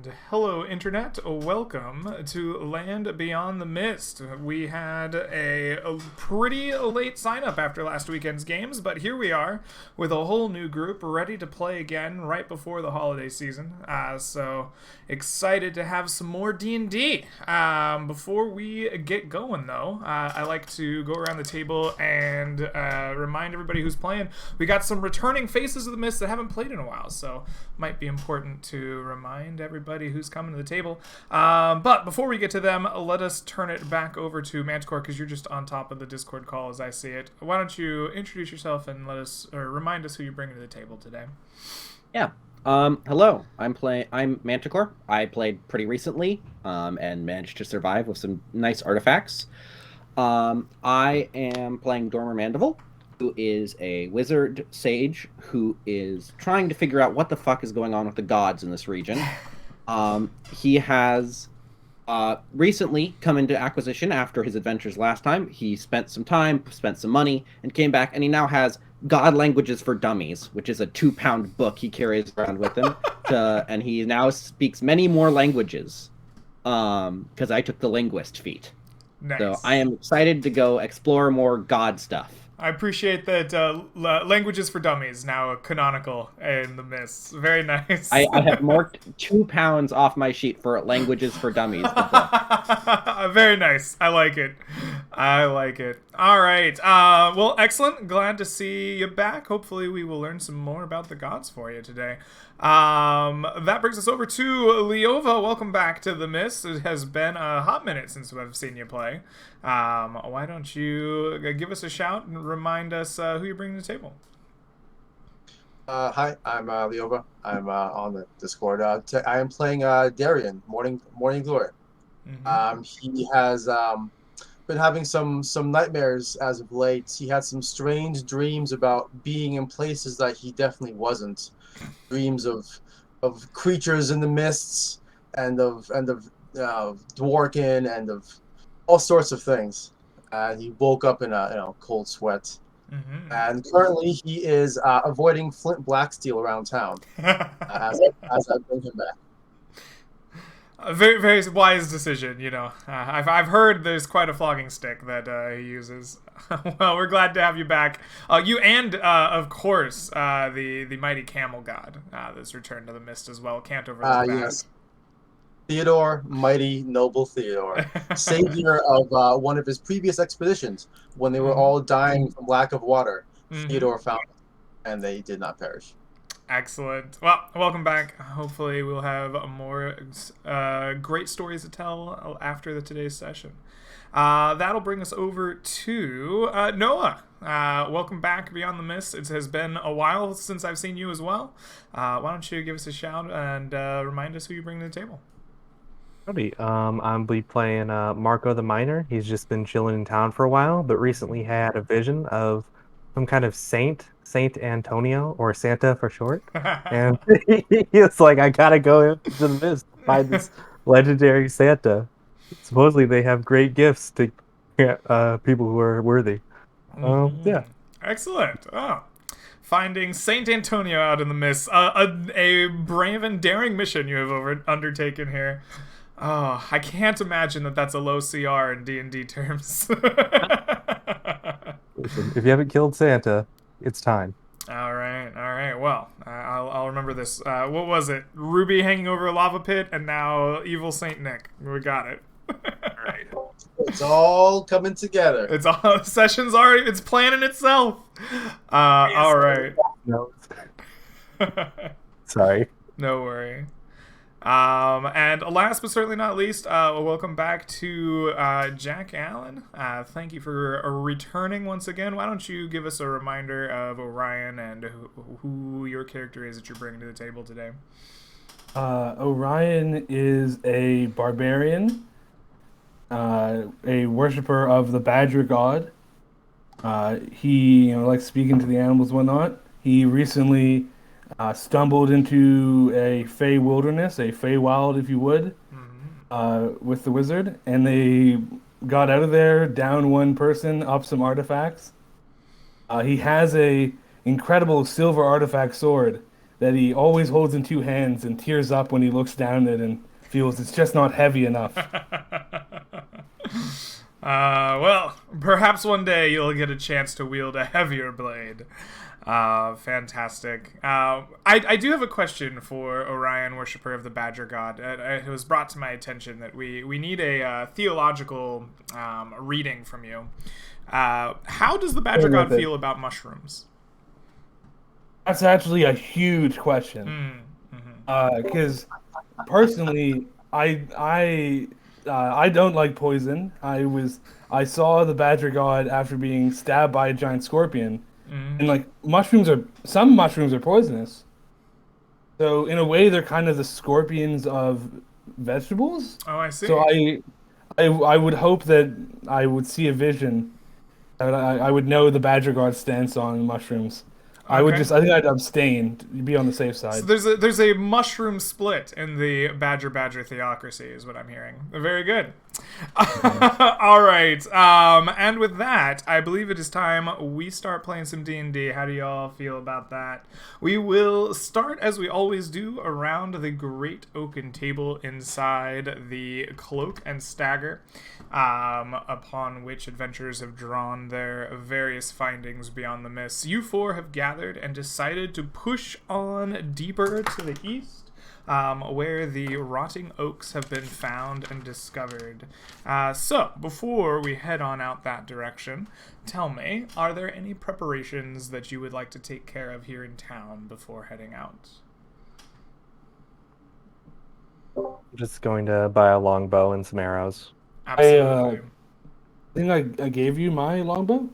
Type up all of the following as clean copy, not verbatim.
And hello, Internet. Welcome to Land Beyond the Mist. We had a pretty late sign up after last weekend's games, but here we are with a whole new group ready to play again right before the holiday season. So excited to have some more D&D. Before we get going, though, I like to go around the table and remind everybody who's playing. We got some returning faces of the Mist that haven't played in a while, so might be important to remind everybody who's coming to the table. But before we get to them, let us turn it back over to Manticore, because you're just on top of the Discord call as I see it. Why don't you introduce yourself and remind us who you're bringing to the table today? Yeah. Hello. I'm Manticore. I played pretty recently, and managed to survive with some nice artifacts. I am playing Dormer Mandible, who is a wizard sage who is trying to figure out what the fuck is going on with the gods in this region. He has recently come into acquisition after his adventures last time. He spent some time, spent some money, and came back, and he now has God Languages for Dummies, which is a 2-pound book he carries around with him. And he now speaks many more languages because I took the linguist feat. Nice. So I am excited to go explore more God stuff. I appreciate that Languages for Dummies now canonical in the Mists. Very nice. I have marked 2 pounds off my sheet for Languages for Dummies. Very nice. I like it. All right. Well, excellent. Glad to see you back. Hopefully we will learn some more about the gods for you today. That brings us over to Leova. Welcome back to the Mist. It has been a hot minute since I've seen you play. Why don't you give us a shout and remind us who you're bringing to the table? Hi, I'm Leova. I'm on the Discord. I am playing Darian, Morning Glory. Mm-hmm. He has been having some nightmares as of late. He had some strange dreams about being in places that he definitely wasn't. Dreams of creatures in the mists and of Dworkin and of all sorts of things. And he woke up in a cold sweat. Mm-hmm. And currently he is avoiding Flint Blacksteel around town as I bring him back. A very, very wise decision, you know. I've heard there's quite a flogging stick that he uses. Well, we're glad to have you back. You and, of course, the mighty camel god that's returned to the Mist as well. Can't overlook that. Yes. Theodore, mighty, noble Theodore, savior of one of his previous expeditions when they were all dying from lack of water. Theodore found them, and they did not perish. Excellent. Well, welcome back. Hopefully we'll have more great stories to tell after today's session. That'll bring us over to Noah. Welcome back Beyond the Mist. It has been a while since I've seen you as well. Why don't you give us a shout and remind us who you bring to the table? Howdy. I'm playing Marco the Miner. He's just been chilling in town for a while, but recently had a vision of some kind of Saint Antonio, or Santa for short. And he was like, I gotta go into the mist to find this legendary Santa. Supposedly they have great gifts to people who are worthy. Yeah. Excellent. Oh. Finding Saint Antonio out in the mist. A brave and daring mission you have undertaken here. Oh, I can't imagine that that's a low CR in D&D terms. Listen, if you haven't killed Santa, it's time. All right. Well, I'll remember this. What was it? Ruby hanging over a lava pit, and now evil Saint Nick. We got it. All right. It's all coming together. It's all session's already. It's planning itself. All right. No. Sorry. No worry. And last but certainly not least, welcome back to Jack Allen. Thank you for returning once again. Why don't you give us a reminder of Orion and who your character is that you're bringing to the table today? Orion is a barbarian, a worshiper of the Badger God. He likes speaking to the animals and whatnot. He recently stumbled into a Fey wilderness, a Fey wild, if you would, with the wizard, and they got out of there, down one person, up some artifacts. He has a incredible silver artifact sword, that he always holds in two hands and tears up when he looks down at it and feels it's just not heavy enough. Well, perhaps one day you'll get a chance to wield a heavier blade. Fantastic. I do have a question for Orion, worshipper of the Badger God. It was brought to my attention that we need a theological reading from you. How does the Badger God feel about mushrooms? That's actually a huge question. Because personally, I don't like poison. I saw the Badger God after being stabbed by a giant scorpion, and like some mushrooms are poisonous. So in a way, they're kind of the scorpions of vegetables. Oh, I see. So I would hope that I would see a vision. I would know the Badger God's stance on mushrooms. I think I'd abstain to be on the safe side. So there's a mushroom split in the Badger theocracy, is what I'm hearing. Very good. All right. And with that, I believe it is time we start playing some D&D. How do y'all feel about that? We will start, as we always do, around the great oaken table inside the Cloak and Stagger, upon which adventurers have drawn their various findings beyond the mists. You four have gathered and decided to push on deeper to the east, where the rotting oaks have been found and discovered. So, before we head on out that direction, tell me, are there any preparations that you would like to take care of here in town before heading out? I'm just going to buy a longbow and some arrows. Absolutely. I think I gave you my longbow.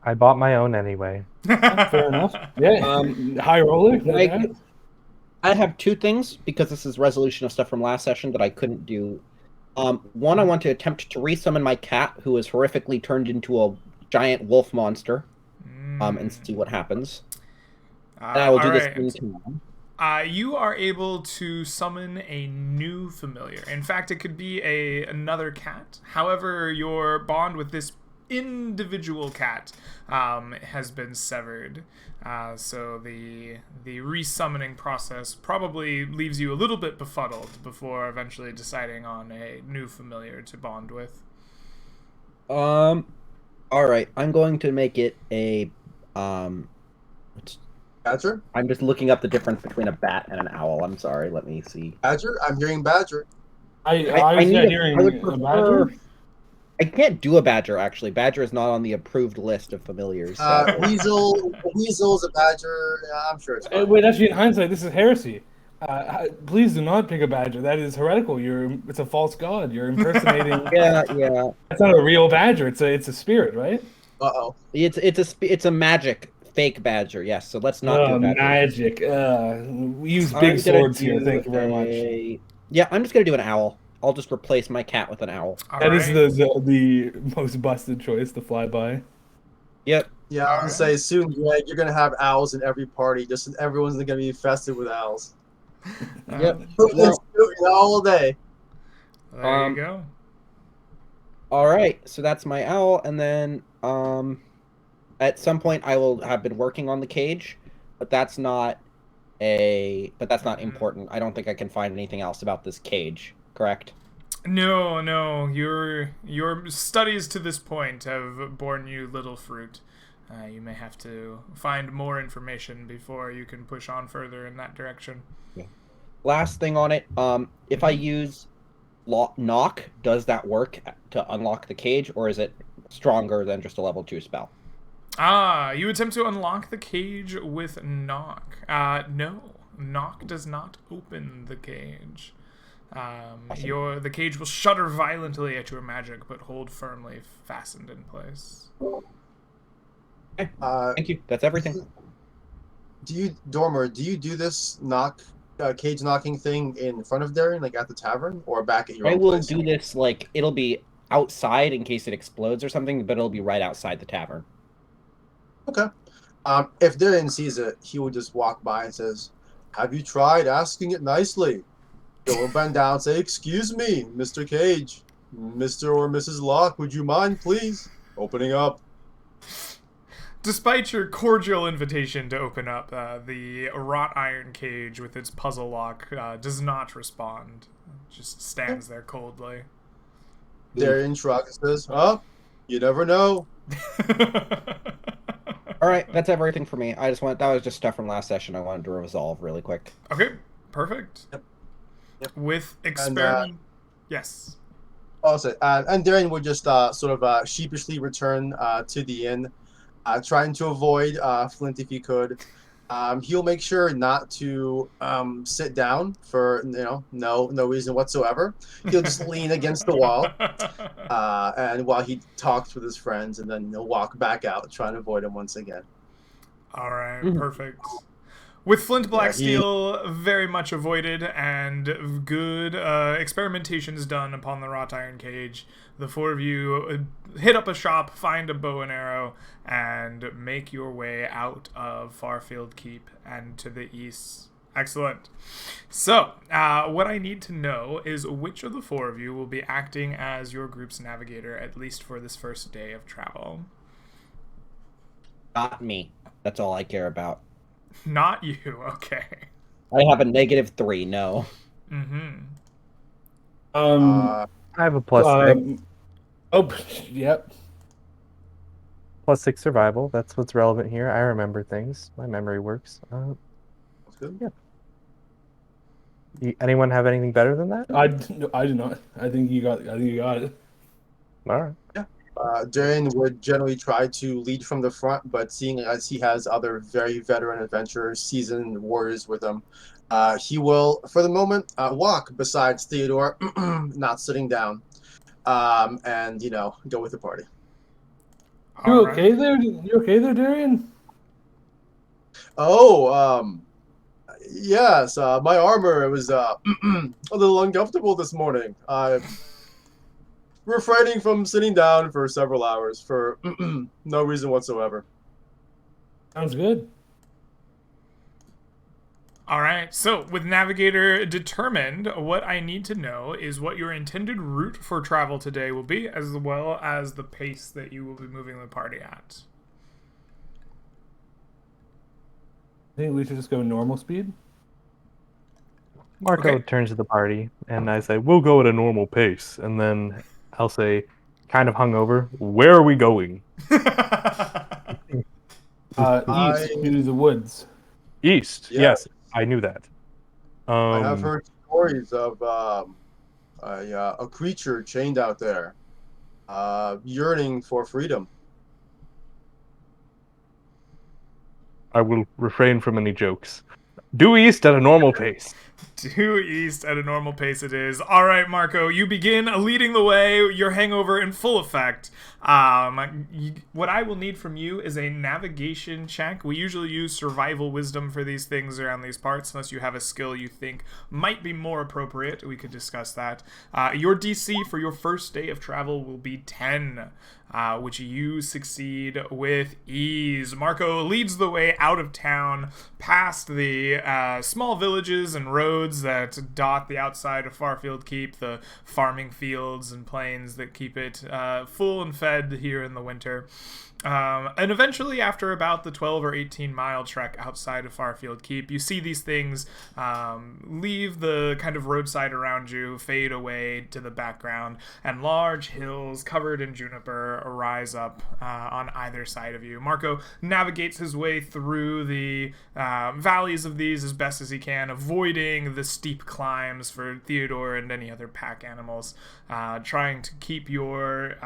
I bought my own anyway. Fair enough. Yeah. High roller. I have two things, because this is resolution of stuff from last session that I couldn't do. One, I want to attempt to resummon my cat, who is horrifically turned into a giant wolf monster, and see what happens. And I will do this thing tomorrow. You are able to summon a new familiar. In fact, it could be another cat. However, your bond with this individual cat has been severed. So the resummoning process probably leaves you a little bit befuddled before eventually deciding on a new familiar to bond with. All right, I'm going to make it a Badger? I'm just looking up the difference between a bat and an owl. I'm sorry. Let me see. Badger? I'm hearing Badger. I was not hearing a badger. I can't do a badger, actually. Badger is not on the approved list of familiars. So. Weasel's a badger. Yeah, I'm sure it's fine. Wait, actually, in hindsight, this is heresy. Please do not pick a badger. That is heretical. It's a false god. You're impersonating. Yeah. It's not a real badger. It's a spirit, right? Uh-oh. It's a magic fake badger. Yes. So let's not do badger. Magic. We use big swords here. Thank you very much. Yeah, I'm just gonna do an owl. I'll just replace my cat with an owl. That is the most busted choice, the flyby. Yep. Yeah, I'm gonna say soon, Greg, you're gonna have owls in every party. Just everyone's gonna be infested with owls. Yep. All day. There you go. All right, so that's my owl, and then at some point I will have been working on the cage, but that's not important. I don't think I can find anything else about this cage. Correct? No. Your studies to this point have borne you little fruit. You may have to find more information before you can push on further in that direction. Yeah. Last thing on it, if I use knock, does that work to unlock the cage, or is it stronger than just a level 2 spell? You attempt to unlock the cage with knock. No, knock does not open the cage. The cage will shudder violently at your magic, but hold firmly fastened in place. Okay. Thank you. That's everything. Dormer, do you do this cage knocking thing in front of Darren, like at the tavern, or back at your own place? I will do this, like, it'll be outside in case it explodes or something, but it'll be right outside the tavern. Okay. If Darren sees it, he will just walk by and says, "Have you tried asking it nicely?" Go bend down and say, "Excuse me, Mr. Cage. Mr. or Mrs. Locke, would you mind, please? Opening up." Despite your cordial invitation to open up, the wrought iron cage with its puzzle lock does not respond. It just stands there coldly. Darian shrugs and says, "Oh, you never know." All right, that's everything for me. That was just stuff from last session I wanted to resolve really quick. Okay, perfect. Yep. With experiment, yes. Also, and Darian would just sort of sheepishly return to the inn, trying to avoid Flint if he could. He'll make sure not to sit down for no reason whatsoever. He'll just lean against the wall, and while he talks with his friends, and then he'll walk back out, trying to avoid him once again. All right, perfect. With Flint he- Blacksteel very much avoided and good experimentations done upon the wrought iron cage, the four of you hit up a shop, find a bow and arrow, and make your way out of Farfield Keep and to the east. Excellent. So, what I need to know is which of the four of you will be acting as your group's navigator, at least for this first day of travel. Not me. That's all I care about. Not you, okay. I have a -3, no. Mm-hmm. I have a +6. Oh, yep. +6 survival. That's what's relevant here. I remember things. My memory works. That's good. Yeah. Anyone have anything better than that? I do not. I think you got it. All right. Darian would generally try to lead from the front, but seeing as he has other very veteran adventurers, seasoned warriors with him, he will, for the moment, walk besides Theodore, not sitting down, and go with the party. You okay there? You okay there, Darian? Oh, yes. My armor was a little uncomfortable this morning. Refraining from sitting down for several hours for no reason whatsoever. Sounds good. All right, so with Navigator determined, what I need to know is what your intended route for travel today will be, as well as the pace that you will be moving the party at. I think we should just go normal speed. Marco Okay. turns to the party, and I say, "We'll go at a normal pace." And then I'll say, kind of hungover, "Where are we going?" East to the woods. East. Yeah. Yes, I knew that. I have heard stories of a creature chained out there, yearning for freedom. I will refrain from any jokes. Due east at a normal pace. Due east at a normal pace it is. All right, Marco, you begin leading the way, your hangover in full effect. What I will need from you is a navigation check. We usually use survival wisdom for these things around these parts, unless you have a skill you think might be more appropriate. We could discuss that. Your DC for your first day of travel will be 10. Which you succeed with ease. Marco leads the way out of town, past the small villages and roads that dot the outside of Farfield Keep, the farming fields and plains that keep it full and fed here in the winter. And eventually, after about the 12 or 18 mile trek outside of Farfield Keep, you see these things leave the kind of roadside around you, fade away to the background, and large hills covered in juniper rise up on either side of you. Marco navigates his way through the valleys of these as best as he can, avoiding the steep climbs for Theodore and any other pack animals, trying to keep your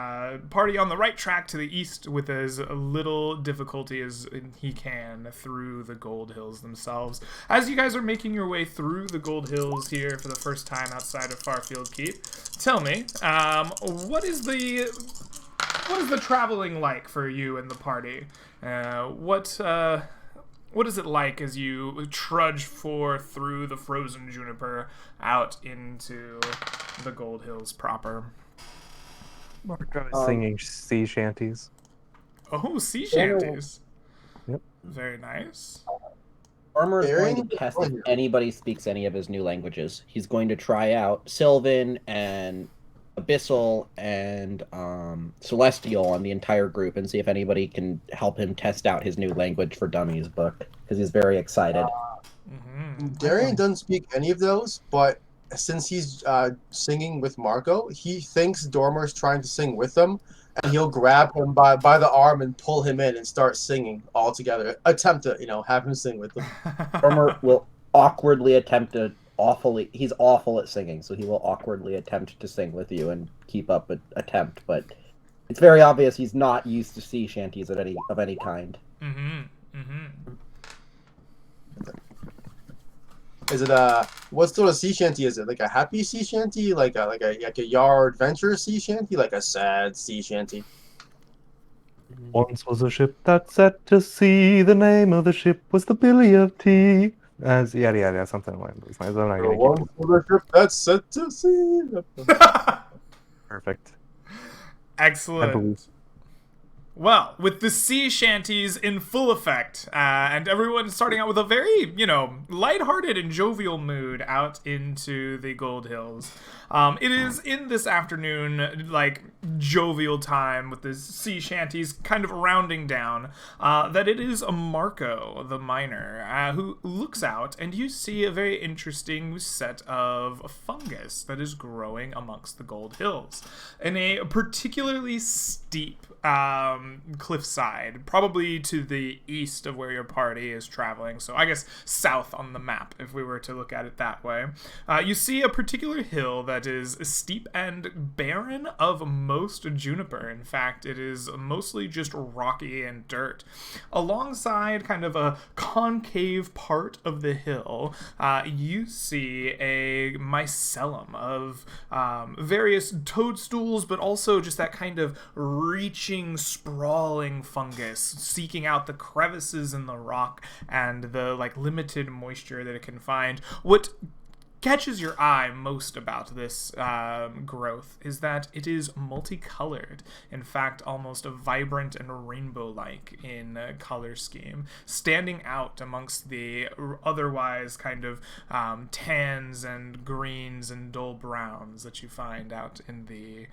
party on the right track to the east with as little difficulty as he can through the Gold Hills themselves. As you guys are making your way through the Gold Hills here for the first time outside of Farfield Keep, tell me, what is the traveling like for you and the party? What is it like as you trudge forth through the frozen juniper out into the Gold Hills proper? Marco is singing sea shanties. Oh, sea shanties. Yep. Very nice. Farmer is going Aaron? to test if anybody speaks any of his new languages. He's going to try out Sylvan and Abyssal and Celestial on the entire group and see if anybody can help him test out his new Language for Dummies book, because he's very excited. Darian doesn't speak any of those, but since he's singing with Marco, he thinks Dormer's trying to sing with him, and he'll grab him by the arm and pull him in and start singing all together. Attempt to, have him sing with them. Dormer will awkwardly attempt to he's awful at singing, so he will awkwardly attempt to sing with you and keep up an attempt, but it's very obvious he's not used to sea shanties of any kind. Is it what sort of sea shanty is it? Like a happy sea shanty, like a yard adventure sea shanty, like a sad sea shanty? Once was a ship that set to sea. The name of the ship was the Billy of Tea. As yada, something like those lines. I'm not gonna Once was a ship that set to sea. Perfect. Excellent. Well, with the sea shanties in full effect, and everyone starting out with a very, lighthearted and jovial mood out into the Gold Hills. It is in this afternoon, jovial time with the sea shanties kind of rounding down, that it is Marco, the miner, who looks out, and you see a very interesting set of fungus that is growing amongst the Gold Hills in a particularly steep cliffside, probably to the east of where your party is traveling, so I guess south on the map if we were to look at it that way. You see a particular hill that is steep and barren of most juniper. In fact, it is mostly just rocky and dirt. Alongside kind of a concave part of the hill, you see a mycelium of various toadstools, but also just that kind of reaching, sprawling fungus seeking out the crevices in the rock and the limited moisture that it can find. What catches your eye most about this growth is that it is multicolored. In fact, almost vibrant and rainbow-like in color scheme, standing out amongst the otherwise kind of tans and greens and dull browns that you find out in the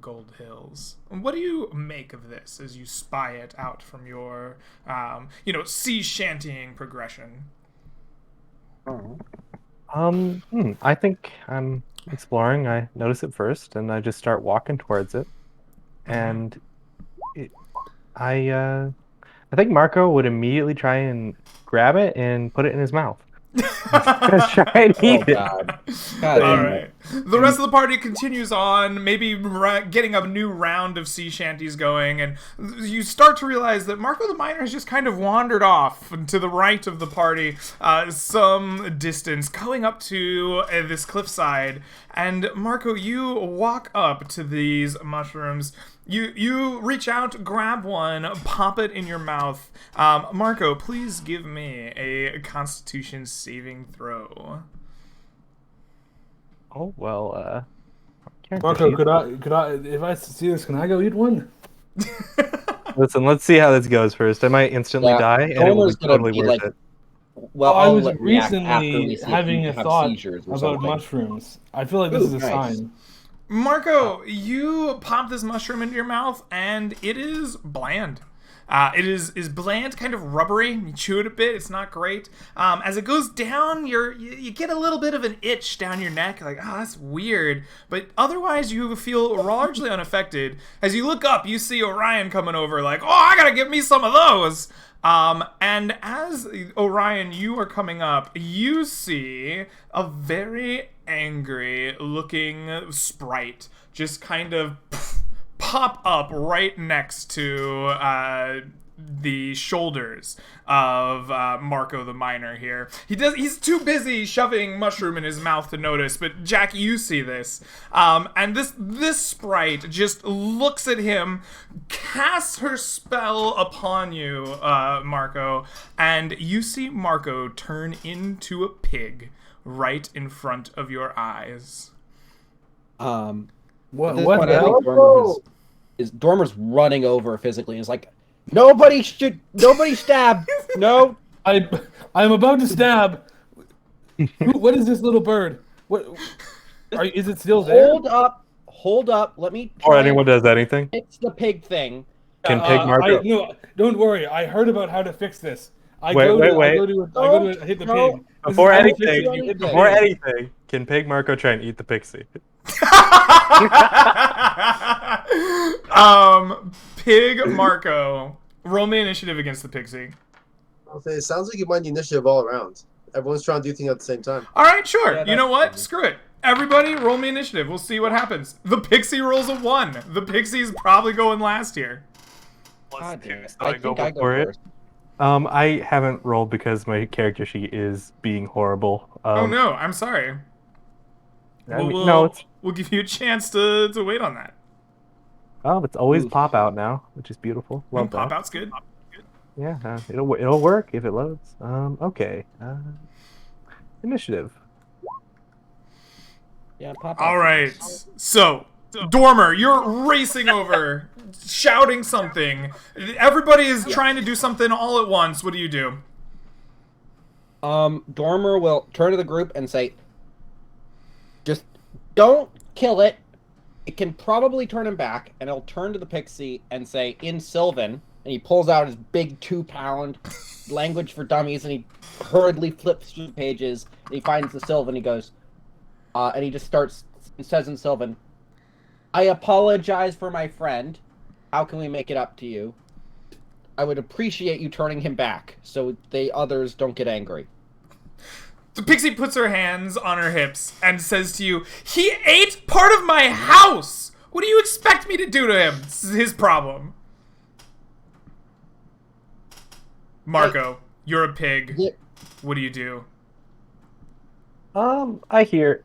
Gold Hills. What do you make of this as you spy it out from your, sea shantying progression? I think I'm exploring. I notice it first, and I just start walking towards it. And I think Marco would immediately try and grab it and put it in his mouth. Just try and eat it. God. All right. The rest of the party continues on, maybe getting a new round of sea shanties going, and you start to realize that Marco the Miner has just kind of wandered off to the right of the party, some distance, going up to this cliffside. And Marco, you walk up to these mushrooms. You reach out, grab one, pop it in your mouth. Marco, please give me a Constitution saving throw. Oh well. Marco, could I? If I see this, can I go eat one? Listen, let's see how this goes first. I might instantly die, and it will be totally worth it. Well, I was let react after recently we see if having you a have thought seizures or about something. mushrooms. I feel like this is a nice. sign. Marco, you pop this mushroom into your mouth, and it is bland. It is bland, kind of rubbery. You chew it a bit, it's not great. As it goes down, you get a little bit of an itch down your neck, like, oh, that's weird. But otherwise, you feel largely unaffected. As you look up, you see Orion coming over, like, oh, I gotta get me some of those. And as Orion, you are coming up, you see a very angry looking sprite just kind of pop up right next to the shoulders of Marco the Miner here. He's too busy shoving mushroom in his mouth to notice, but Jack, you see this. And this sprite just looks at him, casts her spell upon you, Marco, and you see Marco turn into a pig right in front of your eyes. What I the think hell? Dormer's running over physically and is like, nobody stab! No! I'm about to stab. What is this little bird? What? Is it still there? Hold up! hold up. Let me. Or try anyone and does anything. fix the pig thing. Can Pig Marco? No, don't worry. I heard about how to fix this. I Wait. hit the No. pig. This is Before how to fix anything- it. You hit the Before pig. anything, can Pig Marco try and eat the pixie? Pig Marco, roll me initiative against the pixie. Okay, it sounds like you might need initiative all around. Everyone's trying to do things at the same time. All right, sure. Yeah, you know that's what? fine. Screw it. Everybody, roll me initiative. We'll see what happens. The pixie rolls a 1. The pixie's probably going last here. God damn it. I I go think I go for it. first. I haven't rolled because my character sheet is being horrible. Oh no, I'm sorry. I mean, We'll give you a chance to wait on that. it's always Oof. pop out now, which is beautiful. Love Pop that. out's good. Yeah, it'll work if it loads. Okay. Initiative. Yeah, pop. All right. So, Dormer, you're racing over, shouting something. Everybody is trying to do something all at once. What do you do? Dormer will turn to the group and say, "Just don't kill it. It can probably turn him back." And he'll turn to the pixie and say, in Sylvan, and he pulls out his big 2-pound language for dummies, and he hurriedly flips through the pages, and he finds the Sylvan, he goes, and he just starts, and says in Sylvan, "I apologize for my friend. How can we make it up to you? I would appreciate you turning him back, so the others don't get angry." The pixie puts her hands on her hips and says to you, "He ate part of my house! What do you expect me to do to him? This is his problem." Marco, you're a pig. Yeah. What do you do? I hear.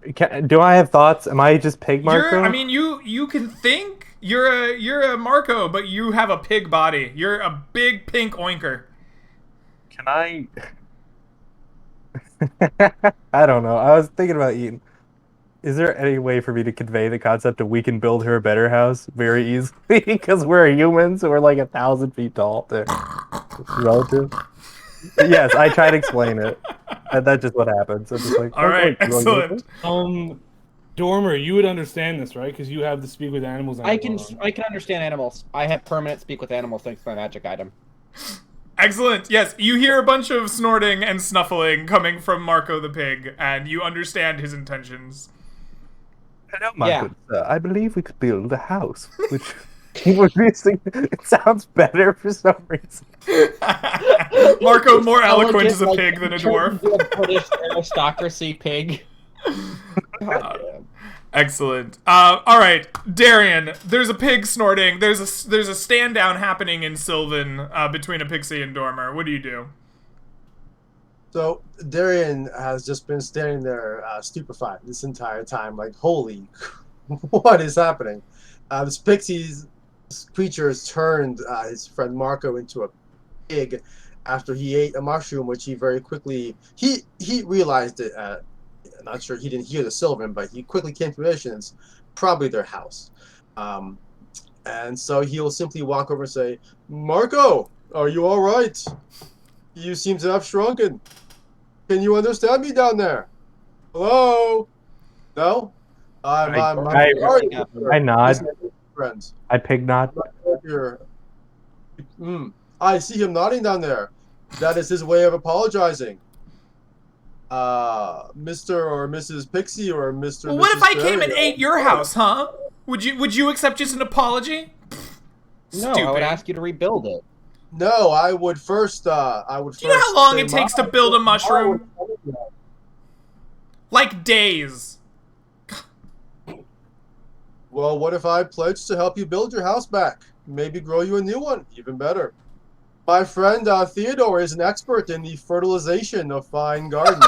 Do I have thoughts? Am I just Pig Marco? You can think you're a Marco, but you have a pig body. You're a big pink oinker. Can I? I don't know. I was thinking about eating. Is there any way for me to convey the concept of we can build her a better house very easily? Because we're humans who are like 1,000 feet tall. Relative. Yes, I try to explain it. And that's just what happens. I'm just like, All right, excellent. Dormer, you would understand this, right? Because you have the speak with animals. I can understand animals. I have permanent speak with animals thanks to my magic item. Excellent. Yes, you hear a bunch of snorting and snuffling coming from Marco the pig, and you understand his intentions. Hello, Marco. I believe we could build a house, which it sounds better for some reason. Marco more eloquent as a pig than a dwarf. A British aristocracy pig. God damn. Excellent. All right, Darian. There's a pig snorting. There's a stand down happening in Sylvan between a pixie and Dormer. What do you do? So Darian has just been standing there stupefied this entire time, like, holy, what is happening? This pixie's creature has turned his friend Marco into a pig after he ate a mushroom, which he very quickly, he realized it. I'm not sure he didn't hear the Sylvan, but he quickly came to realization it's probably their house. And so he'll simply walk over and say, "Marco, are you all right? You seem to have shrunken. Can you understand me down there? Hello? No? I sorry, nod. friends. I pig nod. Here. I see him nodding down there. That is his way of apologizing. Mr. or Mrs. Pixie or Mr. Well, what if I came and Darian. ate your house, huh? Would you accept just an apology? No, I would ask you to rebuild it. No, I would first. Do you know how long it takes to build a mushroom? Like days. Well, what if I pledge to help you build your house back? Maybe grow you a new one, even better. My friend Theodore is an expert in the fertilization of fine gardens.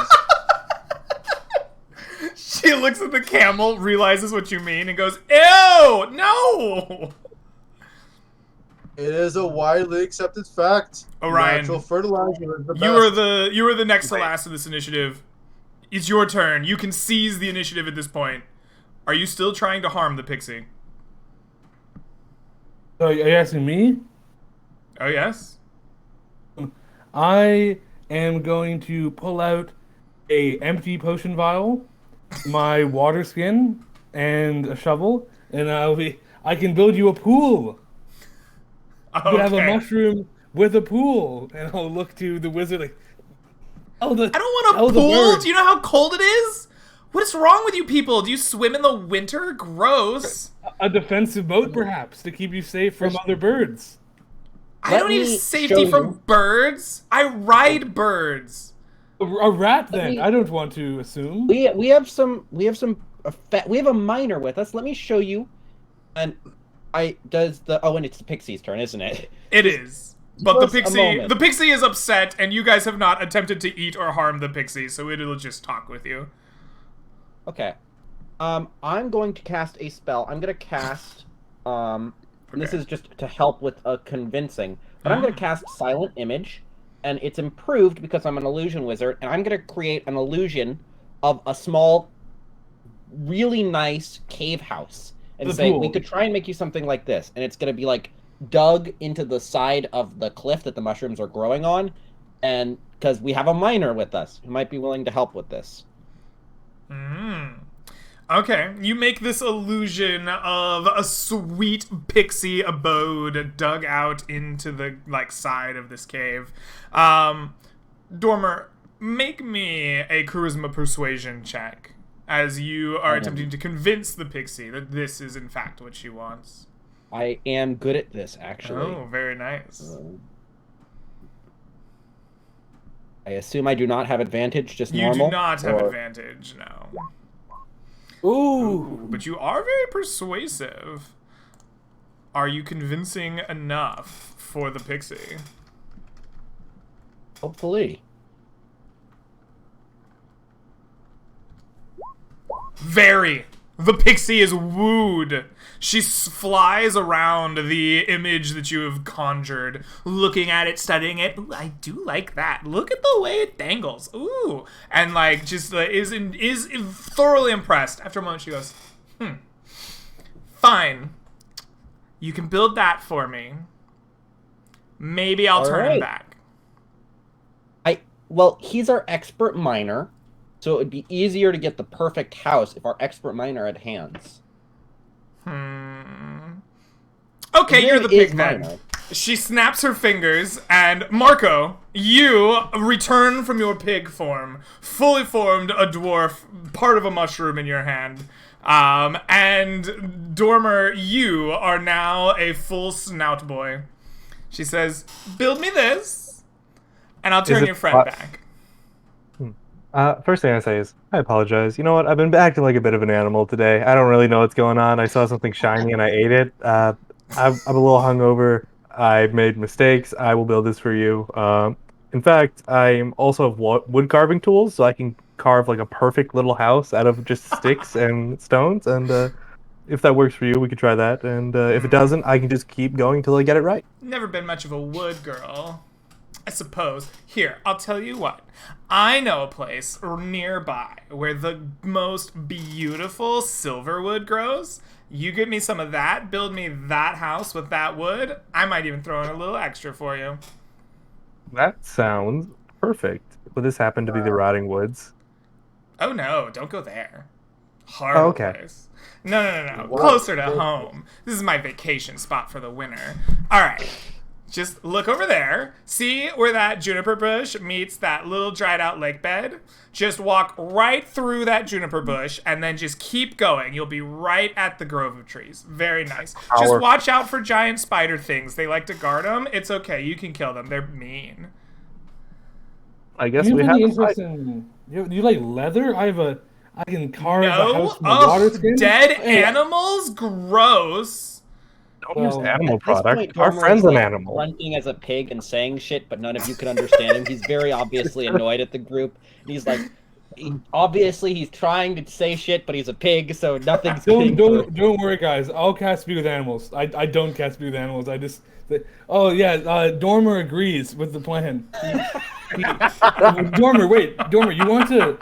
She looks at the camel, realizes what you mean, and goes, "Ew, no!" It is a widely accepted fact. Orion, Natural fertilizer is the best. you are the next to last of this initiative. It's your turn. You can seize the initiative at this point. Are you still trying to harm the pixie? So, are you asking me? Oh, yes? I am going to pull out a empty potion vial, my water skin, and a shovel, and I can build you a pool. You could have a Okay. mushroom with a pool, and I'll look to the wizard like, I don't want tell a the pool. bird. Do you know how cold it is? What is wrong with you people? Do you swim in the winter? Gross. A defensive moat, perhaps, to keep you safe from other birds. I don't need me safety show from you. birds. I ride birds. A rat, then. me- I don't want to assume. We have a miner with us. Let me show you. And and it's the pixie's turn, isn't it? It is. But Just a moment. the pixie is upset, and you guys have not attempted to eat or harm the pixie, so it'll just talk with you. Okay. I'm going to cast a spell. I'm going to cast and this Okay. is just to help with convincing. But I'm going to cast Silent Image, and it's improved because I'm an illusion wizard, and I'm going to create an illusion of a small, really nice cave house, and The say pool. we could try and make you something like this, and it's going to be like dug into the side of the cliff that the mushrooms are growing on, and because we have a miner with us who might be willing to help with this. Okay, you make this illusion of a sweet pixie abode dug out into the side of this cave. Dormer, make me a charisma persuasion check as you are attempting to convince the pixie that this is in fact what she wants. I am good at this, actually. Oh, very nice. I assume I do not have advantage, just You normal? do not have or- advantage, no. Ooh. But you are very persuasive. Are you convincing enough for the pixie? Hopefully. Very. The pixie is wooed. She flies around the image that you have conjured, looking at it, studying it. Ooh, I do like that. Look at the way it dangles. Ooh, and is thoroughly impressed. After a moment, she goes, Fine. You can build that for me. Maybe I'll turn him right. back. Well, he's our expert miner, so it would be easier to get the perfect house if our expert miner had hands. Okay, His you're name the is pig then. Minor. She snaps her fingers, and Marco, you return from your pig form, fully formed a dwarf, part of a mushroom in your hand. And Dormer, you are now a full snout boy. She says, build me this, and I'll turn it your friend back. First thing I say is, I apologize. You know what? I've been acting like a bit of an animal today. I don't really know what's going on. I saw something shiny and I ate it. I'm a little hungover. I made mistakes. I will build this for you. In fact, I also have wood carving tools, so I can carve like a perfect little house out of just sticks and stones. And if that works for you, we could try that. And if it doesn't, I can just keep going till I get it right. Never been much of a wood girl, I suppose. Here, I'll tell you what. I know a place nearby where the most beautiful silverwood grows. You give me some of that, build me that house with that wood. I might even throw in a little extra for you. That sounds perfect. Would this happen to be the Rotting Woods? Oh no, don't go there. Horrible okay. place. No. Wow. Closer to home. This is my vacation spot for the winter. Alright. Just look over there. See where that juniper bush meets that little dried out lake bed? Just walk right through that juniper bush and then just keep going. You'll be right at the grove of trees. Very nice. Just Power. watch out for giant spider things. They like to guard them. It's okay. You can kill them. They're mean. I guess You we have have any to fight. interest in... You like leather? I can carve a No? house from a water skin. Dead animals? Gross. Don't use Well, animal At this product. point, Our Dormer friend's is, an like, animal. grunting as a pig and saying shit, but none of you can understand him. He's very obviously annoyed at the group. He's like, obviously he's trying to say shit, but he's a pig, so nothing's getting through. Don't worry, guys. I'll cast Speak with Animals. I don't cast Speak with Animals. I just... Oh, yeah, Dormer agrees with the plan. Dormer, wait. Dormer, you want to...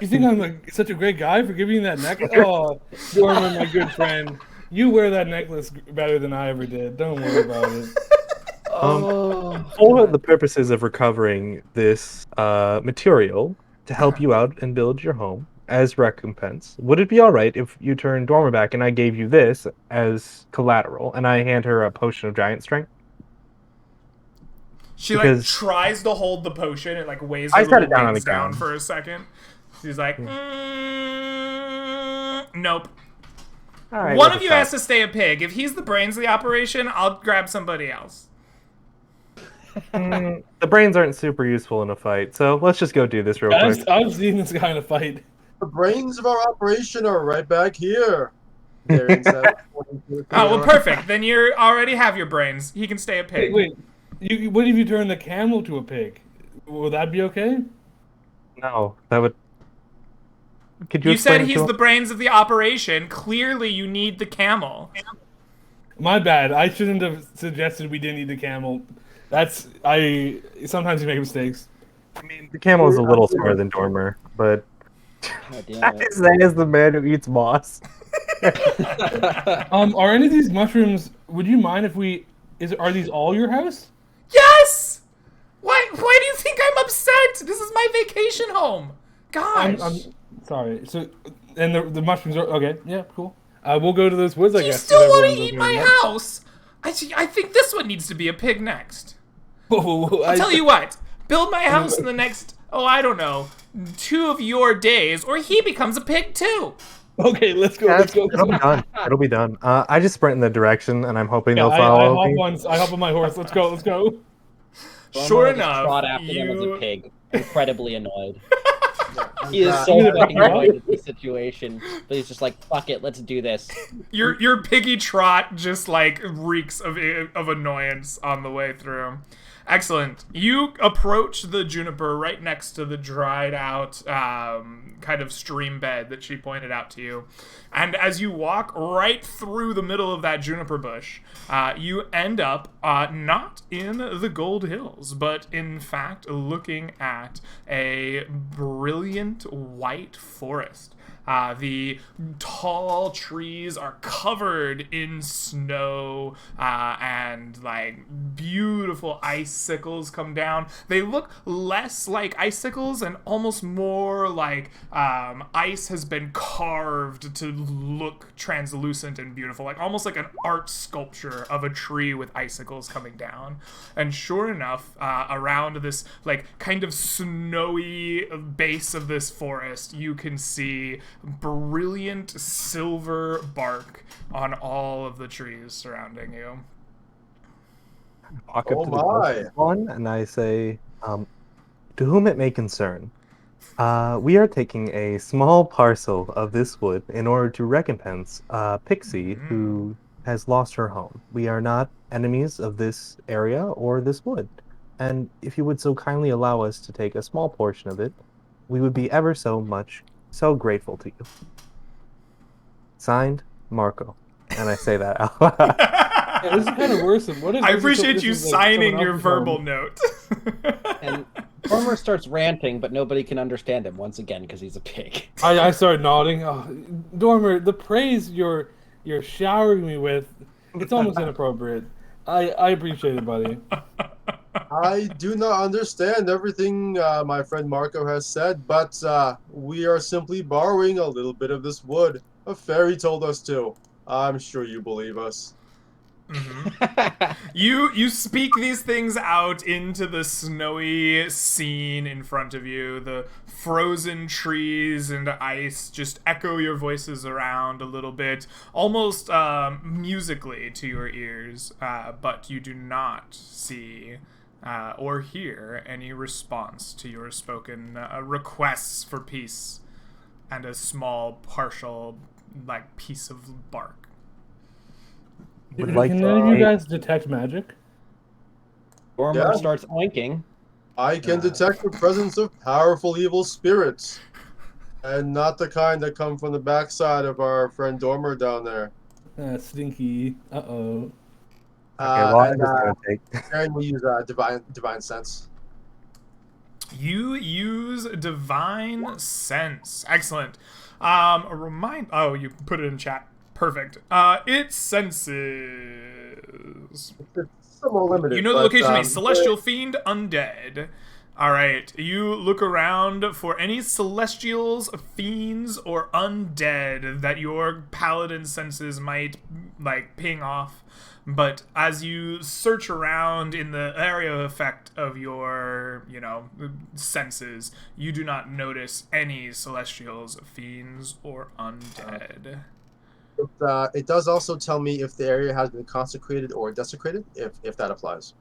You think I'm like such a great guy for giving you that necklace? Oh, Dormer, my good friend. You wear that necklace better than I ever did. Don't worry about it. For the purposes of recovering this material to help you out and build your home, as recompense, would it be all right if you turned Dormer back and I gave you this as collateral, and I hand her a potion of giant strength? She like Because tries to hold the potion. It like weighs I her set little it down on wings the down ground. for a second. She's like, nope. all right, One worth of a you shot. has to stay a pig. If he's the brains of the operation, I'll grab somebody else. The brains aren't super useful in a fight, so let's just go do this real quick. I've seen this guy in a fight. The brains of our operation are right back here. Darian said. Oh, well, perfect. Then you already have your brains. He can stay a pig. Wait. What if you turn the camel to a pig? Will that be okay? No, that would. Could you You explain said it to he's him? the brains of the operation. Clearly, you need the camel. My bad. I shouldn't have suggested we didn't need the camel. Sometimes you make mistakes. I mean, the camel is a little smarter than Dormer, but God damn it. that is the man who eats moss. Are any of these mushrooms? Would you mind if we? Are these all your house? Yes! Why do you think I'm upset? This is my vacation home. Gosh. I'm sorry. So, and the mushrooms are okay. Yeah, cool. We'll go to those woods. I You guess. still if want to everyone's eat okay my with that. house? I think this one needs to be a pig next. I'll I'll tell you what. Build my house in the next, I don't know, 2 of your days, or he becomes a pig too. Okay, let's go. Let's go. It'll be done. It'll be done. I just sprint in the direction, and I'm hoping Yeah, they'll I follow hop me. on. I hop on my horse. Let's go. Let's go. Sure Dormer just enough, trot after them as a you... pig, incredibly annoyed. He is so Yeah. fucking annoyed at this situation, but he's just like, "Fuck it, let's do this." Your piggy trot just like reeks of annoyance on the way through. Excellent. You approach the juniper right next to the dried out kind of stream bed that she pointed out to you. And as you walk right through the middle of that juniper bush, you end up not in the Gold Hills, but in fact looking at a brilliant white forest. The tall trees are covered in snow, and like beautiful icicles come down. They look less like icicles and almost more like ice has been carved to look translucent and beautiful, like almost like an art sculpture of a tree with icicles coming down. And sure enough, around this like kind of snowy base of this forest, you can see brilliant silver bark on all of the trees surrounding you. Walk Oh up to the my. closest one, and I say, to whom it may concern, we are taking a small parcel of this wood in order to recompense Pixie, who has lost her home. We are not enemies of this area or this wood, and if you would so kindly allow us to take a small portion of it, we would be ever so grateful to you. Signed, Marco. And I say that out loud. Yeah, this is kind of worse. What if I this is appreciate this you is, like, signing someone your else's verbal home? note. And Dormer starts ranting, but nobody can understand him once again because he's a pig. I started nodding. Oh, Dormer, the praise you're showering me with, it's almost inappropriate. I appreciate it, buddy. I do not understand everything my friend Marco has said, but we are simply borrowing a little bit of this wood. A fairy told us to. I'm sure you believe us. You speak these things out into the snowy scene in front of you. The frozen trees and ice just echo your voices around a little bit, almost musically to your ears, but you do not see or hear any response to your spoken requests for peace and a small partial like piece of bark. Would like Can to any of you take- guys detect magic? Dormer Yeah. starts oinking. I can detect the presence of powerful evil spirits. And not the kind that come from the backside of our friend Dormer down there. Stinky. Uh-oh. Okay, well, I'm And just gonna take. Aaron will use divine sense. You use divine sense. Excellent. Oh, you put it in chat. Perfect. It senses. It's somewhat limited. You know the but, location of a celestial fiend, undead. All right, you look around for any celestials, fiends, or undead that your paladin senses might, like, ping off. But as you search around in the area of effect of your, senses, you do not notice any celestials, fiends, or undead. It does also tell me if the area has been consecrated or desecrated, if that applies.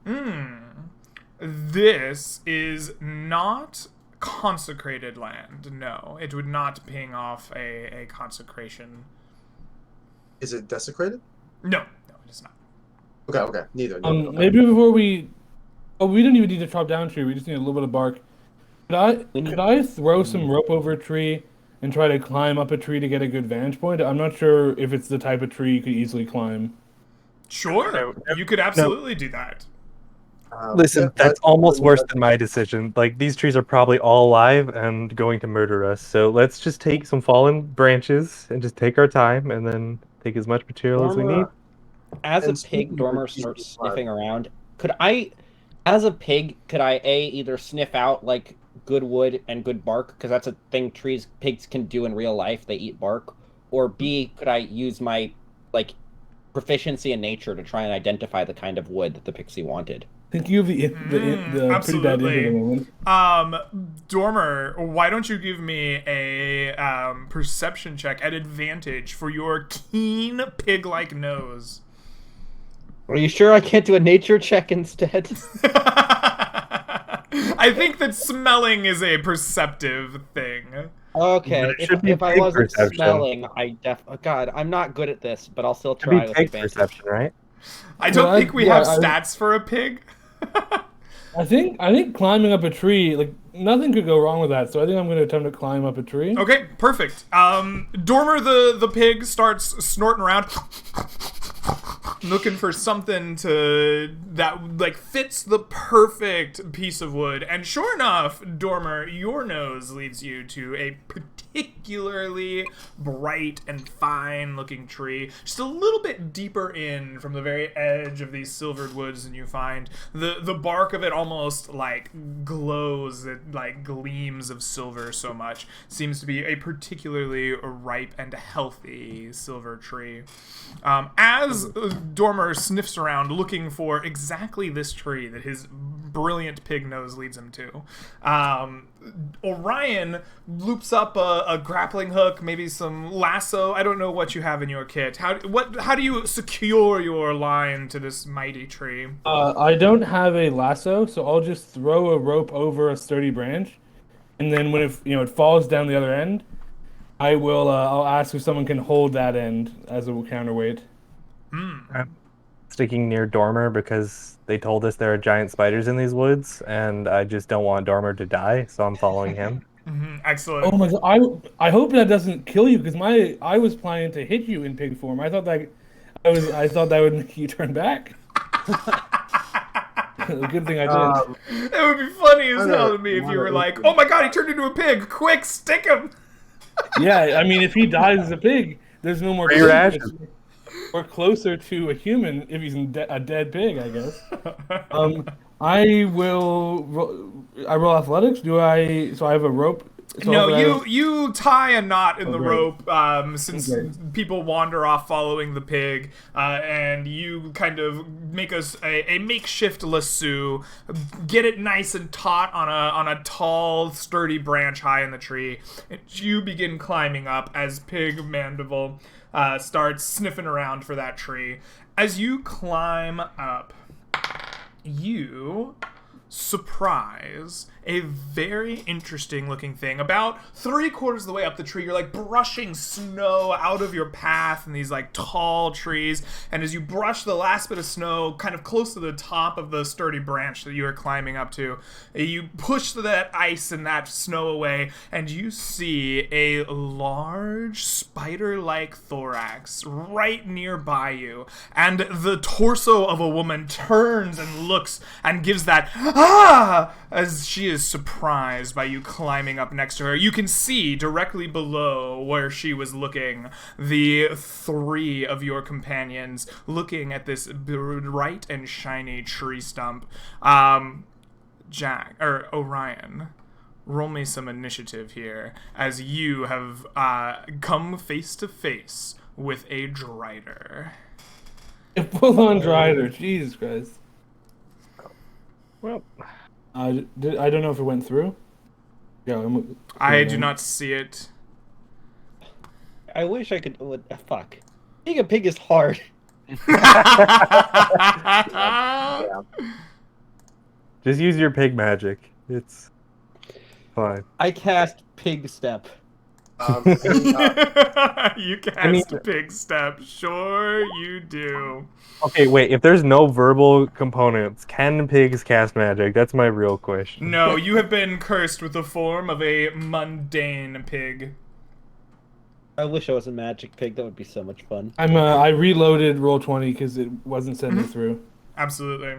This is not consecrated land. No, it would not ping off a consecration. Is it desecrated? No, it is not. Okay. Neither. Okay. Maybe before we... Oh, we didn't even need to chop down a tree. We just need a little bit of bark. Could I throw some rope over a tree and try to climb up a tree to get a good vantage point? I'm not sure if it's the type of tree you could easily climb. Sure, you could absolutely do that. Listen, that's almost worse than my decision. Like, these trees are probably all alive and going to murder us. So let's just take some fallen branches and just take our time and then take as much material as we need. As a pig, Dormer starts sniffing around. Could I either sniff out like good wood and good bark, because that's a thing pigs can do in real life. They eat bark. Or B, could I use my like proficiency in nature to try and identify the kind of wood that the pixie wanted? I think you have the pretty bad int at the moment. Dormer, why don't you give me a perception check at advantage for your keen pig-like nose? Are you sure I can't do a nature check instead? I think that smelling is a perceptive thing. Okay, if I wasn't smelling, God, I'm not good at this, but I'll still try with advantage. Perception, right? I don't think we have stats for a pig. I think climbing up a tree, like, nothing could go wrong with that, so I think I'm going to attempt to climb up a tree. Okay, perfect. Dormer the pig starts snorting around, looking for something that like fits the perfect piece of wood. And sure enough, Dormer, your nose leads you to a particularly bright and fine looking tree, just a little bit deeper in from the very edge of these silvered woods, and you find the bark of it almost like glows, it like gleams of silver so much. Seems to be a particularly ripe and healthy silver tree. As Dormer sniffs around looking for exactly this tree that his brilliant pig nose leads him to, Orion loops up a grappling hook, maybe some lasso. I don't know what you have in your kit. How do you secure your line to this mighty tree? I don't have a lasso, so I'll just throw a rope over a sturdy branch, and then when it falls down the other end, I'll ask if someone can hold that end as a counterweight. I'm sticking near Dormer because they told us there are giant spiders in these woods, and I just don't want Dormer to die, so I'm following him. Excellent. Oh my god! I hope that doesn't kill you, because I was planning to hit you in pig form. I thought that would make you turn back. Good thing I did. It would be funny as hell to me if you were like, "Oh my god, he turned into a pig! Quick, stick him!" Yeah, I mean, if he dies as a pig, there's no more. Or closer to a human if he's a dead pig, I guess. I roll athletics. So I have a rope. So no, you tie a knot in the rope since people wander off following the pig, and you kind of make us a makeshift lasso, get it nice and taut on a tall, sturdy branch high in the tree, and you begin climbing up as Pig Mandible starts sniffing around for that tree. As you climb up, you surprise a very interesting looking thing. About 3/4 of the way up the tree, you're like brushing snow out of your path in these like tall trees, and as you brush the last bit of snow kind of close to the top of the sturdy branch that you are climbing up to, you push that ice and that snow away, and you see a large spider-like thorax right nearby you, and the torso of a woman turns and looks and gives that as she is surprised by you climbing up next to her. You can see directly below where she was looking the 3 of your companions looking at this bright and shiny tree stump. Jack or Orion, roll me some initiative here as you have come face to face with a Drider. A full-on Drider. Jesus Christ. Well, I don't know if it went through. Yeah, I do not see it. I wish I could. Fuck. Being a pig is hard. just use your pig magic. It's fine. I cast Pig Step. You cast Pig Step. Sure you do. Okay, wait. If there's no verbal components, can pigs cast magic? That's my real question. No, you have been cursed with the form of a mundane pig. I wish I was a magic pig. That would be so much fun. I reloaded Roll20 because it wasn't sending through. Absolutely.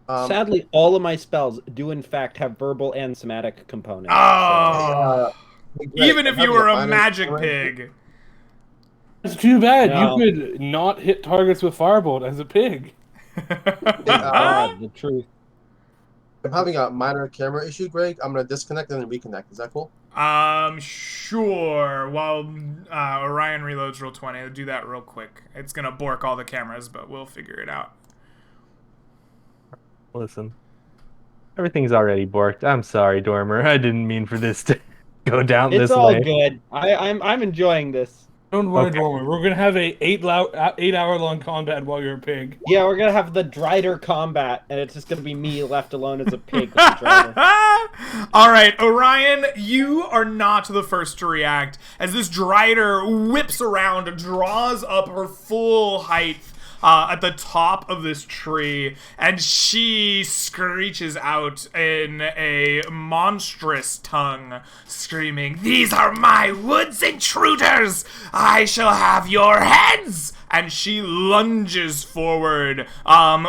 Sadly, all of my spells do in fact have verbal and somatic components. Oh. Even if you were a magic minor- pig. It's too bad. No. You could not hit targets with Firebolt as a pig. God, the truth. I'm having a minor camera issue, Greg. I'm gonna disconnect and then reconnect. Is that cool? Sure. While Orion reloads Roll20, I'll do that real quick. It's gonna bork all the cameras, but we'll figure it out. Listen, everything's already borked. I'm sorry, Dormer. I didn't mean for this to go down It's this all way. good. I'm enjoying this. Don't worry, Okay. Dormer. We're gonna have a 8-hour long combat while you're a pig. Yeah, we're gonna have the Drider combat, and it's just gonna be me left alone as a pig with the Drider. All right, Orion, you are not the first to react as this Drider whips around, draws up her full height at the top of this tree, and she screeches out in a monstrous tongue, screaming, "These are my woods intruders! I shall have your heads!" And she lunges forward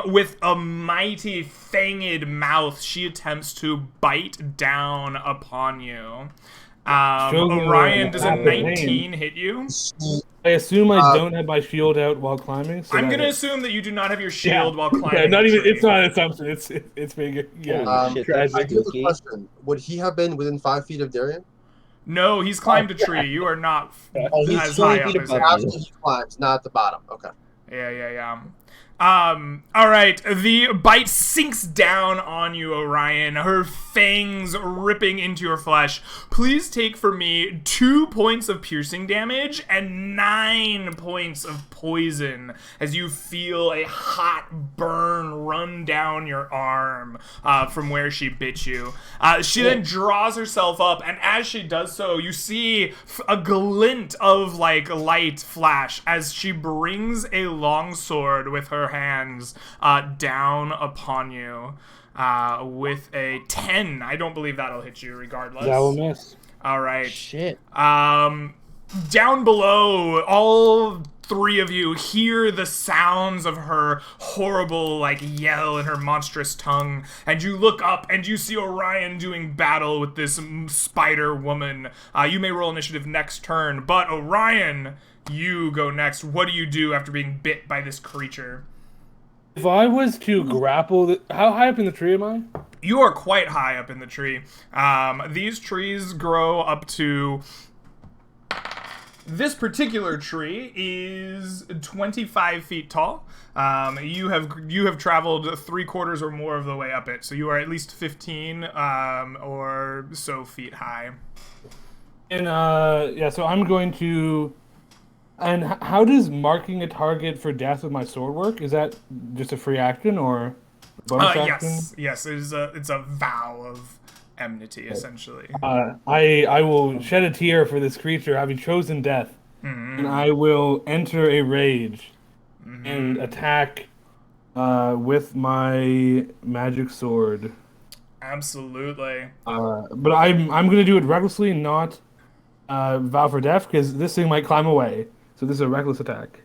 with a mighty fanged mouth. She attempts to bite down upon you. Orion, does a 19 hit you? I assume I don't have my shield out while climbing. So I'm that gonna hits. assume that you do not have your shield while climbing. Yeah, not the even. tree. It's not an assumption. It's big. Yeah. Shit, I that's do have a spooky. question. Would he have been within 5 feet of Darian? No, he's climbed a tree. You are not Oh, he's as 20 high up feet as above him. you. After he climbs, not at the bottom. Okay. Yeah. All right. The bite sinks down on you, Orion. Her fangs ripping into your flesh. Please take for me 2 points of piercing damage and 9 points of poison as you feel a hot burn run down your arm from where she bit you. She then draws herself up, and as she does so, you see a glint of light flash as she brings a long sword with her hands down upon you with a 10. I don't believe that'll hit you regardless. That will miss. All right. Shit. Down below, all 3 of you hear the sounds of her horrible yell and her monstrous tongue, and you look up and you see Orion doing battle with this spider woman. You may roll initiative next turn, but Orion, you go next. What do you do after being bit by this creature? If I was to grapple, how high up in the tree am I? You are quite high up in the tree. These trees grow up to... This particular tree is 25 feet tall. You have traveled 3/4 or more of the way up it, so you are at least 15 or so feet high. And so I'm going to. And how does marking a target for death with my sword work? Is that just a free action or bonus action? Yes. It's a vow of enmity, essentially. I will shed a tear for this creature having chosen death, and I will enter a rage and attack with my magic sword. Absolutely. But I'm going to do it recklessly, not vow for death, because this thing might climb away. So this is a reckless attack.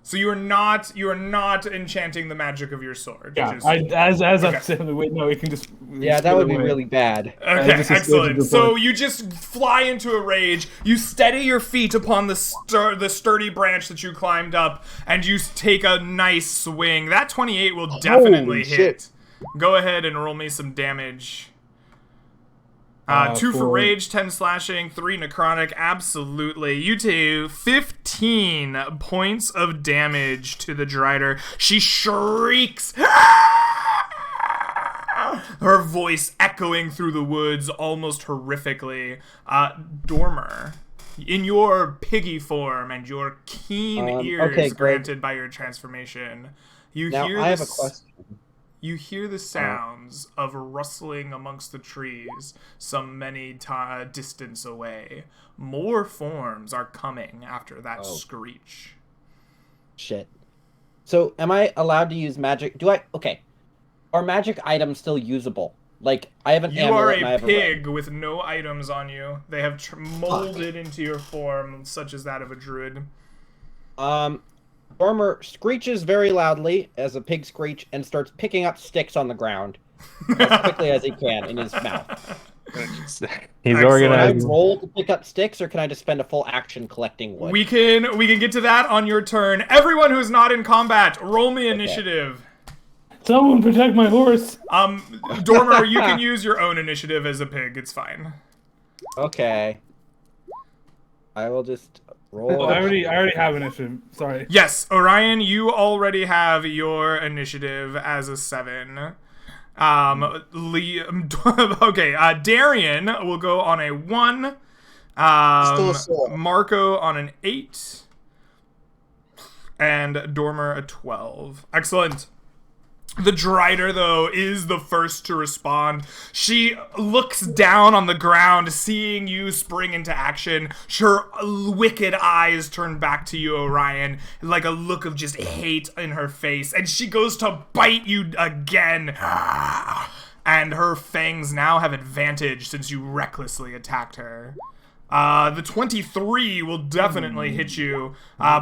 So you are not enchanting the magic of your sword. Yeah, Okay. I'm saying, wait, no, it can just. Yeah, that would be really bad. Okay, just a excellent. stage So before. you just fly into a rage. You steady your feet upon the sturdy branch that you climbed up, and you take a nice swing. That 28 will definitely Holy hit. shit. Go ahead and roll me some damage. 2 for rage, 10 slashing, 3 necrotic. Absolutely. You do 15 points of damage to the Drider. She shrieks, her voice echoing through the woods almost horrifically. Dormer, in your piggy form and your keen ears granted by your transformation, you hear I have a question. You hear the sounds of rustling amongst the trees some many distance away. More forms are coming after that screech. Shit. So, am I allowed to use magic? Okay. Are magic items still usable? Like, I have an amulet and I have a pig with no items on you. They have molded into your form, such as that of a druid. Dormer screeches very loudly as a pig screech and starts picking up sticks on the ground as quickly as he can in his mouth. He's organized. Can I roll to pick up sticks, or can I just spend a full action collecting wood? We can get to that on your turn. Everyone who's not in combat, roll me initiative. Someone protect my horse. Dormer, you can use your own initiative as a pig. It's fine. Okay. I will just roll. Well, I already have initiative. Sorry. Yes, Orion, you already have your initiative as a 7. Darian will go on a 1. Marco on an 8. And Dormer a 12. Excellent. The Drider, though, is the first to respond. She looks down on the ground, seeing you spring into action. Her wicked eyes turn back to you, Orion, like a look of just hate in her face. And she goes to bite you again. And her fangs now have advantage since you recklessly attacked her. The 23 will definitely hit you.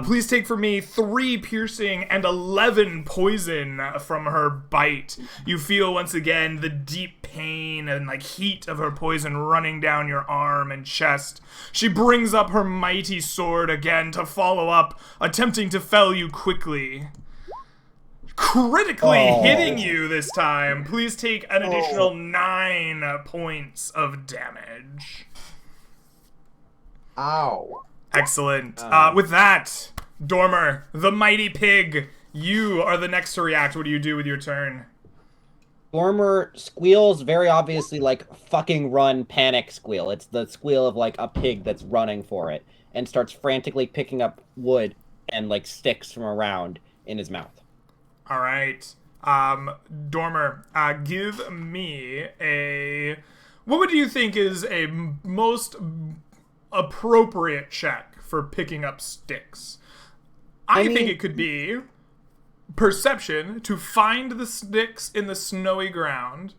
Please take for me 3 piercing and 11 poison from her bite. You feel once again the deep pain and heat of her poison running down your arm and chest. She brings up her mighty sword again to follow up, attempting to fell you quickly. Critically hitting you this time. Please take an additional 9 points of damage. Ow. Excellent. With that, Dormer, the mighty pig, you are the next to react. What do you do with your turn? Dormer squeals very obviously like fucking run panic squeal. It's the squeal of a pig that's running for it, and starts frantically picking up wood and sticks from around in his mouth. All right. Dormer, give me a... What would you think is a most appropriate check for picking up sticks? I think it could be perception to find the sticks in the snowy ground,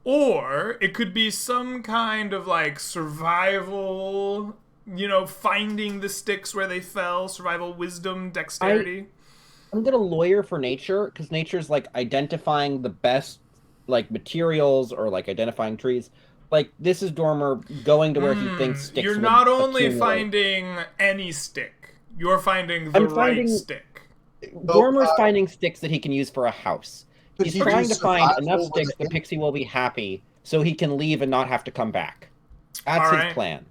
or it could be some kind of survival, finding the sticks where they fell, survival wisdom, dexterity. I'm gonna lawyer for nature, because nature's identifying the best materials or identifying trees. This is Dormer going to where he thinks sticks. You're not only finding any stick, you're finding the right stick. Dormer's finding sticks that he can use for a house. He's trying to find enough sticks the pixie will be happy, so he can leave and not have to come back. That's his plan.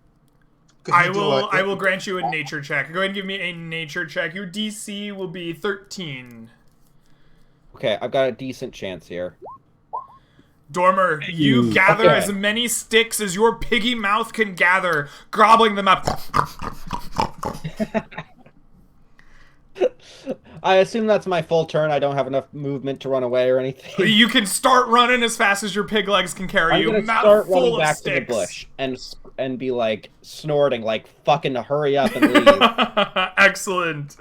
I will grant you a nature check. Go ahead and give me a nature check. Your DC will be 13. Okay, I've got a decent chance here. Dormer, you gather as many sticks as your piggy mouth can gather, gobbling them up. I assume that's my full turn. I don't have enough movement to run away or anything. You can start running as fast as your pig legs can carry you. I'm gonna start running back to the bush and be snorting, fucking hurry up and leave. Excellent.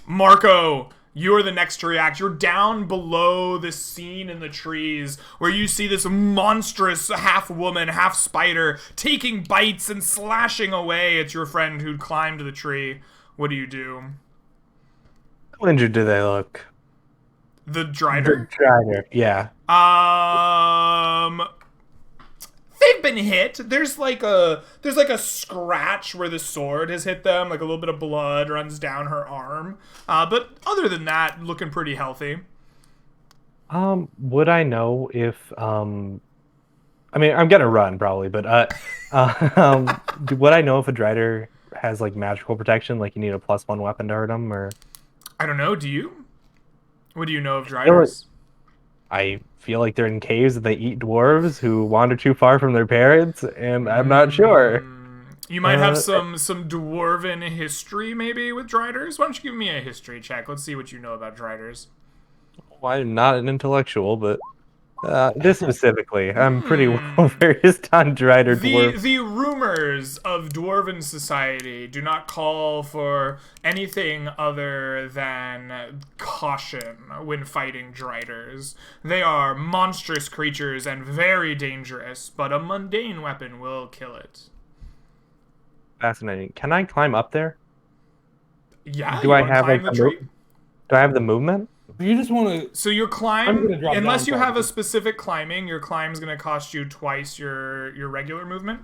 Marco, you're the next to react. You're down below the scene in the trees where you see this monstrous half-woman, half-spider taking bites and slashing away at your friend who'd climbed the tree. What do you do? How injured do they look? The Drider? The Drider, yeah. They've been hit. There's a scratch where the sword has hit them, a little bit of blood runs down her arm. But other than that, looking pretty healthy. Would I know if I mean, I'm gonna run probably, but would I know if a Drider has like magical protection, like you need a +1 weapon to hurt him, or? I don't know. Do you? What do you know of You know what? Driders? I feel like they're in caves and they eat dwarves who wander too far from their parents, and I'm not sure. You might have Uh, some dwarven history maybe with Driders. Why don't you give me a history check? Let's see what you know about Driders. well, I'm not an intellectual, but this specifically, I'm pretty well Hmm. versed on Drider The dwarf. the rumors of dwarven society do not call for anything other than caution when fighting Driders. They are monstrous creatures and very dangerous, but a mundane weapon will kill it. Fascinating. Can I climb up there? Yeah, Do you I want to have climb like the the tree? do I have the movement? If you just want to, So your I'm climb, gonna drop unless down you have a probably. specific climbing, your climb's going to cost you twice your regular movement.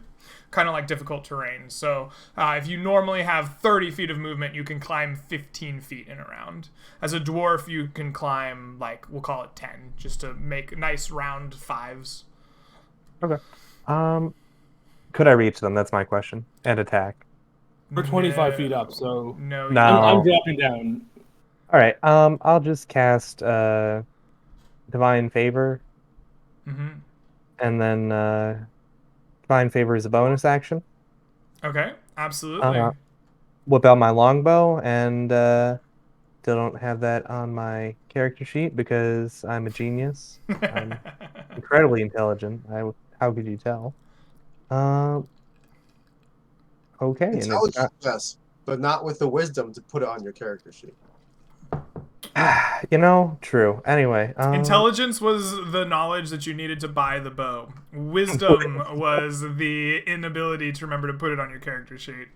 Kind of like difficult terrain. So if you normally have 30 feet of movement, you can climb 15 feet in a round. As a dwarf, you can climb, like, we'll call it 10, just to make nice round fives. Okay. Could I reach them? That's my question. And attack. we're 25 feet up, so No, No. I'm dropping down. All right. I'll just cast Divine Favor, Mm-hmm. and then Divine Favor is a bonus action. Okay, absolutely. Whip out my longbow, and still don't have that on my character sheet because I'm a genius. I'm incredibly intelligent. How could you tell? Okay, and it's Intelligence, yes, but not with the wisdom to put it on your character sheet. true. Anyway, Intelligence was the knowledge that you needed to buy the bow. Wisdom was the inability to remember to put it on your character sheet.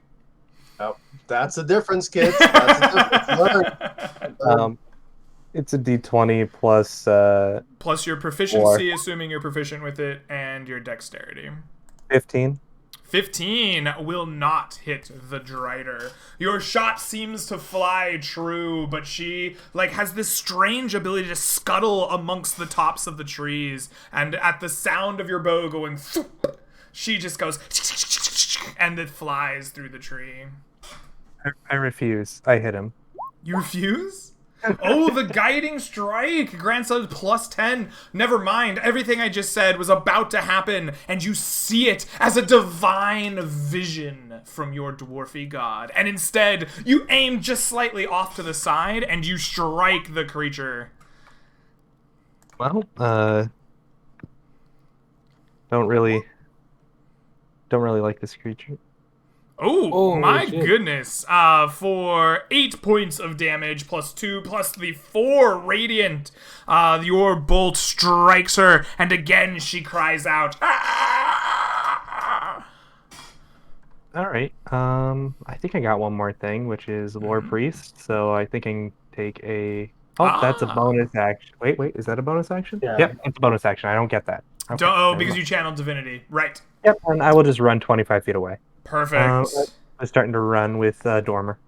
Yep. That's the difference, kids. That's the difference. Learn. it's a D20 plus Plus your proficiency, assuming you're proficient with it, and your dexterity. 15. 15 will not hit the Drider. Your shot seems to fly true, but she has this strange ability to scuttle amongst the tops of the trees, and at the sound of your bow going thoop, she just goes and it flies through the tree. I refuse. I hit him. You refuse? Oh, the guiding strike grants us +10. Never mind. Everything I just said was about to happen, and you see it as a divine vision from your dwarfy god. And instead, you aim just slightly off to the side, and you strike the creature. Well, don't really like this creature. Oh, my shit. goodness. For 8 points of damage, +2, plus the 4 radiant, your bolt strikes her, and again she cries out. "Ah!" All right. I think I got one more thing, which is Lore Priest. So I think I can take a. Oh, that's a Ah. bonus action. Wait, is that a bonus action? Yeah. Yep, it's a bonus action. I don't get that. Okay, never Because mind. you channeled divinity. Right. Yep, and I will just run 25 feet away. Perfect. I'm starting to run with Dormer.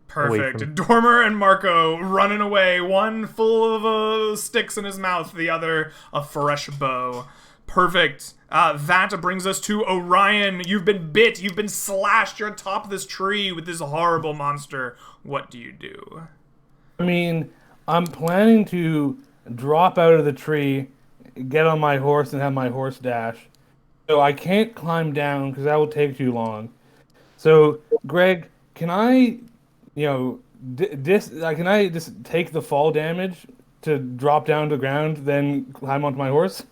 Perfect. from- Dormer and Marco running away, one full of sticks in his mouth, the other a fresh bow. Perfect. That brings us to Orion. You've been bit. You've been slashed. You're on top of this tree with this horrible monster. What do you do? I mean, I'm planning to drop out of the tree, get on my horse, and have my horse dash. So I can't climb down because that will take too long. So, Greg, can I, can I just take the fall damage to drop down to the ground, then climb onto my horse?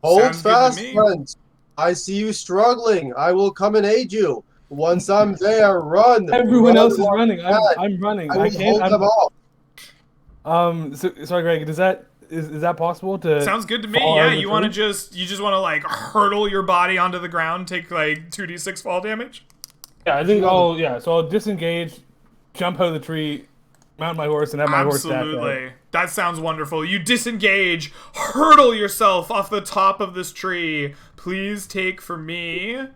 Hold Sounds good to fast, me. friends. I see you struggling. I will come and aid you. Once I'm there, run. Everyone Run else is while running. you can. I'm running. I will hold them off. Sorry, Greg. Is that possible to? Sounds good to me. fall out Yeah, of the you want to tree? just want to hurtle your body onto the ground, take 2d6 fall damage. Yeah, I think So I'll disengage, jump out of the tree, mount my horse, and have my horse dash out. Absolutely. That sounds wonderful. You disengage, hurtle yourself off the top of this tree. Please take for me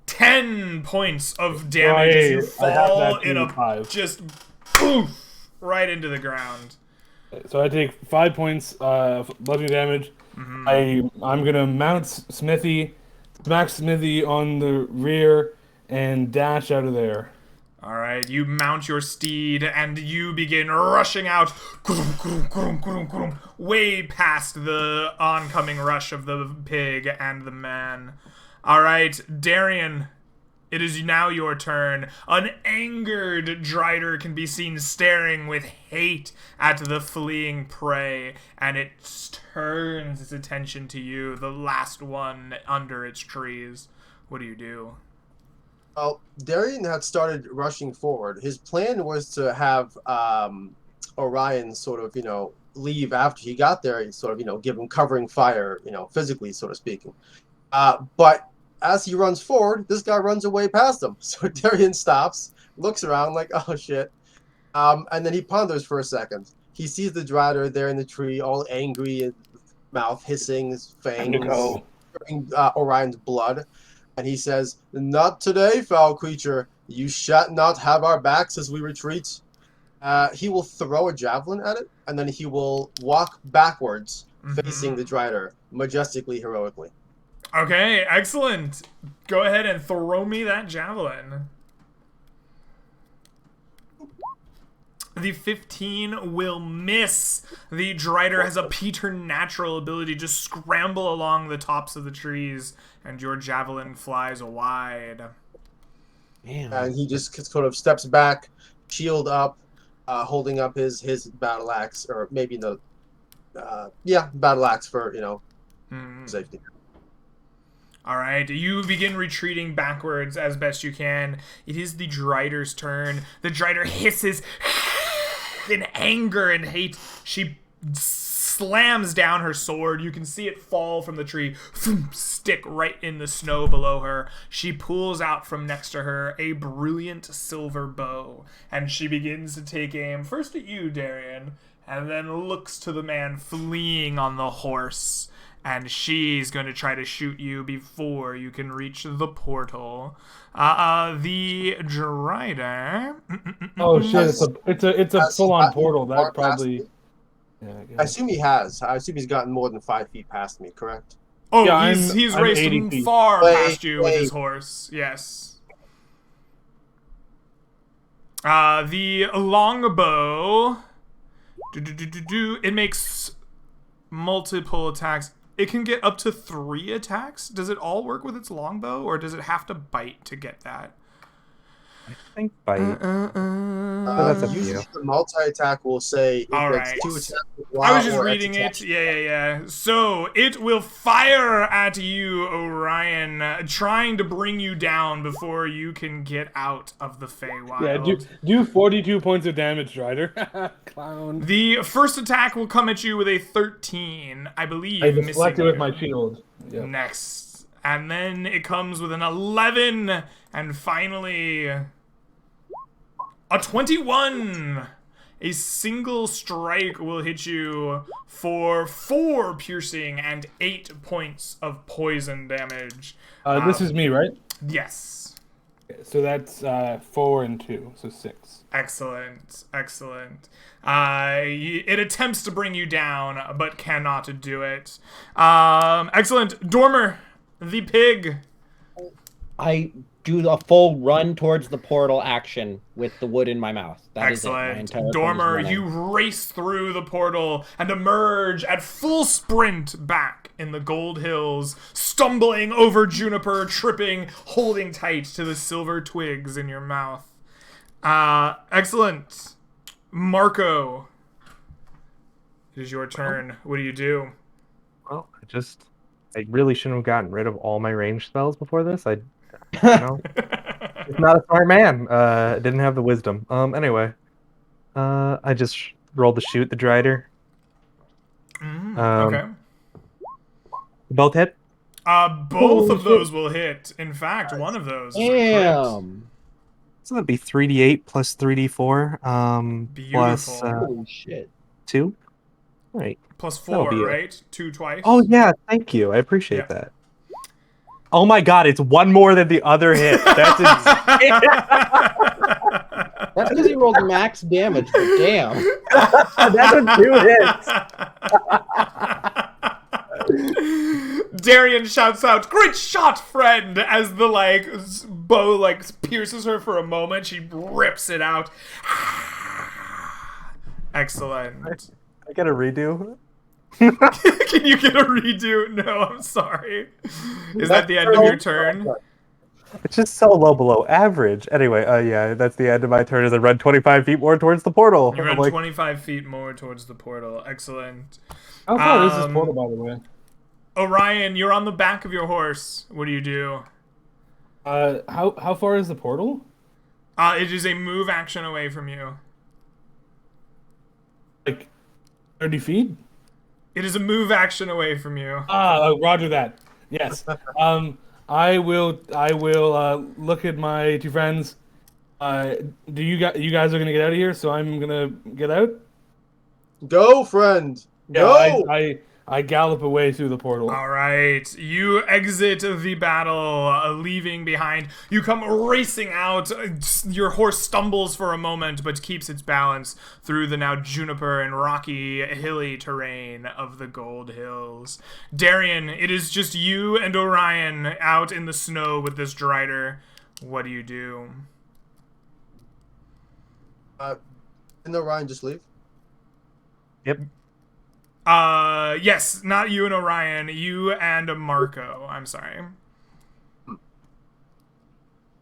10 points of damage as you Right, I have fall that in a to 5. just poof right into the ground. So I take 5 points bludgeoning damage. I'm gonna mount Smithy, smack Smithy on the rear, and dash out of there. All right, you mount your steed and you begin rushing out way past the oncoming rush of the pig and the man. All right, Darian, it is now your turn. An angered Drider can be seen staring with hate at the fleeing prey, and it turns its attention to you, the last one under its trees. What do you do? Well, Darian had started rushing forward. His plan was to have Orion sort of, leave after he got there and sort of, give him covering fire, physically, so to speaking. But as he runs forward, this guy runs away past him. So Darian stops, looks around like, oh shit. And then he ponders for a second. He sees the Drider there in the tree, all angry, mouth hissing, his fangs, dripping, Orion's blood. And he says, "Not today, foul creature. You shall not have our backs as we retreat." He will throw a javelin at it, and then he will walk backwards, facing the Drider, majestically, heroically. Okay, excellent. Go ahead and throw me that javelin. The 15 will miss. The Drider has a preternatural ability to scramble along the tops of the trees, and your javelin flies wide. Damn. And he just sort of steps back, shield up, holding up his battle axe, or maybe the battle axe for safety. All right, you begin retreating backwards as best you can. It is the Drider's turn. The Drider hisses in anger and hate. She slams down her sword. You can see it fall from the tree, stick right in the snow below her. She pulls out from next to her a brilliant silver bow, and she begins to take aim first at you, Darian, and then looks to the man fleeing on the horse. And she's going to try to shoot you before you can reach the portal. The Drider. Oh shit! It's a full-on portal. That probably. Yeah, I assume he has. I assume he's gotten more than 5 feet past me. Correct? Oh, Yeah, he's I'm raced 80 feet. far past you with his Wait. horse. Yes. The longbow. It makes multiple attacks. It can get up to 3 attacks. Does it all work with its longbow, or does it have to bite to get that? I think by that's up to Usually you. the multi-attack will say it All gets right. 2 attacks with I wild was just or reading it. extra Yeah. So it will fire at you, Orion, trying to bring you down before you can get out of the Feywild. Yeah, do 42 points of damage, Drider. Clown. The first attack will come at you with a 13, I believe. I missing deflected with you. my shield. Yeah. Next. And then it comes with an 11. And finally, a 21. A single strike will hit you for 4 piercing and 8 points of poison damage. This is me, right? Yes. Okay, so that's 4 and 2, so 6. Excellent. It attempts to bring you down, but cannot do it. Excellent. Dormer, the pig. I do a full run towards the portal action with the wood in my mouth. That is it. My Excellent. entire thing is Dormer, running. you race through the portal and emerge at full sprint back in the Gold Hills, stumbling over Juniper, tripping, holding tight to the silver twigs in your mouth. Excellent. Marco, it is your turn. What do you do? Well, I really shouldn't have gotten rid of all my range spells before this. It's not a smart man. Didn't have the wisdom. Anyway, I just rolled to shoot the Drider. Okay. Both hit. Both of those will hit. In fact, one of those is a crit. Damn. So that'd be 3d8 plus 3d4. Plus Beautiful. Holy shit. 2. Right. Plus That'll 4, be it. right? 2 twice. Oh yeah, thank you. I appreciate Yeah. that. Oh my god, it's one more than the other hit. That's insane. because he rolled max damage, but damn. That's a 2 hits. Darian shouts out, "Great shot, friend!" as the bow pierces her for a moment. She rips it out. Excellent. I get a redo. Can you get a redo? No, I'm sorry. Is that the end of your turn? It's just so low below average. Anyway, yeah, that's the end of my turn as I run 25 feet more towards the portal. You I'm run 25 feet more towards the portal. Excellent. How far is this portal, by the way? Orion, you're on the back of your horse. What do you do? How far is the portal? It is a move action away from you. Like 30 feet? It is a move action away from you. Roger that. Yes. I will look at my two friends. Do you guys are gonna get out of here? So I'm gonna get out. Go, friend. Go. Yeah, I gallop away through the portal. All right, you exit the battle, leaving behind. You come racing out. Your horse stumbles for a moment, but keeps its balance through the now juniper and rocky, hilly terrain of the Gold Hills. Darian, it is just you and Orion out in the snow with this drider. What do you do? Didn't Orion just leave? Yep. Yes, not you and Orion, you and Marco. I'm sorry.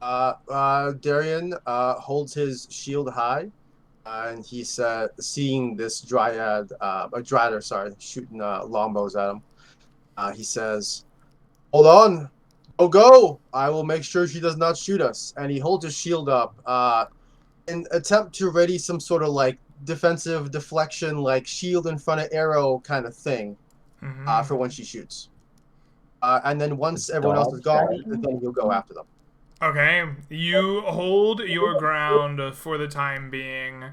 Darian holds his shield high, and he said, seeing this drider, shooting longbows at him, he says, "Hold on, go! I will make sure she does not shoot us." And he holds his shield up, in attempt to ready some sort of defensive deflection, shield in front of arrow kind of thing, for when she shoots. And then once everyone else is gone, then he'll go after them. Okay, you hold your ground for the time being,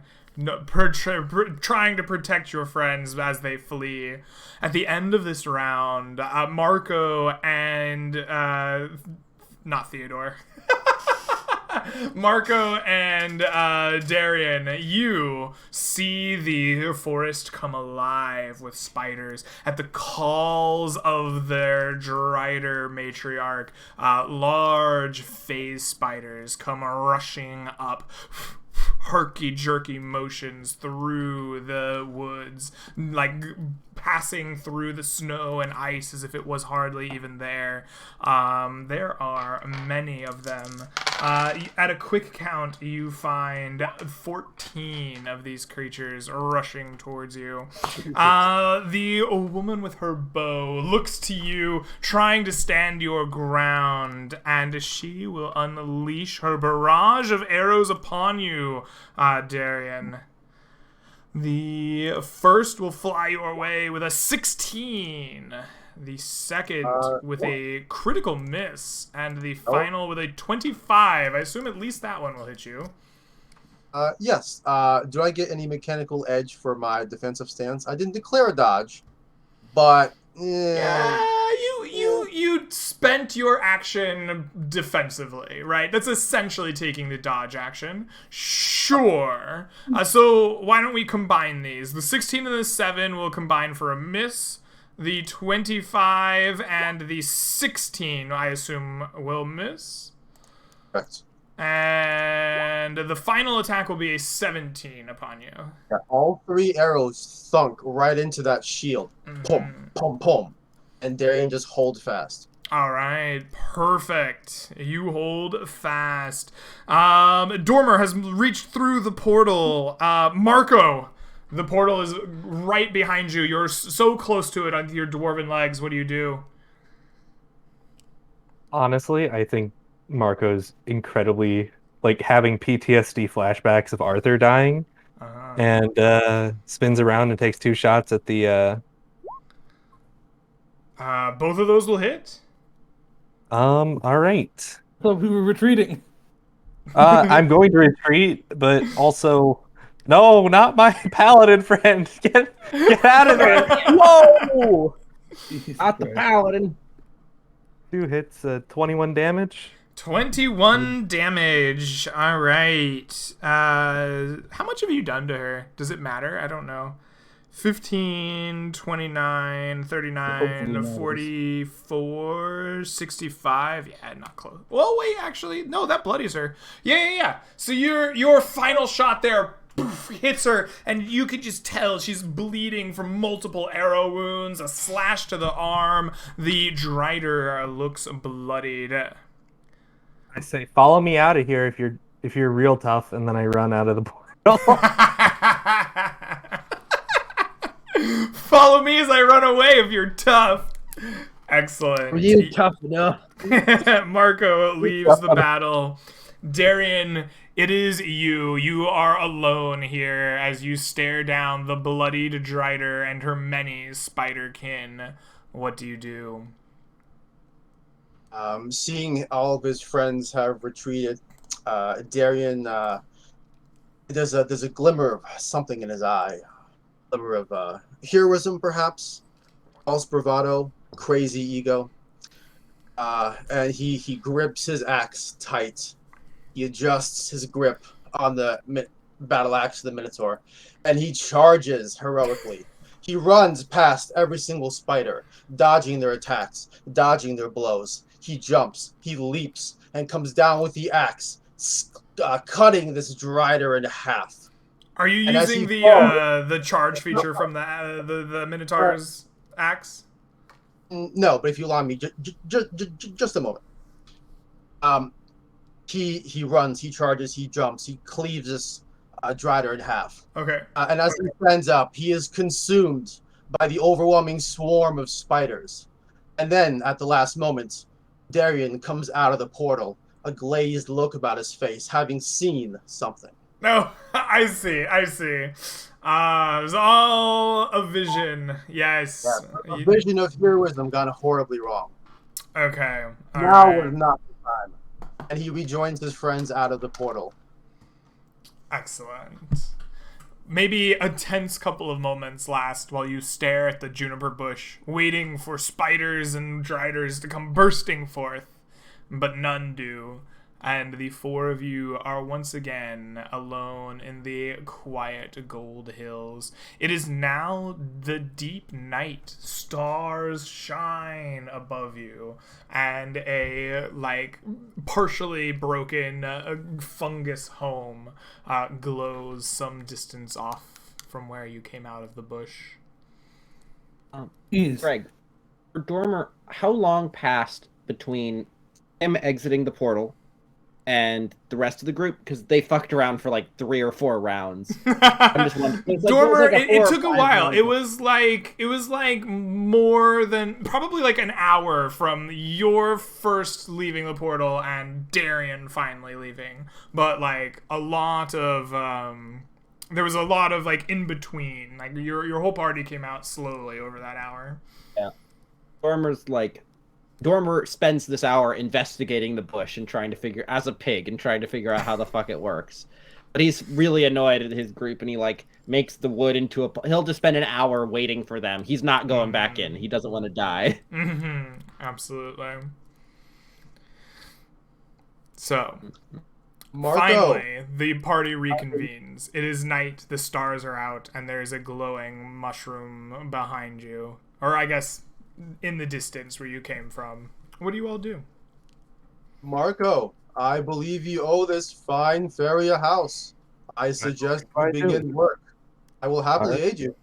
trying to protect your friends as they flee. At the end of this round, Marco and not Theodore. Marco and Darian, you see the forest come alive with spiders at the calls of their drider matriarch. Large phase spiders come rushing up, herky-jerky motions through the woods, passing through the snow and ice as if it was hardly even there. There are many of them. At a quick count, you find 14 of these creatures rushing towards you. The woman with her bow looks to you, trying to stand your ground, and she will unleash her barrage of arrows upon you, Darian. The first will fly your way with a 16. The second with a critical miss. And the final with a 25. I assume at least that one will hit you. Yes. Do I get any mechanical edge for my defensive stance? I didn't declare a dodge, but... You spent your action defensively, right? That's essentially taking the dodge action. Sure. So why don't we combine these? The 16 and the 7 will combine for a miss. The 25 and the 16, I assume, will miss. Correct. And the final attack will be a 17 upon you. Yeah, all 3 arrows thunk right into that shield. Pum, pum, pum. And Darian just hold fast. All right, perfect. You hold fast. Dormer has reached through the portal. Marco, the portal is right behind you. You're so close to it on your dwarven legs. What do you do? Honestly, I think Marco's incredibly having PTSD flashbacks of Arthur dying, and spins around and takes 2 shots at the. Both of those will hit. All right. So we were retreating. I'm going to retreat, but also, no, not my paladin friend. Get out of there! Whoa! Not the paladin. 2 hits, 21 damage. 21 damage. All right. How much have you done to her? Does it matter? I don't know. 15, 29, 39, 44, 65. Yeah, not close. Well, wait, actually, no, that bloodies her. Yeah. So your final shot there poof, hits her, and you could just tell she's bleeding from multiple arrow wounds, a slash to the arm. The Drider looks bloodied. I say, follow me out of here if you're real tough, and then I run out of the portal. Follow me as I run away if you're tough. Excellent. Are you tough enough? Marco leaves the battle. Darian, it is you. You are alone here as you stare down the bloodied Drider and her many spider kin. What do you do? Seeing all of his friends have retreated, Darian, there's a glimmer of something in his eye. Glimmer of heroism, perhaps, false bravado, crazy ego, and he grips his axe tight. He adjusts his grip on the battle axe of the Minotaur, and he charges heroically. He runs past every single spider, dodging their attacks, dodging their blows. He jumps, he leaps, and comes down with the axe, cutting this Drider in half. Are you using the charge feature from the Minotaur's axe? No, but if you allow me, just a moment. He runs, he charges, he jumps, he cleaves this Drider in half. Okay. And as he stands up, he is consumed by the overwhelming swarm of spiders. And then, at the last moment, Darian comes out of the portal, a glazed look about his face, having seen something. No, I see. It was all a vision. Yes. Yeah, a vision of heroism gone horribly wrong. Okay. Now is not the time. And he rejoins his friends out of the portal. Excellent. Maybe a tense couple of moments last while you stare at the juniper bush, waiting for spiders and Driders to come bursting forth, but none do. And the four of you are once again alone in the quiet Gold Hills. It is now the deep night. Stars shine above you. And a, partially broken fungus home glows some distance off from where you came out of the bush. Greg, for Dormer, how long passed between him exiting the portal and the rest of the group? Because they fucked around for 3 or 4 rounds. I'm just wondering. Dormer, it took a while. It was more than probably an hour from your first leaving the portal and Darian finally leaving. But a lot of there was a lot of in between. Your whole party came out slowly over that hour. Yeah. Dormer spends this hour investigating the bush and trying to figure out how the fuck it works. But he's really annoyed at his group, and he makes the wood into a... He'll just spend an hour waiting for them. He's not going back in. He doesn't want to die. Mm-hmm. Absolutely. So, Marco. Finally, the party reconvenes. It is night, the stars are out, and there's a glowing mushroom behind you. Or I guess in the distance where you came from. What do you all do? Marco, I believe you owe this fine fairy a house. I suggest you begin work. I will happily aid you.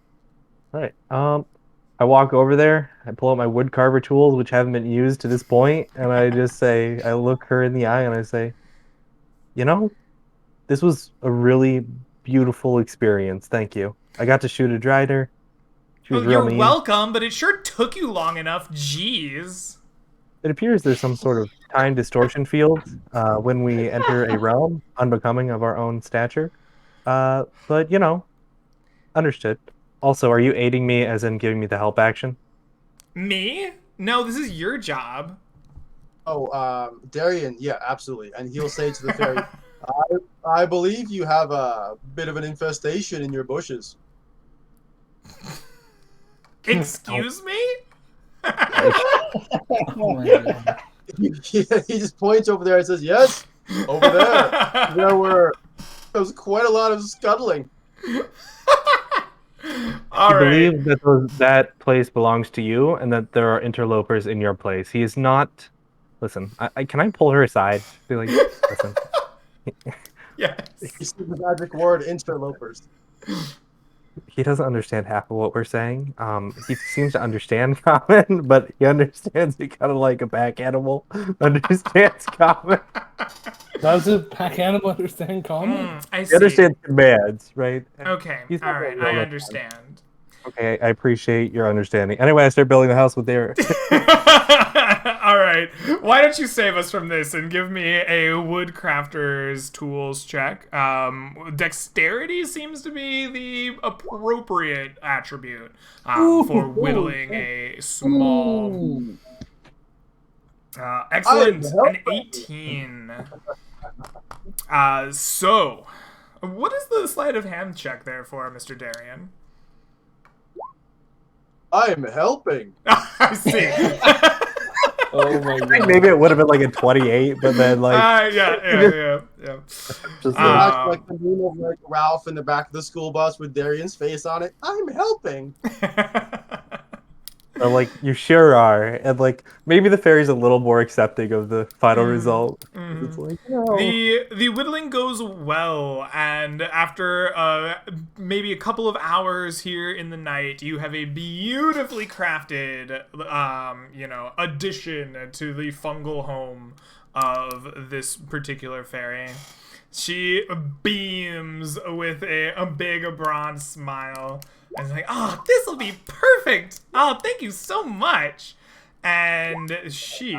All right. I walk over there. I pull out my wood carver tools, which haven't been used to this point, and I just say, I look her in the eye and I say, this was a really beautiful experience. Thank you. I got to shoot a Drider. You're welcome, but it sure took you long enough. Jeez. It appears there's some sort of time distortion field when we enter a realm unbecoming of our own stature. But, understood. Also, are you aiding me as in giving me the help action? Me? No, this is your job. Oh, Darian, yeah, absolutely. And he'll say to the fairy, I believe you have a bit of an infestation in your bushes. Excuse me? Oh my God. he just points over there and says, "Yes, over there." There was quite a lot of scuttling. All He right. believes that that place belongs to you and that there are interlopers in your place. He is not. Listen, can I pull her aside? Be like, listen. Yes. You see the magic word interlopers. He doesn't understand half of what we're saying. He seems to understand common, but he understands it kind of like a pack animal understands common. Does a pack animal understand common? I He see. understands commands, right? Okay. He's All not right. really I well understand. Okay, I appreciate your understanding. Anyway, I start building the house with their. All right. Why don't you save us from this and give me a woodcrafter's tools check? Dexterity seems to be the appropriate attribute for whittling a small. Excellent. An 18. So, what is the sleight of hand check there for, Mr. Darian? I'm helping. I see. Oh my I think god. maybe it would have been like a 28, but then like Yeah. just Like the meme of like Ralph in the back of the school bus with Darian's face on it. I'm helping. or like you sure are, and like maybe the fairy's a little more accepting of the final result. It's like The whittling goes well, and after maybe a couple of hours here in the night, you have a beautifully crafted, addition to the fungal home of this particular fairy. She beams with a big bronze smile and is like, "Oh, this will be perfect! Oh, thank you so much!" And she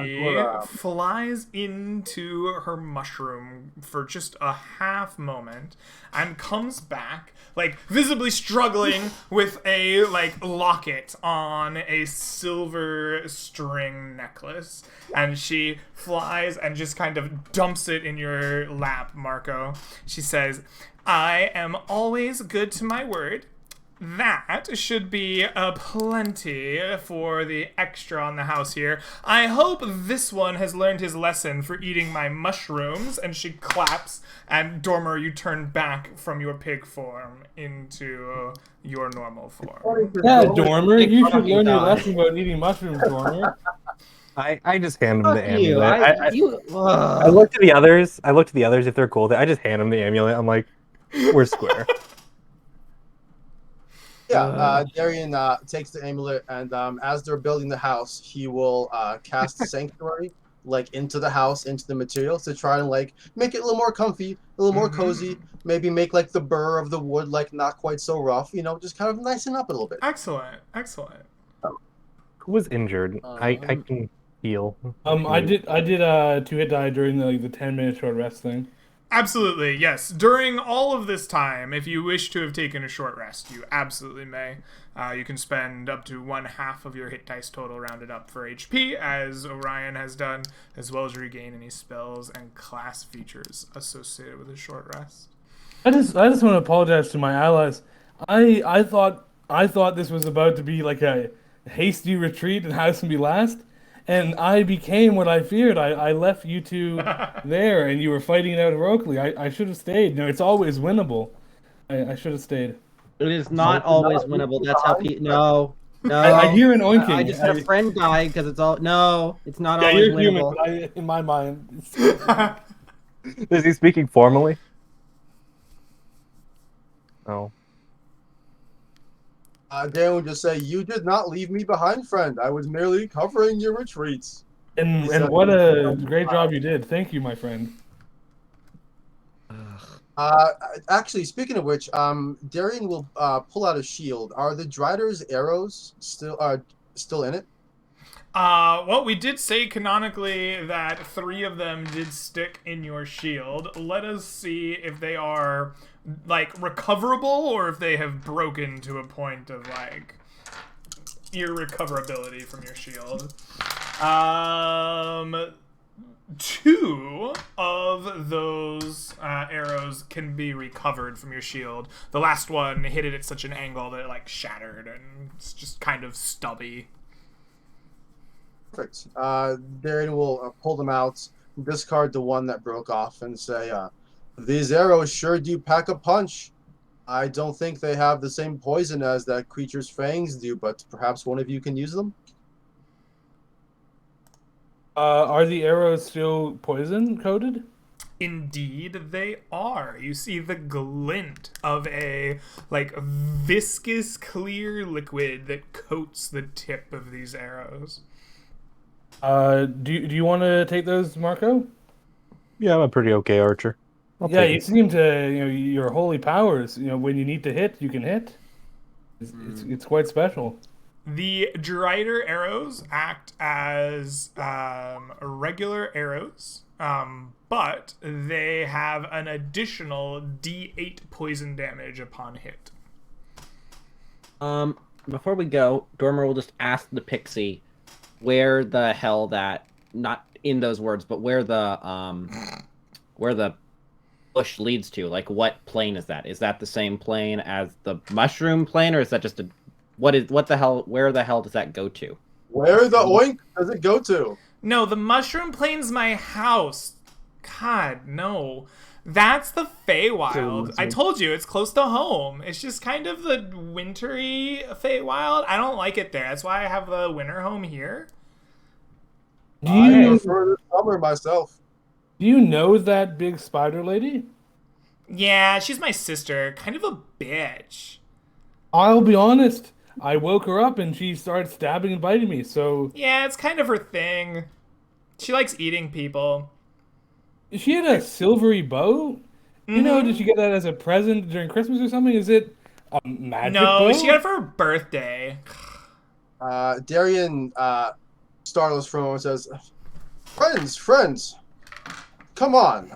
flies into her mushroom for just a half moment and comes back, like, visibly struggling with a, like, locket on a silver string necklace. And she flies and just kind of dumps it in your lap, Marco. She says, "I am always good to my word. That should be a plenty for the extra on the house here. I hope this one has learned his lesson for eating my mushrooms." And she claps, and Dormer, you turn back from your pig form into your normal form. Yeah, Dormer, you should fucking learn your die. lesson about eating mushrooms, Dormer. I just hand them the Fuck you. amulet. I look to the others. I look to the others if they're cool. I just hand them the amulet. I'm like, we're square. Yeah, Darian takes the amulet, and as they're building the house, he will cast Sanctuary, like, into the house, into the materials to try and, like, make it a little more comfy, a little more cozy, maybe make, like, the burr of the wood, like, not quite so rough, just kind of nice up a little bit. Excellent. Who was injured? I can heal. I did 2-hit die during the 10-minute short rest thing. Absolutely, yes. During all of this time, if you wish to have taken a short rest, you absolutely may. You can spend up to 1/2 of your hit dice total rounded up for HP, as Orion has done, as well as regain any spells and class features associated with a short rest. I just want to apologize to my allies. I thought this was about to be like a hasty retreat and house and be last, and I became what I feared. I left you two there, and you were fighting it out heroically. I should have stayed. No, it's always winnable. I should have stayed. It is not always winnable. That's how people. No. I hear an oinking. I just had a friend die because it's all. No, it's not Yeah, always you're human, winnable. but in my mind, Is he speaking formally? Oh. Darian would just say, "You did not leave me behind, friend. I was merely covering your retreats." and what a great job you did. Thank you, my friend. Actually, speaking of which, Darian will pull out a shield. Are the Drider's arrows still in it? Well, we did say canonically that 3 of them did stick in your shield. Let us see if they are, like, recoverable or if they have broken to a point of, like, irrecoverability from your shield. 2 of those arrows can be recovered from your shield. The last one hit it at such an angle that it, like, shattered and it's just kind of stubby. Perfect. Darian will pull them out, discard the one that broke off, and say, "These arrows sure do pack a punch. I don't think they have the same poison as that creature's fangs do, but perhaps one of you can use them." Are the arrows still poison coated? Indeed, they are. You see the glint of a viscous clear liquid that coats the tip of these arrows. Do you want to take those, Marco? Yeah, I'm a pretty okay archer. I'll Yeah, take you it. seem to, your holy powers. When you need to hit, you can hit. It's quite special. The Drider arrows act as regular arrows, but they have an additional D8 poison damage upon hit. Before we go, Dormer will just ask the pixie where the hell that, not in those words, but where the bush leads to. Like, what plane is that? Is that the same plane as the mushroom plane, or is that just a where the hell does that go to? Where the oink does it go to? No, the mushroom plane's my house. God, no. That's the Feywild. I told you, it's close to home. It's just kind of the wintry Feywild. I don't like it there. That's why I have the winter home here. I prefer the summer myself. Do you know that big spider lady? Yeah, she's my sister. Kind of a bitch. I'll be honest. I woke her up and she started stabbing and biting me, so... Yeah, it's kind of her thing. She likes eating people. She had a silvery bow? Mm-hmm. Did she get that as a present during Christmas or something? Is it a magic bow? No, she got it for her birthday. Darian startles for a moment and says, Friends, come on.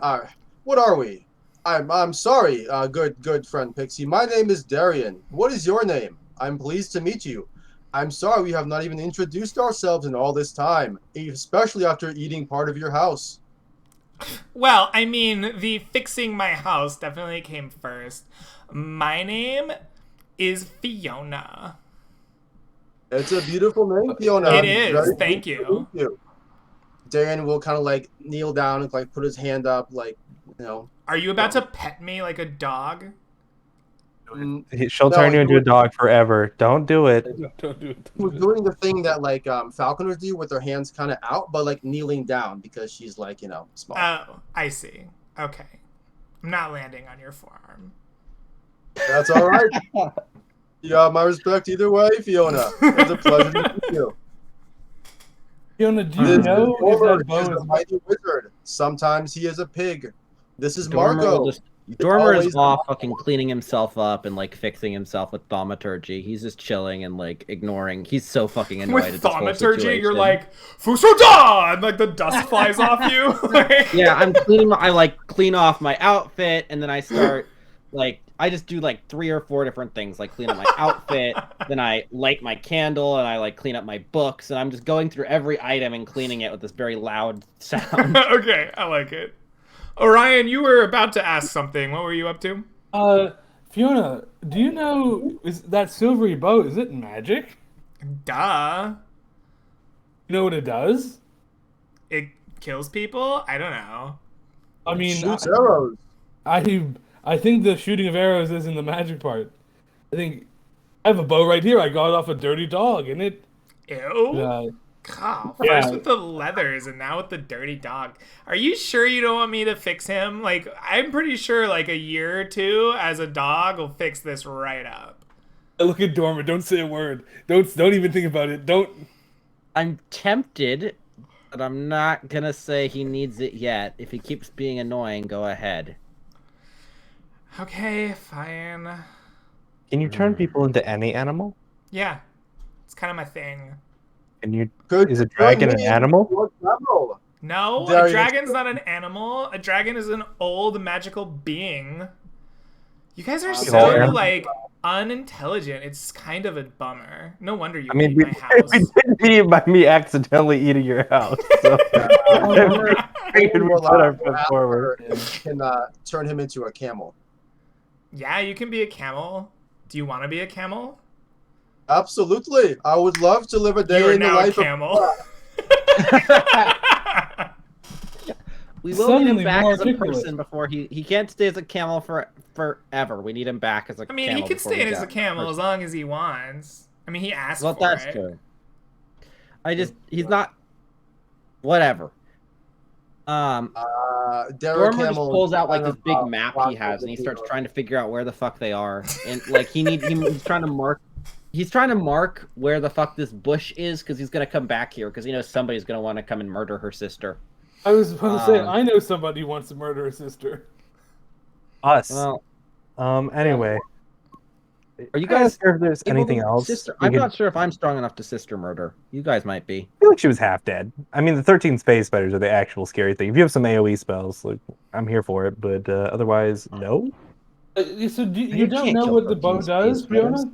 What are we? I'm sorry, good friend Pixie. My name is Darian. What is your name? I'm pleased to meet you. I'm sorry we have not even introduced ourselves in all this time, especially after eating part of your house. Well, I mean, the fixing my house definitely came first. My name is Fiona. It's a beautiful name, Fiona. It is. Very Thank pleased to you. meet you. Darian will kind of kneel down and put his hand up, Are you about to pet me like a dog? She'll turn you into a dog forever. Don't do it. Don't do it. We're doing the thing that falconers do with their hands kind of out, but kneeling down because she's small. Oh, I see. Okay. I'm not landing on your forearm. That's all right. You have my respect either way, Fiona. It's a pleasure to meet you. Fiona, do you know if that bow is is... a mighty wizard. Sometimes he is a pig. This is Marco. Dormer always is off fucking cleaning himself up and fixing himself with thaumaturgy. He's just chilling and ignoring. He's so fucking annoyed at With this whole thaumaturgy, situation. you're like, Fusoda! And the dust flies off you. Yeah, I'm cleaning. I clean off my outfit, and then I start I just do 3 or 4 different things, clean up my outfit, then I light my candle, and I clean up my books, and I'm just going through every item and cleaning it with this very loud sound. Okay, I like it. Orion, you were about to ask something. What were you up to? Fiona, do you know, is that silvery bow, is it magic? Duh. You know what it does? It kills people? I don't know. I mean, Shoots arrows. I think the shooting of arrows isn't the magic part. I have a bow right here. I got it off a dirty dog, and it... Ew. God, first Yeah. with the leathers and now with the dirty dog. Are you sure you don't want me to fix him? I'm pretty sure a year or 2 as a dog will fix this right up. Look at Dormer. Don't say a word. Don't even think about it. Don't... I'm tempted, but I'm not gonna say he needs it yet. If he keeps being annoying, go ahead. Okay, fine. Can you turn people into any animal? Yeah, it's kind of my thing. Is a dragon an animal? No, There a you dragon's not an animal. A dragon is an old magical being. You guys are so unintelligent. It's kind of a bummer. No wonder you hate my house. we did meet by me accidentally eating your house. So we put our foot forward. Can turn him into a camel. Yeah, you can be a camel. Do you want to be a camel? Absolutely. I would love to live a day You're in the now a life camel. We will need him Suddenly back more as a articulate. person before he can't stay as a camel forever. We need him back as a I mean, camel. he can before stay we in as go a camel as person. long as he wants. I mean, he asked Well, for that's it. true. He's not. Whatever. Derek Dormer just Hamill pulls out like kind this of, big map he has, and he starts trying to figure out where the fuck they are. And like he's trying to mark. He's trying to mark where the fuck this bush is because he's gonna come back here because he knows somebody's gonna want to come and murder her sister. I was supposed to say, I know somebody who wants to murder her sister. Us. Well, Anyway, are you I'm not guys sure if there's able anything to else? Sister, we I'm could- not sure if I'm strong enough to sister murder. You guys might be. I feel like she was half dead. I mean, the 13 space spiders are the actual scary thing. If you have some AoE spells, like I'm here for it, but otherwise, no. So you You don't can't know kill what the 13 bow does, space spiders. Fiona?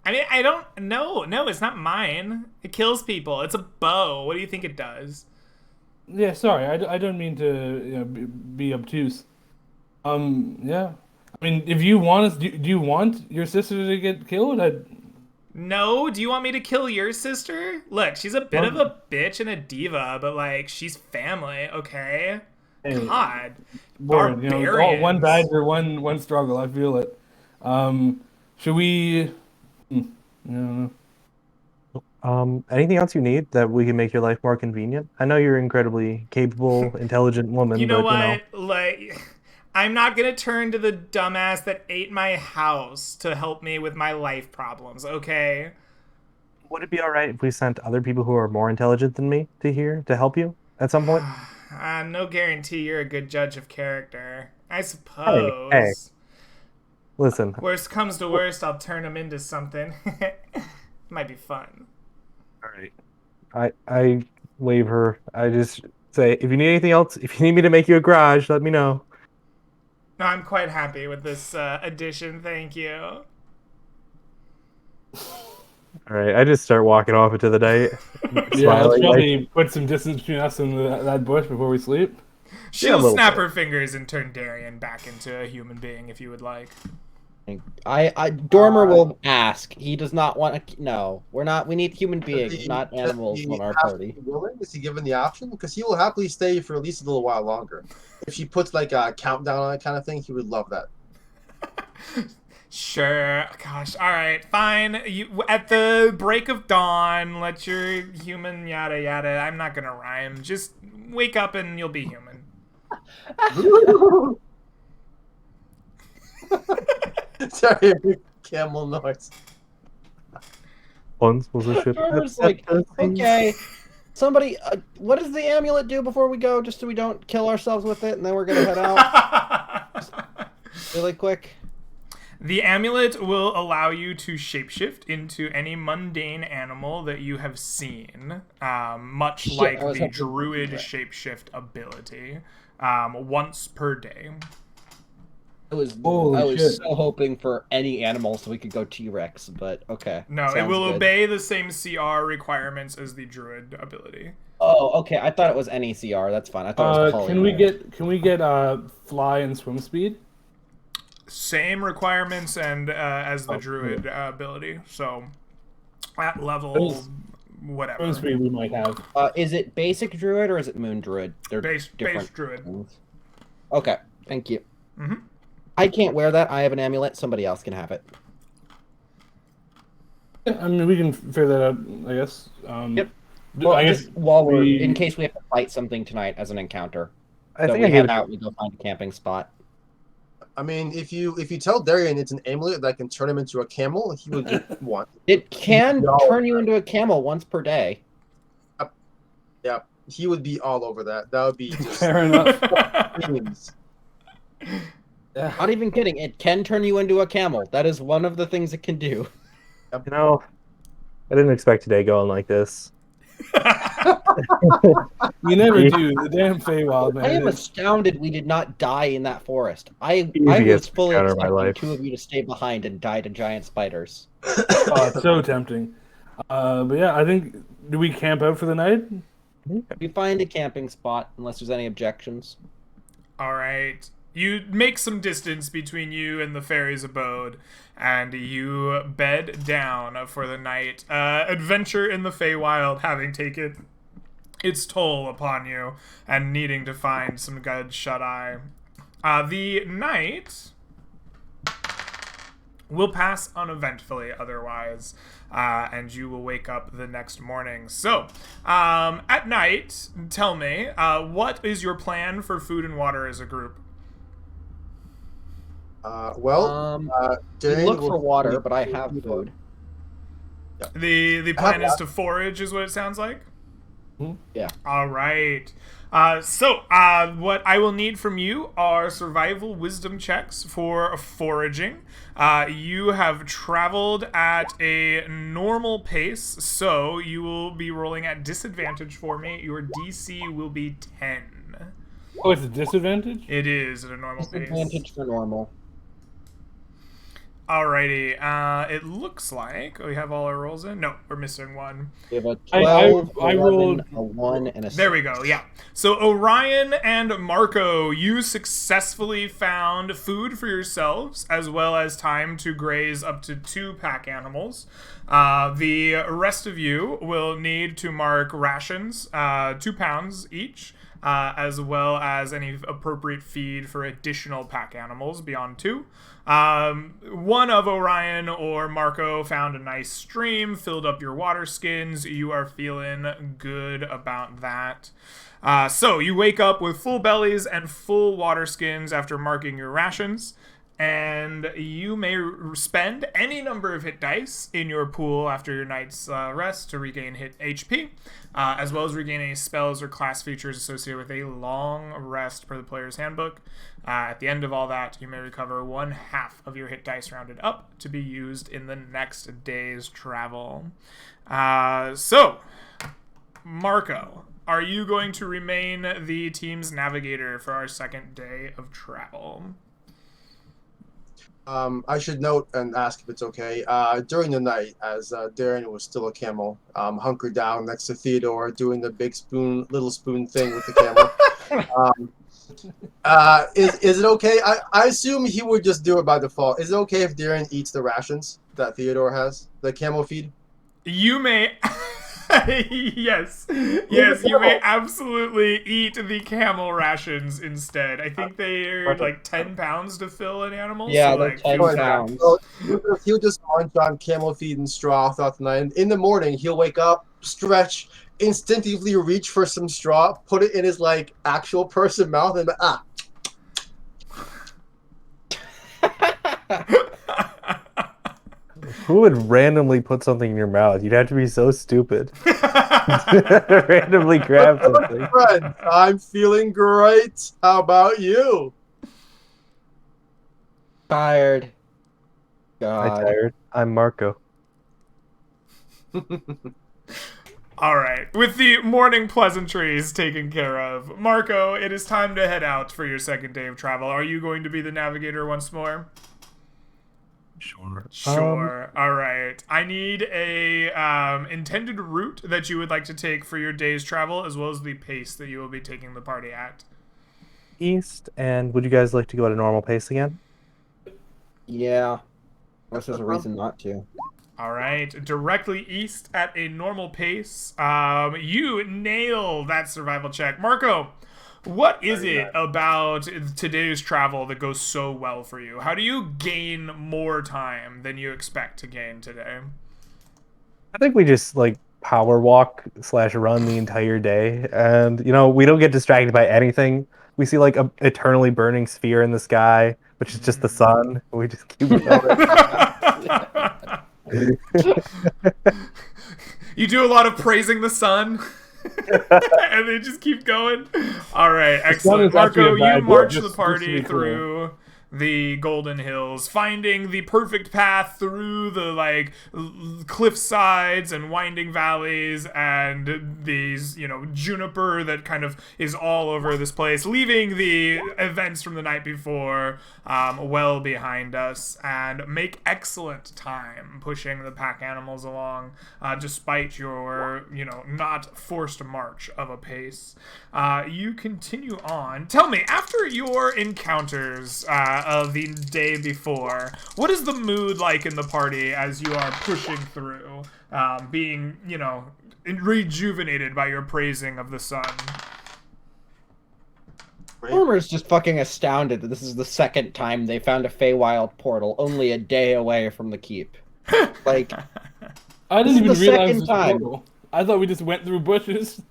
I mean, I don't. No, it's not mine. It kills people. It's a bow. What do you think it does? Yeah, sorry, I don't mean to be obtuse. Yeah. I mean, if you want us, do you want your sister to get killed? No, do you want me to kill your sister? Look, she's a bit of a bitch and a diva, but like, she's family, okay? Hey, God. Boring, all one Barbarians. badger, one struggle. I feel it. Should we? I don't know. Anything else you need that we can make your life more convenient? I know you're an incredibly capable, intelligent woman, You know but what? Like, I'm not gonna turn to the dumbass that ate my house to help me with my life problems, okay? would it be all right if we sent other people who are more intelligent than me to here to help you at some point? No guarantee you're a good judge of character. I suppose. Hey. Listen, Worst comes to worst, I'll turn him into something. Might be fun. all right. I wave her. I just say, if you need anything else, if you need me to make you a garage, let me know. No, I'm quite happy with this addition, thank you. All right, I just start walking off into the night. Yeah, let's smiling, like, probably put some distance between us and that bush before we sleep. She'll little snap bit. her fingers and turn Darian back into a human being if you would like. Dormer will ask. He does not want to. No, we're not. We need human beings, not Does animals he on our have to party. be willing? Is he given the option? Because he will happily stay for at least a little while longer. If she puts like a countdown on it kind of thing, he would love that. Sure. Gosh. All right. Fine. You at the break of dawn. Let your human yada yada. I'm not gonna rhyme. Just wake up and you'll be human. Sorry, camel noise. once was a ship. Dormer's like, okay, somebody. What does the amulet do before we go? Just so we don't kill ourselves with it, and then we're gonna head out really quick. The amulet will allow you to shapeshift into any mundane animal that you have seen, much Shit, like I was the hoping for druid that. shapeshift ability, once per day. I was Holy shit. so hoping for any animal so we could go T-Rex, but okay. No, it sounds will good. obey the same CR requirements as the druid ability. Oh, okay. I thought it was any CR. That's fine. I thought it was Can we get fly and swim speed? Same requirements and as the druid ability. So at level whatever. Swim speed we might have. Is it basic druid or is it moon druid? They're Base different. druid. Okay, thank you. Mhm. I can't wear that. I have an amulet. Somebody else can have it. Yeah, I mean, we can figure that out, I guess. Yep. Well, I guess just while we're we- in case we have to fight something tonight as an encounter. I So think we I gave head it. out. We go find a camping spot. I mean, if you tell Darian it's an amulet that can turn him into a camel, he would get one. It can No. turn you into a camel once per day. Yeah, he would be all over that. That would be just Fair enough. dreams. Not even kidding. It can turn you into a camel. That is one of the things it can do. You know, I didn't expect today going like this. You never do. The damn Feywild, man. I am It's- astounded we did not die in that forest. I Easiest was fully encounter of my expecting life. two of you to stay behind and die to giant spiders. oh, it's so tempting. But yeah, I think, do we camp out for the night? We find a camping spot, unless there's any objections. All right. You make some distance between you and the fairy's abode, and you bed down for the night. Adventure in the Feywild having taken its toll upon you, and needing to find some good shut-eye. The night will pass uneventfully otherwise, and you will wake up the next morning. So, at night, tell me, what is your plan for food and water as a group? Darian look will for water, but I have food. The plan is to forage, is what it sounds like? Yeah. All right. So, what I will need from you are survival wisdom checks for foraging. You have traveled at a normal pace, so you will be rolling at disadvantage for me. Your DC will be 10. Oh, it's a disadvantage? It is at a normal pace. Disadvantage for normal. Alrighty. It looks like we have all our rolls in. No, we're missing one. We have a I 12, I 11, rolled. a 1, and a 6. There we go, yeah. So Orion and Marco, you successfully found food for yourselves, as well as time to graze up to 2 pack animals. The rest of you will need to mark rations, 2 pounds each, as well as any appropriate feed for additional pack animals beyond 2. One of Orion or Marco found a nice stream, filled up your water skins. You are feeling good about that. So you wake up with full bellies and full water skins after marking your rations, and you may spend any number of hit dice in your pool after your night's rest to regain hit HP, as well as regain any spells or class features associated with a long rest per the player's handbook. At the end of all that, you may recover 1/2 of your hit dice rounded up to be used in the next day's travel. So, Marco, are you going to remain the team's navigator for our second day of travel? I should note and ask if it's okay. During the night, as Darren was still a camel, hunkered down next to Theodore, doing the big spoon, little spoon thing with the camel. Is it okay? I assume he would just do it by default. Is it okay if Darren eats the rations that Theodore has, the camel feed? You may. yes, you may absolutely eat the camel rations instead. I think they're like 10 pounds to fill an animal. Yeah, so, they're like, 10 feel pounds. So he'll just munch on camel feed and straw throughout the night. And in the morning, he'll wake up, stretch, instinctively reach for some straw, put it in his like actual person mouth, and Who would randomly put something in your mouth? You'd have to be so stupid. Randomly grab something. Friend, I'm feeling great. How about you? Tired. I'm God. tired. I'm Marco. All right. With the morning pleasantries taken care of, Marco, it is time to head out for your second day of travel. Are you going to be the navigator once more? Sure. Sure. All right. I need a intended route that you would like to take for your day's travel, as well as the pace that you will be taking the party at. East, and would you guys like to go at a normal pace again? Yeah. Unless there's a reason not to. All right. Directly east at a normal pace. You nail that survival check. Marco, what is it about today's travel that goes so well for you? How do you gain more time than you expect to gain today? I think we just like power walk / run the entire day, and we don't get distracted by anything. We see like a eternally burning sphere in the sky, which is just the sun. We just keep going. You do a lot of praising the sun. And they just keep going. All right, excellent. Marco, you march the party through the Golden Hills, finding the perfect path through the like cliff sides and winding valleys and these, juniper that kind of is all over this place, leaving the events from the night before well behind us, and make excellent time pushing the pack animals along despite your, not forced march of a pace. You continue on. Tell me, after your encounters of the day before, what is the mood like in the party as you are pushing through, being, rejuvenated by your praising of the sun? Dormer's just fucking astounded that this is the second time they found a Feywild portal only a day away from the keep. Like, I didn't even this is the realize second this time. portal. I thought we just went through bushes.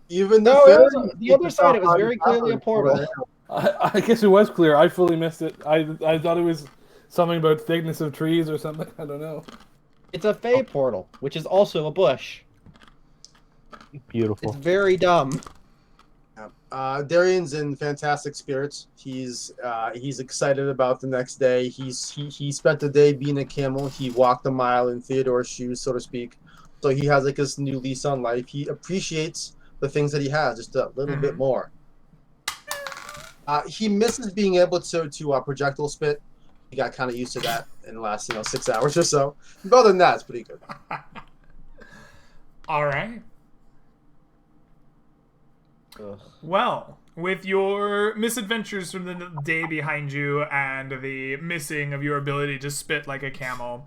Even No, the other side, it was thought very clearly a portal. I guess it was clear. I fully missed it. I thought it was something about thickness of trees or something. I don't know. It's a Fey portal, which is also a bush. Beautiful. It's very dumb. Darian's in fantastic spirits. He's excited about the next day. He spent the day being a camel. He walked a mile in Theodore's shoes, so to speak. So he has like this new lease on life. He appreciates the things that he has just a little bit more. He misses being able to projectile spit. He got kind of used to that in the last 6 hours or so. But other than that, it's pretty good. All right. Ugh. Well, with your misadventures from the day behind you and the missing of your ability to spit like a camel,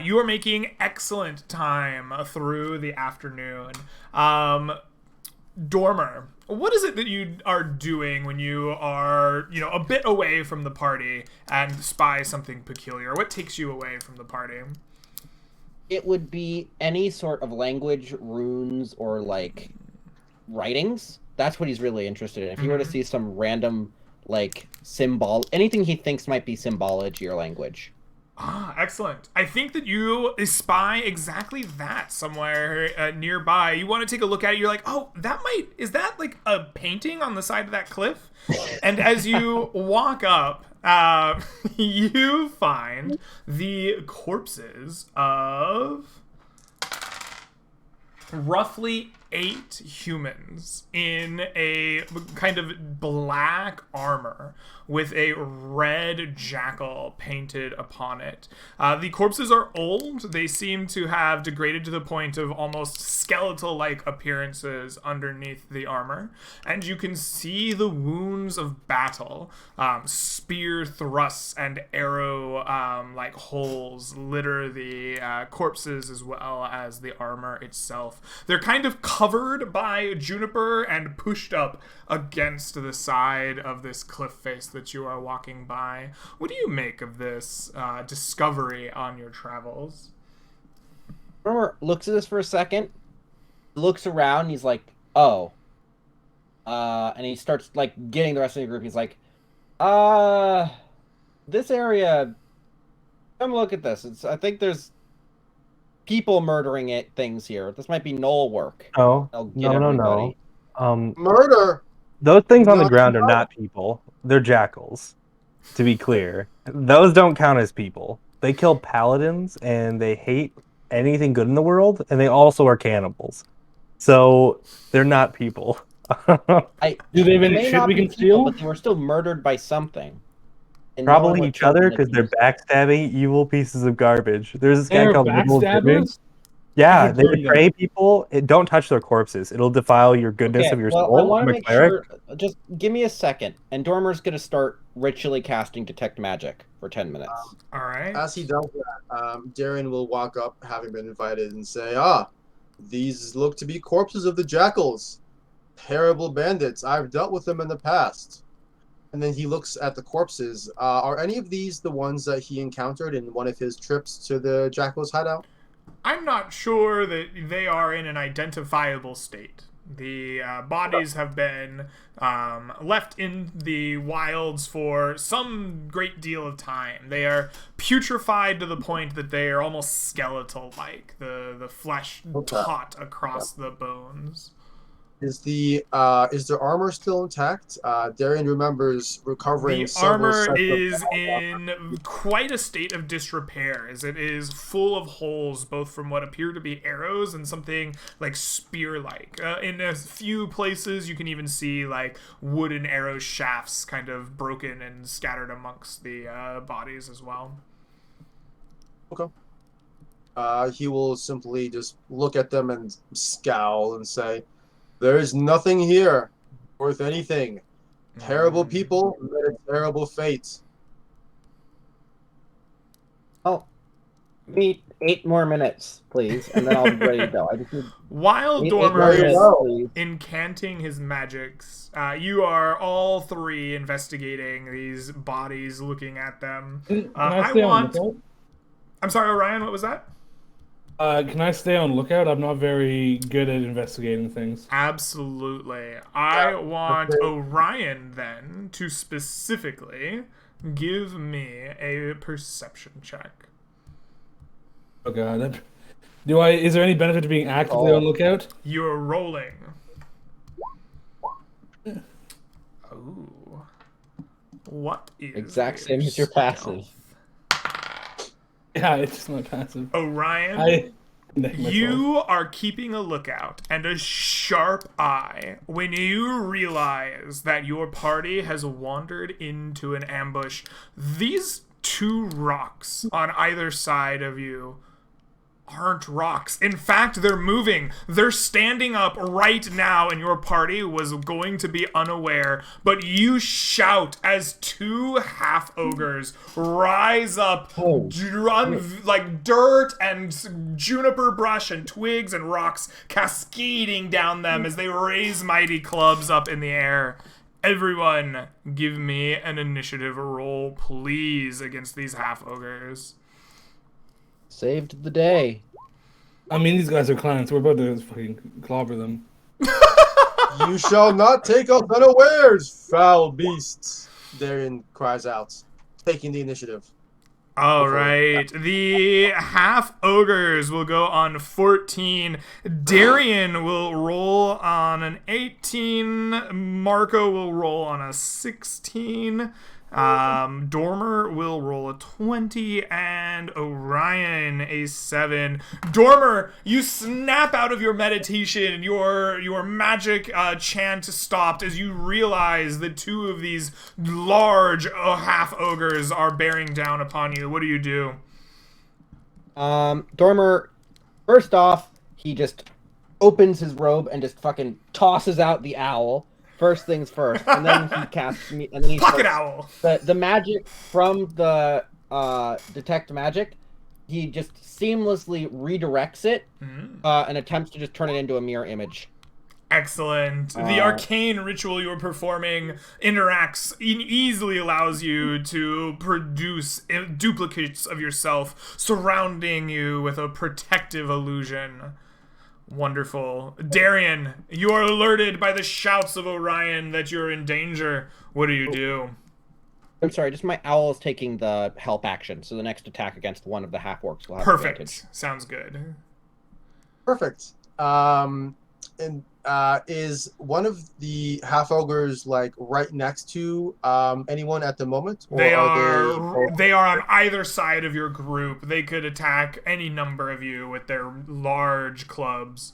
you are making excellent time through the afternoon. Dormer, what is it that you are doing when you are, a bit away from the party and spy something peculiar? What takes you away from the party? It would be any sort of language, runes, or like writings. That's what he's really interested in. If you were to see some random like symbol, anything he thinks might be symbology or language. Ah, excellent. I think that you spy exactly that somewhere nearby. You want to take a look at it. You're like, oh, is that like a painting on the side of that cliff? And as you walk up, you find the corpses of roughly 8 humans in a kind of black armor with a red jackal painted upon it. The corpses are old. They seem to have degraded to the point of almost skeletal-like appearances underneath the armor. And you can see the wounds of battle. Spear thrusts and arrow like holes litter the corpses as well as the armor itself. They're kind of covered by juniper and pushed up against the side of this cliff face that you are walking by. What do you make of this discovery on your travels? Rumor looks at this for a second, looks around, he's like, oh. And he starts like getting the rest of the group. He's like, this area, come look at this. I think there's people murdering things here. This might be Knoll work. No. Murder. Those things on the Not ground are murder. not people. They're jackals, to be clear. Those don't count as people. They kill paladins, and they hate anything good in the world, and they also are cannibals. So, they're not people. Do they have any may shit not we be can steal? people, but they were still murdered by something. And no one Probably would each kill other, them because if they're you- backstabbing evil pieces of garbage. There's this guy They're called Little Jimmy. backstabbers? Yeah, You they could burn betray people. Don't touch their corpses. It'll defile your goodness Okay, of your well, soul. I want I'm to a make cleric. sure. Just give me a second, and Dormer's gonna start ritually casting Detect Magic for 10 minutes. All right. As he does that, Darian will walk up, having been invited, and say, these look to be corpses of the jackals. Terrible bandits. I've dealt with them in the past. And then he looks at the corpses. Are any of these the ones that he encountered in one of his trips to the jackal's hideout? I'm not sure that they are in an identifiable state. The bodies have been left in the wilds for some great deal of time. They are putrefied to the point that they are almost skeletal-like. The flesh taut across the bones. Is their armor still intact? Darian remembers recovering The several armor sets of is battle in quite a state of disrepair, as it is full of holes, both from what appear to be arrows and something like spear-like. In a few places, you can even see like wooden arrow shafts kind of broken and scattered amongst the bodies as well. Okay. He will simply just look at them and scowl and say, "There is nothing here worth anything. Terrible people met a terrible fate." Oh, give me 8 more minutes, please, and then I'll be ready to go. I just need While 8 Dormer more is minutes, well. please. incanting his magics, you are all three investigating these bodies, looking at them. Can I I stay on want. lookout? I'm sorry, Orion. What was that? Can I stay on lookout? I'm not very good at investigating things. Absolutely. I want okay. Orion then to specifically give me a perception check. Oh god. Is there any benefit to being actively on lookout? You're rolling. Oh. What is Exact same as your passive. Yeah, it's just not passive. Orion, I connect myself. you are keeping a lookout and a sharp eye when you realize that your party has wandered into an ambush. These two rocks on either side of you aren't rocks. In fact, they're moving. They're standing up right now, and your party was going to be unaware. But you shout as two half-ogres rise up, run like dirt and juniper brush and twigs and rocks cascading down them as they raise mighty clubs up in the air. Everyone, give me an initiative roll, please, against these half-ogres. Saved the day. I mean, these guys are clowns. We're about to fucking clobber them. "You shall not take us unawares, foul beasts!" Darian cries out, taking the initiative. All right. The half ogres will go on 14. Darian will roll on an 18. Marco will roll on a 16. Dormer will roll a 20, and Orion a 7. Dormer, you snap out of your meditation. Your magic chant stopped as you realize that two of these large half ogres are bearing down upon you. What do you do? Dormer, first off, he just opens his robe and just fucking tosses out the owl. First things first, and then he casts me, and then he Pocket owl. The magic from the detect magic. He just seamlessly redirects it and attempts to just turn it into a mirror image. Excellent. The arcane ritual you're performing easily allows you to produce duplicates of yourself, surrounding you with a protective illusion. Wonderful. Darian, you are alerted by the shouts of Orion that you're in danger. What do you do? I'm sorry, just my owl is taking the help action, so the next attack against one of the half-orcs will have Perfect. advantage. Sounds good. Perfect. Is one of the half ogres like right next to anyone at the moment? Or They are on either side of your group. They could attack any number of you with their large clubs.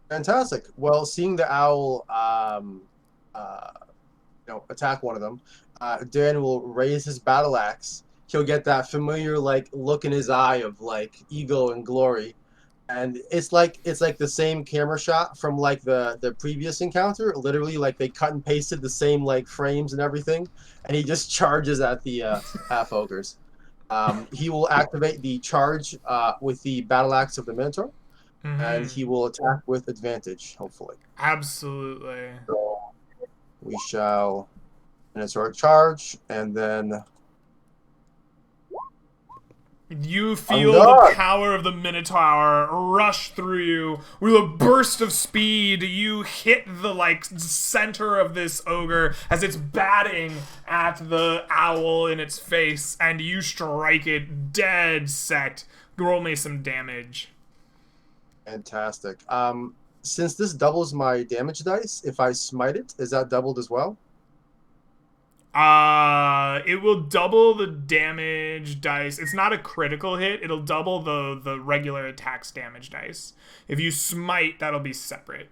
Fantastic. Well, seeing the owl attack one of them, Dan will raise his battle axe. He'll get that familiar like look in his eye of like ego and glory. And it's like the same camera shot from like the previous encounter. Literally, like they cut and pasted the same like frames and everything, and he just charges at the half ogres. He will activate the charge with the battle axe of the Minotaur, and he will attack with advantage. Hopefully, Absolutely. so we shall Minotaur charge, and then. You feel the power of the Minotaur rush through you. With a burst of speed, you hit the center of this ogre as it's batting at the owl in its face, and you strike it dead set. Roll me some damage. Fantastic. since this doubles my damage dice, if I smite it, is that doubled as well? It will double the damage dice. It's not a critical hit. It'll double the regular attack's damage dice. If you smite, that'll be separate.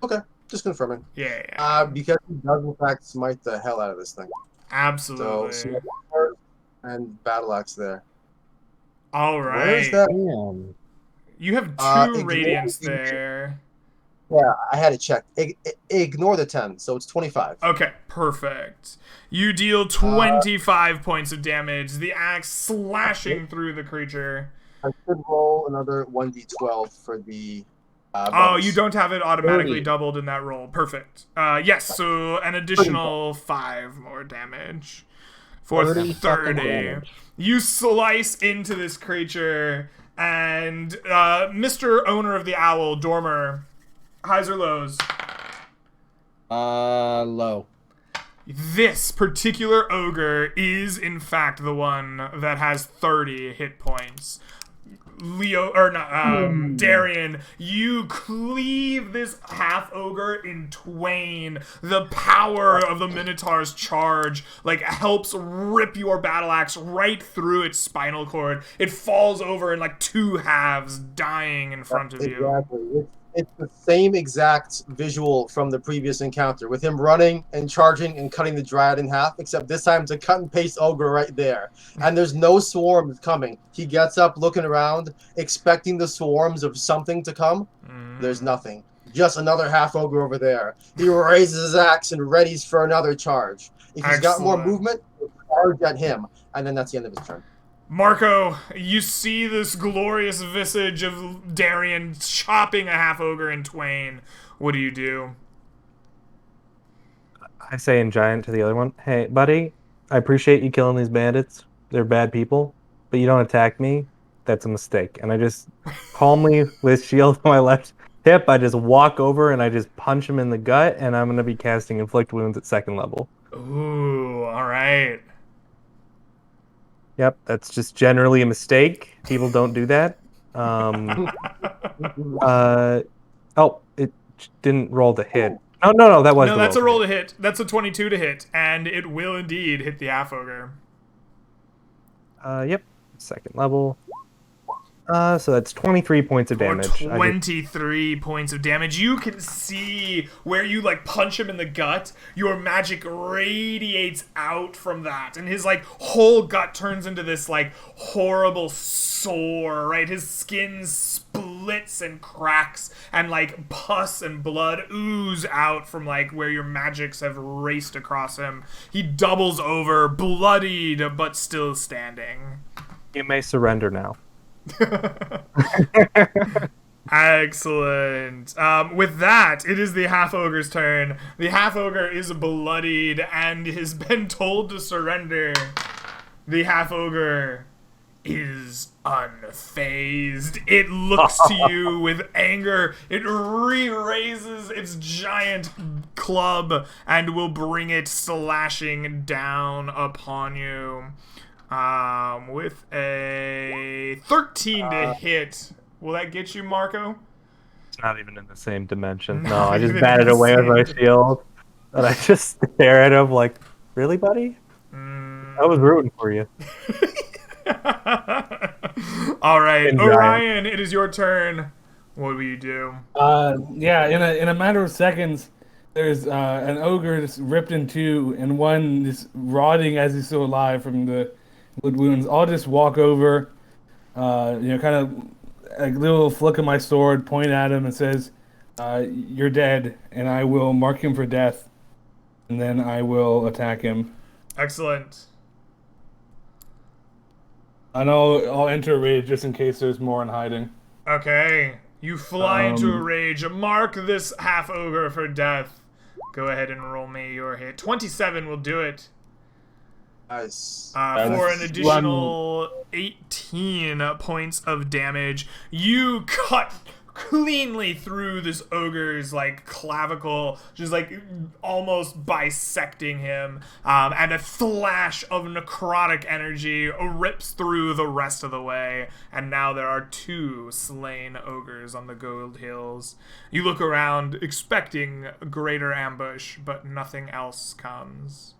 Okay, just confirming. Yeah. Because he does in fact smite the hell out of this thing. Absolutely. So smite and battle axe there. All Where's right. that? Damn. You have two Ignore- radiance there. Yeah, I had to check. Ignore the 10, so it's 25. Okay, perfect. You deal 25 points of damage, the axe slashing through the creature. I should roll another 1d12 for the. Oh, bonus. you don't have it automatically 30. doubled in that roll. Perfect. Yes, so an additional 5 more damage. For 30 fucking 30. damage. You slice into this creature, and Mr. Owner of the Owl, Dormer, highs or lows? Low. This particular ogre is, in fact, the one that has 30 hit points. Darian, you cleave this half ogre in twain. The power of the Minotaur's charge, helps rip your battle axe right through its spinal cord. It falls over in, 2 halves, dying in front of you. Exactly. It's the same exact visual from the previous encounter, with him running and charging and cutting the dryad in half, except this time it's a cut and paste ogre right there. And there's no swarms coming. He gets up looking around, expecting the swarms of something to come. There's nothing. Just another half ogre over there. He raises his axe and readies for another charge. If he's got more movement, he'll charge at him. And then that's the end of his turn. Marco, you see this glorious visage of Darian chopping a half ogre in twain. What do you do? I say in giant to the other one, hey, buddy, I appreciate you killing these bandits. They're bad people, but you don't attack me. That's a mistake. And I just calmly, with shield on my left hip, I just walk over and I just punch him in the gut, and I'm going to be casting Inflict Wounds at 2nd level. Ooh, all right. Yep, that's just generally a mistake. People don't do that. It didn't roll to hit. No, that was No, the that's a roll to to hit. That's a 22 to hit, and it will indeed hit the half ogre. Yep, 2nd level. So that's 23 points of damage. 23 points of damage. You can see where you punch him in the gut. Your magic radiates out from that, and his whole gut turns into this horrible sore. Right, his skin splits and cracks, and pus and blood ooze out from where your magics have raced across him. He doubles over, bloodied but still standing. You may surrender now. Excellent. With that, it is the half ogre's turn. The half ogre is bloodied and has been told to surrender. The half ogre is unfazed. It looks to you with anger. It re-raises its giant club and will bring it slashing down upon you. With a 13 to hit. Will that get you, Marco? It's not even in the same dimension. No, I just batted away with my shield. And I just stare at him like, really, buddy? I was rooting for you. All right, Orion, it is your turn. What will you do? In a matter of seconds, there's an ogre that's ripped in two, and one is rotting as he's still alive from the wood wounds. I'll just walk over, kind of a little flick of my sword, point at him, and says, "You're dead," and I will mark him for death, and then I will attack him. Excellent. And I'll enter a rage just in case there's more in hiding. Okay, you fly into a rage. Mark this half ogre for death. Go ahead and roll me your hit. 27 will do it. Nice. For an additional 18 points of damage. You cut cleanly through this ogre's like clavicle, just like almost bisecting him, and a flash of necrotic energy rips through the rest of the way, and now there are 2 slain ogres on the Gold Hills. You look around expecting a greater ambush, but nothing else comes.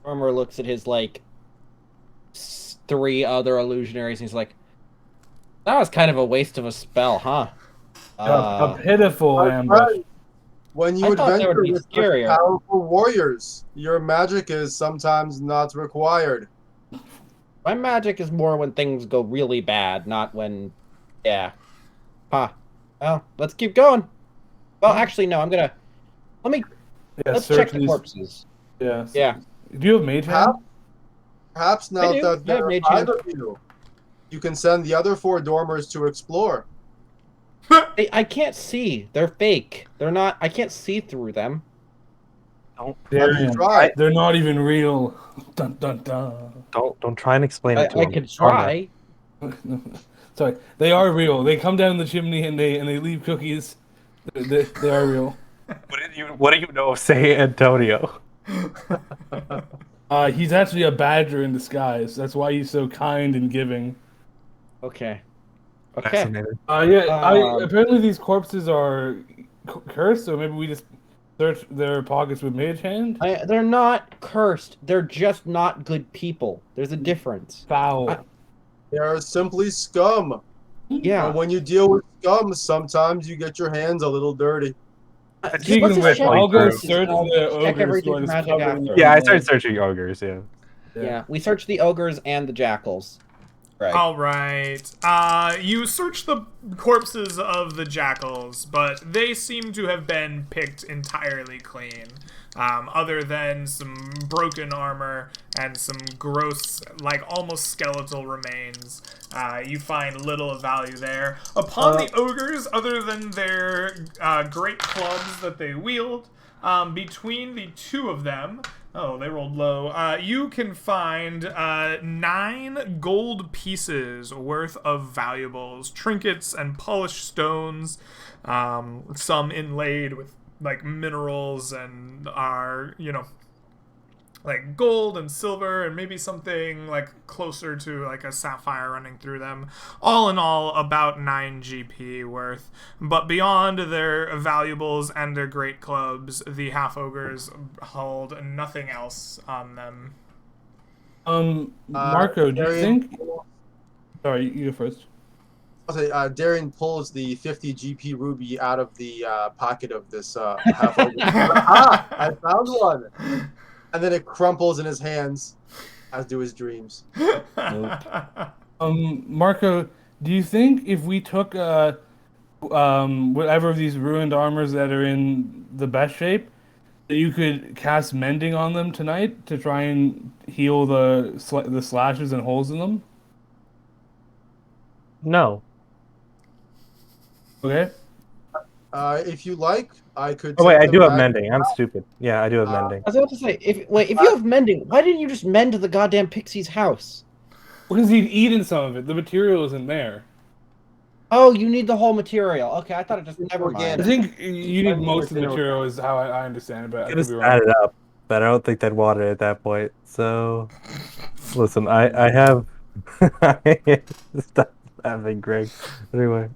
Armor looks at his like 3 other illusionaries and he's like, that was kind of a waste of a spell, huh? A pitiful My ambush. friend, when you I thought they adventure would be with scarier. powerful warriors, your magic is sometimes not required. My magic is more when things go really bad, not when, yeah. Huh. Well, let's keep going. Well, actually, no, let's Yeah, check the corpses. Yeah. Yeah. Do you have mage hand? Perhaps now I do. that I have there are mage 5 hand. of you, you can send the other 4 dormers to explore. I can't see. They're fake. They're not. I can't see through them. Have Darian, you tried? they're not even real. Dun dun dun. Don't try and explain it to I him. could Armor. try. Sorry, they are real. They come down the chimney and they leave cookies. They are real. What do you know of Say Antonio? He's actually a badger in disguise. That's why he's so kind and giving. Okay. Okay. Fascinating. Apparently these corpses are cursed, so maybe we just search their pockets with mage hand. They're not cursed. They're just not good people. There's a difference. Foul. They are simply scum. Yeah. And when you deal with scum, sometimes you get your hands a little dirty. Speaking Let's of just which, check I'll go corpses. search the Check ogres everything who are just magic covered in after. their Yeah, I blood. started searching ogres. Yeah. Yeah. We searched the ogres and the jackals. Right. All right. You search the corpses of the jackals, but they seem to have been picked entirely clean. Other than some broken armor and some gross, like almost skeletal remains, you find little of value there. Upon the ogres, other than their great clubs that they wield, between the 2 of them, oh, they rolled low, you can find 9 gold pieces worth of valuables, trinkets and polished stones, some inlaid with like minerals and are, like gold and silver and maybe something like closer to like a sapphire running through them. All in all, about 9 GP worth. But beyond their valuables and their great clubs, the half-ogres hold nothing else on them. Marco, do you Darian- think... Sorry, you go first. I'll say, Darian pulls the 50 GP ruby out of the pocket of this half ogre. I found one! And then it crumples in his hands, as do his dreams. Marco, do you think if we took whatever of these ruined armors that are in the best shape, that you could cast mending on them tonight to try and heal the slashes and holes in them? No. Okay. If you like, I could. Oh wait, take I them do have back. mending. I'm stupid. Yeah, I do have mending. I was about to say, if you have mending, why didn't you just mend the goddamn pixie's house? Because he'd eaten some of it. The material isn't there. Oh, you need the whole material. Okay, I thought it just never I mind. think you need most of the material is how I understand it, but I Could could have be wrong. added up, but I don't think they'd want it at that point. So, listen, I have. Stop laughing, Greg. Anyway,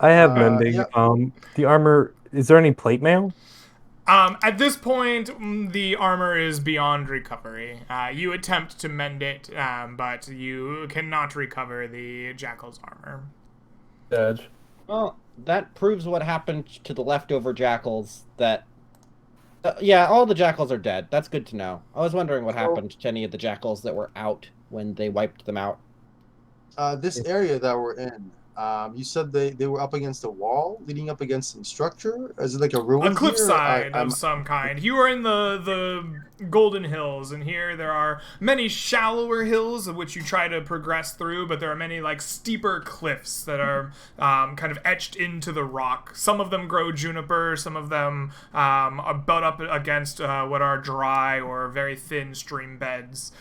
I have mending. yeah. The armor. Is there any plate mail? At this point, the armor is beyond recovery. You attempt to mend it, but you cannot recover the jackal's armor. Edge. Well, that proves what happened to the leftover jackals. That, yeah, all the jackals are dead. That's good to know. I was wondering what happened to any of the jackals that were out when they wiped them out. This area that we're in, you said they were up against a wall, leading up against some structure. Is it like a ruin? A cliffside of some kind. You are in the golden hills, and here there are many shallower hills of which you try to progress through, but there are many like steeper cliffs that are kind of etched into the rock. Some of them grow juniper, some of them butt up against what are dry or very thin stream beds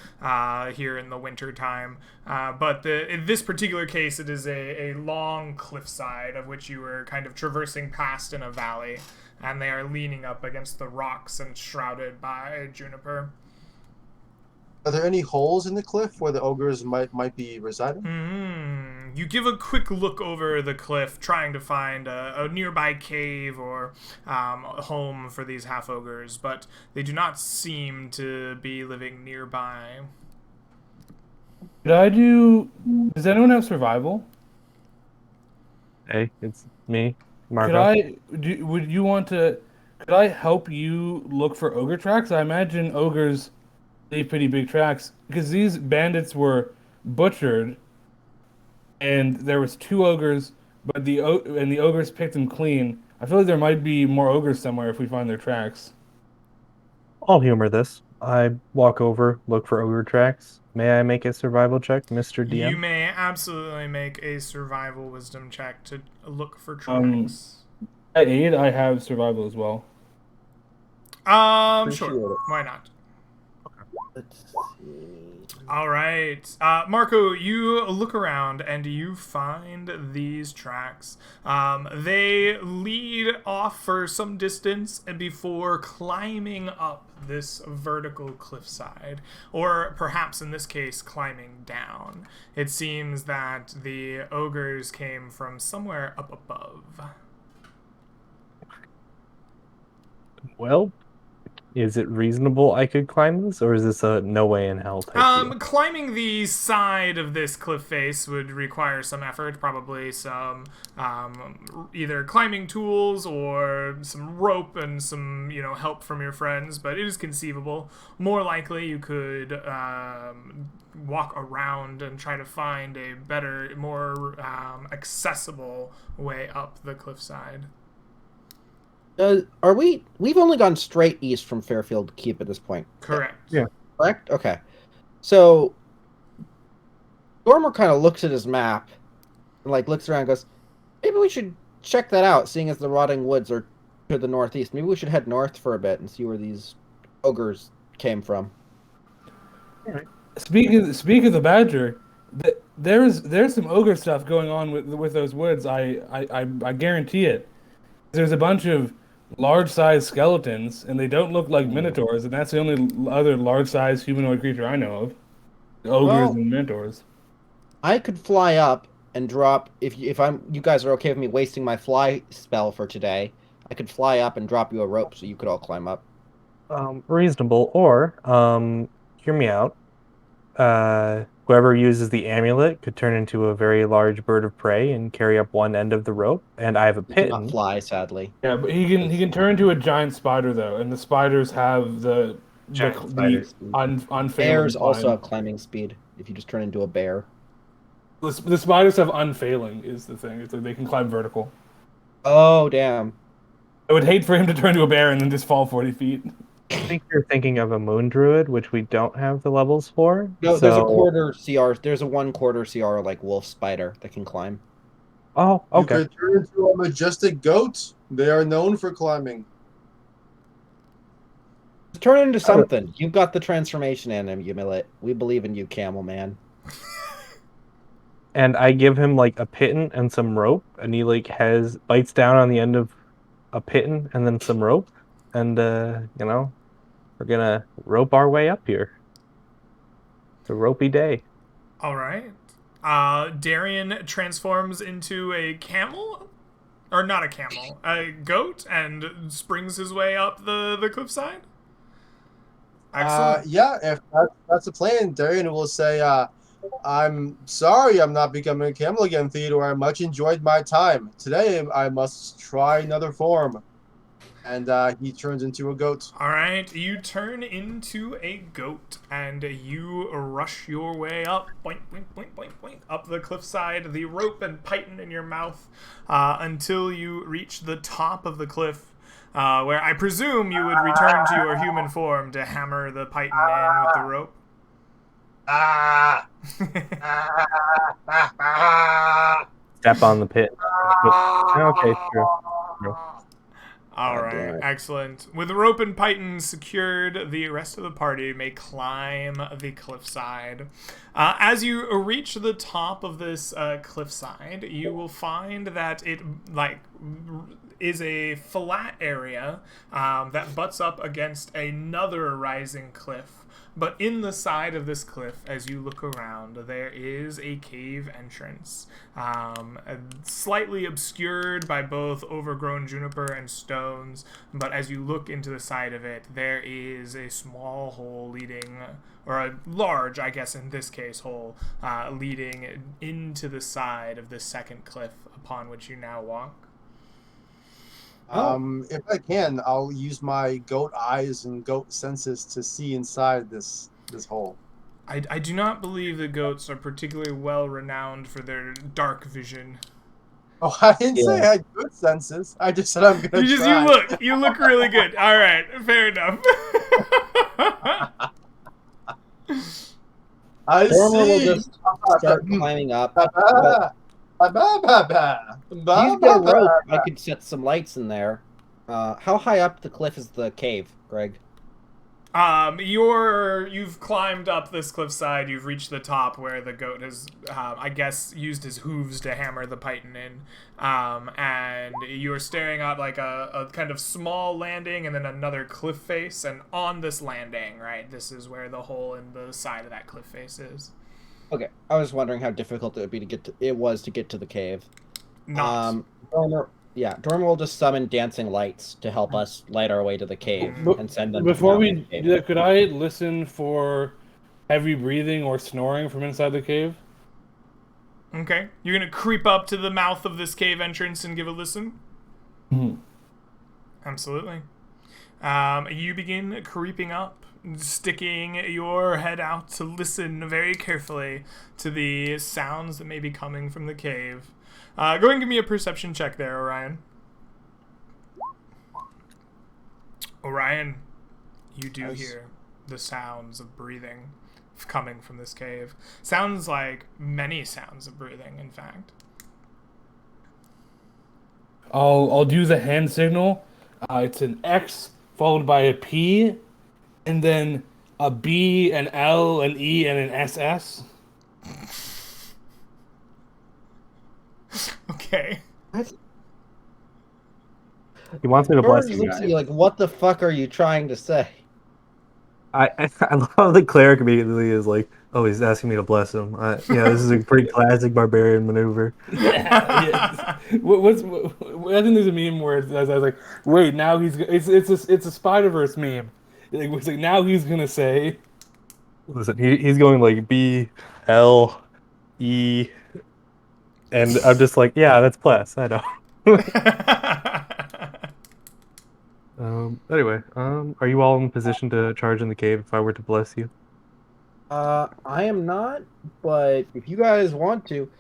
here in the winter time. But in this particular case, it is a long cliffside of which you were kind of traversing past in a valley, and they are leaning up against the rocks and shrouded by juniper. Are there any holes in the cliff where the ogres might be residing? You give a quick look over the cliff, trying to find a nearby cave or a home for these half-ogres, but they do not seem to be living nearby. Does anyone have survival? Hey, it's me, Marco. Could I help you look for ogre tracks? I imagine ogres leave pretty big tracks because these bandits were butchered, and there was 2 ogres, but the ogres picked them clean. I feel like there might be more ogres somewhere if we find their tracks. I'll humor this. I walk over, look for ogre tracks. May I make a survival check, Mr. DM? You may absolutely make a survival wisdom check to look for tracks. At 8, I have survival as well. Sure. Why not? Let's see. All right. Marco, you look around and you find these tracks. They lead off for some distance and before climbing up this vertical cliffside, or perhaps in this case, climbing down. It seems that the ogres came from somewhere up above. Well, is it reasonable I could climb this, or is this a no way in hell type deal? Climbing the side of this cliff face would require some effort, probably some either climbing tools or some rope and some help from your friends. But it is conceivable. More likely, you could walk around and try to find a better, more accessible way up the cliffside. We've only gone straight east from Fairfield Keep at this point. Correct. Yeah. Correct? Okay. So Dormer kind of looks at his map and looks around and goes, maybe we should check that out, seeing as the rotting woods are to the northeast. Maybe we should head north for a bit and see where these ogres came from. All right. Speaking of the badger, there's some ogre stuff going on with those woods. I guarantee it. There's a bunch of large-sized skeletons, and they don't look like minotaurs, and that's the only other large-sized humanoid creature I know of. Ogres and minotaurs. I could fly up and drop if you guys are okay with me wasting my fly spell for today. I could fly up and drop you a rope so you could all climb up. Reasonable, or hear me out. Whoever uses the amulet could turn into a very large bird of prey and carry up one end of the rope. And I have a pit. Not fly, sadly. Yeah, but he can turn into a giant spider though, and the spiders have the unfailing. Bears also have climbing speed. If you just turn into a bear. The spiders have unfailing is the thing. It's like they can climb vertical. Oh damn! I would hate for him to turn into a bear and then just fall 40 feet. I think you're thinking of a moon druid, which we don't have the levels for. No, there's a quarter CR. There's a 1/4 CR like wolf spider that can climb. Oh, okay. You could turn into a majestic goat. They are known for climbing. Turn into something. You've got the transformation in him, Yumilit. We believe in you, Camel Man. And I give him a pitten and some rope, and he bites down on the end of a pitten and then some rope, and we're gonna rope our way up here. It's a ropey day. All right. Darian transforms into a camel, or not a camel, a goat, and springs his way up the cliffside. Excellent. Yeah, if that's the plan, Darian will say, I'm sorry I'm not becoming a camel again, Theodore. I much enjoyed my time. Today I must try another form. And he turns into a goat. All right, you turn into a goat, and you rush your way up, boink, boink, boink, boink, boink, up the cliffside, the rope and python in your mouth, until you reach the top of the cliff. where I presume you would return to your human form to hammer the python in with the rope. Step on the pit. Okay, sure. All God right, damn it. excellent. With rope and python secured, the rest of the party may climb the cliffside. As you reach the top of this cliffside, you will find that it is a flat area that butts up against another rising cliff. But in the side of this cliff, as you look around, there is a cave entrance, slightly obscured by both overgrown juniper and stones. But as you look into the side of it, there is a small hole leading, or a large, I guess in this case, hole leading into the side of the second cliff upon which you now walk. If I can, I'll use my goat eyes and goat senses to see inside this hole. I do not believe the goats are particularly well renowned for their dark vision. Oh, I didn't say I had good senses. I just said I'm gonna try. You look really good. All right, fair enough. I Dormer will see. just start climbing up. Ba, ba, ba, ba. Ba, Use ba, your ba, rope. ba. I could set some lights in there. How high up the cliff is the cave, Greg? You've climbed up this cliffside. You've reached the top where the goat has, I guess, used his hooves to hammer the python in. And you're staring at like a kind of small landing and then another cliff face. And on this landing, right, this is where the hole in the side of that cliff face is. Okay, I was wondering how difficult it would be to get to. It was to get to the cave. Not. Dormer will just summon dancing lights to help us light our way to the cave and send them. Before to we the cave. do that, could I listen for heavy breathing or snoring from inside the cave? Okay. You're going to creep up to the mouth of this cave entrance and give a listen? Absolutely. You begin creeping up, sticking your head out to listen very carefully to the sounds that may be coming from the cave. Go ahead and give me a perception check there, Orion. Orion, you do hear the sounds of breathing coming from this cave. Sounds like many sounds of breathing, in fact. I'll do the hand signal. It's an X followed by a P, and then a B, an L, an E, and an SS. Okay. He wants me to bless Dormer you looks at guys. you like, what the fuck are you trying to say? I love the cleric immediately is like, oh, he's asking me to bless him. This is a pretty classic barbarian maneuver. Yeah. I think there's a meme where I was like, wait, now it's a Spider-Verse meme. It's like now he's gonna say. Listen, he's going like B, L, E, and I'm just like, yeah, that's bless. I know. Anyway, are you all in position to charge in the cave if I were to bless you? I am not, but if you guys want to,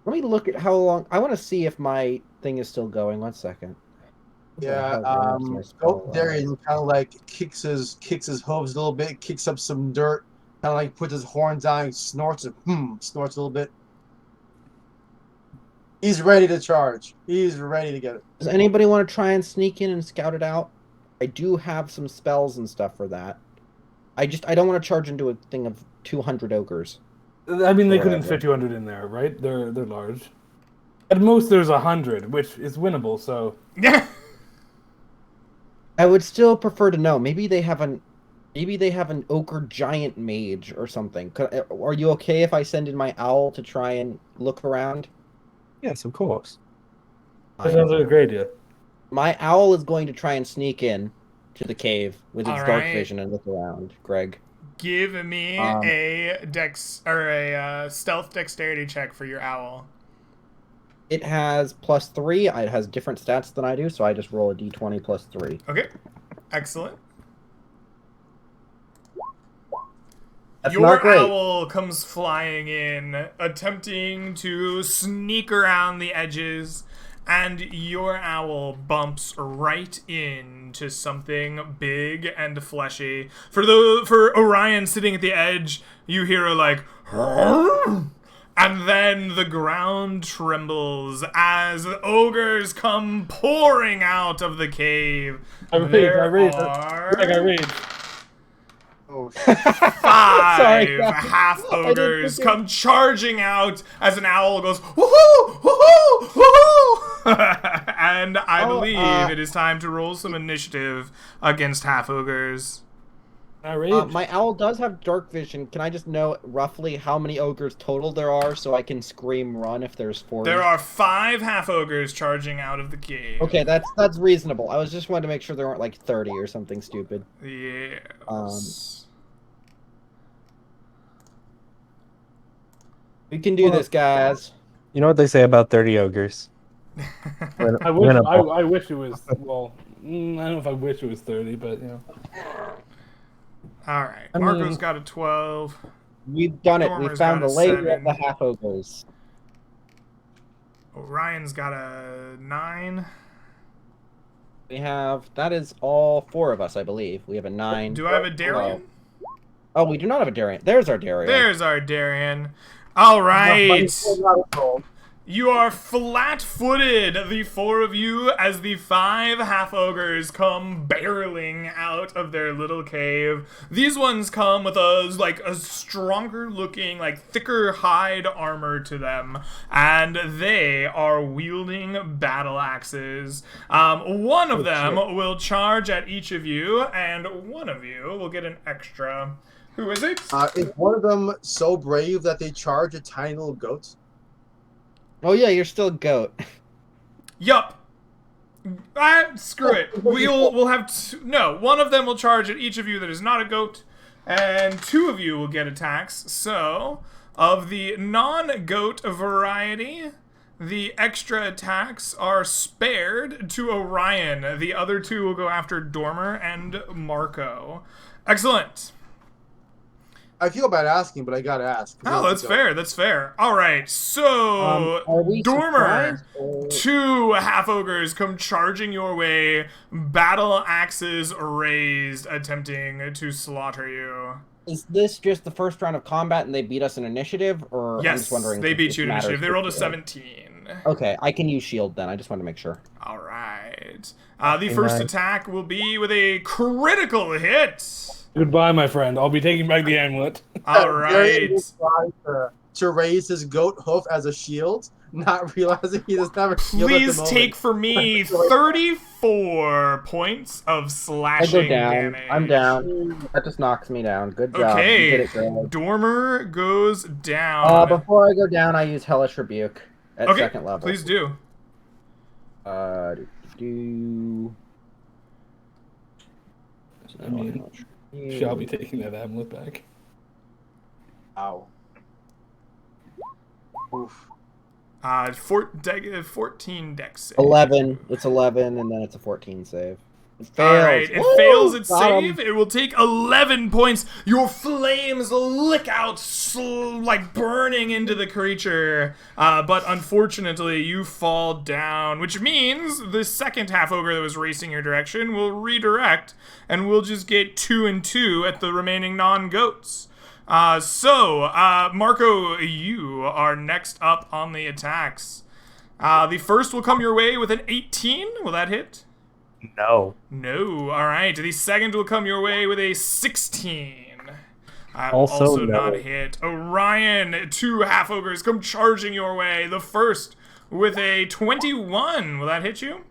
let me look at how long. I want to see if my thing is still going. 1 second. Yeah, Goat Darian kind of like kicks his hooves a little bit, kicks up some dirt, kind of like puts his horn down, snorts a little bit. He's ready to charge. He's ready to get it. Does anybody want to try and sneak in and scout it out? I do have some spells and stuff for that. I don't want to charge into a thing of 200 ogres. I mean, they couldn't Whatever. fit 200 in there, right? They're large. At most, there's 100, which is winnable. So Yeah. I would still prefer to know. Maybe they have an ogre giant mage or something. Are you okay if I send in my owl to try and look around? Yes, of course. that sounds like a great idea. My owl is going to try and sneak in to the cave with its All dark right. vision and look around. Greg. Give me a stealth dexterity check for your owl. It has +3. It has different stats than I do, so I just roll a d20 +3. Okay. Excellent. That's Your not great. owl comes flying in, attempting to sneak around the edges, and your owl bumps right into something big and fleshy. For Orion sitting at the edge, you hear a like, and then the ground trembles as ogres come pouring out of the cave. I read. Oh, Five Sorry, guys. half I didn't ogres think it- come charging out as an owl goes woohoo, woohoo, woohoo, and I believe it is time to roll some initiative against half ogres. I read. My owl does have dark vision. Can I just know roughly how many ogres total there are so I can scream run if there's 40? There are 5 half ogres charging out of the cave. Okay, that's reasonable. I was just wanting to make sure there weren't like 30 or something stupid. Yes. We can do this, guys. You know what they say about 30 ogres? I wish it was. Well, I don't know if I wish it was 30, but you know. All right. I Marco's mean- got a 12. We've done it. We Dormer's found got the a lady 7. at the half ogres. Orion's got a 9. We have, that is all 4 of us, I believe. We have a 9. Do I have a Darian? Oh, we do not have a Darian. There's our Darian. There's our Darian. All right. You are flat-footed, the 4 of you, as the 5 half-ogres come barreling out of their little cave. These ones come with a stronger-looking, thicker hide armor to them, and they are wielding battle axes. One of them will charge at each of you, and one of you will get an extra. Who is it? is one of them so brave that they charge a tiny little goat? Oh yeah, you're still a goat. Yup. Screw it. We'll have no. One of them will charge at each of you that is not a goat, and 2 of you will get attacks. So, of the non-goat variety, the extra attacks are spared to Orion. The other 2 will go after Dormer and Marco. Excellent. I feel bad asking, but I gotta ask. Oh, that's fair. That's fair. All right. So, Are we Dormer, surprised, or- 2 half ogres come charging your way, battle axes raised, attempting to slaughter you. Is this just the first round of combat and they beat us in initiative, or I'm Yes, just wondering? they if beat this you in matters initiative. They rolled a for- 17. Okay, I can use shield then. I just want to make sure. All right. The first attack will be with a critical hit. Goodbye, my friend. I'll be taking back the amulet. All right. To raise his goat hoof as a shield, not realizing he doesn't have a shield at the Please moment. take for me 34 points of I slashing go down. damage. I'm down. That just knocks me down. Good job. You Okay, did it, girl. Dormer goes down. Before I go down, I use Hellish Rebuke at Okay, second level. please do. Do. I mean, shall be taking that amulet back. Ow. Oof. 14 dex save. 11. It's 11, and then it's a 14 save. It fails. Alright, it Woo! fails its Got 'em. save. It will take 11 points. Your flames lick out, burning into the creature. But unfortunately, you fall down, which means the second half ogre that was racing your direction will redirect, and we'll just get 2 and 2 at the remaining non-goats. Marco, you are next up on the attacks. The first will come your way with an 18. Will that hit? No. No. All right. The second will come your way with a 16. Also no. not hit. Orion, 2 half ogres come charging your way. The first with a 21. Will that hit you?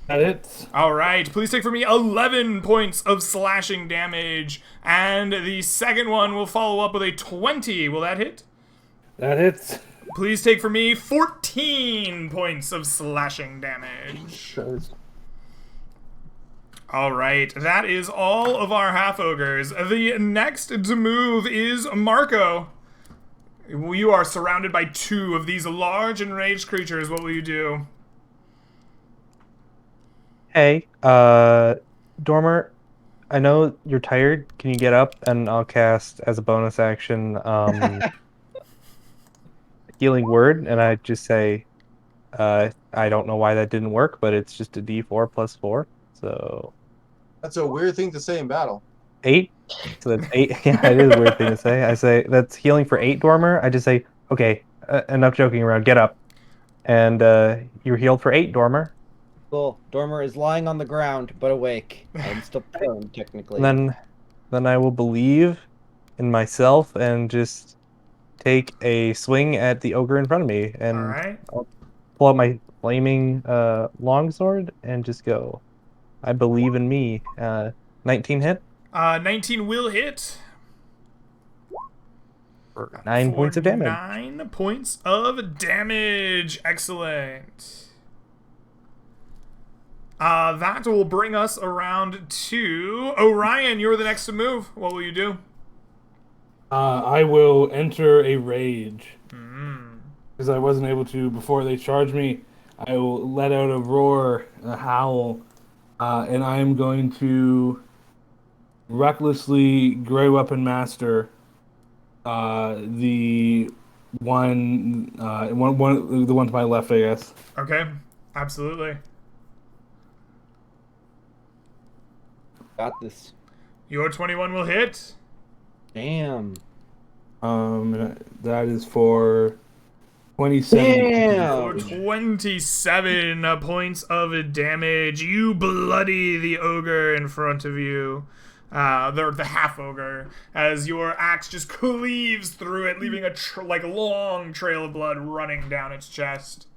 That hits. All right. Please take for me 11 points of slashing damage. And the second one will follow up with a 20. Will that hit? That hits. Please take for me 14 points of slashing damage. All right, that is all of our half ogres. The next to move is Marco. You are surrounded by 2 of these large enraged creatures. What will you do? Hey, Dormer, I know you're tired. Can you get up and I'll cast as a bonus action Healing Word, and I just say, I don't know why that didn't work, but it's just a D4 plus 4. So That's a weird thing to say in battle. 8. So that's 8. Yeah, it is a weird thing to say. I say that's healing for 8, Dormer. I just say, okay, enough joking around. Get up. And you're healed for 8, Dormer. Cool. Dormer is lying on the ground, but awake. I'm still prone, technically. Then I will believe in myself and just take a swing at the ogre in front of me. All And right. I'll pull out my flaming longsword and just go. I believe in me. 19 hit 19 will hit. for 9 points of damage. 9 points of damage. Excellent. That will bring us around to Orion. You're the next to move. What will you do? I will enter a rage. Because I wasn't able to before they charge me. I will let out a roar, a howl, and I am going to recklessly Grey Weapon Master the one the one to my left, I guess. Okay, absolutely. Got this. Your 21 will hit. Damn. That is for 27. Damn. For 27 points of damage. You bloody the ogre in front of you. The half ogre, as your axe just cleaves through it, leaving a long trail of blood running down its chest.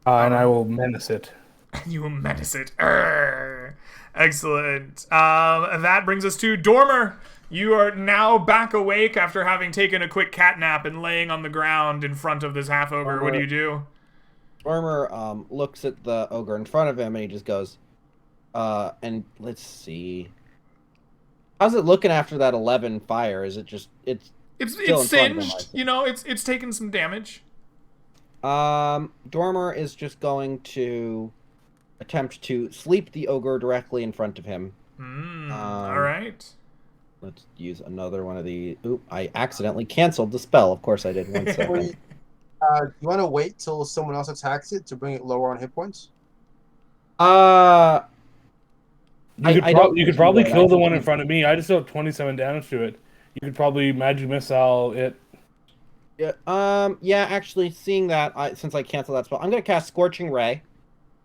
And I will menace it. You will menace it. Urgh. Excellent. That brings us to Dormer. You are now back awake after having taken a quick cat nap and laying on the ground in front of this half ogre. What do you do? Dormer looks at the ogre in front of him and he just goes, and let's see. How's it looking after that 11 fire? Is it just it's singed? You know, it's taken some damage. Dormer is just going to attempt to sleep the ogre directly in front of him. All right. Let's use another one of the. Oop! I accidentally canceled the spell. Of course I did. 1 second. You want to wait till someone else attacks it to bring it lower on hit points? You could probably kill the one in front of me. I just dealt 27 damage to it. You could probably magic missile it. Yeah. Actually, seeing that, since I canceled that spell, I'm gonna cast Scorching Ray.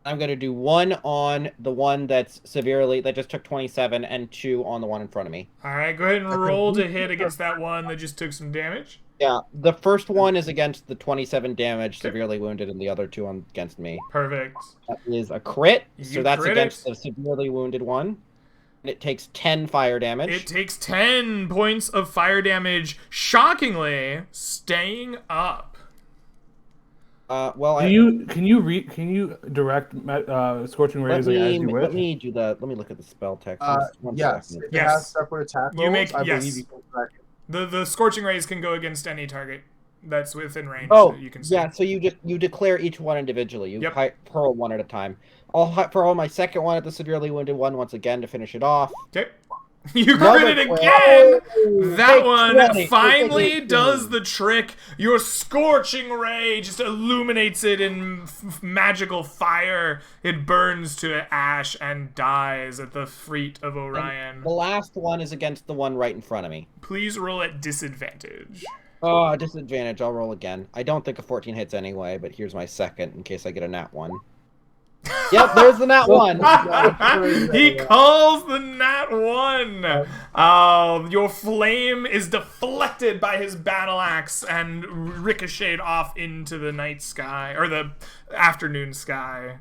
I'm gonna do 1 on the one that just took 27, and 2 on the one in front of me. All right, go ahead and roll to hit against that one that just took some damage. Yeah, the first one is against the 27 damage, severely wounded, and the other 2 against me. Perfect. That is a crit, so that's crit against the severely wounded one. And it takes 10 fire damage. It takes 10 points of fire damage, shockingly staying up. Well, Can you direct Scorching Rays as you wish? Let me look at the spell text. Yes. If it has separate attack rolls, I believe you can track it. The Scorching Rays can go against any target that's within range. Oh, that you can see. Yeah, so you declare each one individually. You Yep. hurl one at a time. I'll hurl my second one at the severely wounded one once again to finish it off. Okay. You Another crit it 12. again! That Take one 20. finally Take does the trick. Your Scorching Ray just illuminates it in magical fire. It burns to ash and dies at the feet of Orion. And the last one is against the one right in front of me. Please roll at disadvantage. Oh, disadvantage. I'll roll again. I don't think a 14 hits anyway, but here's my second in case I get a nat 1. Yep, there's the nat 1. He calls the nat 1. Your flame is deflected by his battle axe and ricocheted off into the night sky, or the afternoon sky.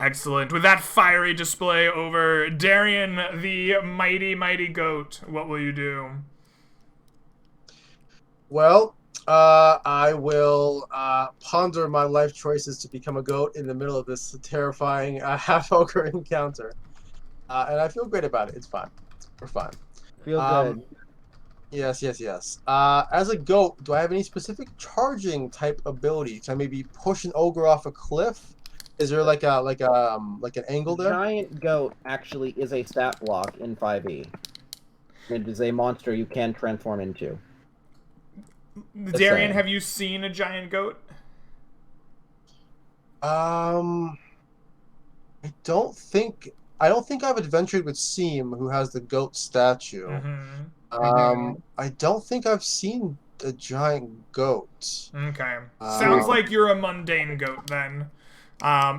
Excellent. With that fiery display over, Darian, the mighty goat, what will you do? Well, I will ponder my life choices to become a goat in the middle of this terrifying half-ogre encounter. And I feel great about it. It's fine. We're fine. Feel good. Yes. As a goat, do I have any specific charging type ability? Can I maybe push an ogre off a cliff? Is there like an angle there? Giant goat actually is a stat block in 5e. It is a monster you can transform into. Darian, have you seen a giant goat? I don't think I've adventured with Seam, who has the goat statue. I don't think I've seen a giant goat. Okay. Sounds like you're a mundane goat then.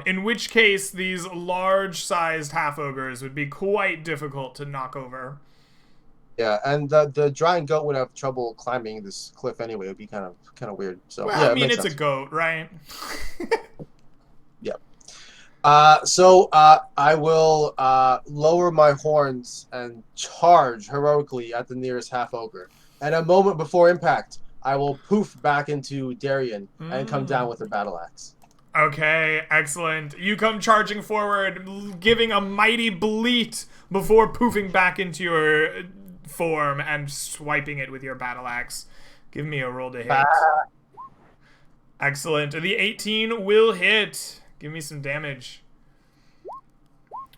In which case, these large-sized half-ogres would be quite difficult to knock over. Yeah, and the giant goat would have trouble climbing this cliff anyway. It would be kind of weird. So Well, yeah, I mean, makes it's a sense. goat, right? Yep. I will lower my horns and charge heroically at the nearest half ogre. And a moment before impact, I will poof back into Darian and come down with a battle axe. Okay, excellent. You come charging forward, giving a mighty bleat before poofing back into your form and swiping it with your battle axe. Give me a roll to hit. Excellent. The 18 will hit. Give me some damage.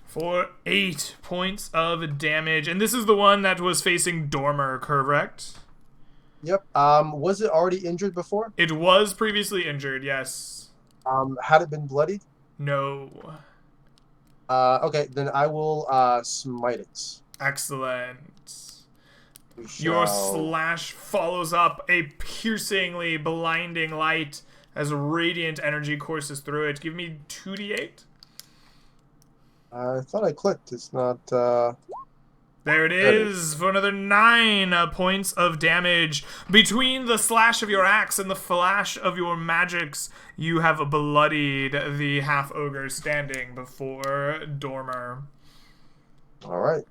For 8 points of damage. And this is the one that was facing Dormer, correct? Yep. Was it already injured before? It was previously injured, yes. Had it been bloodied? No. Okay, then I will smite it. Excellent. Your slash follows up a piercingly blinding light as radiant energy courses through it. Give me 2d8. I thought I clicked. It's not. There it is for another 9 points of damage. Between the slash of your axe and the flash of your magics, you have bloodied the half-ogre standing before Dormer. All right.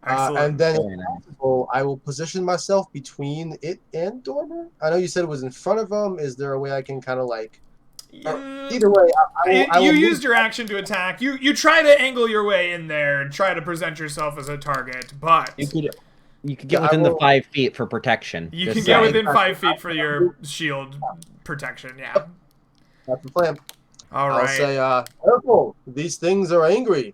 Excellent. And then, if possible, I will position myself between it and Dormer. I know you said it was in front of him. Is there a way I can kind of like? Either way, I will used your action to attack. You try to angle your way in there, try to present yourself as a target, but you could get within the 5 feet for protection. You can get within 5 feet for your shield protection. Yeah. That's the plan. All right. I'll say, careful. These things are angry.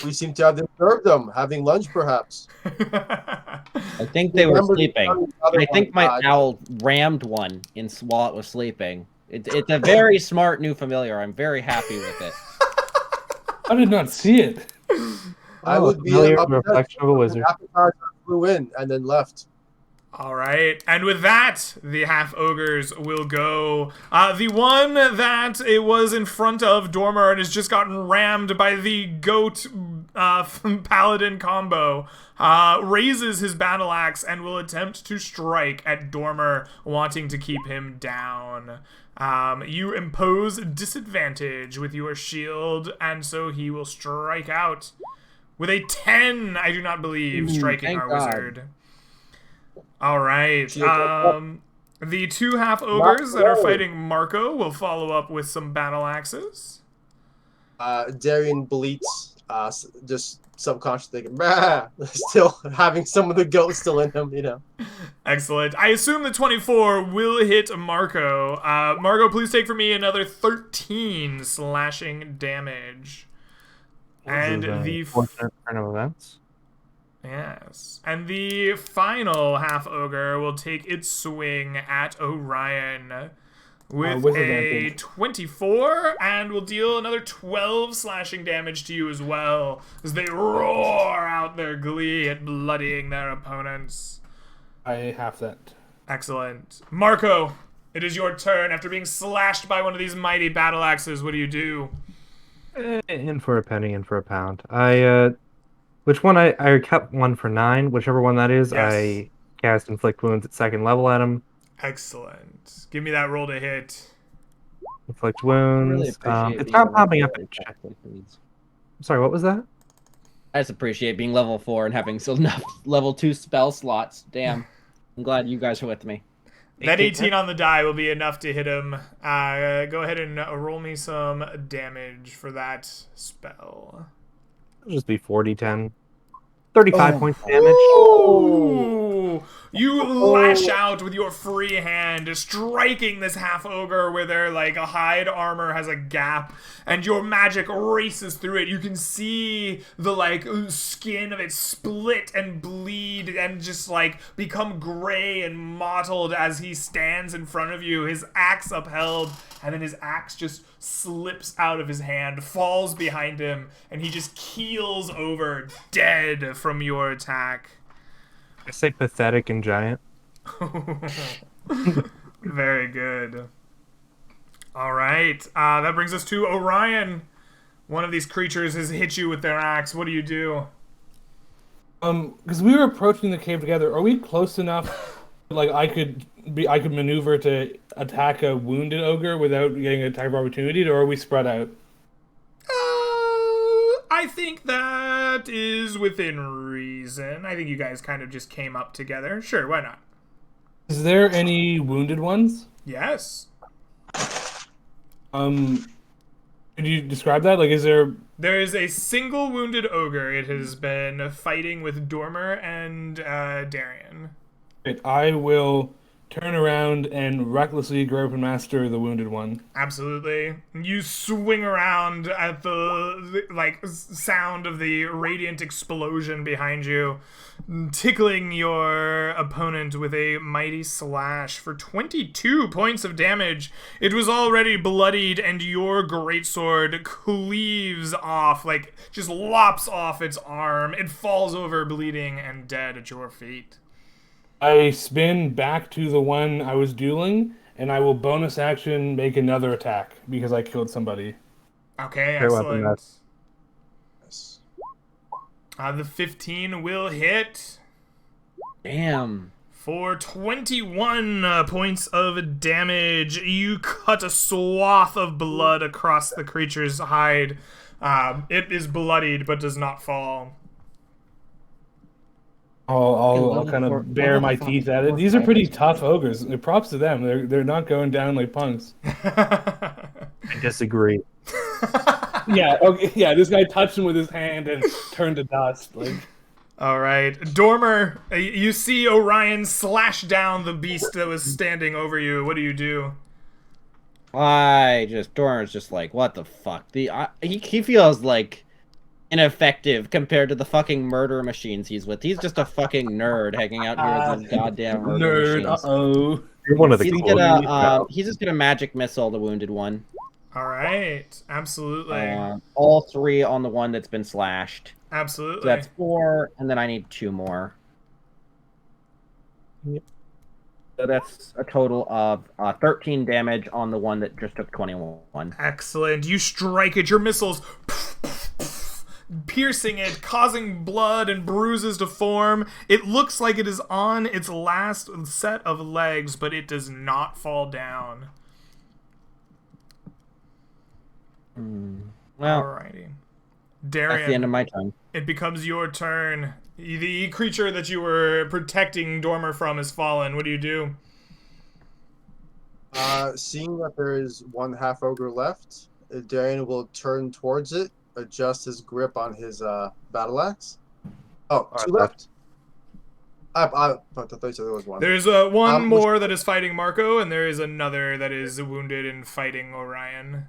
We seem to have disturbed them. Having lunch, perhaps. I think they were sleeping. I think my owl rammed one while it was sleeping. It's a very smart new familiar. I'm very happy with it. I did not see it. I would be a reflection of a wizard. I flew in and then left. All right, and with that, the half-ogres will go. The one that it was in front of Dormer and has just gotten rammed by the goat paladin combo raises his battle axe and will attempt to strike at Dormer, wanting to keep him down. You impose disadvantage with your shield, and so he will strike out with a 10. I do not believe striking our wizard. All right. The 2 half-ogres that are fighting Marco will follow up with some battle axes. Darian bleats, just subconsciously thinking, bah! Still having some of the goat still in him, you know. Excellent. I assume the 24 will hit Marco. Marco, please take for me another 13 slashing damage. And the fortunate turn of events. Yes. And the final half-ogre will take its swing at Orion with a 24 and will deal another 12 slashing damage to you as well as they roar out their glee at bloodying their opponents. I have that. Excellent. Marco, it is your turn. After being slashed by one of these mighty battle axes, what do you do? In for a penny, in for a pound. Which one? I kept one for 9. Whichever one that is, Yes. I cast Inflict Wounds at 2nd level at him. Excellent. Give me that roll to hit. Inflict Wounds. It's not popping up in chat. I'm sorry, what was that? I just appreciate being level 4 and having still enough level 2 spell slots. Damn. I'm glad you guys are with me. That 18 on the die will be enough to hit him. Go ahead and roll me some damage for that spell. It'll just be 40-10. 35 points damage. Ooh. You lash out with your free hand, striking this half-ogre where their hide armor has a gap, and your magic races through it. You can see the skin of it split and bleed and just become gray and mottled as he stands in front of you, his axe upheld, and then his axe just slips out of his hand, falls behind him, and he just keels over dead from your attack. I say pathetic and giant. Very good. All right. That brings us to Orion. One of these creatures has hit you with their axe. What do you do? Because we were approaching the cave together. Are we close enough? I could maneuver to attack a wounded ogre without getting a type of opportunity, or are we spread out? I think that is within reason. I think you guys kind of just came up together. Sure, why not? Is there any wounded ones? Yes. Could you describe that? Is there... There is a single wounded ogre. It has been fighting with Dormer and Darian. I will turn around and recklessly grab and master the wounded one. Absolutely. You swing around at the sound of the radiant explosion behind you, tickling your opponent with a mighty slash for 22 points of damage. It was already bloodied, and your greatsword cleaves off, just lops off its arm. It falls over bleeding and dead at your feet. I spin back to the one I was dueling, and I will bonus action make another attack because I killed somebody. Okay, Fair weapon, excellent. Yes. The 15 will hit Damn. for 21 points of damage. You cut a swath of blood across the creature's hide. It is bloodied but does not fall. I'll kind of bare my teeth at it. These are pretty tough ogres. Props to them. They're not going down like punks. I disagree. Yeah. Okay. Yeah. This guy touched him with his hand and turned to dust. All right, Dormer. You see Orion slash down the beast that was standing over you. What do you do? Dormer's just what the fuck? He feels ineffective compared to the fucking murder machines he's with. He's just a fucking nerd hanging out here with these goddamn murder machines. Uh-oh. You're one of the He's just gonna magic missile the wounded one. All right, absolutely. All 3 on the one that's been slashed. Absolutely. So that's 4, and then I need 2 more. Yep. So that's a total of 13 damage on the one that just took 21. Excellent. You strike it. Your missiles piercing it, causing blood and bruises to form. It looks like it is on its last set of legs, but it does not fall down. Well, alrighty. Darian, that's the end of my turn. it becomes your turn. The creature that you were protecting Dormer from has fallen. What do you do? Seeing that there is one half ogre left, Darian will turn towards it, adjust his grip on his battle axe. Oh, 2 left. I thought you said there was one. There's one more that is fighting Marco, and there is another that is wounded and fighting Orion.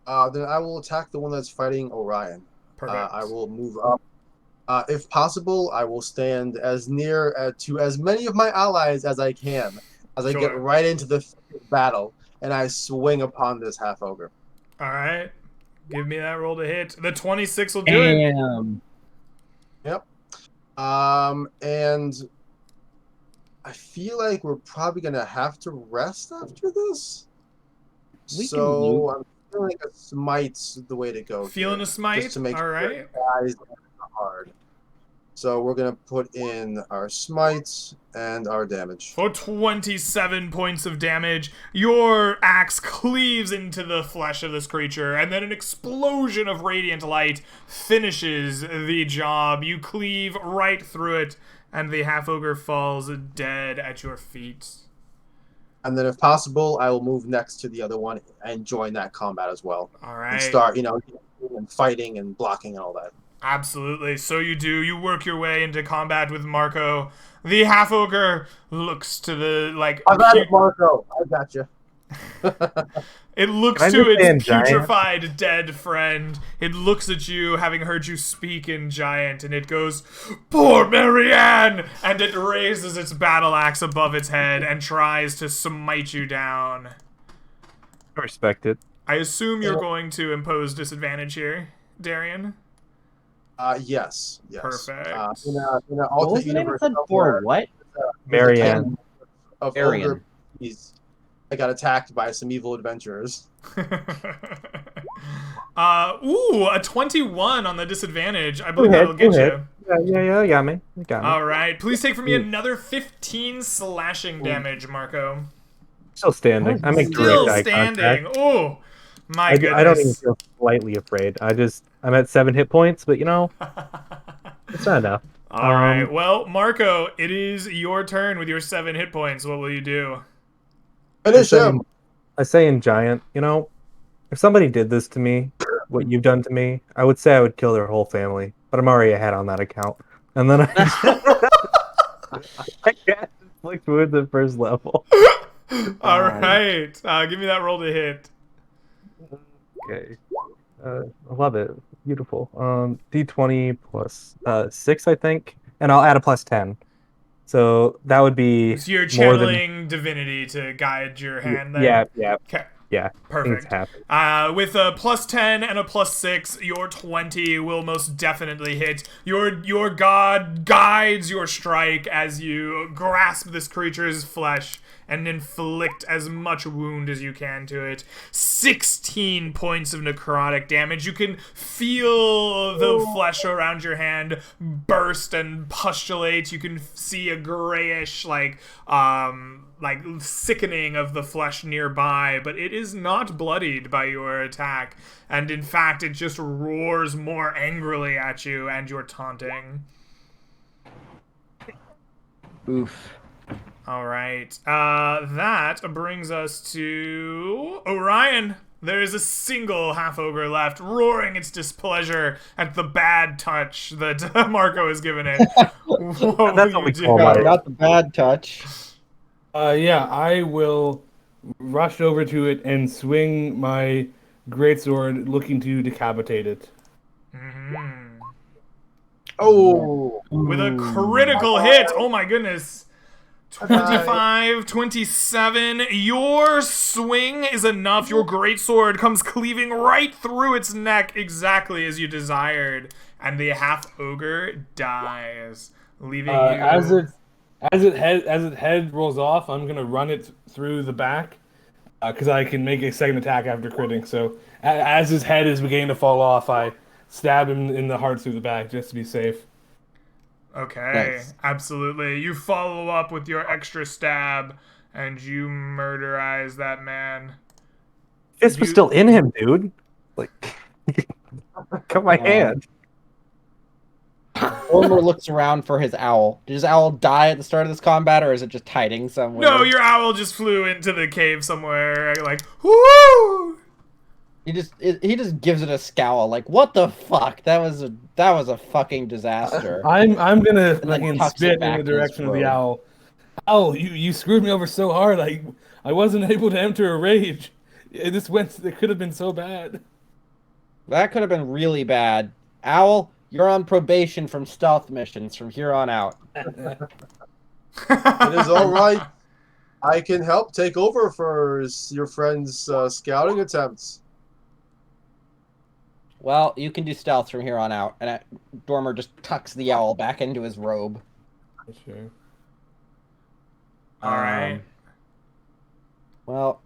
Then I will attack the one that's fighting Orion. Perfect. I will move up. If possible, I will stand as near to as many of my allies as I can, as I get right into the battle, and I swing upon this half ogre. All right. Give me that roll to hit. The 26 will do it. Damn. Yep. And I feel like we're probably gonna have to rest after this. So I'm feeling like a smite's the way to go. Feeling a smite? Just to make all right. guys hard. So we're gonna put in our smites and our damage. For 27 points of damage, your axe cleaves into the flesh of this creature, and then an explosion of radiant light finishes the job. You cleave right through it, and the half-ogre falls dead at your feet. And then if possible, I will move next to the other one and join that combat as well. All right. And start, and fighting and blocking and all that. Absolutely. So you do. You work your way into combat with Marco. The half ogre looks to the I got it, Marco. I got you. It looks Can I to just say in its giant? putrefied dead friend. It looks at you, having heard you speak in giant, and it goes, "Poor Marianne!" And it raises its battle axe above its head and tries to smite you down. I respect it. I assume you're going to impose disadvantage here, Darian. Yes. Perfect. In an What was alternate the name universe said for what? there's a Marianne. king of Marianne. ogre beasts that got attacked by some evil adventurers. A 21 on the disadvantage. I believe that'll Go get ahead. you. Yeah, you got me. You got me. All right. Please take from me another 15 slashing damage, Marco. Still standing. I make Still direct eye standing. contact. Oh, my goodness. I don't even feel slightly afraid. I'm at 7 hit points, but it's not enough. All right. Well, Marco, it is your turn with your 7 hit points. What will you do? Finish him. I say in giant, if somebody did this to me, what you've done to me, I would say I would kill their whole family. But I'm already ahead on that account. And then I can't inflict wounds at first level. All right. Give me that roll to hit. Okay. I love it. Beautiful. D20 plus 6, I think. And I'll add a plus 10. So that would be So you're more than... channeling divinity to guide your hand there? Yeah. Okay. Yeah. Perfect. With a plus 10 and a plus 6, your 20 will most definitely hit. Your god guides your strike as you grasp this creature's flesh and inflict as much wound as you can to it. 16 points of necrotic damage. You can feel the flesh around your hand burst and pustulate. You can see a grayish, like sickening of the flesh nearby, but it is not bloodied by your attack. And in fact, it just roars more angrily at you and you're taunting. Oof. All right. That brings us to Orion. There is a single half-ogre left, roaring its displeasure at the bad touch that Marco has given it. What That's will what we you call do? it. Not the bad touch. Yeah, I will rush over to it and swing my greatsword, looking to decapitate it. Mhm. Oh. With a critical hit. Oh my goodness. 25, 27. Your swing is enough. Your greatsword comes cleaving right through its neck exactly as you desired. And the half-ogre dies, leaving you... As its head rolls off, I'm gonna run it through the back because I can make a second attack after critting. So as his head is beginning to fall off, I stab him in the heart through the back just to be safe. Okay, Nice. absolutely. You follow up with your extra stab, and you murderize that man. Fist was still in him, dude. Like, cut my hand. Ormer looks around for his owl. Did his owl die at the start of this combat, or is it just hiding somewhere? No, your owl just flew into the cave somewhere, like, whoo! He just gives it a scowl, like, what the fuck? That was a fucking disaster. I'm gonna And then fucking tucks it spit in back the in his direction of the robe. owl. Owl, you screwed me over so hard. I wasn't able to enter a rage. It could have been so bad. That could have been really bad. Owl, you're on probation from stealth missions from here on out. It is all right. I can help take over for your friend's scouting attempts. Well, you can do stealth from here on out. And Dormer just tucks the owl back into his robe. Sure. All right. Well,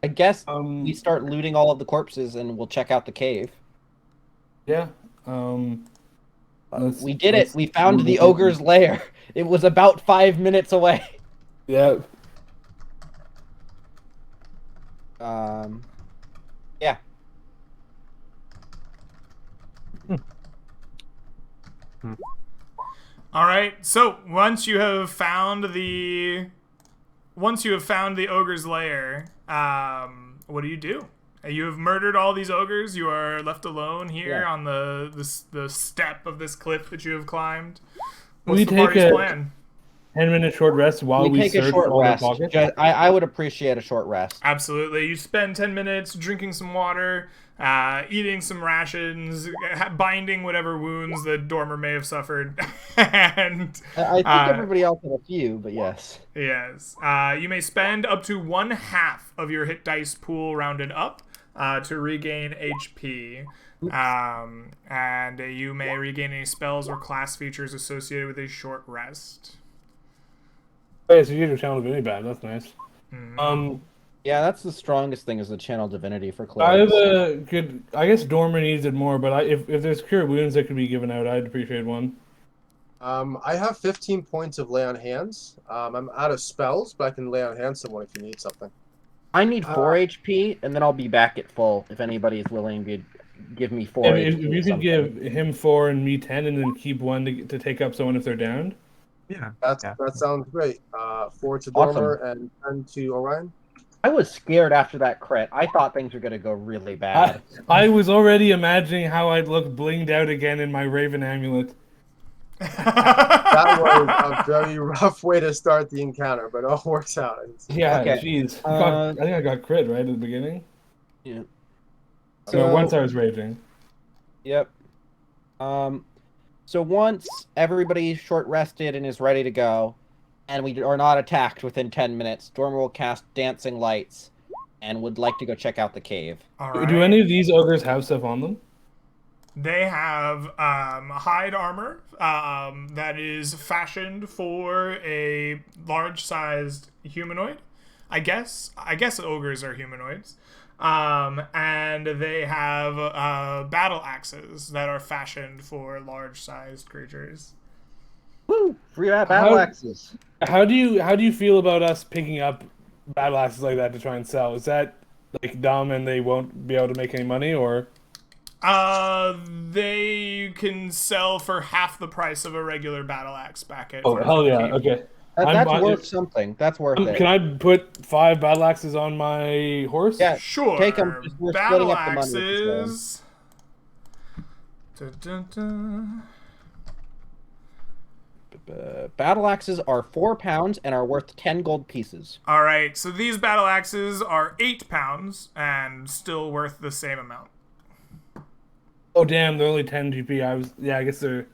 I guess Um, we start looting all of the corpses and we'll check out the cave. Yeah. We did it. We found the ogre's lair. It was about 5 minutes away. Yeah. Yeah. All right. So once you have found the ogre's lair, what do you do? You have murdered all these ogres. You are left alone here Yeah. on the step of this cliff that you have climbed. We What's the take party's a plan? 10-minute short rest while we take a search short all their rest. pockets. I would appreciate a short rest. Absolutely. You spend 10 minutes drinking some water, eating some rations, binding whatever wounds the Dormer may have suffered. And I think everybody else had a few, but yes. yes, you may spend up to 1/2 of your hit dice pool rounded up to regain HP. And you may regain any spells or class features associated with a short rest. Oh, yeah, so you get your channel divinity back. That's nice. Yeah, that's the strongest thing is the channel divinity for I have clerics. a good. I guess Dormer needs it more, but if there's cure wounds that could be given out, I'd appreciate one. I have 15 points of lay on hands. I'm out of spells, but I can lay on hands someone if you need something. I need 4 HP, and then I'll be back at full if anybody is willing to give me 4 If HP. you or could something. give him 4 and me 10, and then keep 1 to take up someone if they're downed. Yeah. That sounds great. 4 to Awesome. Dormer and 10 to Orion. I was scared after that crit. I thought things were going to go really bad. I was already imagining how I'd look blinged out again in my Raven amulet. That was a very rough way to start the encounter, but it all works out. Yeah, Okay. jeez. Uh, I think I got crit right at the beginning. Yeah. So once I was raging. Yep. So once everybody's short rested and is ready to go, and we are not attacked within 10 minutes, Dormer will cast Dancing Lights and would like to go check out the cave. All Do right. any of these ogres have stuff on them? They have hide armor that is fashioned for a large-sized humanoid. I guess ogres are humanoids. And they have battle axes that are fashioned for large-sized creatures. Woo! Free battle axes. How do you feel about us picking up battle axes like that to try and sell? Is that like dumb and they won't be able to make any money, or? They can sell for half the price of a regular battle axe back at. Oh hell yeah! Keep. Okay. That's worth something. That's worth it. Can I put 5 battle axes on my horse? Yeah, Sure. take them. We're Battle splitting up the money with this axes. Dun, dun, dun. Battle axes are 4 pounds and are worth 10 gold pieces. All right, so these battle axes are 8 pounds and still worth the same amount. Oh damn! They're only 10 GP. I guess they're.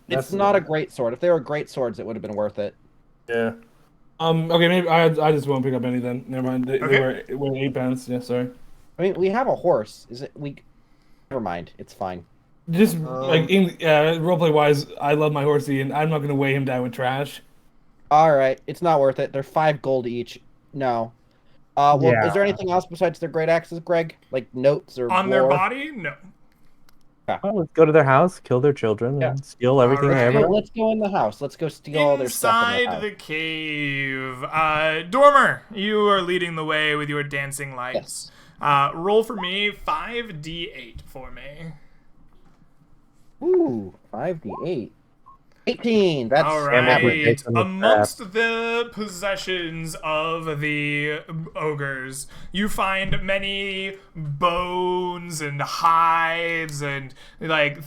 It's not a great sword. If they were great swords, it would have been worth it. Yeah. Okay, maybe I just won't pick up any then. Never mind. They were 8 pounds. Yeah, sorry. I mean, we have a horse. Never mind. It's fine. Just like in roleplay wise, I love my horsey, and I'm not gonna weigh him down with trash. All right, it's not worth it. They're 5 gold each. No. Well, Yeah. Is there anything else besides their great axes, Greg? Like notes or On their lore? body? No. Well, let's go to their house, kill their children, Yeah. and steal everything they Alright. ever. Yeah, let's go in the house. Let's go steal all their stuff. In Inside the the cave. Dormer, you are leading the way with your dancing lights. Roll for me 5d8 for me. Ooh, 5d8. 18. That's All average right. based on the Amongst the possessions of the ogres, you find many bones and hides and like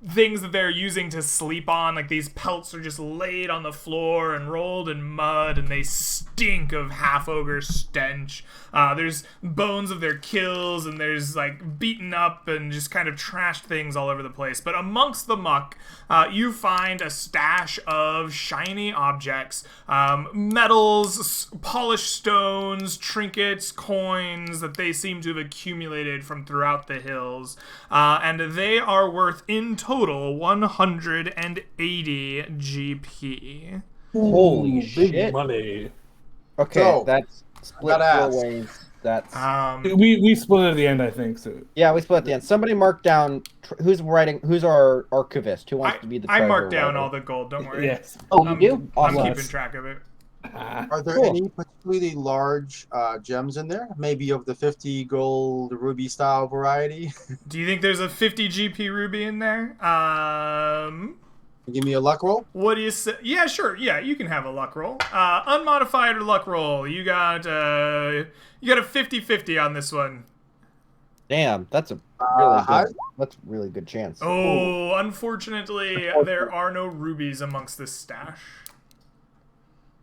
things that they're using to sleep on. Like these pelts are just laid on the floor and rolled in mud, and they stink of half ogre stench. There's bones of their kills, and there's like beaten up and just kind of trashed things all over the place. But amongst the muck, you find a stash of shiny objects, metals, polished stones, trinkets, coins that they seem to have accumulated from throughout the hills. And they are worth in total 180 GP. Holy big shit. money. Okay, So, that's split gotta 4 ask. ways. That's We split at the end, I think. So yeah, we split at the end. Somebody mark down who's our archivist who wants to be the I treasure marked down writer. all the gold, don't worry. yes. Oh, you do? I'm Awesome. keeping track of it. Are there Cool. any particularly large gems in there? Maybe of the 50 gold ruby style variety? Do you think there's a 50 GP ruby in there? Give me a luck roll. What do you say? Yeah, sure. Yeah, you can have a luck roll. Unmodified or luck roll. You got a 50-50 on this one. Damn, that's a really Hi. good. That's a really good chance. Oh, unfortunately, there are no rubies amongst this stash.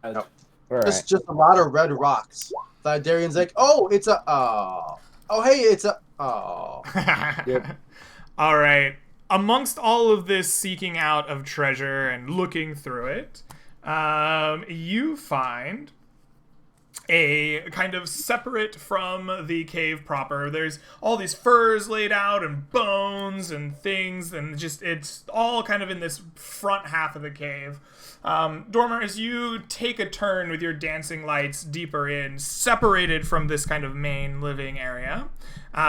No. All right. Just a lot of red rocks. Thydarian's like, oh, it's a oh hey, it's a Yep. All right. Amongst all of this seeking out of treasure and looking through it, you find a kind of separate from the cave proper. There's all these furs laid out and bones and things, and just it's all kind of in this front half of the cave. Dormer, as you take a turn with your dancing lights deeper in, separated from this kind of main living area,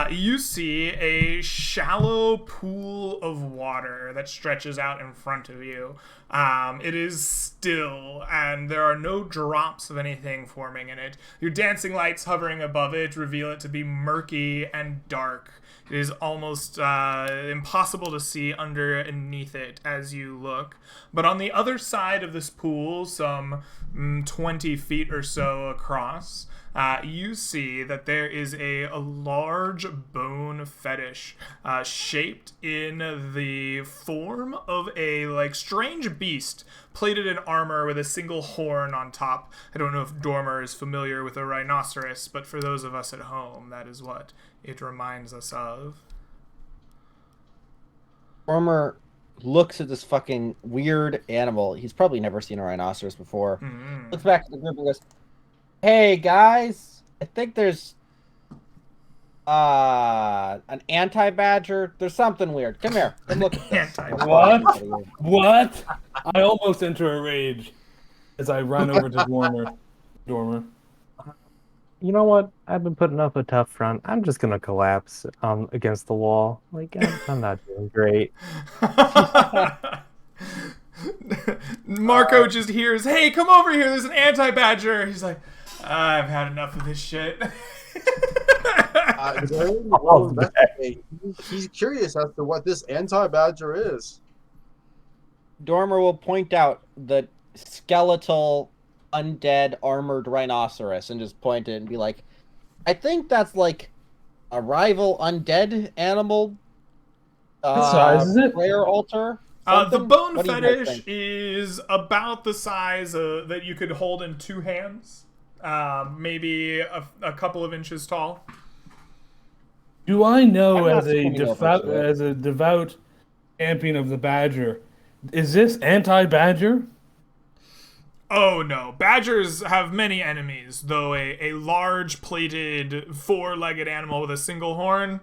you see a shallow pool of water that stretches out in front of you. It is still, and there are no drops of anything forming in it. Your dancing lights hovering above it reveal it to be murky and dark. It is almost impossible to see underneath it as you look. But on the other side of this pool, some 20 feet or so across, you see that there is a large bone fetish shaped in the form of a strange beast plated in armor with a single horn on top. I don't know if Dormer is familiar with a rhinoceros, but for those of us at home, that is what it reminds us of. Farmer looks at this fucking weird animal. He's probably never seen a rhinoceros before. Looks back at the group and goes, "Hey guys, I think there's an anti-badger. There's something weird. Come here. Come look at this." What? I almost enter a rage as I run over to Dormer. You know what? I've been putting up a tough front. I'm just gonna collapse against the wall. I'm not doing great. Marco just hears, "Hey, come over here. There's an anti-badger." He's like, "I've had enough of this shit." He's curious as to what this anti-badger is. Dormer will point out the skeletal, undead, armored rhinoceros and just point it and be like, "I think that's like a rival undead animal. What size is it? Prayer altar." The bone What do you guys fetish think? is about the size that you could hold in two hands, maybe a couple of inches tall. Do I know I'm not as a swinging over to it. devout champion of the badger, is this anti-badger? Oh no, badgers have many enemies, though a large plated four-legged animal with a single horn,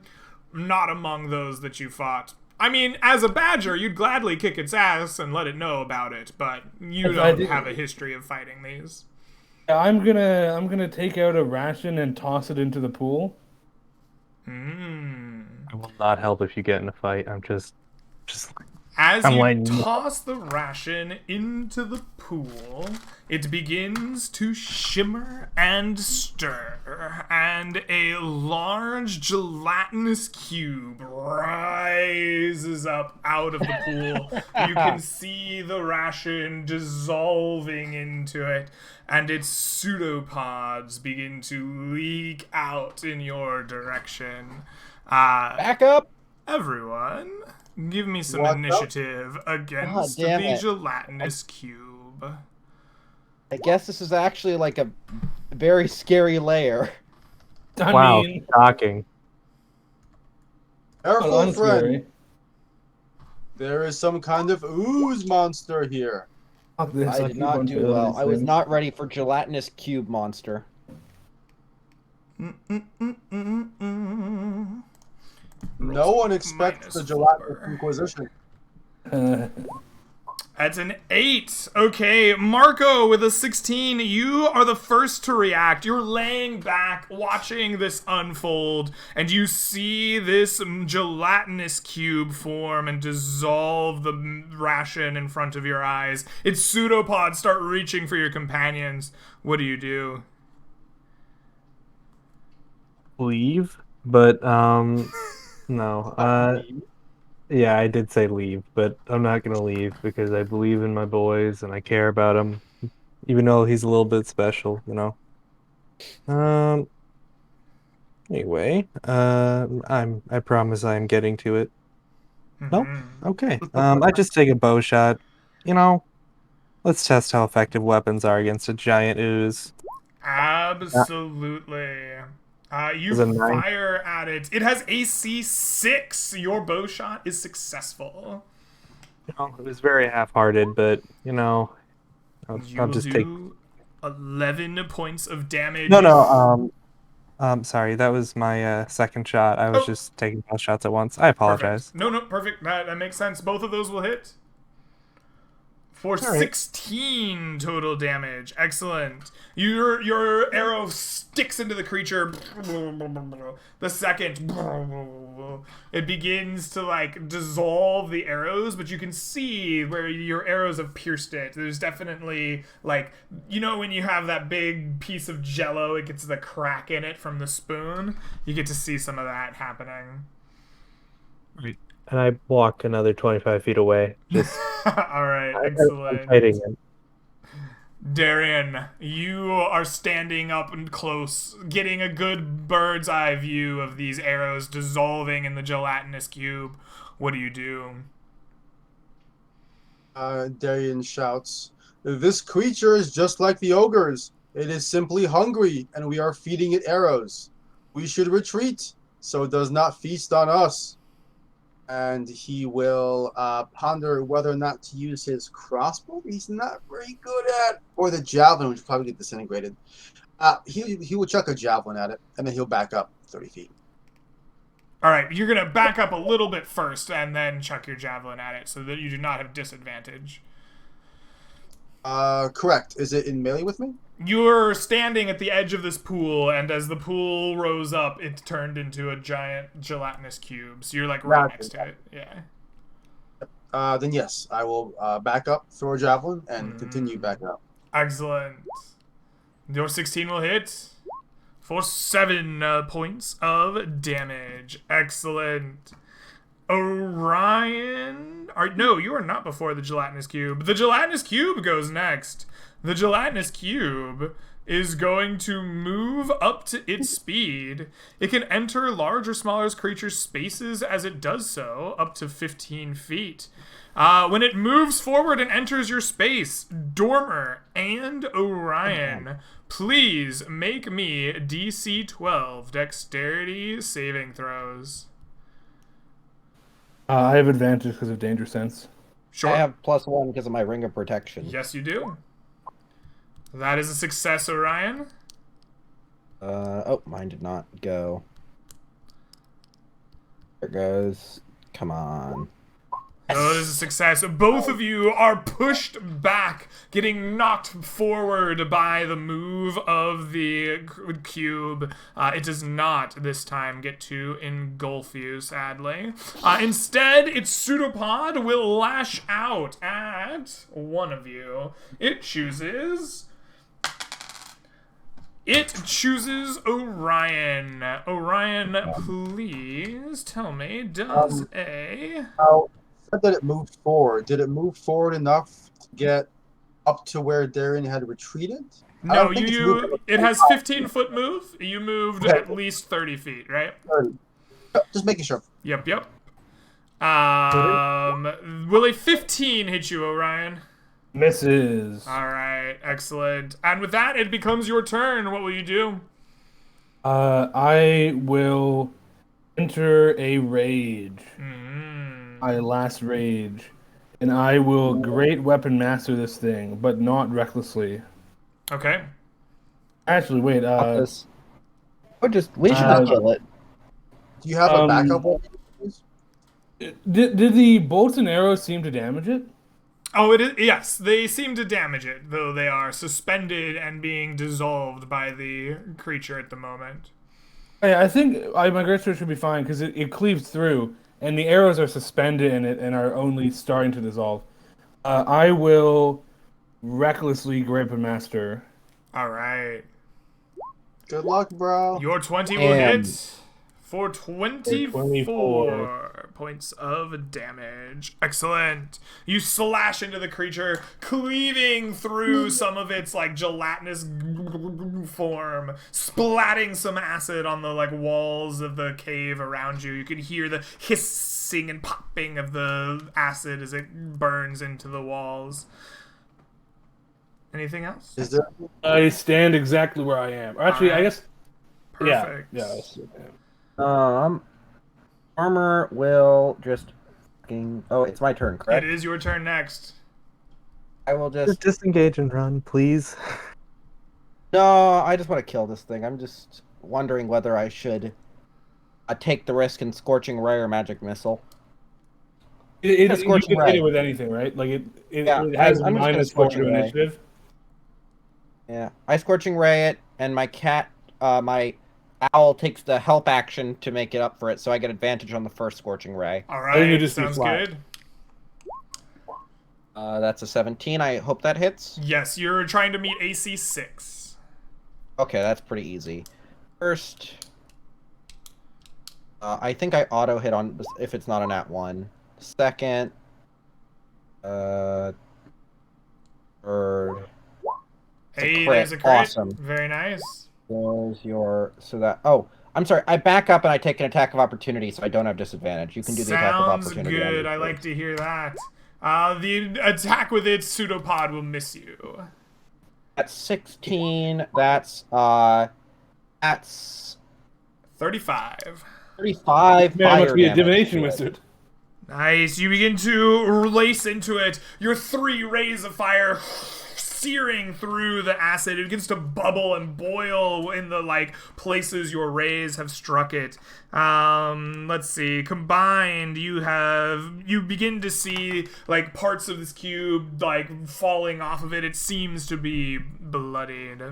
not among those that you fought. I mean, as a badger, you'd gladly kick its ass and let it know about it, but you don't have a history of fighting these. I'm gonna take out a ration and toss it into the pool. It will not help if you get in a fight. Just As I'm you letting you know. toss the ration into the pool, it begins to shimmer and stir, and a large gelatinous cube rises up out of the pool. You can see the ration dissolving into it, and its pseudopods begin to leak out in your direction. Back up. Everyone, give me some What the- initiative against the damn it. gelatinous cube. I guess this is actually like a very scary lair. Wow, shocking. Careful, friend. Scary. There is some kind of ooze monster here. I did not do well. I was not ready for gelatinous cube monster. No one expects the -4. gelatinous inquisition. That's an 8. Okay, Marco with a 16. You are the first to react. You're laying back, watching this unfold, and you see this gelatinous cube form and dissolve the ration in front of your eyes. Its pseudopods start reaching for your companions. What do you do? Leave, but no. Yeah, I did say leave, but I'm not gonna leave because I believe in my boys and I care about him, even though he's a little bit special, you know. Anyway, I promise I'm getting to it. No? Mhm. Okay. I just take a bow shot. You know, let's test how effective weapons are against a giant ooze. Absolutely. You Is a 9. fire at it. It has AC 6. Your bow shot is successful. It was very half-hearted, but I'll You'll just take. do 11 points of damage. No, no. Sorry, that was my second shot. I was Oh, just taking both shots at once. I perfect. apologize. No, perfect. That makes sense. Both of those will hit. For All right. 16 total damage. Excellent. Your arrow sticks into the creature. The second, it begins to like dissolve the arrows, but you can see where your arrows have pierced it. There's definitely like, when you have that big piece of jello, it gets the crack in it from the spoon. You get to see some of that happening. And I walk another 25 feet away. Just All right, I'm excellent. fighting him. Darian, you are standing up and close, getting a good bird's eye view of these arrows dissolving in the gelatinous cube. What do you do? Darian shouts, "This creature is just like the ogres. It is simply hungry, and we are feeding it arrows. We should retreat, so it does not feast on us." And he will ponder whether or not to use his crossbow. He's not very good at, or the javelin, which will probably get disintegrated. He will chuck a javelin at it, and then he'll back up 30 feet. All right, you're going to back up a little bit first and then chuck your javelin at it so that you do not have disadvantage. Correct. Is it in melee with me? You're standing at the edge of this pool, and as the pool rose up, it turned into a giant gelatinous cube. So you're like right next to it. Yeah. Then yes, I will back up, throw a javelin, and continue back up. Excellent. Your 16 will hit for 7 points of damage. Excellent. Orion? No, you are not before the gelatinous cube. The gelatinous cube goes next. The gelatinous cube is going to move up to its speed. It can enter large or smaller creatures' spaces as it does so, up to 15 feet. When it moves forward and enters your space, Dormer and Orion, please make me DC 12 dexterity saving throws. I have advantage because of danger sense. Sure. I have +1 because of my ring of protection. Yes, you do. That is a success, Orion. Oh, mine did not go. There it goes. Come on. Oh, this is a success. Both of you are pushed back, getting knocked forward by the move of the cube. It does not, this time, get to engulf you, sadly. Instead, its pseudopod will lash out at one of you. It chooses Orion. Orion, please tell me, does Said that it moved forward. Did it move forward enough to get up to where Darian had retreated? No, it has 15-foot move. You moved at least 30 feet, right? Just making sure. Yep. Will a 15 hit you, Orion? Misses. All right, excellent. And with that, it becomes your turn. What will you do? I will enter a rage. My last rage. And I will great weapon master this thing, but not recklessly. Okay. Actually, wait. We should just kill it. Do you have a backup weapon? Did the bolts and arrows seem to damage it? Oh, it is. Yes, they seem to damage it, though they are suspended and being dissolved by the creature at the moment. I think my great sword should be fine because it cleaves through, and the arrows are suspended in it and are only starting to dissolve. I will recklessly grip a master. All right. Good luck, bro. Your 20 will hit for 24 points of damage. Excellent. You slash into the creature, cleaving through some of its like gelatinous form, splatting some acid on the like walls of the cave around you. You can hear the hissing and popping of the acid as it burns into the walls. Anything else? Is there? I stand exactly where I am. Or actually, I guess. Perfect. Yeah. Armor will just. Oh, it's my turn, correct? It is your turn next. I will Just just. disengage and run, please. No, I just want to kill this thing. I'm just wondering whether I should take the risk in Scorching Ray or Magic Missile. You Scorching can hit Ray. it with anything, right? Like it Yeah, has I'm just gonna minus 4 Scorching to Ray. initiative. Yeah, I Scorching Ray it, and my cat, my owl takes the help action to make it up for it, so I get advantage on the first Scorching Ray. All think you right, just be sounds flat. good. That's a 17. I hope that hits. Yes, you're trying to meet AC 6. Okay, that's pretty easy. First, I think I auto hit on if it's not a nat 1. Second, third. Hey, crit. there's a crit. Awesome. Very nice. There's your Oh, I'm sorry. I back up and I take an attack of opportunity, so I don't have disadvantage. You can do the attack of Sounds opportunity. on good. your I turn. like to hear that. The attack with its pseudopod will miss you. That's 16. That's 35. 35 Man, I fire must be a damage divination to it. wizard. Nice. You begin to lace into it. Your 3 rays of fire searing through the acid. It begins to bubble and boil in the like places your rays have struck it. Let's see. Combined, you begin to see like parts of this cube like falling off of it. It seems to be bloodied.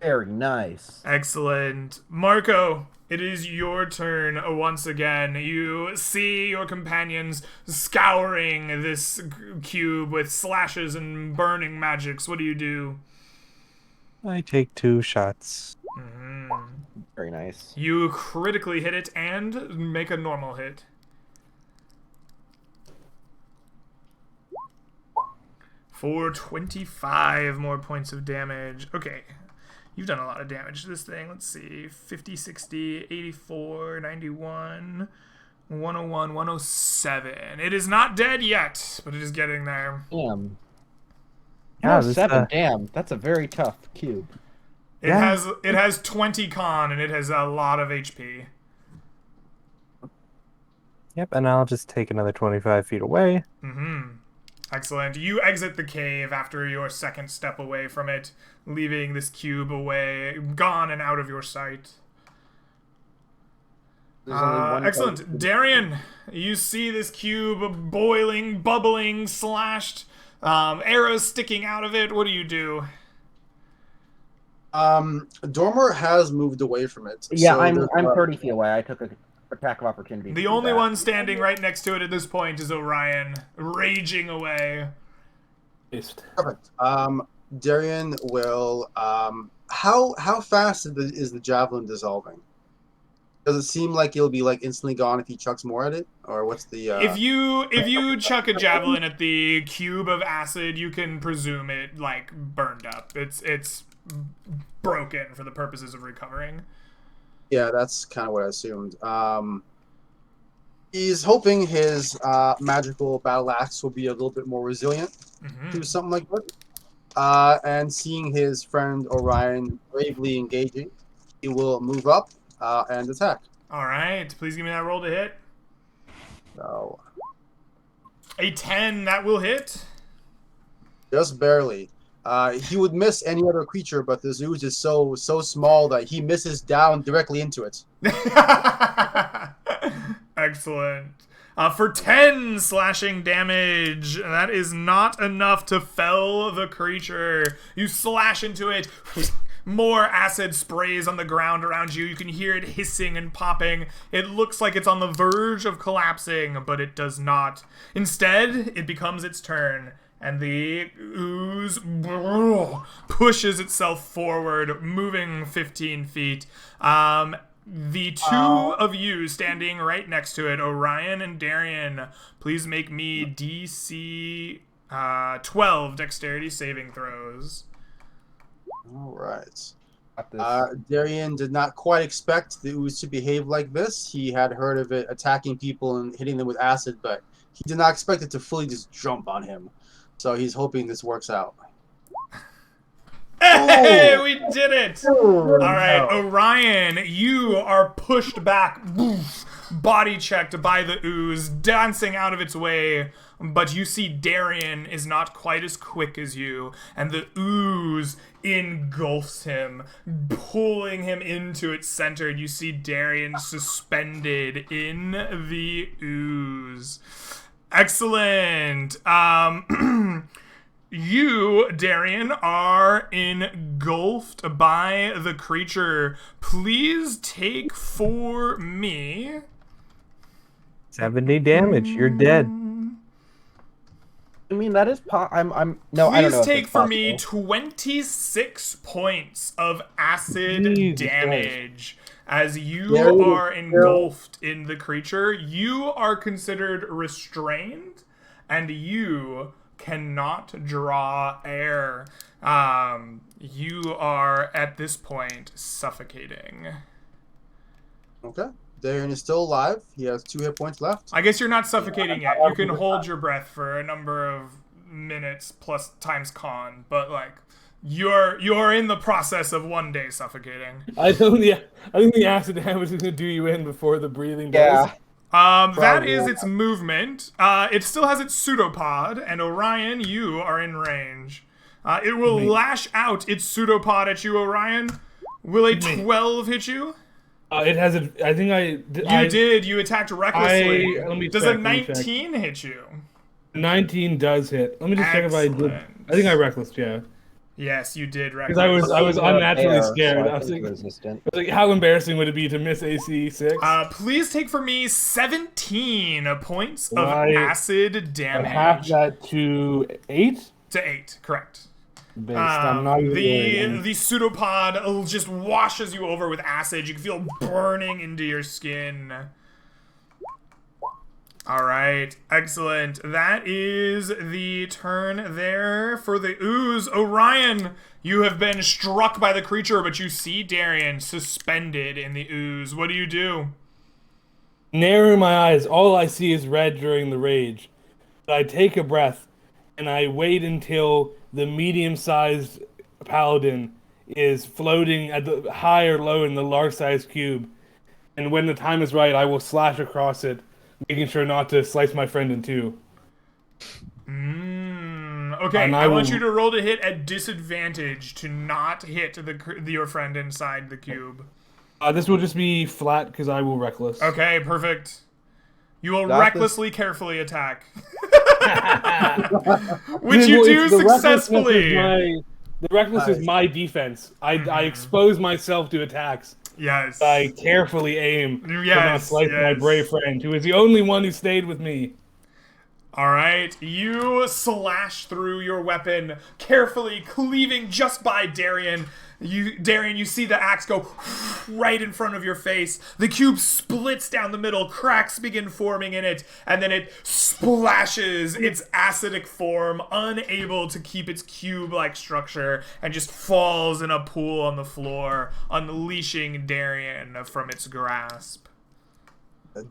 Very nice. Excellent. Marco, it is your turn once again. You see your companions scouring this cube with slashes and burning magics. What do you do? I take 2 shots. Very nice. You critically hit it and make a normal hit. For 25 more points of damage. Okay. You've done a lot of damage to this thing. Let's see. 50, 60, 84, 91, 101, 107. It is not dead yet, but it is getting there. Damn. Yeah, Oh, this, 7. Damn. That's a very tough cube. It Yeah. has 20 con and it has a lot of HP. Yep, and I'll just take another 25 feet away. Excellent. You exit the cave after your second step away from it, leaving this cube away, gone and out of your sight. There's only one Excellent. place- Darian, you see this cube boiling, bubbling, slashed, arrows sticking out of it. What do you do? Dormer has moved away from it. Yeah, so I'm there's, 30 feet away. I took a attack of opportunity. to The do only that. one standing right next to it at this point is Orion, raging away. Based. Perfect. Darian will. How fast is the javelin dissolving? Does it seem like it'll be like instantly gone if he chucks more at it, or what's the? If you chuck a javelin at the cube of acid, you can presume it like burned up. It's broken for the purposes of recovering. Yeah, that's kind of what I assumed. He's hoping his magical battle axe will be a little bit more resilient to something like that. And seeing his friend Orion bravely engaging, he will move up and attack. All right, please give me that roll to hit. So A 10, that will hit. just barely. He would miss any other creature, but this ooze is so small that he misses down directly into it. Excellent. For 10 slashing damage. That is not enough to fell the creature. You slash into it. More acid sprays on the ground around you. You can hear it hissing and popping. It looks like it's on the verge of collapsing, but it does not. Instead, it becomes its turn. And the ooze pushes itself forward, moving 15 feet. The two of you standing right next to it, Orion and Darian, please make me DC 12 dexterity saving throws. All right. Got this. Darian did not quite expect the ooze to behave like this. He had heard of it attacking people and hitting them with acid, but he did not expect it to fully just jump on him. So he's hoping this works out. Hey, Oh! we did it! Oh, All right, no. Orion, you are pushed back, boof, body checked by the ooze, dancing out of its way. But you see Darian is not quite as quick as you, and the ooze engulfs him, pulling him into its center. And you see Darian suspended in the ooze. Excellent. You, Darian, are engulfed by the creature. Please take for me 70 damage. You're dead. I mean, that is no, I don't know. Please if take it's for me possible. 26 points of acid Jesus damage. As you Darian, are engulfed in the creature, you are considered restrained, and you cannot draw air. You are, at this point, suffocating. Okay. Darian is still alive. He has 2 hit points left. I guess you're not suffocating yet. You can hold your breath for a number of minutes plus times con, but like you're in the process of 1 day suffocating. I think the acid damage is gonna do you in before the breathing does. Yeah. That Probably. is its movement. It still has its pseudopod, and Orion, you are in range. It will lash out its pseudopod at you, Orion. Will a 12 hit you? It has a. I think You did. You attacked recklessly. let me Does check, a let me check. 19 hit you? 19 does hit. Let me just check if I did. Excellent. I think I reckless, yeah. Yes, you did Because reckless. I was unnaturally Air, scared. so I was think like, resistant. how embarrassing would it be to miss AC 6? Please take for me 17 points of Right. acid damage. Half that to 8? To 8, correct. Based. I'm not even worried. The pseudopod just washes you over with acid. You can feel burning into your skin. All right, excellent. That is the turn there for the ooze. Orion, you have been struck by the creature, but you see Darian suspended in the ooze. What do you do? Narrowing my eyes, all I see is red during the rage. But I take a breath, and I wait until the medium-sized paladin is floating at the high or low in the large-sized cube. And when the time is right, I will slash across it, making sure not to slice my friend in two. Okay, And I want will- you to roll to hit at disadvantage to not hit your friend inside the cube. This will just be flat because I will reckless. Okay, perfect. You will Got recklessly, carefully attack. Which you Well, do it's- the recklessness successfully. The reckless is my defense. I expose myself to attacks. Yes. I carefully aim to not Yes, slice my yes. brave friend, who is the only one who stayed with me. All right, you slash through your weapon, carefully cleaving just by Darian. Darian, you see the axe go right in front of your face. The cube splits down the middle, cracks begin forming in it, and then it splashes its acidic form, unable to keep its cube-like structure, and just falls in a pool on the floor, unleashing Darian from its grasp.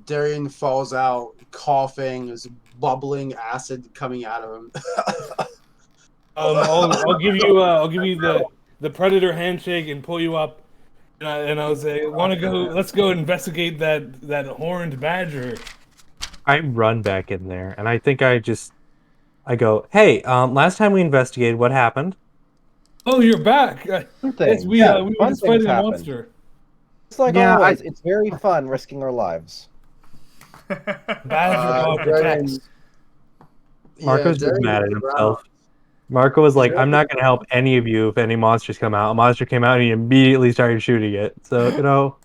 Darian falls out, coughing. There's bubbling acid coming out of him. I'll give you the predator handshake and pull you up, and I'll say, "Want to go? Let's go investigate that horned badger." I run back in there, and I think I go, hey, last time we investigated, what happened? Oh, you're back. Yes, we Yeah, were fun just fighting things a happened. monster. It's like Yeah, always. It's very fun risking our lives. Badger God Darian- protects. Marco's just Darian mad at looked himself. around. Marco was like, I'm not going to help any of you if any monsters come out. A monster came out and he immediately started shooting it. So,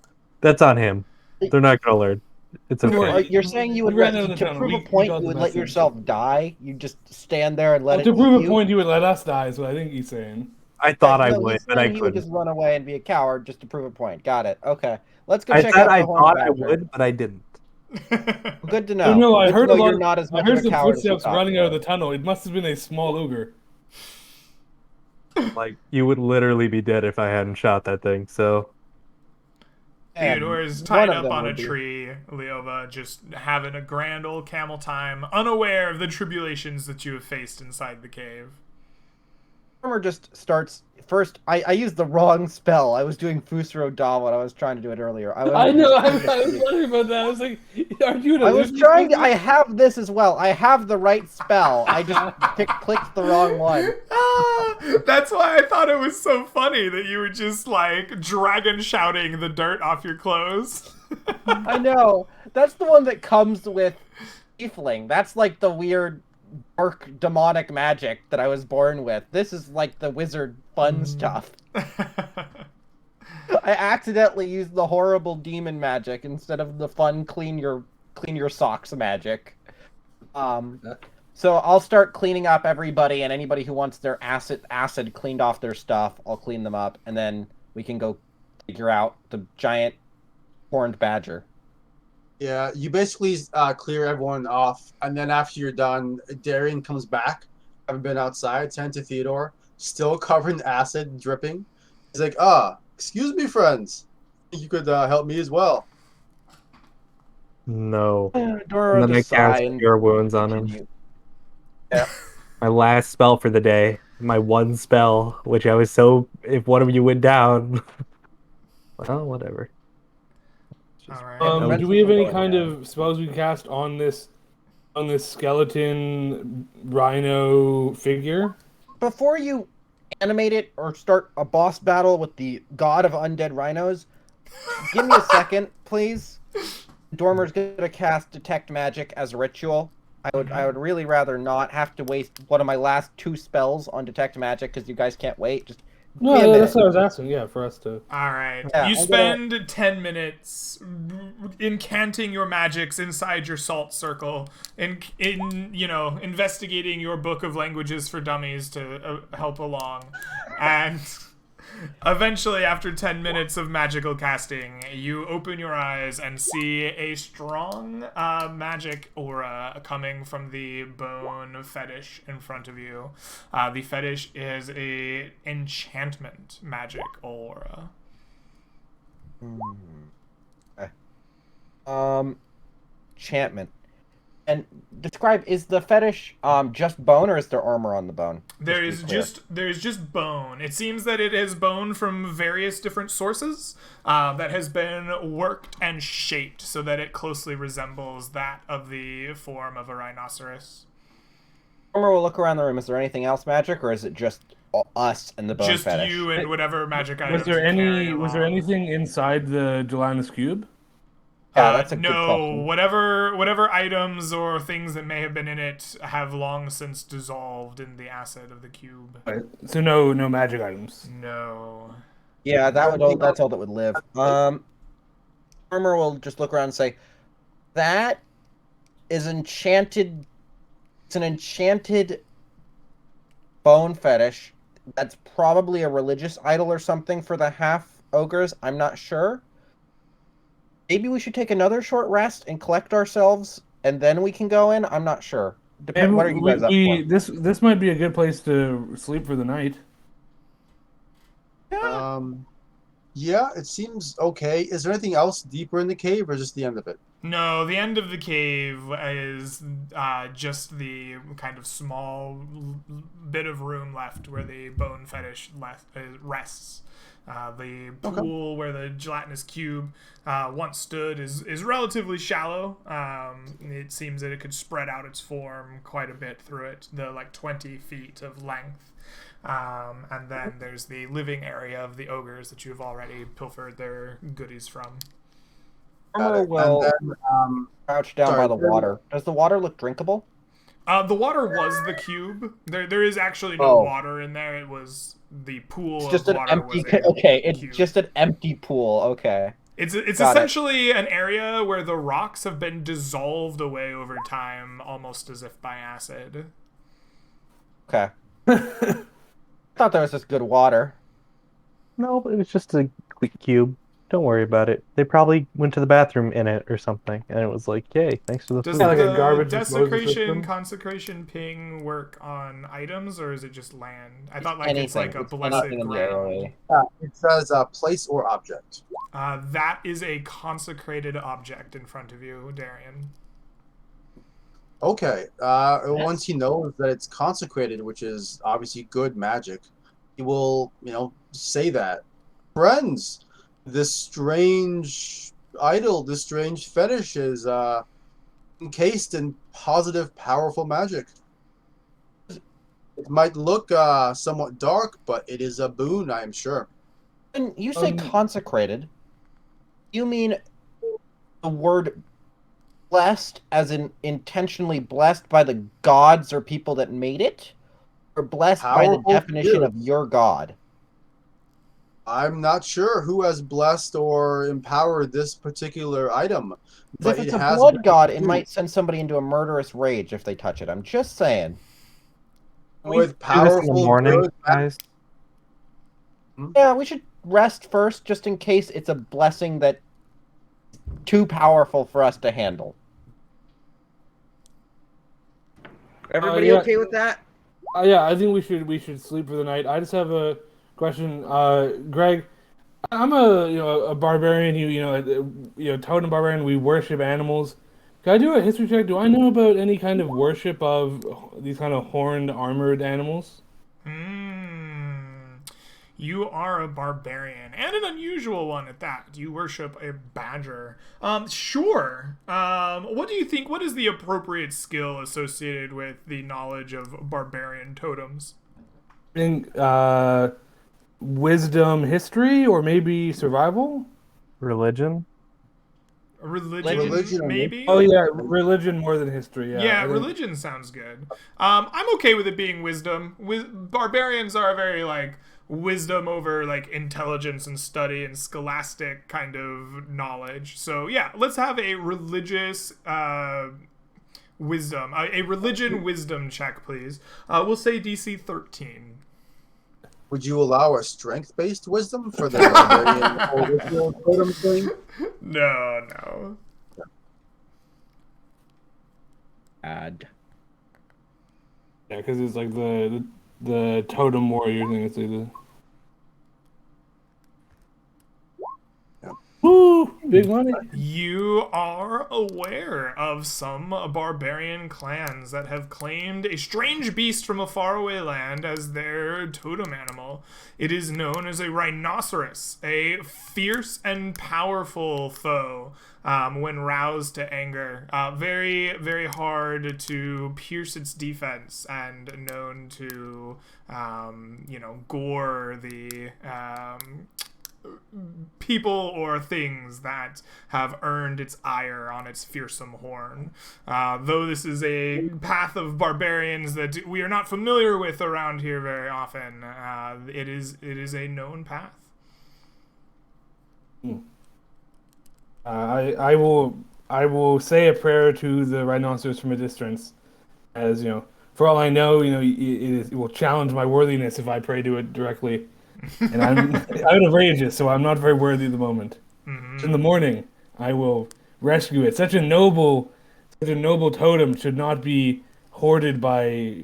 that's on him. They're not going to learn. It's Don't worry. okay. You're saying you would We ran let, out of to town. prove We a point, got you the would let message. yourself die? You just stand there and let To it prove eat a you? point, you would let us die. Is what I think he's saying. I thought I No, would, he's but I saying he would couldn't. just run away and be a coward just to prove a point. Got it. Okay. Let's go I check said out the I horned thought I badger. would, but I didn't. Good to know. Oh no, I Good to heard know a lot. you're not as I much heard of a some coward as you footsteps thought running you out of were. the tunnel. It must have been a small ogre. Like, you would literally be dead if I hadn't shot that thing. So, Theodore is one tied of up them on a would be. tree, Leova, just having a grand old camel time, unaware of the tribulations that you have faced inside the cave. Armor just starts first. I used the wrong spell. I was doing Fusro Da when I was trying to do it earlier. I know. I was wondering about that. I was like, "Are you?" I was trying to. I have this as well. I have the right spell. I just clicked the wrong one. That's why I thought it was so funny that you were just like dragon shouting the dirt off your clothes. I know. That's the one that comes with Tiefling. That's like the weird dark demonic magic that I was born with. This is like the wizard fun stuff. I accidentally used the horrible demon magic instead of the fun clean your socks magic. So I'll start cleaning up everybody and anybody who wants their acid cleaned off their stuff. I'll clean them up, and then we can go figure out the giant horned badger. Yeah, you basically clear everyone off, and then after you're done, Darian comes back, having been outside, turned to Theodore, still covered in acid, dripping. He's like, excuse me, friends. You could help me as well. no. Dora And then I just cast sigh and Cure Wounds on him. continue. Yeah. My last spell for the day. My one spell, which I was so. If one of you went down. Well, whatever. All right. Do we have any kind of spells we can cast on this skeleton rhino figure? Before you animate it or start a boss battle with the god of undead rhinos, give me a second, please. Dormer's gonna cast Detect Magic as a ritual. I would really rather not have to waste one of my last 2 spells on Detect Magic because you guys can't wait. Just give me a No, minute. that's what I was asking. Yeah, for us to. All right. Yeah, You I'm spend 10 minutes incanting your magics inside your salt circle, in investigating your book of languages for dummies to help along, and eventually, after 10 minutes of magical casting, you open your eyes and see a strong magic aura coming from the bone fetish in front of you. The fetish is a enchantment magic aura. Enchantment. And describe, is the fetish just bone or is there armor on the bone? There's just bone. It seems that it is bone from various different sources that has been worked and shaped so that it closely resembles that of the form of a rhinoceros. Armor will look around the room. Is there anything else magic, or is it just us and the bone Just fetish? you and whatever magic items Was there you carry was there along. anything inside the gelatinous cube? Yeah, that's a good no, question. whatever items or things that may have been in it have long since dissolved in the acid of the cube. Right. So no magic items. No. Yeah, that's all that would live. Armor will just look around and say, that is enchanted. It's an enchanted bone fetish. That's probably a religious idol or something for the half ogres. I'm not sure. Maybe we should take another short rest and collect ourselves, and then we can go in. I'm not sure. What are you guys up for? This might be a good place to sleep for the night. Yeah, it seems okay. Is there anything else deeper in the cave, or just the end of it? No, the end of the cave is just the kind of small bit of room left where the bone fetish rests. The pool where the gelatinous cube once stood is relatively shallow. It seems that it could spread out its form quite a bit through it, the 20 feet of length. And then there's the living area of the ogres that you've already pilfered their goodies from. Armor will And then, crouch down by the water. Does the water look drinkable? The water was the cube. There is actually no water in there. It was the pool. It's just of an water empty. was a Okay, it's cube. just an empty pool. Okay. It's Got essentially an area where the rocks have been dissolved away over time, almost as if by acid. Okay. I thought there was just good water. No, but it was just a quick cube. Don't worry about it. They probably went to the bathroom in it or something, and it was like, yay, thanks for the Does food. like a the garbage disposal desecration, system? consecration ping work on items, or is it just land? I thought like anything. it's like a It's blessed anything in the ground. area. It says place or object. That is a consecrated object in front of you, Darian. Okay. Once he knows that it's consecrated, which is obviously good magic, he will, say that. Friends, this strange idol, this strange fetish is encased in positive, powerful magic. It might look somewhat dark, but it is a boon, I am sure. When you say consecrated, you mean the word blessed as in intentionally blessed by the gods or people that made it? Or blessed by the Powerful definition spirit. of your god? I'm not sure who has blessed or empowered this particular item, 'Cause but if it it's a has blood been god, it used might send somebody into a murderous rage if they touch it. I'm just saying. with Do this in the powerful morning, good. guys. Yeah, we should rest first, just in case it's a blessing that too powerful for us to handle. Everybody yeah. okay with that? Yeah, I think we should sleep for the night. I just have a question, Greg. I'm a barbarian. Totem barbarian. We worship animals. Can I do a history check? Do I know about any kind of worship of these kind of horned, armored animals? You are a barbarian, and an unusual one at that. You worship a badger. Sure. What do you think? What is the appropriate skill associated with the knowledge of barbarian totems? I think wisdom, history, or maybe survival. Religion. Religion, maybe? Oh yeah, religion more than history. Yeah, Yeah, I think. religion sounds good. I'm okay with it being wisdom. Barbarians are very like wisdom over like intelligence and study and scholastic kind of knowledge. So yeah, let's have a religious wisdom, a religion wisdom check, please. We'll say DC 13. Would you allow a strength-based wisdom for the barbarian or ritual totem thing? No. Add. Yeah, because it's like the totem warrior thing. It's like the. Woo! Big money. You are aware of some barbarian clans that have claimed a strange beast from a faraway land as their totem animal. It is known as a rhinoceros, a fierce and powerful foe when roused to anger. Very, very hard to pierce its defense and known to, gore the people or things that have earned its ire on its fearsome horn. Though this is a path of barbarians that we are not familiar with around here very often, it is a known path. I will say a prayer to the rhinoceros from a distance, as for all I know, it will challenge my worthiness if I pray to it directly. And I'm outrageous, so I'm not very worthy at the moment. In the morning, I will rescue it. Such a noble totem should not be hoarded by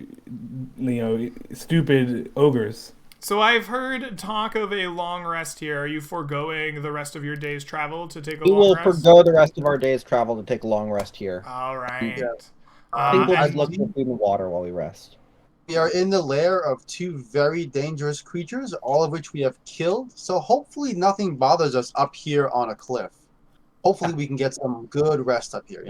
stupid ogres. So I've heard talk of a long rest here. Are you foregoing the rest of your day's travel to take a We long will rest? forgo the rest of our day's travel to take a long rest here. All right. Yeah. I think we'll just And look for food and water while we rest. We are in the lair of two very dangerous creatures, all of which we have killed, so hopefully nothing bothers us up here on a cliff. Hopefully we can get some good rest up here,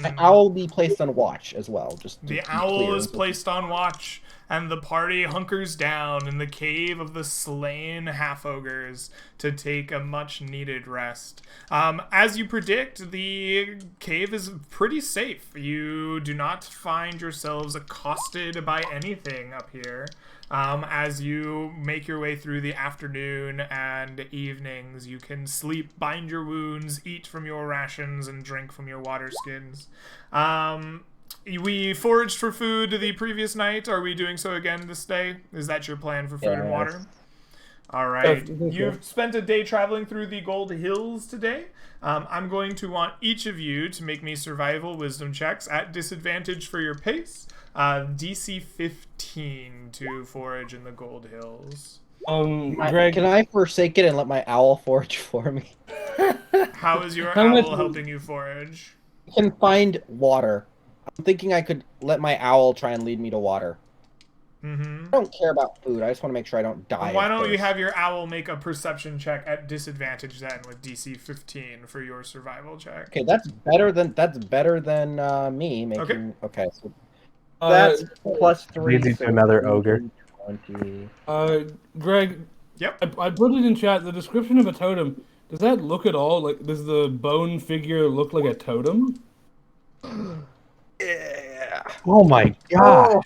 An owl will be placed on watch as well. Just to The be owl clear. is placed on watch, and the party hunkers down in the cave of the slain half-ogres to take a much-needed rest. As you predict, the cave is pretty safe. You do not find yourselves accosted by anything up here. As you make your way through the afternoon and evenings, you can sleep, bind your wounds, eat from your rations, and drink from your water skins. We foraged for food the previous night. Are we doing so again this day? Is that your plan for food and water? All right. Yes, okay. You've spent a day traveling through the Gold Hills today. I'm going to want each of you to make me survival wisdom checks at disadvantage for your pace. DC 15 to forage in the Gold Hills. Greg, Can I forsake it and let my owl forage for me? How is your How much- owl helping you forage? I can find water. I'm thinking I could let my owl try and lead me to water. Mm-hmm. I don't care about food. I just want to make sure I don't die. Why of don't you thirst. have your owl make a perception check at disadvantage then with DC 15 for your survival check? Okay, that's better than me making. Okay, so that's +3. Leads you to another ogre. 20. Greg, Yep. I put it in chat. The description of a totem. Does that look at all like? Does the bone figure look like a totem? Yeah. Oh my gosh.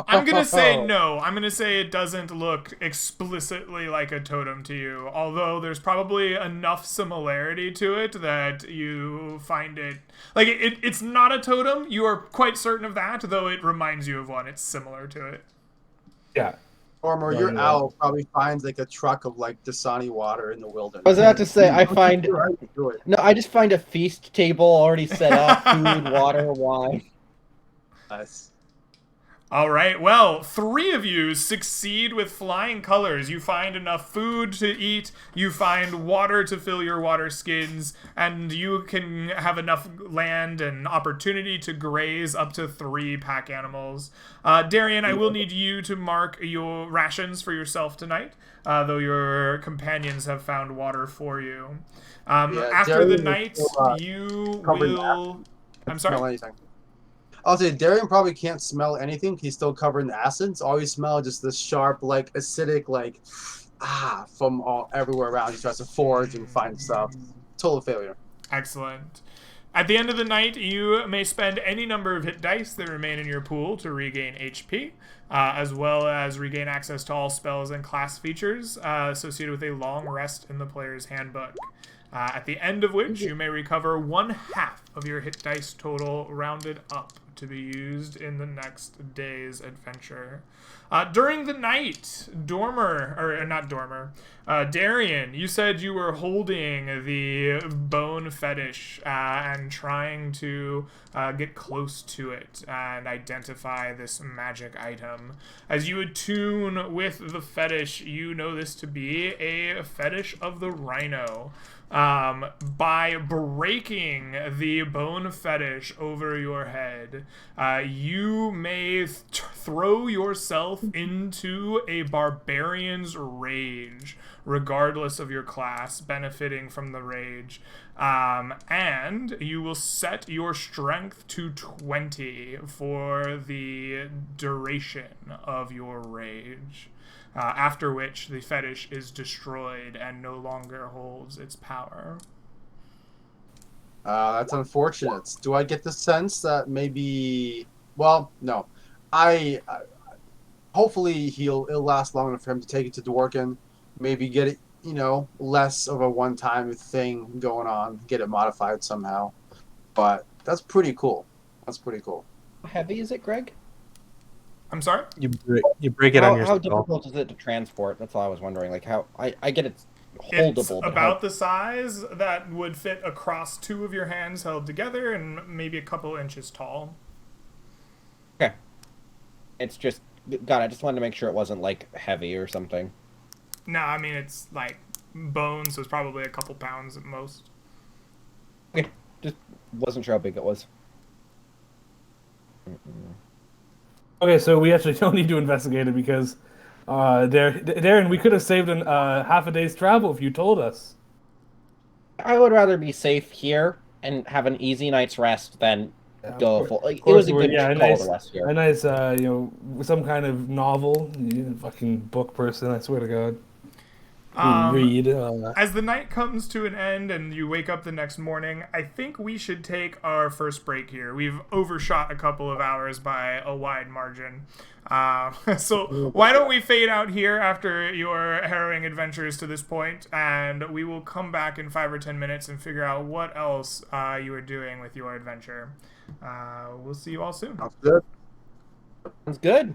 I'm gonna say no. I'm gonna say it doesn't look explicitly like a totem to you, although there's probably enough similarity to it that you find it like it's not a totem. You are quite certain of that, though it reminds you of one. It's similar to it. Yeah. Or No, your no. owl probably finds like a truck of like Dasani water in the wilderness. I was about to say I find Do it. no. I just find a feast table already set up: food, water, wine. Nice. All right. Well, 3 of you succeed with flying colors. You find enough food to eat, you find water to fill your water skins, and you can have enough land and opportunity to graze up to 3 pack animals. Darian, I will need you to mark your rations for yourself tonight, though your companions have found water for you. After the Darian is night, still, you covered in will... I'm sorry? Smell anything. I'll say Darian probably can't smell anything. He's still covered in acids. All you smell is just this sharp, like acidic, like from all everywhere around. He tries to forage and find stuff. Total failure. Excellent. At the end of the night, you may spend any number of hit dice that remain in your pool to regain HP, as well as regain access to all spells and class features associated with a long rest in the player's handbook. At the end of which, you may recover 1/2 of your hit dice total rounded up to be used in the next day's adventure. During the night, Darian, you said you were holding the bone fetish and trying to get close to it and identify this magic item. As you attune with the fetish, you know this to be a fetish of the rhino. By breaking the bone fetish over your head, you may throw yourself into a barbarian's rage, regardless of your class, benefiting from the rage. And you will set your strength to 20 for the duration of your rage. After which the fetish is destroyed and no longer holds its power. That's unfortunate. Do I get the sense that maybe? Well, no. I hopefully it'll last long enough for him to take it to Dworkin, maybe get it, less of a one-time thing going on, get it modified somehow. But that's pretty cool. That's pretty cool. How heavy is it, Greg? I'm sorry? You break it on your How spell. difficult is it to transport? That's all I was wondering. Like how I get it's It's holdable. but about the size that would fit across 2 of your hands held together and maybe a couple inches tall. Okay. It's just God. I just wanted to make sure it wasn't like heavy or something. No, I mean, it's like bone, so it's probably a couple pounds at most. Okay. Just wasn't sure how big it was. Okay, so we actually don't need to investigate it because, Darren, we could have saved half a day's travel if you told us. I would rather be safe here and have an easy night's rest than go full. Like, it course was a you would. good Yeah, call to rest here. a nice, some kind of novel. You fucking book person, I swear to God. Read. As the night comes to an end and you wake up the next morning, I think we should take our first break here. We've overshot a couple of hours by a wide margin. So why don't we fade out here after your harrowing adventures to this point, and we will come back in 5 or 10 minutes and figure out what else you are doing with your adventure. We'll see you all soon. Sounds good. Sounds good.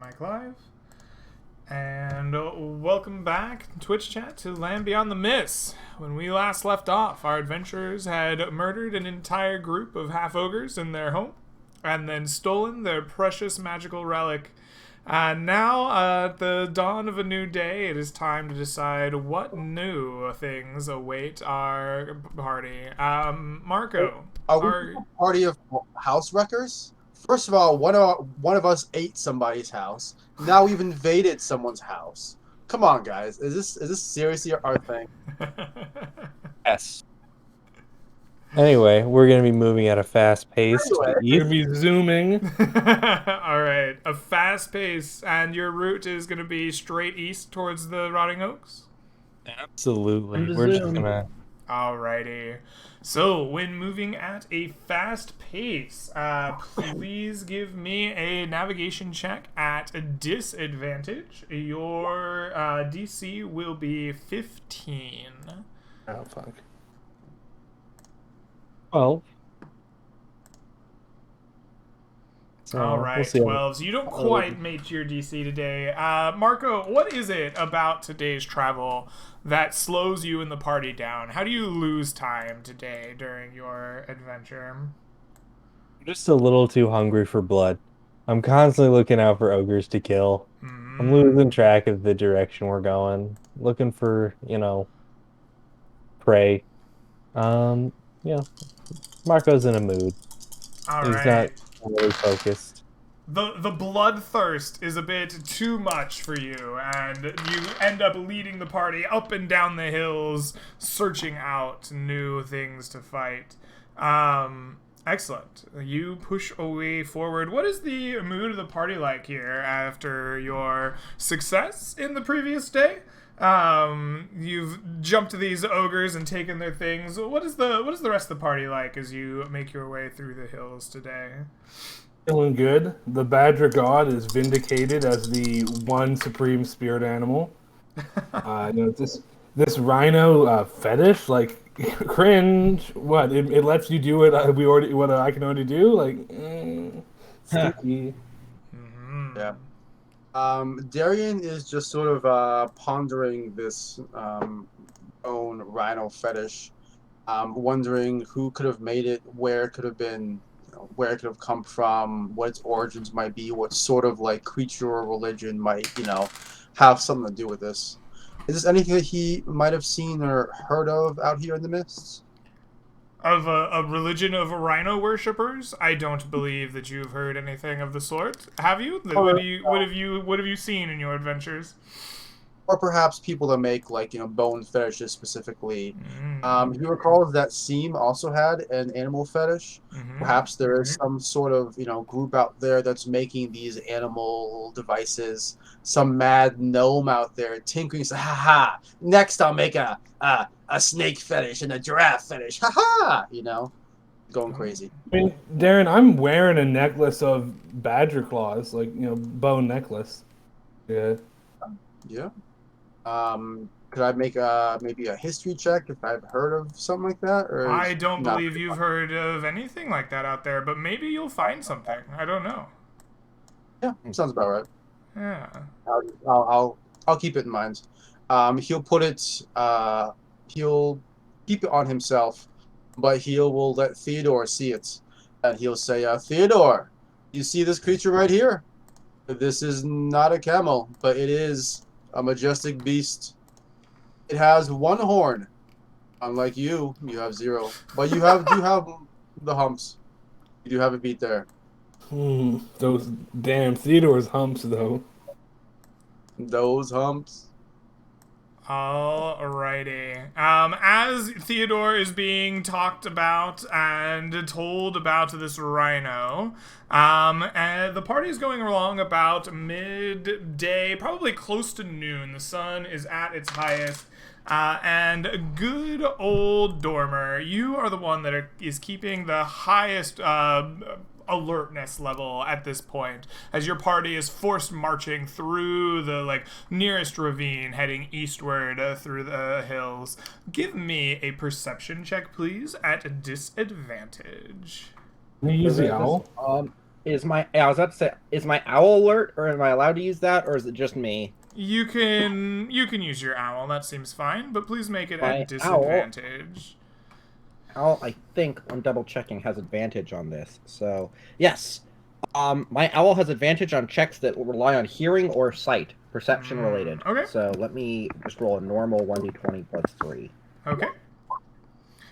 Mike Live. And welcome back, Twitch chat, to Land Beyond the Mist. When we last left off, our adventurers had murdered an entire group of half-ogres in their home, and then stolen their precious magical relic. Now, at the dawn of a new day, it is time to decide what new things await our party. Marco, Are we a party of house wreckers? First of all, one of us ate somebody's house. Now we've invaded someone's house. Come on, guys. Is this seriously our thing? Yes. Anyway, we're going to be moving at a fast pace to the Anyway. You're east. gonna be zooming. All right, a fast pace, and your route is going to be straight east towards the Rotting Oaks? Absolutely. Time to We're just zoom. going to... Alrighty. So, when moving at a fast pace, please give me a navigation check at a disadvantage. Your DC will be 15. Oh fuck. 12. So, All right, we'll see how- 12. So you don't quite make your DC today. Marco, what is it about today's travel that slows you and the party down? How do you lose time today during your adventure? I'm just a little too hungry for blood. I'm constantly looking out for ogres to kill. I'm losing track of the direction we're going. Looking for, prey. Marco's in a mood. All He's right. not really focused. The bloodthirst is a bit too much for you, and you end up leading the party up and down the hills, searching out new things to fight. Excellent. You push away forward. What is the mood of the party like here after your success in the previous day? You've jumped to these ogres and taken their things. What is the rest of the party like as you make your way through the hills today? Feeling good. The Badger God is vindicated as the one supreme spirit animal. This rhino fetish, like cringe. What it lets you do it? What I can already do? Like, sticky. Yeah. Darian is just sort of pondering this own rhino fetish, wondering who could have made it, where it could have been, where it could have come from, what its origins might be, what sort of like creature or religion might, have something to do with this. Is this anything that he might have seen or heard of out here in the mists? Of a religion of rhino worshippers? I don't believe that you've heard anything of the sort. Have you? What have you seen in your adventures? Or perhaps people that make bone fetishes specifically. He recalls that Seam also had an animal fetish. Perhaps there is some sort of group out there that's making these animal devices. Some mad gnome out there tinkering. So, ha ha! Next, I'll make a snake fetish and a giraffe fetish. Ha ha! Going crazy. I mean, Darren, I'm wearing a necklace of badger claws, bone necklace. Yeah. Yeah. Could I make maybe a history check if I've heard of something like that? Or I don't not? believe you've heard of anything like that out there, but maybe you'll find something. I don't know. Yeah, sounds about right. Yeah. I'll keep it in mind. He'll put it. He'll keep it on himself, but will let Theodore see it, and he'll say, "Theodore, you see this creature right here? This is not a camel, but it is a majestic beast. It has one horn. Unlike you have zero. But you do have the humps. You do have a beat there. Those damn Theodore's humps, though. Those humps." Alrighty. As Theodore is being talked about and told about this rhino, and the party is going along about midday, probably close to noon. The sun is at its highest. And good old Dormer, you are the one that is keeping the highest alertness level at this point, as your party is forced marching through the nearest ravine, heading eastward through the hills. Give me a perception check, please, at a disadvantage. Can you use the owl? I was about to say, is my owl alert, or am I allowed to use that, or is it just me? You can use your owl. That seems fine, but please make it at My owl, disadvantage. I think I'm double checking, has advantage on this. So yes, my owl has advantage on checks that rely on hearing or sight, perception related. Okay. So let me just roll a normal 1d20 plus 3. Okay.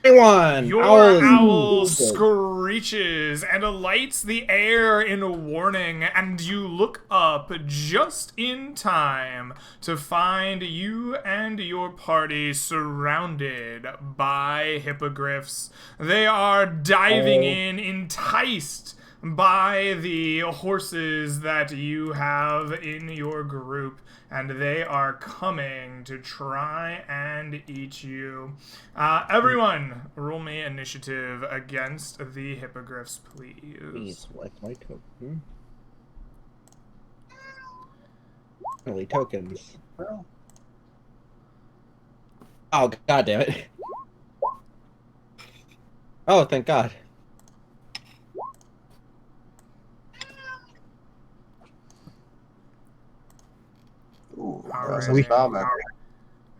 21! Your is owl good. screeches and alights the air in a warning, and you look up just in time to find you and your party surrounded by hippogriffs. They are diving in, enticed by the horses that you have in your group, and they are coming to try and eat you. Everyone, roll me initiative against the hippogriffs, please. Please select my token. Only tokens. Well. Oh, god damn it. Oh, thank god. Ooh, All that's right. a comment.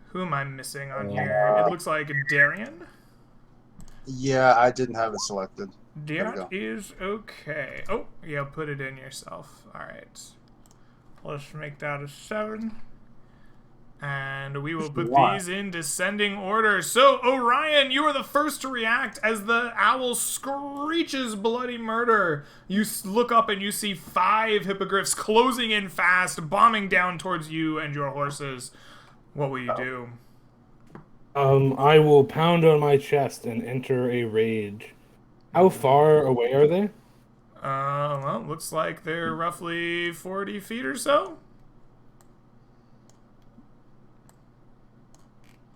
Who am I missing on here? It looks like Darian. Yeah, I didn't have it selected. That is okay. Oh, yeah, put it in yourself. All right. Let's make that a 7. And we will put these in descending order. So, Orion, you are the first to react as the owl screeches bloody murder. You look up and you see 5 hippogriffs closing in fast, bombing down towards you and your horses. What will you do? I will pound on my chest and enter a rage. How far away are they? Well, looks like they're roughly 40 feet or so.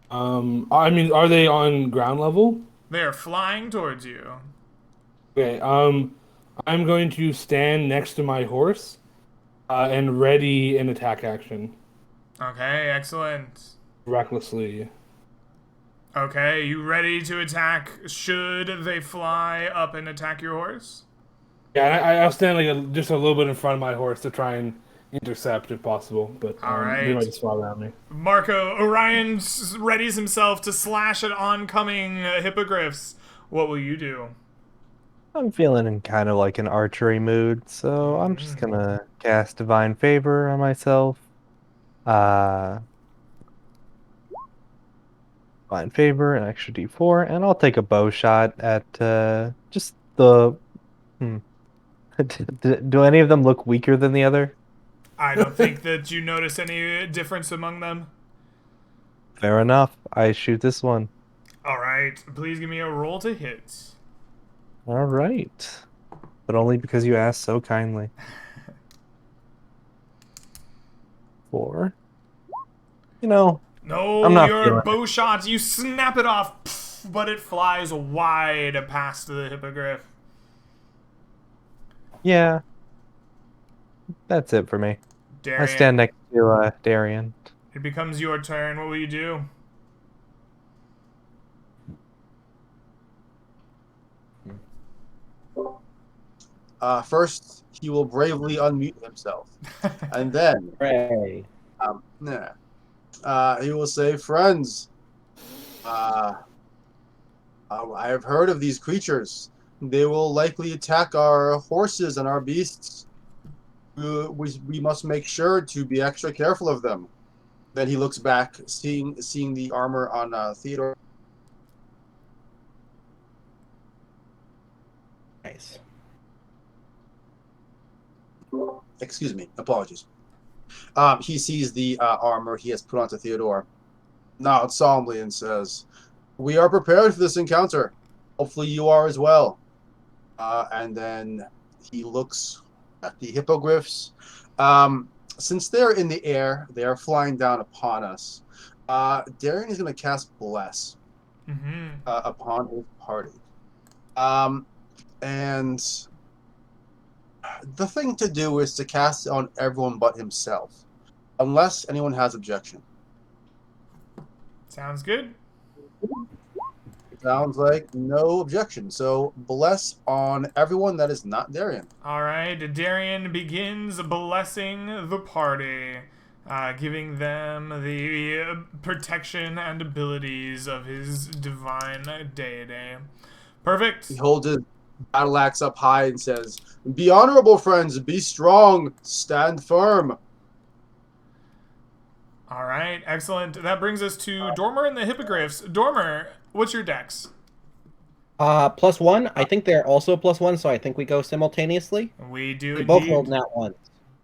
I mean, are they on ground level? They are flying towards you. Okay, I'm going to stand next to my horse, and ready an attack action. Okay, excellent. Recklessly. Okay, you ready to attack should they fly up and attack your horse? Yeah, I'll stand like just a little bit in front of my horse to try and intercept if possible, but All right. they might just fly around me. Marco, Orion readies himself to slash at oncoming hippogriffs. What will you do? I'm feeling in kind of like an archery mood, so I'm just gonna cast Divine Favor on myself. Divine Favor, an extra D4, and I'll take a bow shot at just the. Do any of them look weaker than the other? I don't think that you notice any difference among them. Fair enough. I shoot this one. All right, please give me a roll to hit. All right. But only because you asked so kindly. 4. No, I'm not your feeling bow shot, you snap it off, but it flies wide past the hippogriff. Yeah. That's it for me. Darian, I stand next to Darian. it becomes your turn. What will you do? First, he will bravely unmute himself, and then Hooray. he will say, "Friends, I have heard of these creatures. They will likely attack our horses and our beasts. We must make sure to be extra careful of them." Then he looks back, seeing the armor on Theodore. Nice. Excuse me, apologies. He sees the armor he has put onto Theodore, nods solemnly, and says, "We are prepared for this encounter. Hopefully you are as well." And then he looks at the hippogriffs. Since they're in the air, they are flying down upon us. Darian is going to cast Bless upon his party. And the thing to do is to cast it on everyone but himself, unless anyone has objection. Sounds good. Sounds like no objection. So bless on everyone that is not Darian. All right, Darian begins blessing the party, giving them the protection and abilities of his divine deity. Perfect. He holds his battle axe up high and says, "Be honorable, friends. Be strong. Stand firm." All right, excellent. That brings us to Dormer and the Hippogriffs. Dormer, what's your dex? +1. I think they're also +1, so I think we go simultaneously. We do We both rolled indeed. nat ones.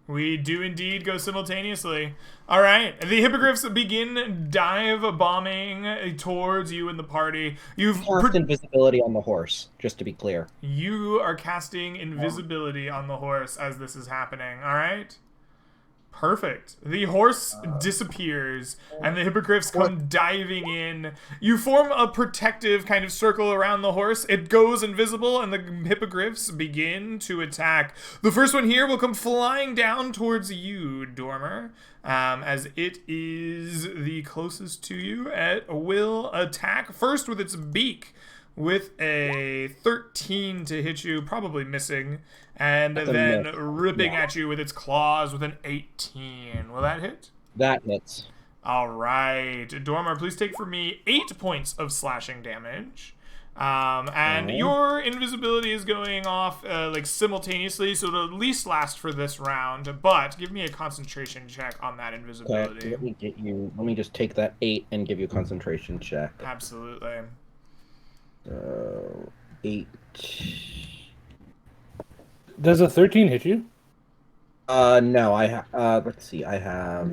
We do indeed go simultaneously. All right, the Hippogriffs begin dive bombing towards you and the party. Cast invisibility on the horse, just to be clear. You are casting invisibility on the horse as this is happening. All right. Perfect. The horse disappears, and the hippogriffs come diving in. You form a protective kind of circle around the horse. It goes invisible, and the hippogriffs begin to attack. The first one here will come flying down towards you, Dormer, as it is the closest to you. It will attack first with its beak, with a 13 to hit you, probably missing, and then ripping at you with its claws with an 18. Will that hit? That hits. All right. Dormer, please take for me 8 points of slashing damage. And your invisibility is going off like simultaneously, so it'll at least last for this round. But give me a concentration check on that invisibility. Okay, let me just take that 8 and give you a concentration check. Absolutely. 8. Does a 13 hit you? No, I have. Let's see. I have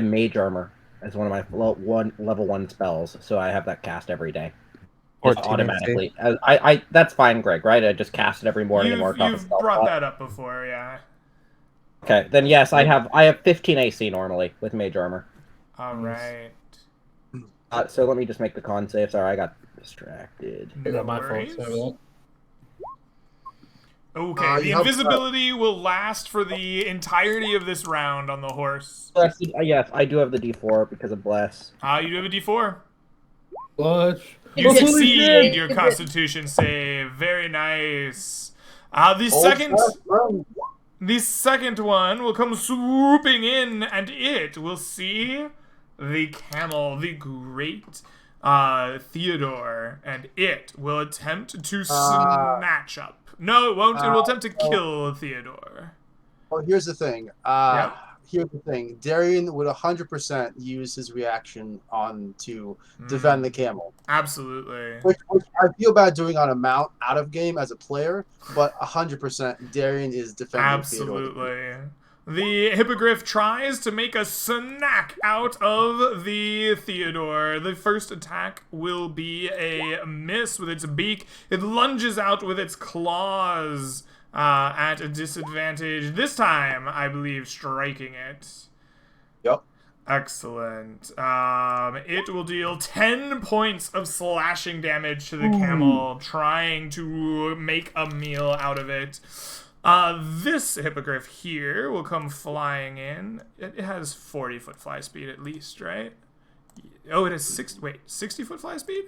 mage armor as one of my level 1 spells, so I have that cast every day. Or just automatically. I that's fine, Greg. Right? I just cast it every morning and work off You've brought that up before, yeah. Okay, then yes, I have 15 AC normally with mage armor. All right. So let me just make the con save. Sorry, I got distracted. Is that my fault? worries. Sorry about Okay, the invisibility will last for the entirety of this round on the horse. Yes, I do have the D4 because of bless. You do have a D4. that. Clutch. You succeed your Constitution save. Very nice. The second one will come swooping in, and it will see the camel, the great Theodore, and it will attempt to snatch up. No, it won't. It will attempt to kill Theodore. Well, here's the thing. Here's the thing. Darian would 100% use his reaction on to defend the camel. Absolutely. Which I feel bad doing on a mount out of game as a player, but 100% Darian is defending Theodore. Absolutely. The hippogriff tries to make a snack out of the Theodore. The first attack will be a miss with its beak. It lunges out with its claws at a disadvantage. This time, I believe, striking it. Yep. Excellent. It will deal 10 points of slashing damage to the camel, trying to make a meal out of it. This hippogriff here will come flying in. It has 40-foot fly speed at least, right? Oh, it has 60-foot fly speed?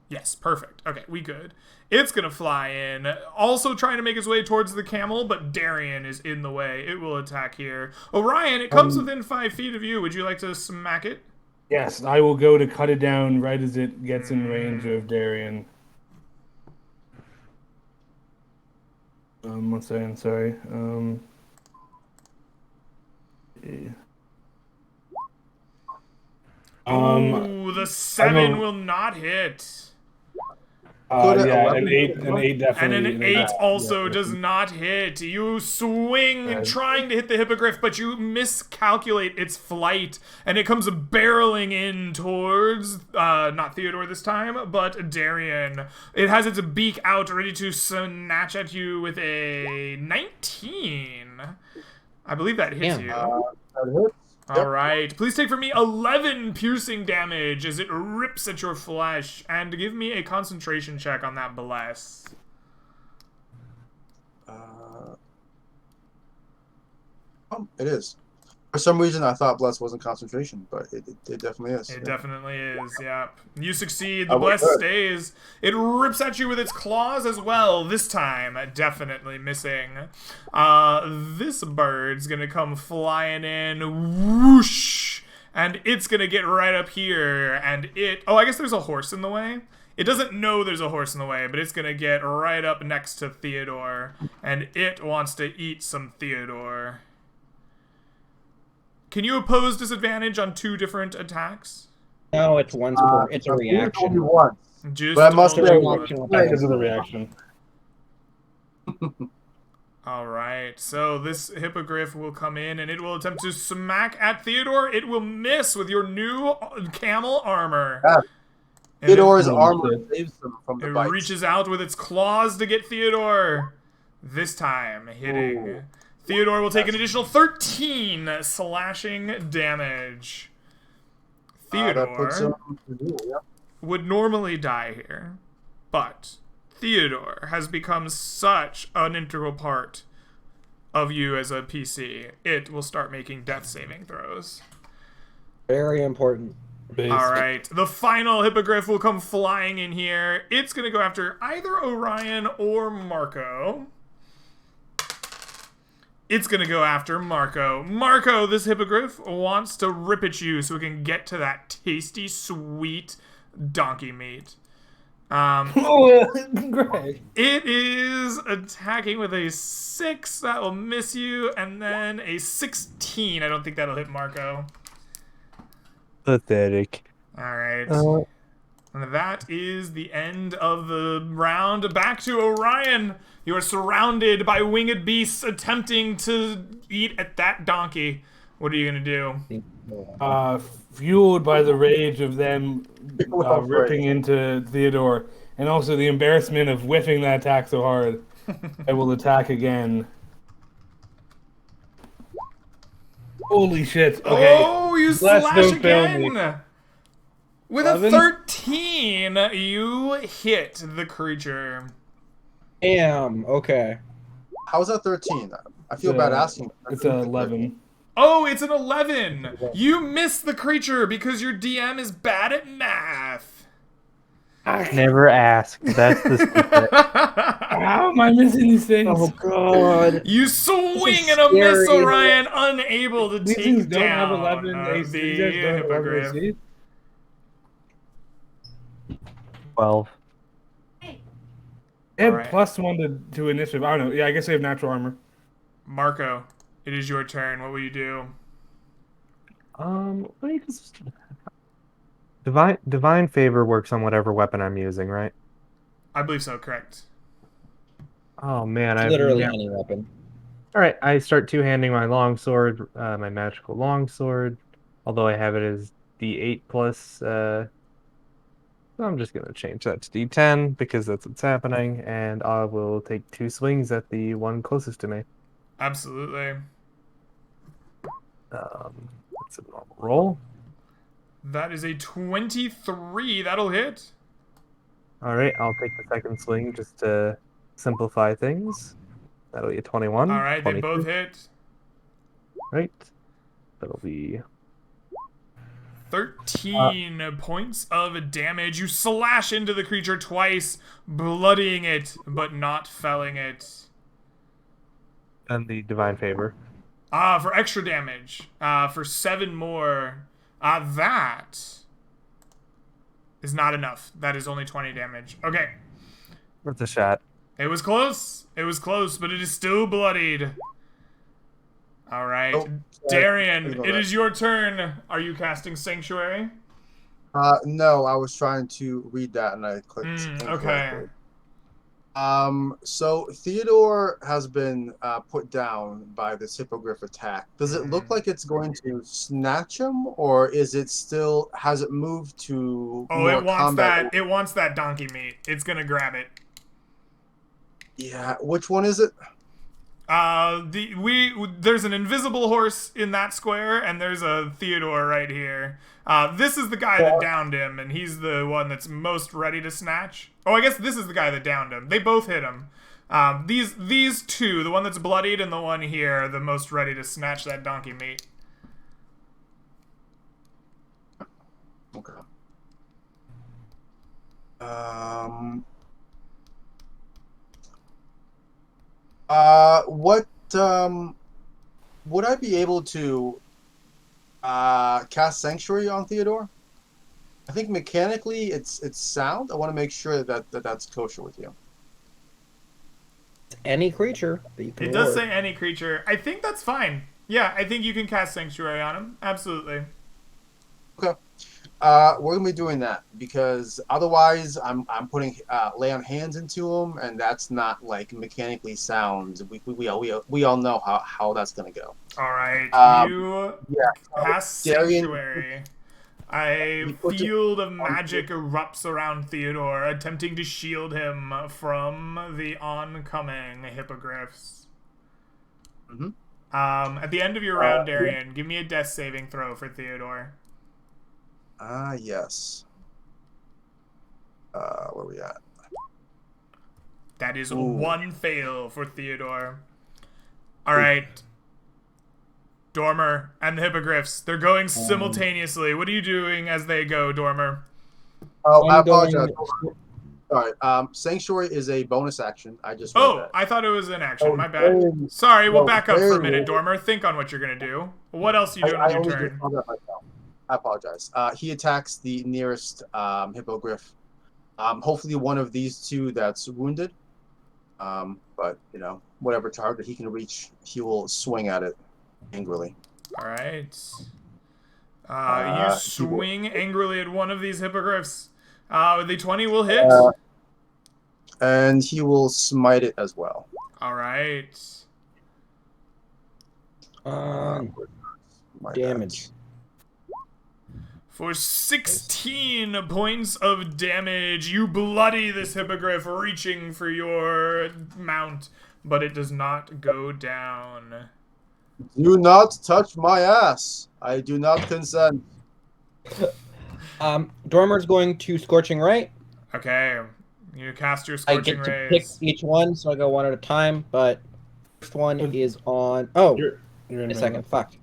Yes, perfect. Okay, we good. It's gonna fly in, also trying to make its way towards the camel, but Darian is in the way. It will attack here. Orion, it comes within 5 feet of you. Would you like to smack it? Yes, I will go to cut it down right as it gets in range of Darian. One second, sorry. Ooh, the 7 will not hit. Yeah, an 8 definitely. And an 8 also does not hit. You swing trying to hit the hippogriff, but you miscalculate its flight, and it comes barreling in towards, not Theodore this time, but Darian. It has its beak out, ready to snatch at you with a 19. I believe that hits you. That hurts. All right. Please take for me 11 piercing damage as it rips at your flesh, and give me a concentration check on that bless. It is. For some reason, I thought Bless wasn't concentration, but it definitely is. It yeah. definitely is, yeah. You succeed. I The will Bless do it. stays. It rips at you with its claws as well. This time, definitely missing. This bird's gonna come flying in. Whoosh! And it's gonna get right up here. And it... Oh, I guess there's a horse in the way. It doesn't know there's a horse in the way, but it's gonna get right up next to Theodore. And it wants to eat some Theodore. Can you oppose disadvantage on 2 different attacks? No, it's once per. It's a Only reaction. once. Just But I must only say, one. reaction with Right. Because of the reaction. All right, so this hippogriff will come in and it will attempt to smack at Theodore. It will miss with your new camel armor. Yeah. And it- Theodore's Oh, armor shit. saves them from the It bites. reaches out with its claws to get Theodore. This time, hitting. Ooh. Theodore will take an additional 13 slashing damage. That puts Theodore him, yeah. would normally die here, but Theodore has become such an integral part of you as a PC. It will start making death saving throws. Very important. Base. All right, the final hippogriff will come flying in here. It's going to go after either Orion or Marco. It's going to go after Marco. Marco, this hippogriff, wants to rip at you so it can get to that tasty, sweet donkey meat. Great. It is attacking with a 6. That will miss you. And then a 16. I don't think that'll hit Marco. Pathetic. All right. Uh, And that is the end of the round. Back to Orion. You are surrounded by winged beasts attempting to eat at that donkey. What are you going to do? Fueled by the rage of them Well, ripping into Theodore, and also the embarrassment of whiffing that attack so hard, I will attack again. Holy shit! Okay, Oh, you Bless, slash don't fail again! me. With a 11? 13, you hit the creature. Damn. Okay. How's that 13? I feel bad asking. It's a 11. Oh, it's an 11. You missed the creature because your DM is bad at math. Never ask. That's the secret. How am I missing these things? Oh god. You swing is and a miss, scary. Orion, unable to These things take don't have down 11 AC. the These guys don't have 11 hippogriff. AC. 12. They have Alright. +1 to initiative. I don't know. Yeah, I guess they have natural armor. Marco, it is your turn. What will you do? Let me just... Divine favor works on whatever weapon I'm using, right? I believe so, correct. Oh man, I Literally any weapon. All right, I start two-handing my longsword, my magical longsword. Although I have it as D8 plus. I'm just gonna change that to D10 because that's what's happening, and I will take 2 swings at the one closest to me. Absolutely. That's a normal roll. That is a 23. That'll hit. All right, I'll take the second swing just to simplify things. That'll be a 21. All right, they 22. both hit. Right. That'll be 13 points of damage. You slash into the creature twice, bloodying it, but not felling it. and the divine favor. For extra damage. For 7 more. That is not enough. That is only 20 damage. Okay. Worth a shot. It was close. It was close, but it is still bloodied. All right. Oh, Darian, it is your turn. Are you casting Sanctuary? No, I was trying to read that and I clicked. Okay. incorrectly. So Theodore has been put down by this hippogriff attack. Does it look like it's going to snatch him, or is it still? Has it moved to? Oh, more it wants combat? that. It wants that donkey meat. It's gonna grab it. Yeah. Which one is it? There's an invisible horse in that square, and there's a Theodore right here. This is the guy that downed him, and he's the one that's most ready to snatch. Oh, I guess this is the guy that downed him. They both hit him. These two, the one that's bloodied and the one here, are the most ready to snatch that donkey meat. Um. What would I be able to cast Sanctuary on Theodore? I think mechanically it's sound. I want to make sure that's kosher with you. Any creature that you can It does ward. say any creature. I think that's fine. Yeah, I think you can cast Sanctuary on him. Absolutely. Okay. We're gonna be doing that because otherwise I'm putting lay on hands into him, and that's not like mechanically sound. We all know how that's gonna go. All right, you Yeah. cast Darian, Sanctuary. A he puts it field of on. magic erupts around Theodore, attempting to shield him from the oncoming hippogriffs. Mm-hmm. At the end of your round, Yeah. Darian, give me a death saving throw for Theodore. Yes. Where we at? That is Ooh. one fail for Theodore. All right. Dormer and the hippogriffs. They're going simultaneously. What are you doing as they go, Dormer? Oh, I I'm going- apologize. Sorry. Sanctuary is a bonus action. I just read Oh, that. I thought it was an action. Oh, My bad. very- Sorry, we'll no, back up for a very minute, well. Dormer. Think on what you're going to do. What else are you doing I on your only turn? just saw that myself. I apologize. He attacks the nearest hippogriff. Hopefully one of these two that's wounded. But whatever target he can reach, he will swing at it angrily. All right. You He will- swing angrily at one of these hippogriffs. The 20 will hit. And he will smite it as well. All right. My Damage. For 16 points of damage, you bloody this hippogriff, reaching for your mount, but it does not go down. Do not touch my ass. I do not consent. Dormer's going to Scorching Ray. Okay, you cast your I Scorching get to Rays. pick each one, so I go one at a time. But first one is on. Oh, You're in wait a second. Fuck.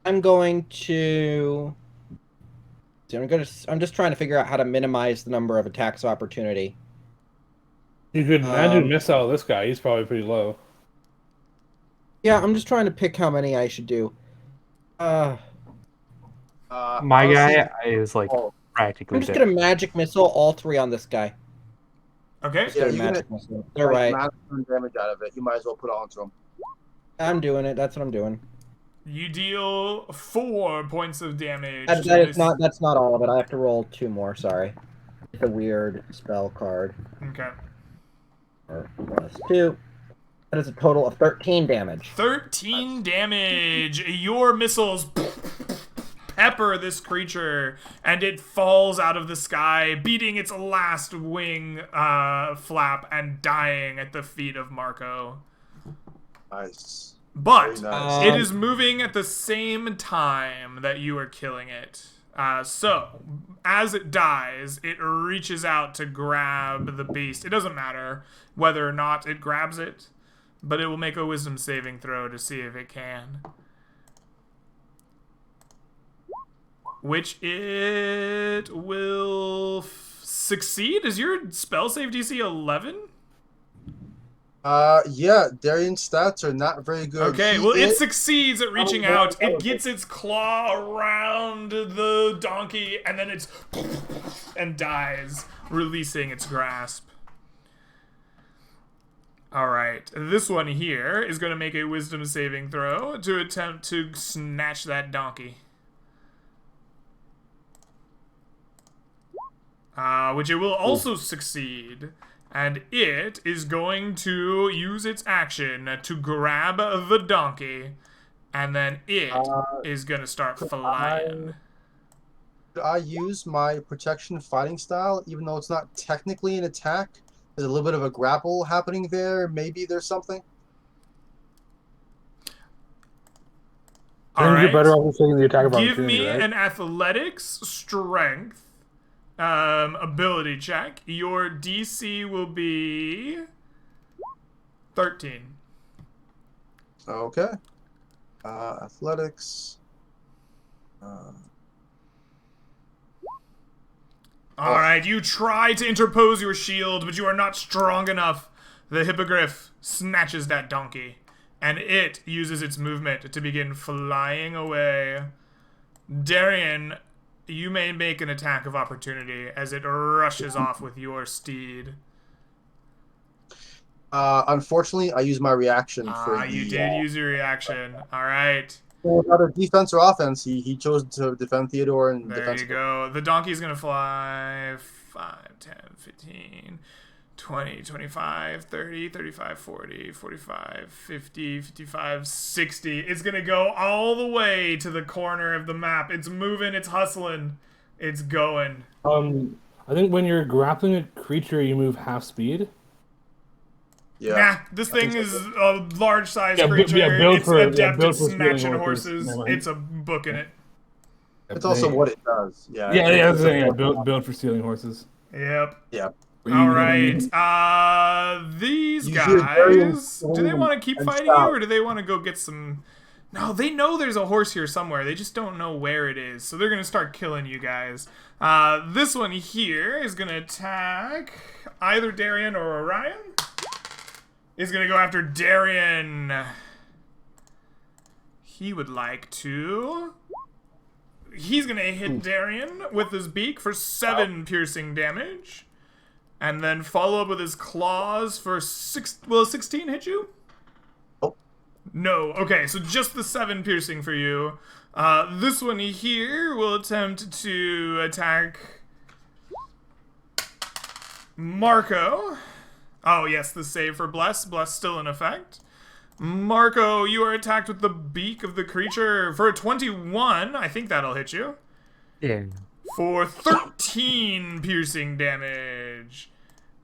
I'm going to. I'm just trying to figure out how to minimize the number of attacks of opportunity. You could magic missile this guy. He's probably pretty low. Yeah, I'm just trying to pick how many I should do. My Honestly, guy is like practically I'm just dead. gonna magic missile all three on this guy. Okay. Just Yeah, get a you're gonna magic missile. They're right. maximum damage out of it. You might as well put it onto him. I'm doing it. That's what I'm doing. You deal 4 points of damage. That to is this- not. That's not all of it. I have to roll 2 more. Sorry. It's a weird spell card. Okay. Or +2. That is a total of 13 damage. 13 damage. Your missiles pepper this creature, and it falls out of the sky, beating its last wing flap and dying at the feet of Marco. Nice. But Very nice. it is moving at the same time that you are killing it. So, as it dies, it reaches out to grab the beast. It doesn't matter whether or not it grabs it, but it will make a wisdom saving throw to see if it can. Which it will succeed. Is your spell save DC 11? Yeah, Darian's stats are not very good. Okay, well, it succeeds at reaching out. It gets its claw around the donkey, and then it's and dies, releasing its grasp. All right, this one here is going to make a wisdom saving throw to attempt to snatch that donkey. Which it will also succeed. And it is going to use its action to grab the donkey, and then it is going to start flying. I use my protection fighting style, even though it's not technically an attack. There's a little bit of a grapple happening there. Maybe there's something. All You're right. better off just taking the attack of Give opportunity, me right? an athletics strength ability check. Your DC will be 13. Okay. Athletics. All right, you try to interpose your shield, but you are not strong enough. The hippogriff snatches that donkey, and it uses its movement to begin flying away. Darian, you may make an attack of opportunity as it rushes off with your steed. Unfortunately, I used my reaction for the. You did use your reaction. All right. Either defense or offense. He chose to defend Theodore and There defense. you go. The donkey's going to fly 5, 10, 15, 20, 25, 30, 35, 40, 45, 50, 55, 60. It's going to go all the way to the corner of the map. It's moving. It's hustling. It's going. I think when you're grappling a creature, you move half speed. Yeah. Nah, this thing is a large-sized Yeah, creature. build It's for- yeah, adept build at for stealing snatching horses. horses. Never mind. It's a book in it. It's also what it does. Yeah. Yeah, that's the thing, yeah, build for stealing horses. Yep. Yeah. All right. These You hear guys, Darian do they want to keep and fighting shout. you, or do they want to go get some... No, they know there's a horse here somewhere. They just don't know where it is. So they're going to start killing you guys. This one here is going to attack either Darian or Orion. Is going to go after Darian. He would like to... He's going to hit Darian with his beak for 7 piercing damage. And then follow up with his claws for 6... Will 16 hit you? Oh. No. Okay, so just the 7 piercing for you. This one here will attempt to attack Marco. Oh, yes, the save for Bless. Bless still in effect. Marco, you are attacked with the beak of the creature for a 21. I think that'll hit you. Yeah. For 13 piercing damage.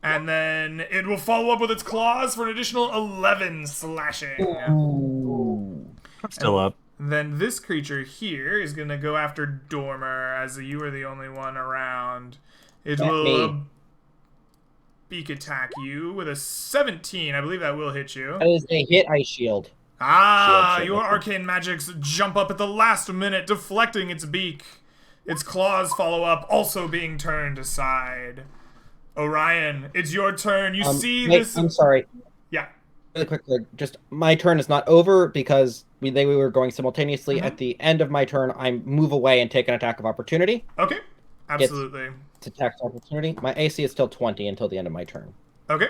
And then it will follow up with its claws for an additional 11 slashing. I'm still up. Then this creature here is going to go after Dormer, as you are the only one around. It Not will me. beak attack you with a 17. I believe that will hit you. That is a hit ice shield. Shield. Your arcane magics jump up at the last minute, deflecting its beak. Its claws follow up, also being turned aside. Orion, it's your turn. You see wait, this... I'm sorry. Yeah. Really quickly, just my turn is not over because we were going simultaneously. At the end of my turn, I move away and take an attack of opportunity. Okay. Absolutely. It's attack of opportunity. My AC is still 20 until the end of my turn. Okay.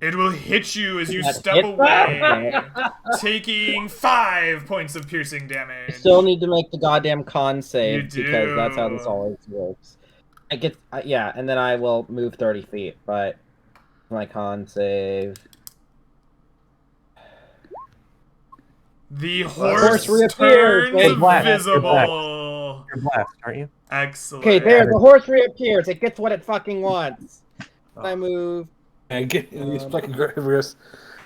It will hit you as you That step hit. away, taking 5 points of piercing damage. You still need to make the goddamn con save You do. because that's how this always works. I get yeah, and then I will move 30 feet, but my con save. The horse horse reappears. turns Hey, Black, you're visible. You're blessed, aren't you? Excellent. Okay, there, the horse reappears. It gets what it fucking wants. I move And get these fucking Gregorius.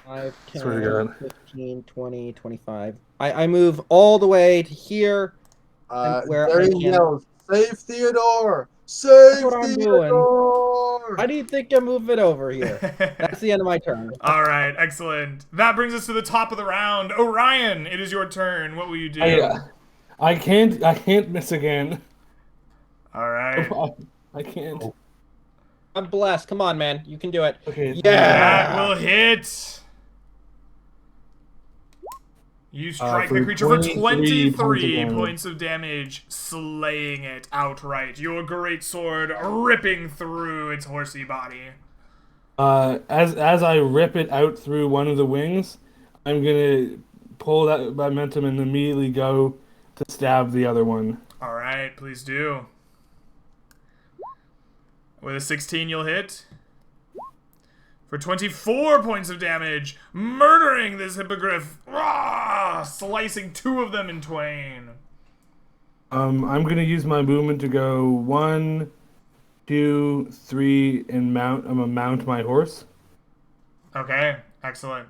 5, 10, Swear to God. 15, 20, 25. I move all the way to here. where There I he can- yells, "Save Theodore! Save what I'm doing. Theodore!" How do you think you move it over here? That's the end of my turn. All right, excellent. That brings us to the top of the round. Orion, it is your turn. What will you do? I can't miss again. All right. I can't. I'm blessed. Come on, man. You can do it. Okay. Yeah. That will hit. You strike for the creature for 23 23 points of points of damage, slaying it outright. Your great sword ripping through its horsey body. As I rip it out through one of the wings, I'm gonna pull that momentum and immediately go to stab the other one. All right, please do. With a 16, you'll hit. For 24 points of damage, murdering this hippogriff, slicing 2 of them in twain. I'm gonna use my movement to go 1, 2, 3, and mount. I'm gonna mount my horse, Okay, excellent.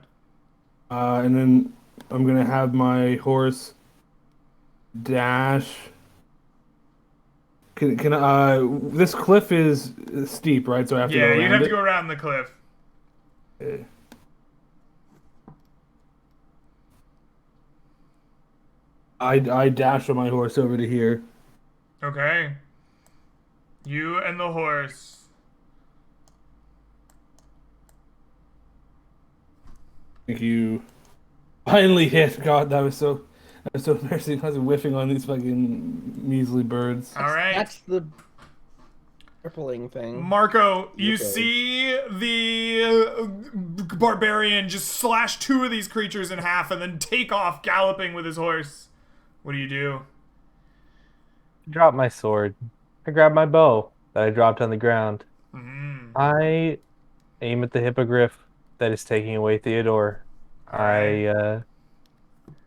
and then I'm gonna have my horse dash. Can this cliff is steep, right? So I have to go Yeah, around you'd have it. to go around the cliff. Okay. I dash on my horse over to here. Okay. You and the horse. Thank you. Finally hit. God, that was so embarrassing. I was whiffing on these fucking measly birds. All right. That's the crippling thing. Marco, you Okay. see the barbarian just slash two of these creatures in half and then take off galloping with his horse. What do you do? Drop my sword. I grab my bow that I dropped on the ground. Mm-hmm. I aim at the hippogriff that is taking away Theodore. All right.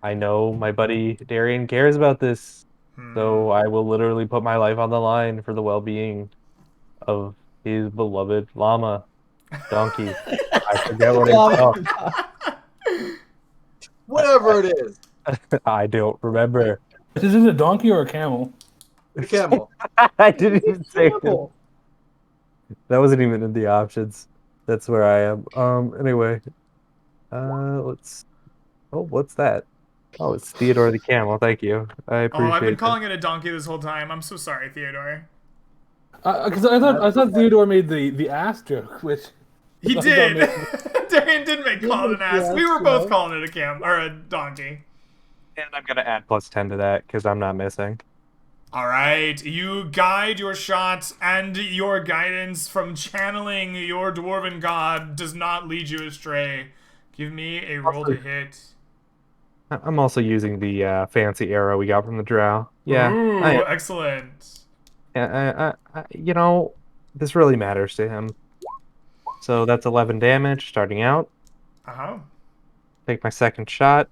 I know my buddy Darian cares about this, so I will literally put my life on the line for the well-being of his beloved llama, donkey. I forget what it's called. Whatever it is. I don't remember. Is it a donkey or a camel? The camel. I didn't even say it. Terrible. That wasn't even in the options. That's where I am. Anyway. Let's Oh, what's that? Oh, it's Theodore the camel. Thank you. I Oh, appreciate I've been it. calling it a donkey this whole time. I'm so sorry, Theodore. Because I thought Theodore made the ass joke, which He I did. thought Darian did make call it an ass. Yeah, We were that's both right. calling it a cam or a donkey. And I'm gonna add +10 to that because I'm not missing. All right, you guide your shot, and your guidance from channeling your dwarven god does not lead you astray. Give me a roll to hit. I'm also using the fancy arrow we got from the drow. Yeah, Ooh, I, excellent. you know, this really matters to him. So that's 11 damage starting out. Uh-huh. Take my second shot.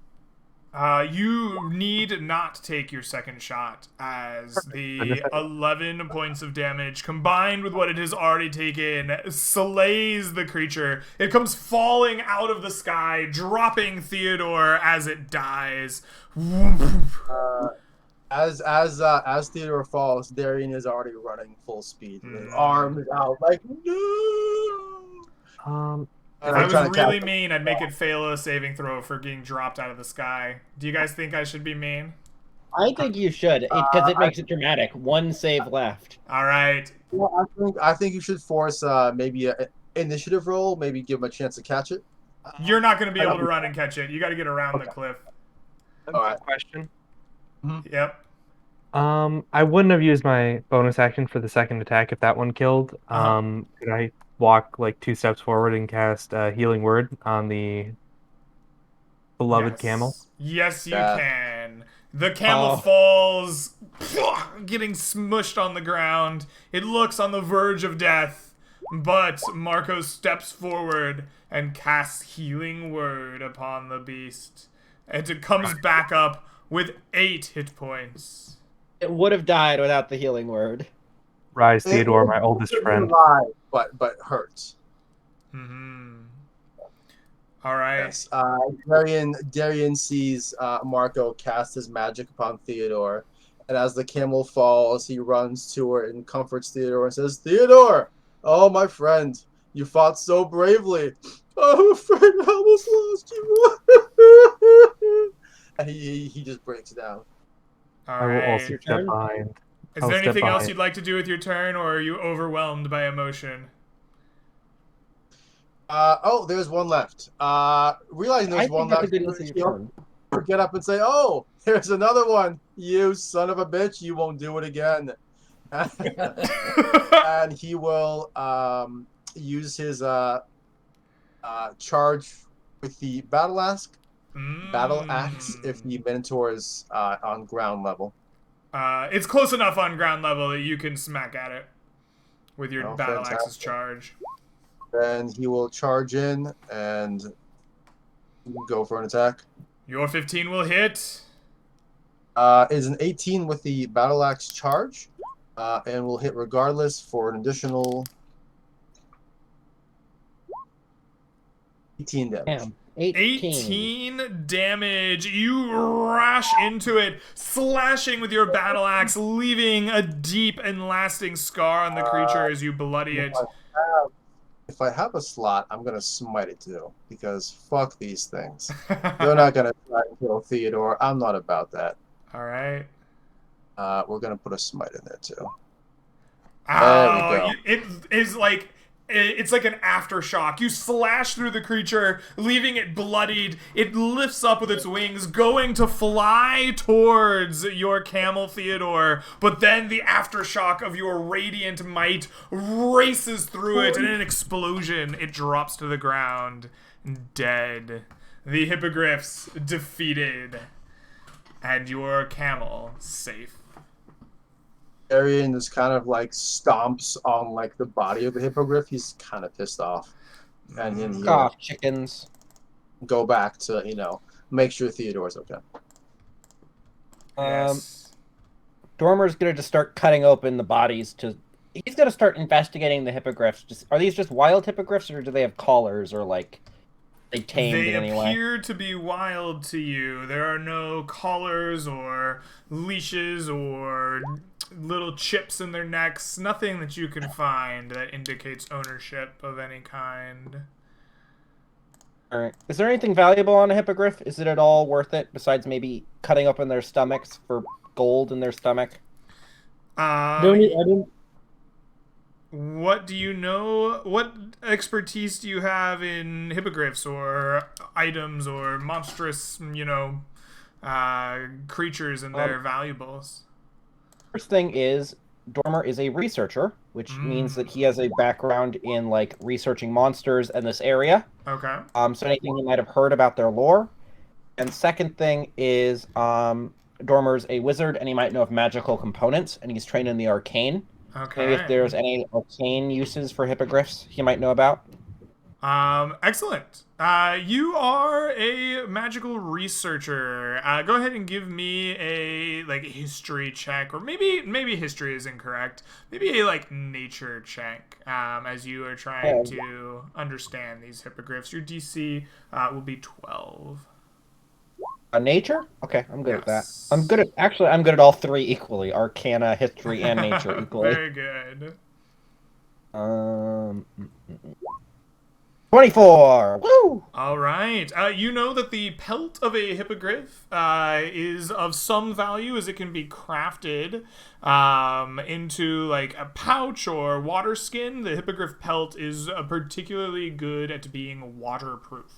You need not take your second shot, as the 11 points of damage combined with what it has already taken slays the creature. It comes falling out of the sky, dropping Theodore as it dies. As Theodore falls, Darian is already running full speed. His arms out like no. If I was really mean, I'd make it fail a saving throw for getting dropped out of the sky. Do you guys think I should be mean? I think you should, because it makes it dramatic. One save left. All right. Well, I think you should force maybe an initiative roll. Maybe give him a chance to catch it. You're not going to be able to run and catch it. You got to get around the cliff. All right. Question. Yep. I wouldn't have used my bonus action for the second attack if that one killed. Could I walk like 2 steps forward and cast Healing Word on the beloved camel? Yes, you Yeah. can. The camel falls, getting smushed on the ground. It looks on the verge of death, but Marco steps forward and casts Healing Word upon the beast. And it comes back up with 8 hit points. It would have died without the healing word. Rise, Theodore, my oldest friend. Alive, but hurts. All right. Yes. Darian sees Marco cast his magic upon Theodore, and as the camel falls, he runs to her and comforts Theodore and says, "Theodore, oh my friend, you fought so bravely. I'm afraid I almost lost you." And he just breaks down. All I will right. also step behind. Is I'll there step anything else behind. you'd like to do with your turn, or are you overwhelmed by emotion? There's one left. Realizing I there's think one that's left, a good use of your turn. get up and say, "Oh, there's another one. You son of a bitch, you won't do it again." And he will use his charge with the battle axe if the Minotaur is on ground level. It's close enough on ground level that you can smack at it with your battle fantastic. axe's charge. Then he will charge in and go for an attack. Your 15 will hit. Is an 18 with the battle axe charge, and will hit regardless for an additional 18 damage. Damn. 18. 18 damage. You rush into it, slashing with your battle axe, leaving a deep and lasting scar on the creature as you bloody it. If I have a slot, I'm gonna smite it too, because fuck these things. They're not gonna try and kill Theodore. I'm not about that. All right. We're gonna put a smite in there too. There we Oh, go. it is like it's like an aftershock. You slash through the creature, leaving it bloodied. It lifts up with its wings, going to fly towards your camel, Theodore. But then the aftershock of your radiant might races through it, and in an explosion, it drops to the ground, dead. The hippogriffs defeated, and your camel safe. Arian just kind of like stomps on like the body of the hippogriff. He's kind of pissed off, and then he'll chickens. go back to make sure Theodore's okay. Yes. Dormer's gonna just start cutting open the bodies he's gonna start investigating the hippogriffs. Are these just wild hippogriffs, or do they have collars, or like they tamed They in any way? appear to be wild to you. There are no collars or leashes or little chips in their necks. Nothing that you can find that indicates ownership of any kind. All right. Is there anything valuable on a hippogriff? Is it at all worth it besides maybe cutting open their stomachs for gold in their stomach? I don't. What do you know? What expertise do you have in hippogriffs or items or monstrous, creatures and their valuables? First thing is, Dormer is a researcher, which means that he has a background in like researching monsters in this area. Okay. So anything he might have heard about their lore. And second thing is, Dormer's a wizard, and he might know of magical components, and he's trained in the arcane. Okay. Maybe if there's any arcane uses for hippogriffs he might know about. Excellent. You are a magical researcher. Go ahead and give me a history check, or maybe history is incorrect. Maybe a nature check. As you are trying to understand these hippogriffs, your DC will be 12. Nature? Okay, I'm good at that. Yes. I'm good at all three equally: Arcana, history, and nature equally. Very good. 24. Woo! All right. You know that the pelt of a hippogriff is of some value, as it can be crafted into a pouch or water skin. The hippogriff pelt is particularly good at being waterproof.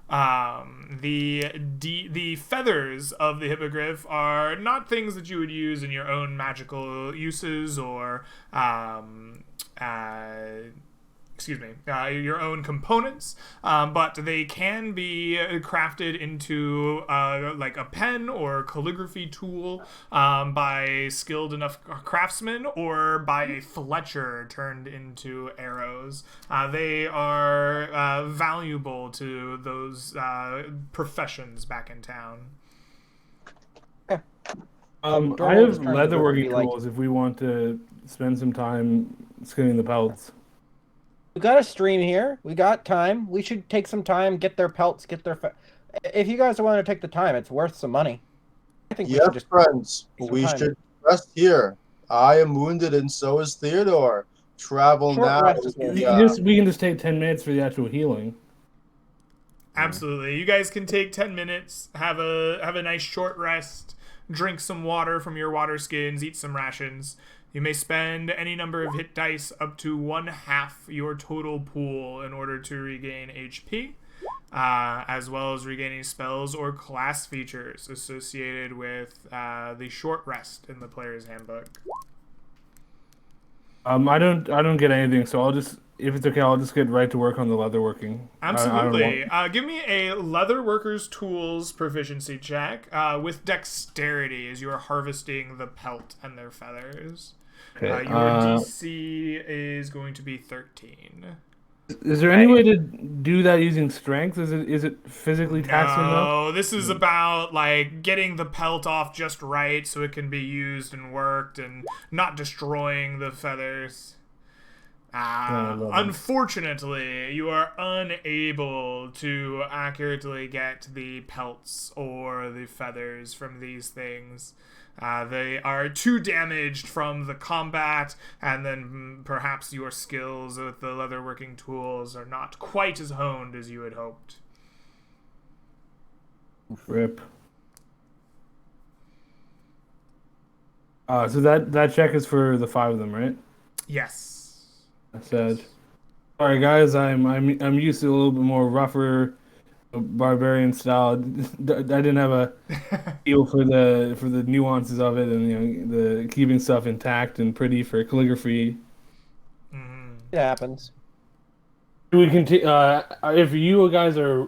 The feathers of the hippogriff are not things that you would use in your own magical uses or your own components, but they can be crafted into a pen or calligraphy tool by skilled enough craftsmen, or by a fletcher turned into arrows. They are valuable to those professions back in town. I have leatherworking tools if we want to spend some time skinning the pelts. We got a stream here. We got time. We should take some time, get their pelts, if you guys are willing to take the time, it's worth some money. I think we should just friends. We should rest here. I am wounded, and so is Theodore. Travel now. We can just take 10 minutes for the actual healing. Absolutely. You guys can take 10 minutes, have a nice short rest, drink some water from your water skins, eat some rations. You may spend any number of hit dice up to 1/2 your total pool in order to regain HP, as well as regaining spells or class features associated with the short rest in the player's handbook. I don't get anything, so if it's okay, I'll just get right to work on the leatherworking. Absolutely. Give me a leatherworker's tools proficiency check with dexterity as you are harvesting the pelt and their feathers. Okay. Your DC is going to be 13. Is there any way to do that using strength? Is it physically taxing enough? No, this is about getting the pelt off just right so it can be used and worked and not destroying the feathers. Unfortunately, you are unable to accurately get the pelts or the feathers from these things. They are too damaged from the combat, and then perhaps your skills with the leatherworking tools are not quite as honed as you had hoped. Rip. So that check is for the 5 of them, right? Yes. I said, sorry guys, I'm used to a little bit more rougher barbarian style. I didn't have a feel for the nuances of it, and the keeping stuff intact and pretty for calligraphy. It happens. Do we continue? If you guys are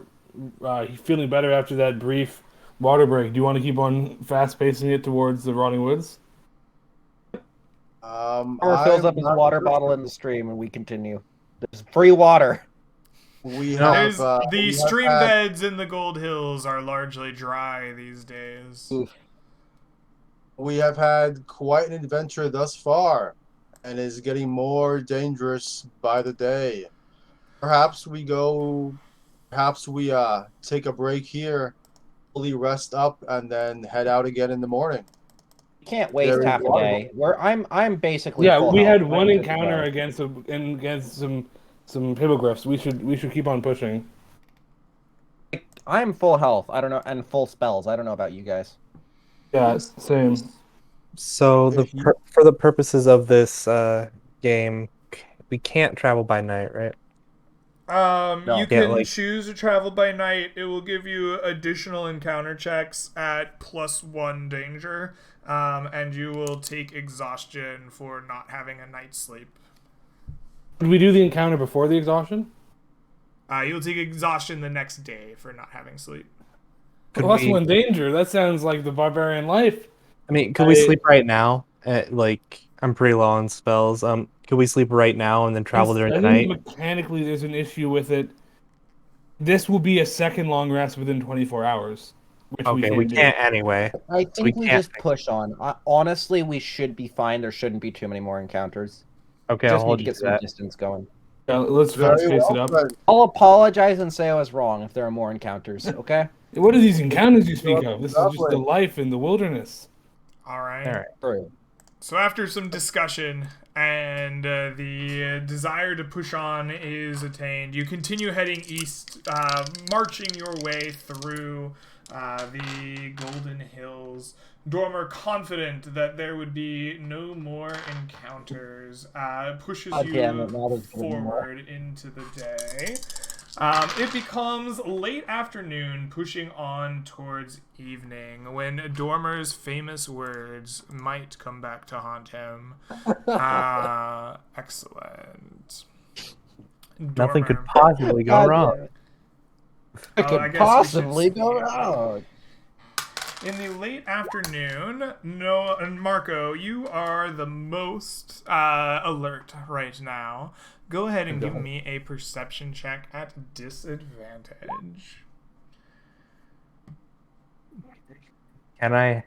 feeling better after that brief water break, do you want to keep on fast pacing it towards the rotting woods? Homer fills up his I'm water not bottle in the stream, and we continue. There's free water. We There's have the we have stream had- beds in the Gold Hills are largely dry these days. Oof. We have had quite an adventure thus far, and is getting more dangerous by the day. Perhaps we take a break here, fully rest up, and then head out again in the morning. Can't waste There is half a water. day. I'm basically Yeah, full we health. had I'm one good to encounter go. against some hippogriffs. We should keep on pushing. I'm full health. I don't know, and full spells. I don't know about you guys. Yeah, same. So If you- for the purposes of this game, we can't travel by night, right? No. You Yeah, can like- choose to travel by night. It will give you additional encounter checks at +1 danger, and you will take exhaustion for not having a night's sleep. Did we do the encounter before the exhaustion? You'll take exhaustion the next day for not having sleep. Could Plus we- one danger. That sounds like the barbarian life. I mean, could we sleep right now? Like, I'm pretty low on spells. Could we sleep right now and then travel during the I night? think mechanically, there's an issue with it. This will be a second long rest within 24 hours. Which Okay, we do. can't anyway. I think We we can't just push on. Honestly, we should be fine. There shouldn't be too many more encounters. Okay, We I'll just need hold to you get to some that. distance going. Let's Very fast pace it well, up. friend. I'll apologize and say I was wrong if there are more encounters. Okay. What are these encounters you speak of? This is just Lovely. the life in the wilderness. All right. All right. True. So after some discussion and the desire to push on is attained, you continue heading east, marching your way through the Golden Hills. Dormer, confident that there would be no more encounters, pushes God you damn it, now there's gonna be more. forward into the day. It becomes late afternoon, pushing on towards evening, when Dormer's famous words might come back to haunt him. Excellent. Nothing could Dormer. possibly go God wrong. damn it. Oh, It I could guess we should possibly go speed up. wrong. In the late afternoon, Noah and Marco, you are the most alert right now. Go ahead and give me a perception check at disadvantage. Can I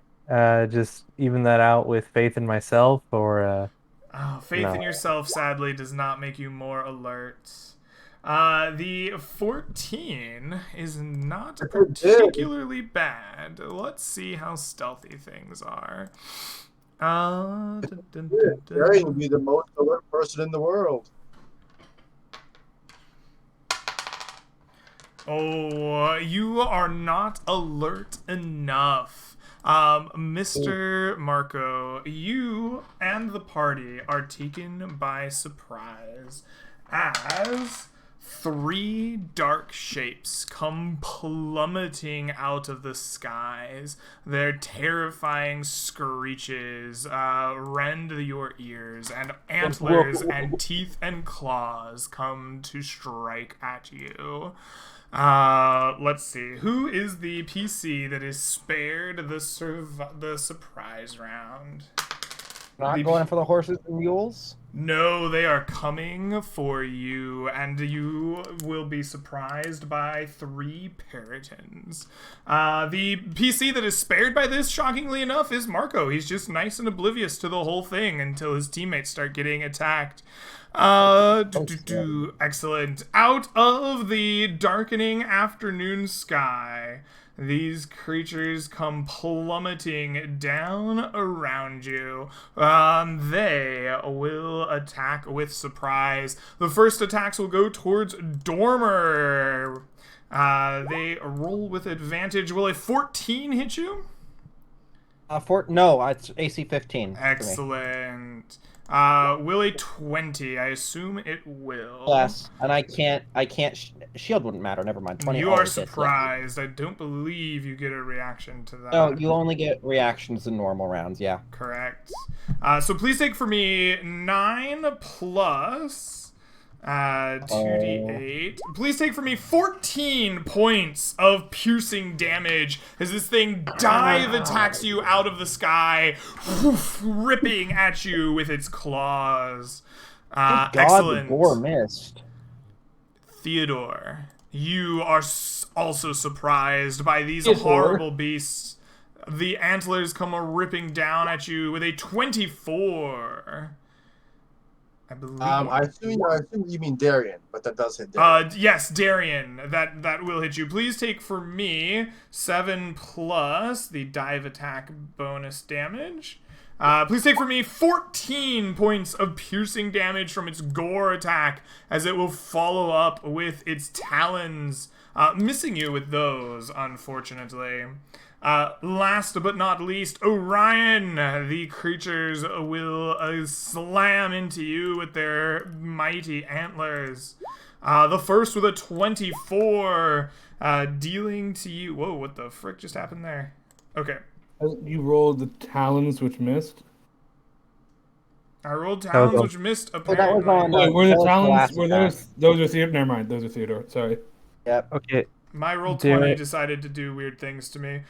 just even that out with faith in myself, or Oh, faith in No. yourself, sadly, does not make you more alert. The 14 is not particularly bad. Let's see how stealthy things are. Dun, dun, dun, dun. Jerry would be the most alert person in the world. Oh, you are not alert enough. Mr. Marco, you and the party are taken by surprise as 3 dark shapes come plummeting out of the skies. Their terrifying screeches rend your ears, and antlers and teeth and claws come to strike at you. Let's see. Who is the PC that is spared the surprise round? Not going for the horses and mules. No, they are coming for you, and you will be surprised by 3 Peritons. The PC that is spared by this, shockingly enough, is Marco. He's just nice and oblivious to the whole thing until his teammates start getting attacked. Excellent. Out of the darkening afternoon sky, these creatures come plummeting down around you. They will attack with surprise. The first attacks will go towards Dormer. They roll with advantage. Will a 14 hit you? No, it's AC 15 for me. Excellent. Will a 20? I assume it will. Yes, and I can't. Shield wouldn't matter. Never mind. 20 You are always hits, yeah. surprised. I don't believe you get a reaction to that. No, you only get reactions in normal rounds. Yeah. Correct. So please take for me 9 plus 2d8. Please take for me 14 points of piercing damage as this thing dive attacks you out of the sky, ripping at you with its claws. God, Excellent. the boar missed. Theodore, you are also surprised by these Yes, horrible beasts. The antlers come ripping down at you with a 24. I believe. I assume you mean Darian, but that does hit Darian. Yes, Darian. That will hit you. Please take for me 7 plus the dive attack bonus damage. Please take for me 14 points of piercing damage from its gore attack as it will follow up with its talons, missing you with those, unfortunately. Last but not least, Orion. The creatures will slam into you with their mighty antlers. The first with a 24, dealing to you... Whoa, what the frick just happened there? Okay. You rolled the talons, which missed. I rolled talons, which missed, apparently. that was on... Wait, were the that was talons? last Were attack. those are Theodore? Never mind. Those are Theodore. Sorry. Yep. Okay. My roll Damn 20 it. decided to do weird things to me.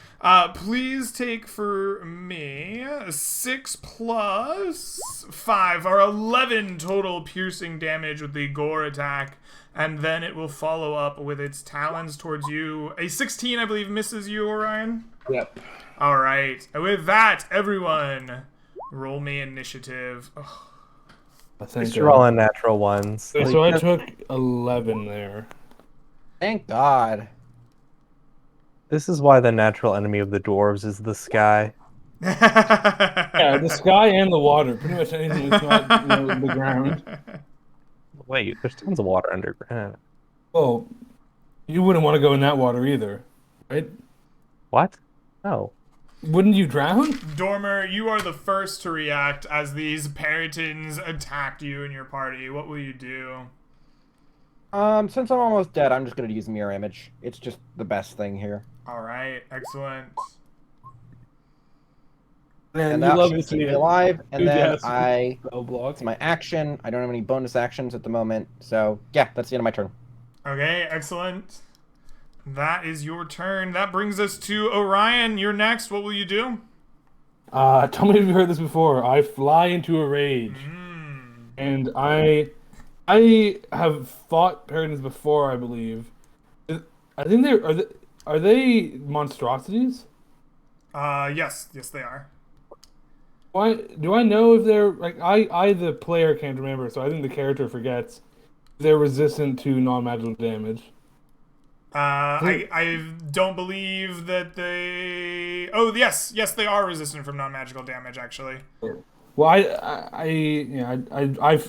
Please take for me 6 plus 5, or 11 total piercing damage with the gore attack, and then it will follow up with its talons towards you. A 16, I believe, misses you, Orion. Yep. All right. With that, everyone, roll me initiative. Ugh. I think. Just roll on natural ones. So I took 11 there. Thank God. This is why the natural enemy of the dwarves is the sky. Yeah, the sky and the water. Pretty much anything that's not the ground. Wait, there's tons of water underground. Well, you wouldn't want to go in that water either, right? What? No. Wouldn't you drown? Dormer, you are the first to react as these Peritons attacked you and your party. What will you do? Since I'm almost dead, I'm just gonna use mirror image. It's just the best thing here. All right, excellent. Man, And you that love should to keep see me it. alive. And then Yes. it's my action. I don't have any bonus actions at the moment. So yeah, that's the end of my turn. Okay, excellent. That is your turn. That brings us to Orion. You're next. What will you do? Tell me if you've heard this before. I fly into a rage, and I have fought Peritons before, I believe. I think are they monstrosities? Yes, they are. Why do I know if they're like I the player can't remember, so I think the character forgets. They're resistant to non-magical damage. I don't believe that they... Oh, yes, they are resistant from non-magical damage, actually. Well, I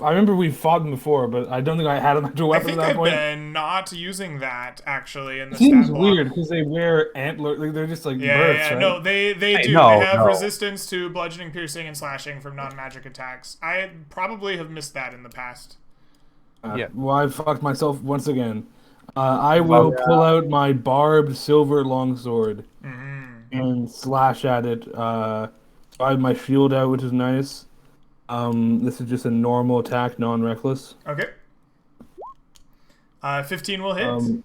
remember we fought them before, but I don't think I had a magical I weapon think at that I've point. been not using that, actually, in the It seems stat block. weird because they wear antler. Like, they're just like births, right? No, they do. no, They have no. resistance to bludgeoning, piercing, and slashing from non-magic attacks. I probably have missed that in the past. Yeah. Well, I fucked myself once again. I will pull out my barbed silver longsword and slash at it. So I have my shield out, which is nice. This is just a normal attack, non-reckless. Okay. 15 will hit.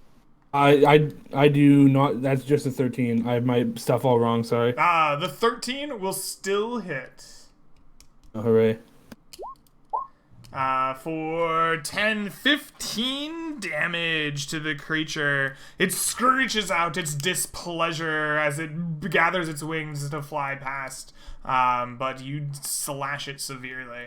I do not. That's just a 13. I have my stuff all wrong. Sorry. The 13 will still hit. Oh, hooray! For 15 damage to the creature. It screeches out its displeasure as it gathers its wings to fly past. But you slash it severely.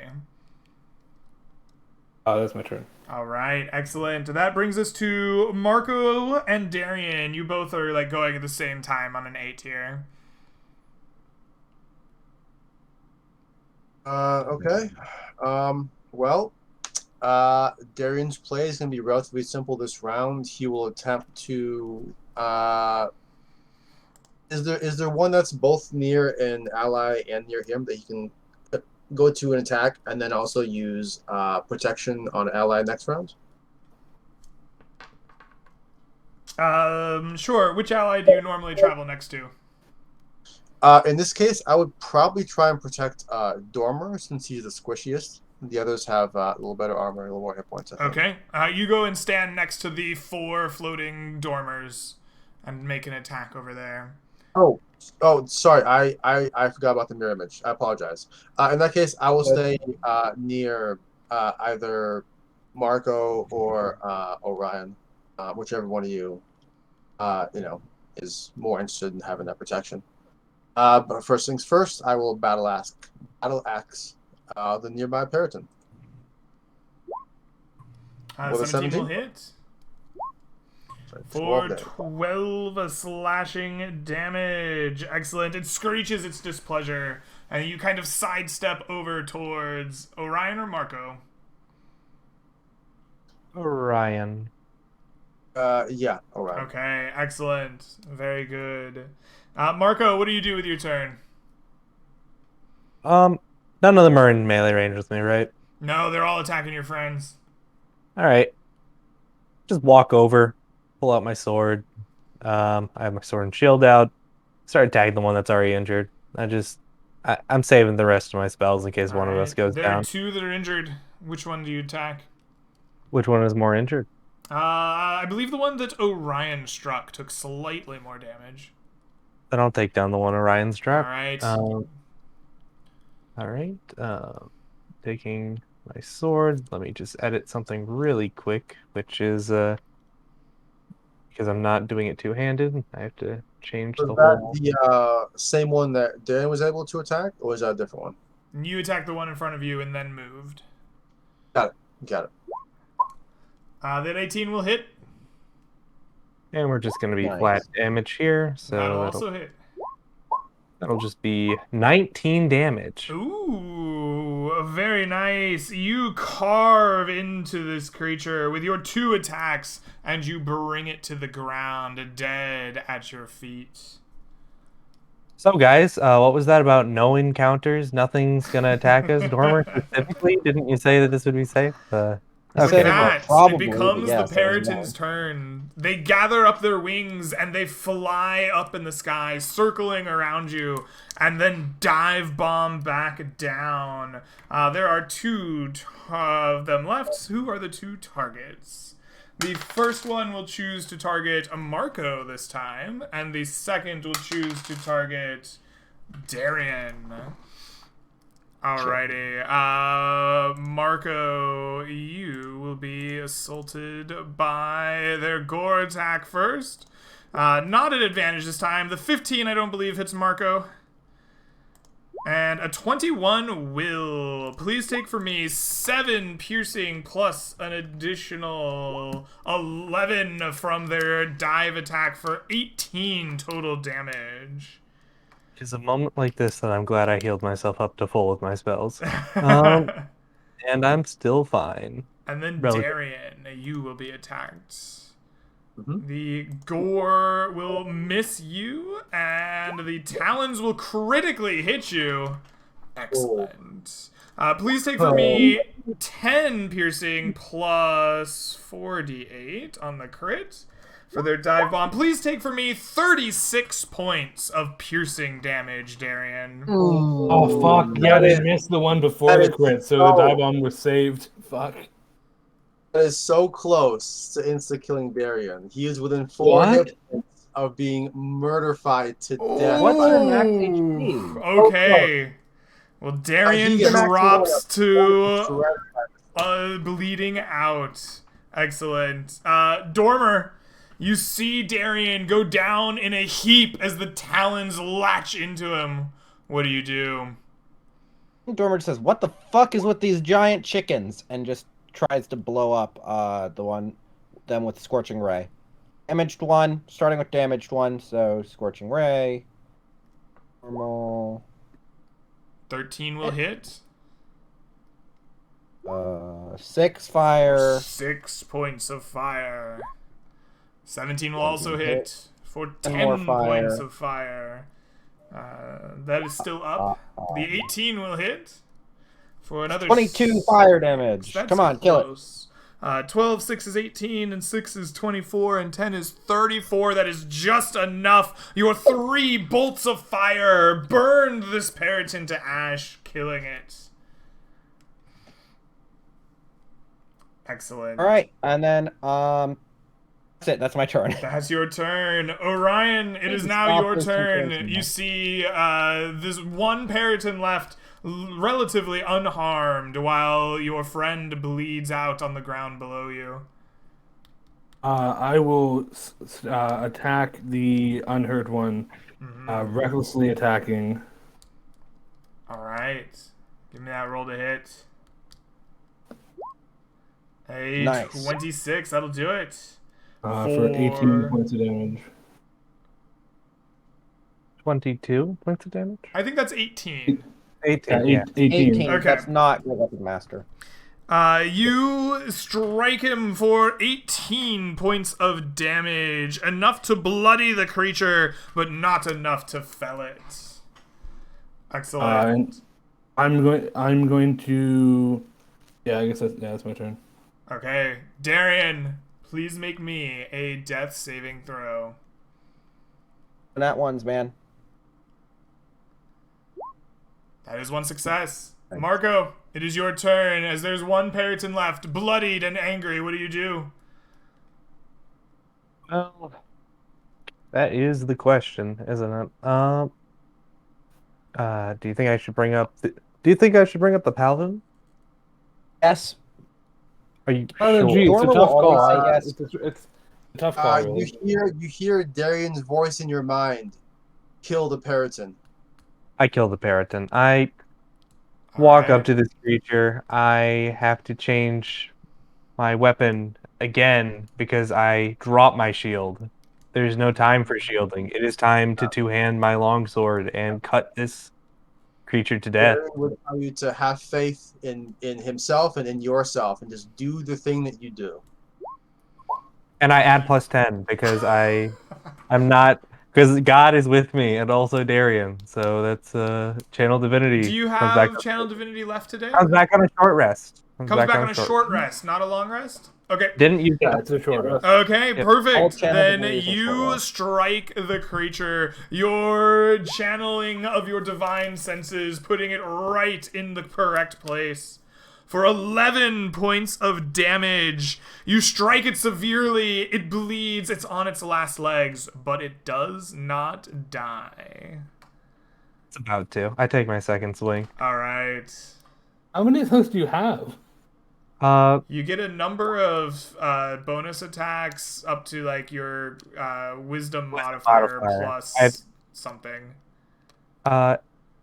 Oh, that's my turn. All right, excellent. That brings us to Marco and Darian. You both are like going at the same time on an 8 here. Okay. Well, Darian's play is going to be relatively simple this round. He will attempt to Is there one that's both near an ally and near him that he can go to an attack and then also use protection on ally next round? Sure. Which ally do you normally travel next to? In this case, I would probably try and protect Dormer since he's the squishiest. The others have a little better armor, a little more hit points, I think. Okay. You go and stand next to the 4 floating dormers and make an attack over there. Oh, sorry. I forgot about the mirror image. I apologize. In that case, I will stay near either Marco or Orion, whichever one of you, is more interested in having that protection. But first things first, I will battle axe the nearby Periton. With a 17 will 17? hit. Sorry, For 12 12 slashing damage. Excellent. It screeches its displeasure, and you kind of sidestep over towards Orion or Marco. Orion. Yeah, Orion. Okay, excellent. Very good. Marco, what do you do with your turn? None of them are in melee range with me, right? No, they're all attacking your friends. All right. Just walk over, pull out my sword. I have my sword and shield out. Start attacking the one that's already injured. I'm saving the rest of my spells in case one of us goes There down. are 2 that are injured. Which one do you attack? Which one is more injured? I believe the one that Orion struck took slightly more damage. Then I'll take down the one Orion struck. All right. All right. Taking my sword. Let me just edit something really quick, which is because I'm not doing it two-handed. I have to change Was the that whole. the same one that Darren was able to attack, or was that a different one? You attacked the one in front of you and then moved. Got it. That 18 will hit. And we're just going to be Nice. flat damage here. So That'll also hit. that'll just be 19 damage. Ooh, very nice. You carve into this creature with your 2 attacks, and you bring it to the ground, dead at your feet. So guys, what was that about no encounters? Nothing's going to attack us? Dormer specifically? Didn't you say that this would be safe? With said it Okay. was that, probably, it becomes but yes, the there was Periton's turn. They gather up their wings and they fly up in the sky, circling around you, and then dive bomb back down. There are 2 of them left. Who are the 2 targets? The first one will choose to target Marco this time, and the second will choose to target Darian. Alrighty. Marco, you will be assaulted by their gore attack first. Not an advantage this time. The 15, I don't believe, hits Marco. And a 21 will. Please take for me 7 piercing plus an additional 11 from their dive attack for 18 total damage. It's a moment like this that I'm glad I healed myself up to full with my spells. And I'm still fine. And then Relative. Darian, you will be attacked. Mhm. The gore will miss you, and the talons will critically hit you. Excellent. Please take for me 10 piercing plus 4d8 on the crit for their dive bomb. Please take for me 36 points of piercing damage, Darian. Oh fuck! Yeah, they missed the one before the crit, so the dive bomb was saved. Fuck. That is so close to insta-killing Darian. He is within 4 hit points of being murderfied to death. What's your max Ooh, HP? okay. Well, Darian He gets drops to shredded. bleeding out. Excellent. Dormer, you see Darian go down in a heap as the talons latch into him. What do you do? Dormer says, "What the fuck is with these giant chickens?" and just tries to blow up them with Scorching Ray. Damaged one, starting with damaged one, so Scorching Ray. Normal. 13 will hit. 6 fire. 6 points of fire. 17 will also hit. for 10 10 more fire. points of fire. That is still up. The 18 will hit for another 22 fire damage. That's Come on, kill it. close. 12, 6 is 18, and 6 is 24, and 10 is 34. That is just enough. Your 3 bolts of fire burned this Periton to ash, killing it. Excellent. All right, and then that's it. That's my turn. That's your turn. Orion, it is now Stop your this turn. comparison, You man. see this one Periton left relatively unharmed while your friend bleeds out on the ground below you. I will attack the unhurt one, recklessly attacking. Alright. Give me that roll to hit. A Nice. 26, that'll do it. For 18 points of damage. 22 points of damage. I think that's 18. 18. Yeah. 18. Okay. That's not your weapon master. You strike him for 18 points of damage, enough to bloody the creature, but not enough to fell it. Excellent. I'm going to. Yeah, I guess that's my turn. Okay, Darian, please make me a death saving throw. And that one's, man. That is one success. Marco, it is your turn. As there's one Periton left, bloodied and angry. What do you do? Well, that is the question, isn't it? Do you think I should bring up the paladin? Yes. Are you Oh, sure? gee, it's a Dormer tough will call. always say yes. It's a tough call. Really. You hear Darian's voice in your mind. Kill the Periton. I kill the Periton. I walk Alright. up to this creature. I have to change my weapon again because I drop my shield. There's no time for shielding. It is time to two-hand my longsword and cut this creature to death. Darian would tell you to have faith in himself and in yourself, and just do the thing that you do. And I add +10 because because God is with me and also Darian. So that's channel divinity. Do you comes back have channel divinity left today? Comes back on a short rest. Comes back on a short rest, not a long rest? Okay. Didn't use Yeah, that. it's a short rest. Okay, Yep. All perfect. channel Then divinity is a short you rest. strike the creature, your channeling of your divine senses, putting it right in the correct place. For 11 points of damage, you strike it severely, it bleeds, it's on its last legs, but it does not die. It's about to. I take my second swing. Alright. How many of those do you have? You get a number of bonus attacks up to like your wisdom modifier plus I have- something.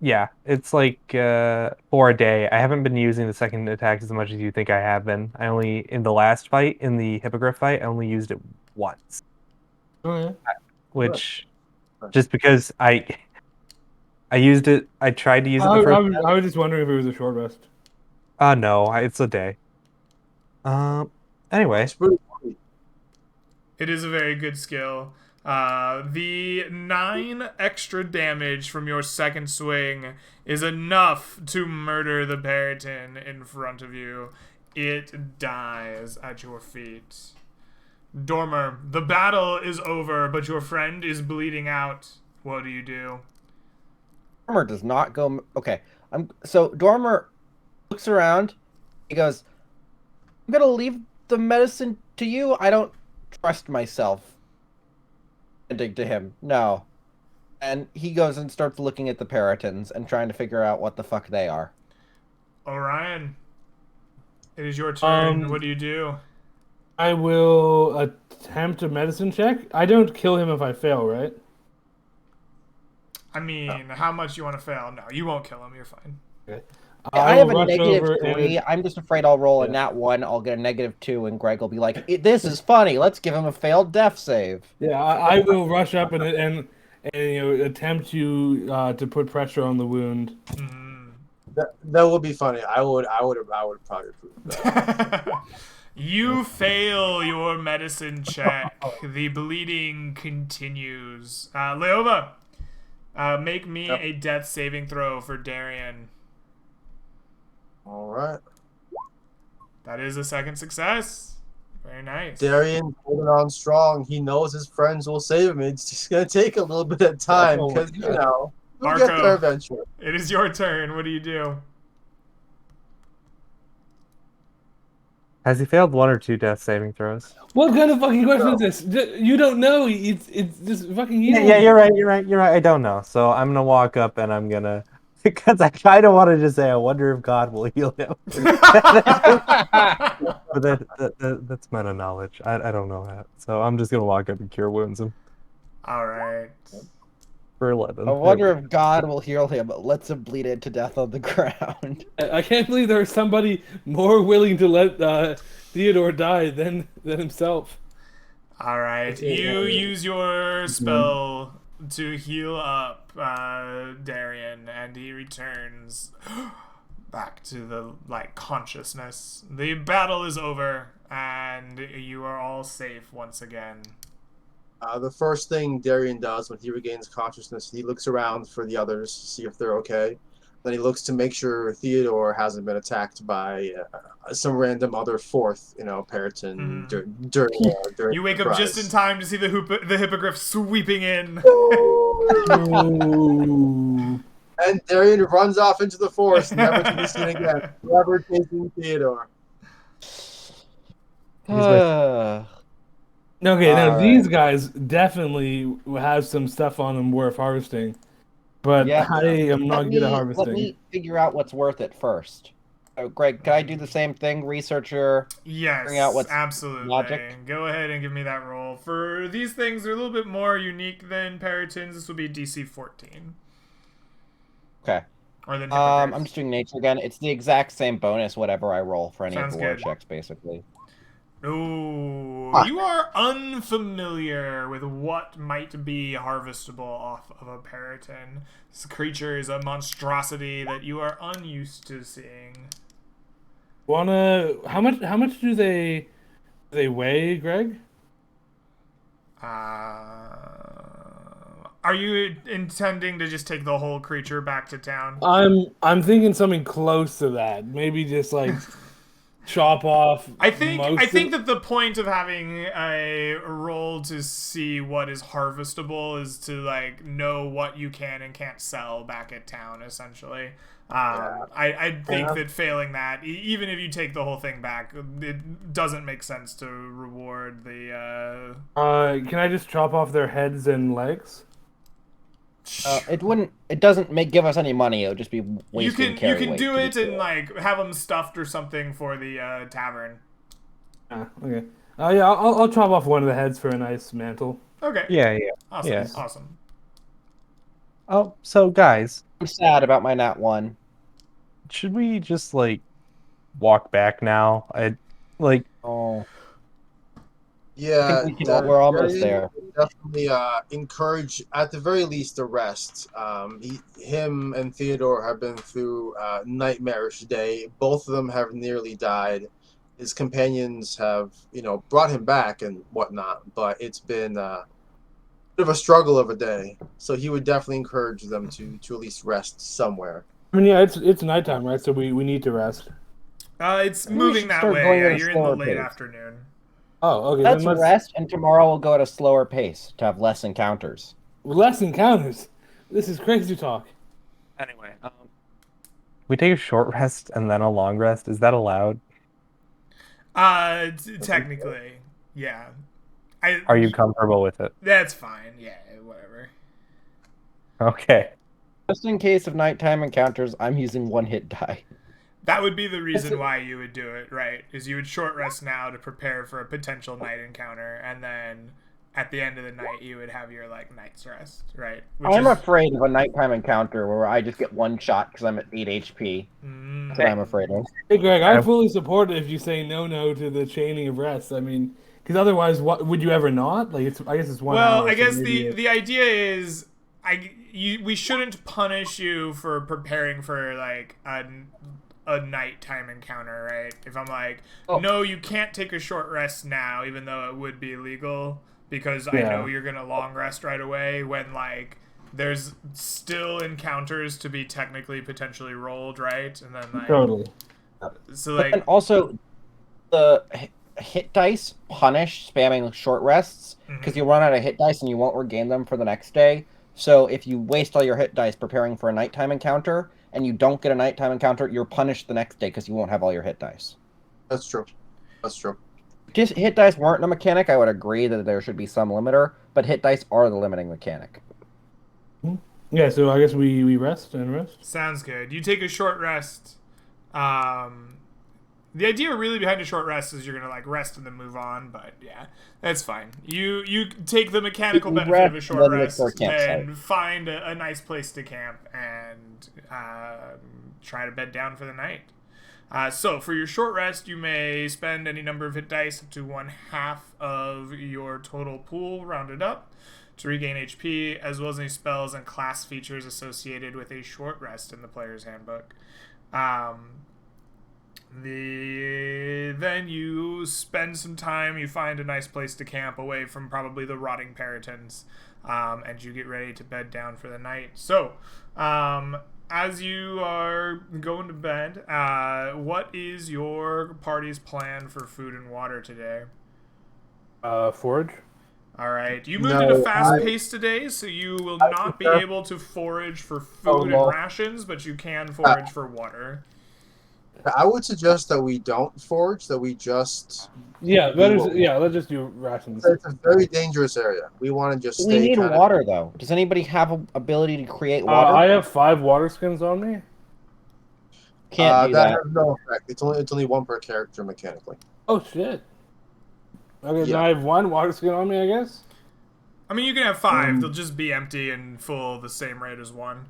Yeah, it's like 4 a day. I haven't been using the second attack as much as you think I have been. I only in the last fight, in the hippogriff fight, I only used it once. Okay. Which, just because I used it, I tried to use it the first. I was just wondering if it was a short rest. No, it's a day. Anyway, It's pretty funny. It is a very good skill. The 9 extra damage from your second swing is enough to murder the Periton in front of you. It dies at your feet. Dormer, the battle is over, but your friend is bleeding out. What do you do? Dormer does not go. Okay, so Dormer looks around. He goes, "I'm gonna leave the medicine to you. I don't trust myself." Ending to him, no. And he goes and starts looking at the Peritons and trying to figure out what the fuck they are. Orion, it is your turn. Um, What do you do? I will attempt a medicine check. I don't kill him if I fail, right? I mean, how much you want to fail? No, you won't kill him. You're fine. Okay. I have will a rush negative over 3. and- I'm just afraid I'll roll a Yeah. nat 1. I'll get a -2, and Greg will be like, "This is funny. Let's give him a failed death save." Yeah, I will rush up and attempt to put pressure on the wound. Mm. That would be funny. I would probably approve of that. You fail your medicine check. The bleeding continues. Leova, make me a death saving throw for Darian. All right. That is a second success. Very nice. Darian holding on strong. He knows his friends will save him. It's just gonna take a little bit of time Oh my because God. we'll get there Marco. eventually. It is your turn. What do you do? Has he failed 1 or 2 death saving throws? What kind of fucking question is this? You don't know. It's just fucking you. Yeah, you're right. I don't know. So I'm gonna walk up and I'm gonna, because I kind of wanted to say, I wonder if God will heal him. But that's meta knowledge. I don't know that. So I'm just gonna walk up and cure wounds him All right. for 11. I wonder if God will heal him, but lets him bleed into death on the ground. I can't believe there's somebody more willing to let Theodore die than himself. All right. You use your spell to heal up Darian, and he returns back to the consciousness. The battle is over, and you are all safe once again. The first thing Darian does when he regains consciousness, he looks around for the others to see if they're okay. Then he looks to make sure Theodore hasn't been attacked by some random other fourth, Periton during You wake the up just in surprise. time to see the hippogriff sweeping in. Ooh. And Darian runs off into the forest, never to be seen again, never chasing Theodore. Okay, now All these right. guys definitely have some stuff on them worth harvesting, but Yeah. I am not good at Let harvesting. me figure out what's worth it first. Oh, Greg, can I do the same thing, researcher? Yes, Figuring out what's absolutely. logic? Go ahead and give me that roll. For these things, they're a little bit more unique than Peritons. This will be DC 14. Okay. Or than I'm hippogriffs. just doing nature again. It's the exact same bonus, whatever I roll for any Sounds of the war good. checks, basically. Oh, you are unfamiliar with what might be harvestable off of a Periton. This creature is a monstrosity that you are unused to seeing. How much do they weigh, Greg? Are you intending to just take the whole creature back to town? I'm thinking something close to that. Maybe just like chop off. I think that the point of having a roll to see what is harvestable is to know what you can and can't sell back at town, essentially. I think that failing that, even if you take the whole thing back, it doesn't make sense to reward the. Can I just chop off their heads and legs? It doesn't give us any money. It would just be wasting You carry can weight do to it do and have them stuffed or something for the tavern. Okay. Yeah, I'll chop off one of the heads for a nice mantle. Okay. Yeah. Awesome. Yeah. Awesome. Oh, so guys, I'm sad about my nat 1. should we just walk back now? Oh. Yeah, We're almost Darian there. would definitely encourage, at the very least, a rest. Him and Theodore have been through a nightmarish day. Both of them have nearly died. His companions have, brought him back and whatnot, but it's been a bit of a struggle of a day. So he would definitely encourage them to at least rest somewhere. I mean, yeah, it's nighttime, right? So we need to rest. It's We moving should that start way. going at a You're in the slower late pace. afternoon. Oh, okay. Let's then rest, and tomorrow we'll go at a slower pace to have less encounters. less encounters. This is crazy talk. Anyway, we take a short rest and then a long rest. Is that allowed? Technically, yeah. Are you comfortable with it? That's fine. Yeah, whatever. Okay. Just in case of nighttime encounters, I'm using 1-hit die. That would be the reason why you would do it, right? Is you would short rest now to prepare for a potential night encounter, and then at the end of the night you would have your night's rest, right? I'm afraid of a nighttime encounter where I just get one shot because I'm at 8 HP. That's what I'm afraid of. Hey, Greg, I fully support it if you say no to the chaining of rest. I mean, because otherwise, what would you ever not? I guess it's 1 hour. Well, I so guess maybe the idea is we shouldn't punish you for preparing for a nighttime encounter, right? If I'm like, Oh. no, you can't take a short rest now, even though it would be illegal, because I know you're gonna long rest right away. When like there's still encounters to be technically potentially rolled, right? And then like Totally. so But like then also, the hit dice punish spamming short rests because you run out of hit dice and you won't regain them for the next day. So if you waste all your hit dice preparing for a nighttime encounter and you don't get a nighttime encounter, you're punished the next day because you won't have all your hit dice. That's true. That's true. Just hit dice weren't a mechanic, I would agree that there should be some limiter, but hit dice are the limiting mechanic. Yeah, so I guess we rest and rest. sounds good. You take a short rest. The idea really behind a short rest is you're gonna like rest and then move on, but yeah, that's fine. You take the mechanical You benefit of a rest short and then look rest for a campsite. and find a nice place to camp and try to bed down for the night. So for your short rest, you may spend any number of hit dice up to 1/2 of your total pool, rounded up, to regain HP, as well as any spells and class features associated with a short rest in the player's handbook. Then you spend some time, you find a nice place to camp away from probably the rotting peritons, and you get ready to bed down for the night. So, as you are going to bed, what is your party's plan for food and water today? Forge. All right, you moved No, at a fast pace today, so you will not be able to forage for food and no. rations, but you can forage for water. I would suggest that we don't forage, that we just... Yeah, let's just do rations. It's a very dangerous area. We want to just We stay need kinda- water, though. Does anybody have an ability to create water? I have 5 water skins on me. Can't do that that. has no effect. It's only one per character mechanically. Oh shit. Okay, Yeah. then I have 1 water skin on me, I guess. I mean, you can have 5. They'll just be empty and full the same rate as 1.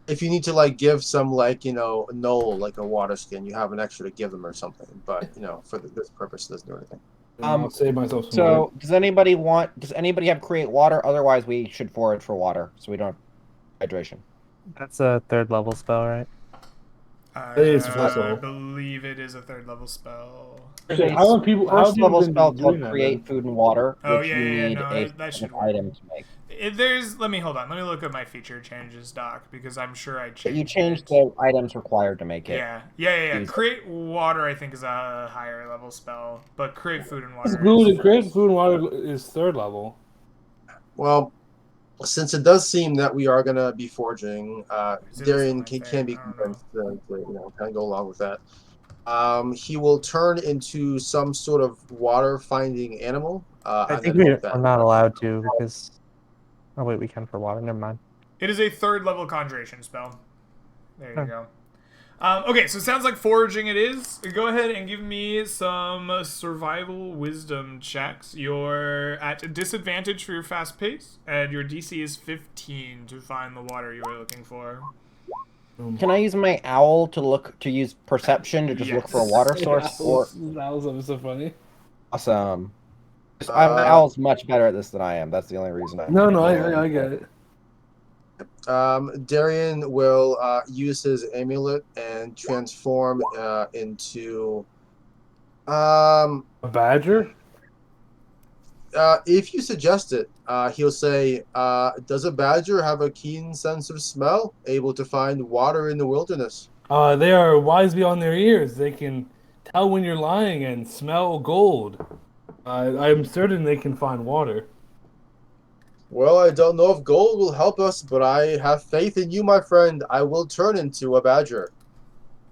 If you need to like give some like Knoll like a water skin, you have an extra to give them or something. But for this purpose, it doesn't do anything. I'll save myself some So, water. does anybody have create water? Otherwise, we should forage for water so we don't have hydration. That's a 3rd level spell, right? It is I first level. believe it is a 3rd level spell. Shit, how have people First level been spell doing called that, create man? food and water, Oh, which yeah, you yeah, need no, a that should specific work. item to make. Let me hold on. Let me look at my feature changes doc because I'm sure I changed. But you changed it. the items required to make it. Yeah. Use it. Create water, I think, is a higher level spell, but create food and water. It's good. is Create first. food and water is 3rd level. Well, since it does seem that we are gonna be forging, Is it Darian something can be I don't convinced to kind of go along with that. He will turn into some sort of water-finding animal. I and think then we're hope that- not allowed to because. Oh wait, we can for water. Never mind. It is a 3rd level conjuration spell. There you Huh. go. Okay, so it sounds like foraging it is. Go ahead and give me some survival wisdom checks. You're at a disadvantage for your fast pace, and your DC is 15 to find the water you are looking for. Can I use my owl to use perception to just look for a Yes. water source? Or That was so funny. awesome. My owl's much better at this than I am. That's the only reason I'm. No, I get it. Darian will use his amulet and transform into. A badger? If you suggest it, he'll say, "Does a badger have a keen sense of smell, able to find water in the wilderness?" They are wise beyond their ears. They can tell when you're lying and smell gold. I'm certain they can find water. Well, I don't know if gold will help us, but I have faith in you, my friend. I will turn into a badger.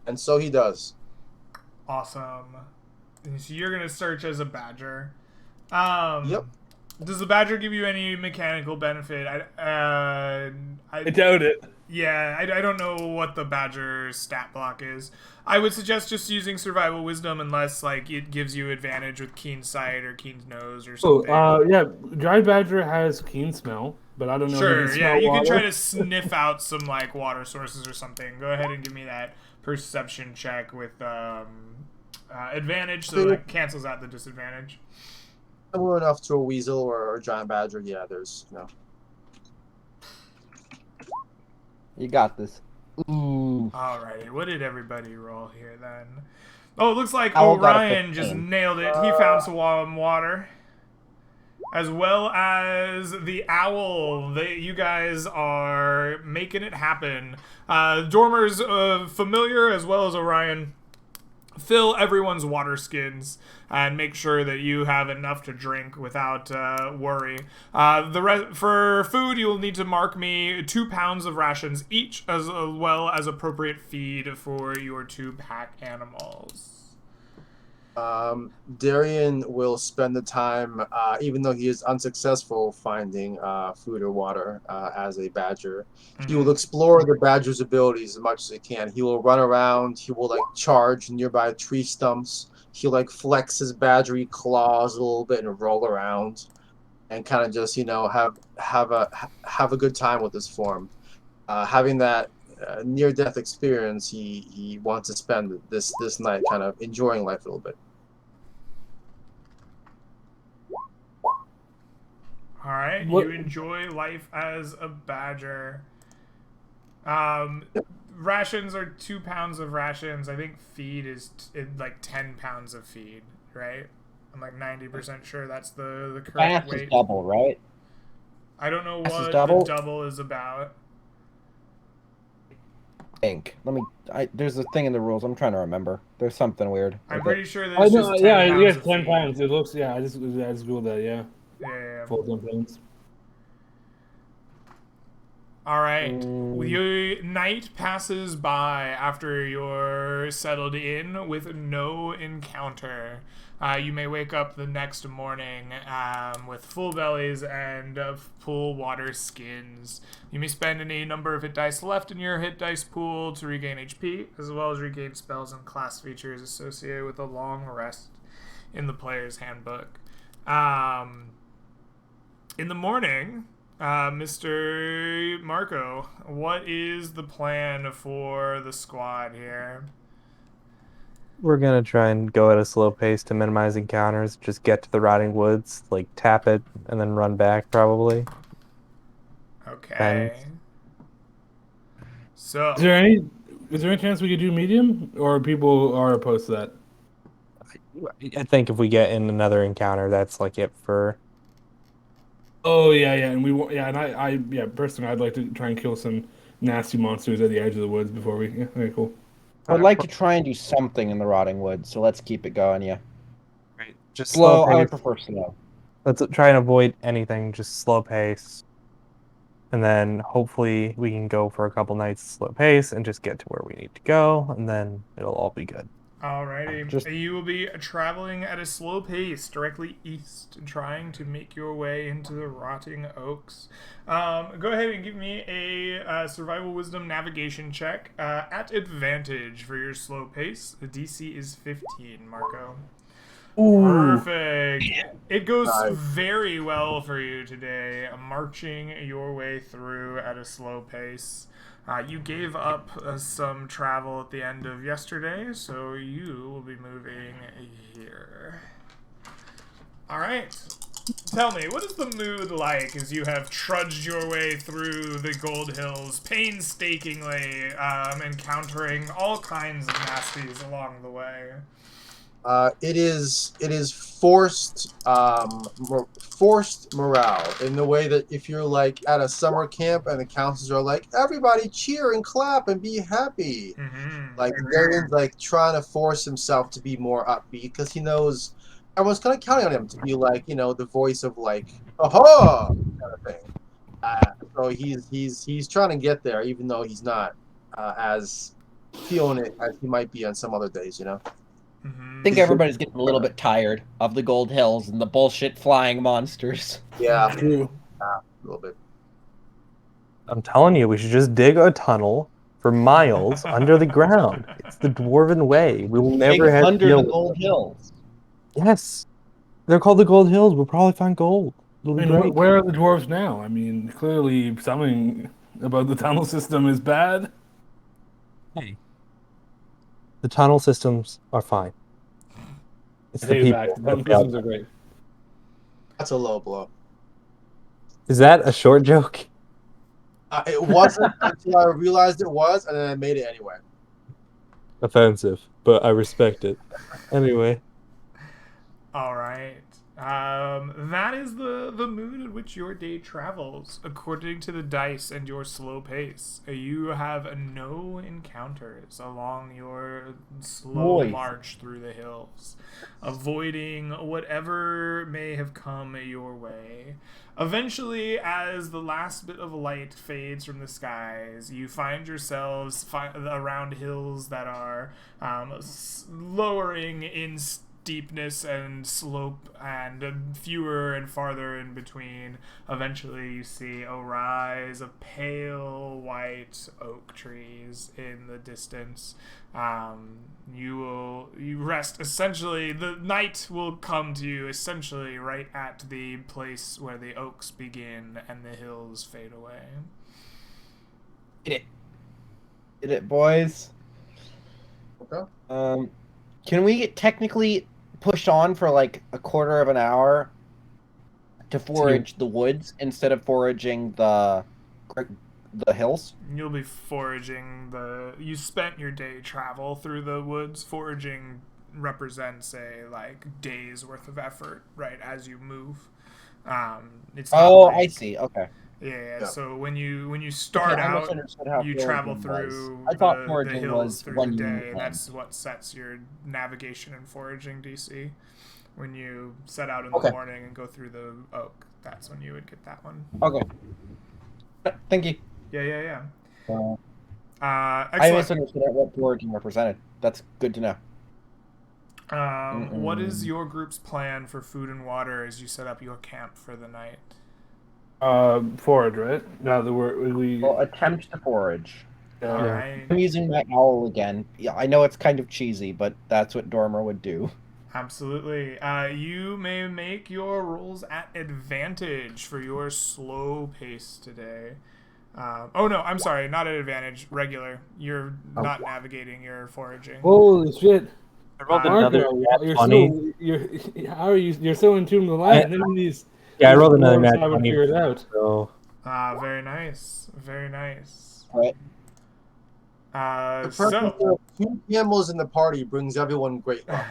And so he does. Awesome. So you're gonna search as a badger. Yep. Does the badger give you any mechanical benefit? I doubt it. Yeah, I don't know what the badger's stat block is. I would suggest just using survival wisdom unless like it gives you advantage with keen sight or keen nose or something. Yeah. Dry badger has keen smell, but I don't know. If Sure, he can yeah, smell you water. can try to sniff out some like water sources or something. Go ahead and give me that perception check with advantage, so that cancels out the disadvantage. Similar enough to a weasel or a giant badger. Yeah, there's You got this. Ooh. Alrighty, what did everybody roll here then? Oh, it looks like Owl got a Orion just 15. nailed it. He found some warm water. As well as the owl. You guys are making it happen. Dormer's familiar, as well as Orion. Fill everyone's water skins and make sure that you have enough to drink without worry. For food, you will need to mark me 2 pounds of rations each, as well as appropriate feed for your 2 pack animals. Darian will spend the time, even though he is unsuccessful finding food or water as a badger. He will explore the badger's abilities as much as he can. He will run around. He will charge nearby tree stumps. He'll flex his badgery claws a little bit and roll around, and kind of just have a good time with his form. Having that near-death experience, he wants to spend this night kind of enjoying life a little bit. All right, you enjoy life as a badger. Rations are 2 pounds of rations. I think feed is 10 pounds of feed, right? I'm 90% sure that's the correct Fast weight. is double, right? I don't know Fast is what double? the double is about. Think. There's a thing in the rules. I'm trying to remember. There's something weird. I'm with pretty it. sure there's just 10 pounds yeah, of 10 feed. pounds. It looks, I just googled that, yeah. Yeah. Full 10 pounds. All right. Your night passes by after you're settled in with no encounter. You may wake up the next morning with full bellies and full water skins. You may spend any number of hit dice left in your hit dice pool to regain HP, as well as regain spells and class features associated with a long rest in the player's handbook. In the morning, Mr. Marco, what is the plan for the squad here? We're gonna try and go at a slow pace to minimize encounters. Just get to the rotting woods, tap it, and then run back, probably. Okay. So, Is there any chance we could do medium, or people are opposed to that? I think if we get in another encounter, that's it for. Oh yeah, and I personally, I'd like to try and kill some nasty monsters at the edge of the woods before we. Yeah, okay, cool. I would like to try and do something in the rotting woods, so let's keep it going. Yeah. Right. Just Slow. I would pace. prefer slow. Let's try and avoid anything. Just slow pace, and then hopefully we can go for a couple nights slow pace and just get to where we need to go, and then it'll all be good. alrighty. You will be traveling at a slow pace directly east, trying to make your way into the rotting oaks. Go ahead and give me a survival wisdom navigation check at advantage for your slow pace. The DC is 15, Marco. Perfect. It goes very well for you today, marching your way through at a slow pace. You gave up some travel at the end of yesterday, so you will be moving here. All right. Tell me, what is the mood like as you have trudged your way through the Gold Hills painstakingly, encountering all kinds of nasties along the way? It is forced morale in the way that if you're at a summer camp and the counselors are everybody cheer and clap and be happy. Darian's trying to force himself to be more upbeat because he knows everyone's kind of counting on him to be the voice of aha kind of thing. So he's trying to get there even though he's not as feeling it as he might be on some other days, I think everybody's getting a little bit tired of the Gold Hills and the bullshit flying monsters. Yeah, True. a little bit. I'm telling you, we should just dig a tunnel for miles under the ground. It's the Dwarven way. We will never have to under deal the with Gold Hills. Yes. They're called the Gold Hills. We'll probably find gold. It'll be great. Where are the dwarves now? I mean, clearly something about the tunnel system is bad. Hey. The tunnel systems are fine. It's the people. The tunnel systems are great. That's a low blow. Is that a short joke? It wasn't until I realized it was, and then I made it anyway. Offensive, but I respect it. Anyway. All right. That is the mood at which your day travels, according to the dice and your slow pace. You have no encounters along your slow Boys. march through the hills, avoiding whatever may have come your way. Eventually, as the last bit of light fades from the skies, you find yourselves around hills that are lowering in steepness and slope and fewer and farther in between. Eventually you see a rise of pale white oak trees in the distance. You rest, essentially the night will come to you essentially right at the place where the oaks begin and the hills fade away. Hit it, boys. Okay. Can we technically push on for like a quarter of an hour to forage the woods instead of foraging the hills? You'll be foraging you spent your day travel through the woods. Foraging represents a day's worth of effort, right, as you move. It's not I see. Okay. Yeah. So when you start I out, misunderstood how you travel foraging through was. I thought the foraging hills was through when the you day, and went. that's what sets your navigation and foraging DC. When you set out in the morning and go through the oak, that's when you would get that one. Okay. Thank you. Yeah. I Excellent. misunderstood what foraging represented. That's good to know. What is your group's plan for food and water as you set up your camp for the night? Forage, right? Now that we Well, attempt to forage. All right. I'm using my owl again. Yeah, I know it's kind of cheesy, but that's what Dormer would do. Absolutely. You may make your rolls at advantage for your slow pace today. Oh no, I'm sorry, not at advantage. Regular. You're not navigating. You're foraging. Holy shit! I rolled Marco, another you're 20. how are you? You're so in tune with the land. None of these. I rolled another dwarves nat haven't 20. figured out. So Very nice. Very nice. Right. The presence of 2 camels in the party brings everyone great luck.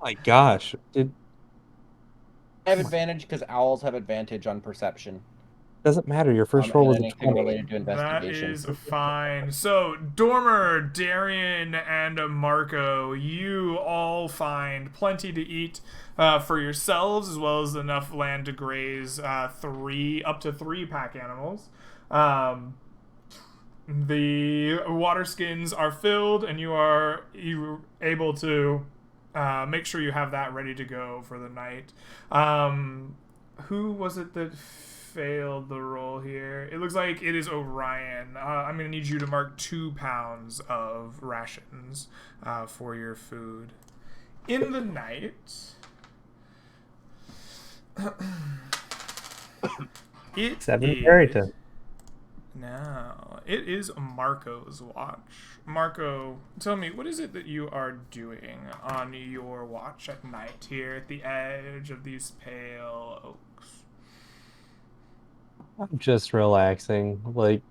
my gosh. I have advantage because owls have advantage on perception. Doesn't matter. Your first roll was a anything 20. related to investigation. That is fine. So, Dormer, Darian, and Marco, you all find plenty to eat for yourselves, as well as enough land to graze up to 3 pack animals. The water skins are filled, and you're able to make sure you have that ready to go for the night. Who was it that failed the roll here? It looks like it is Orion. I'm going to need you to mark 2 pounds of rations for your food. In the night, it is Marco's watch. Marco, tell me, what is it that you are doing on your watch at night here at the edge of these pale oaks? I'm just relaxing, like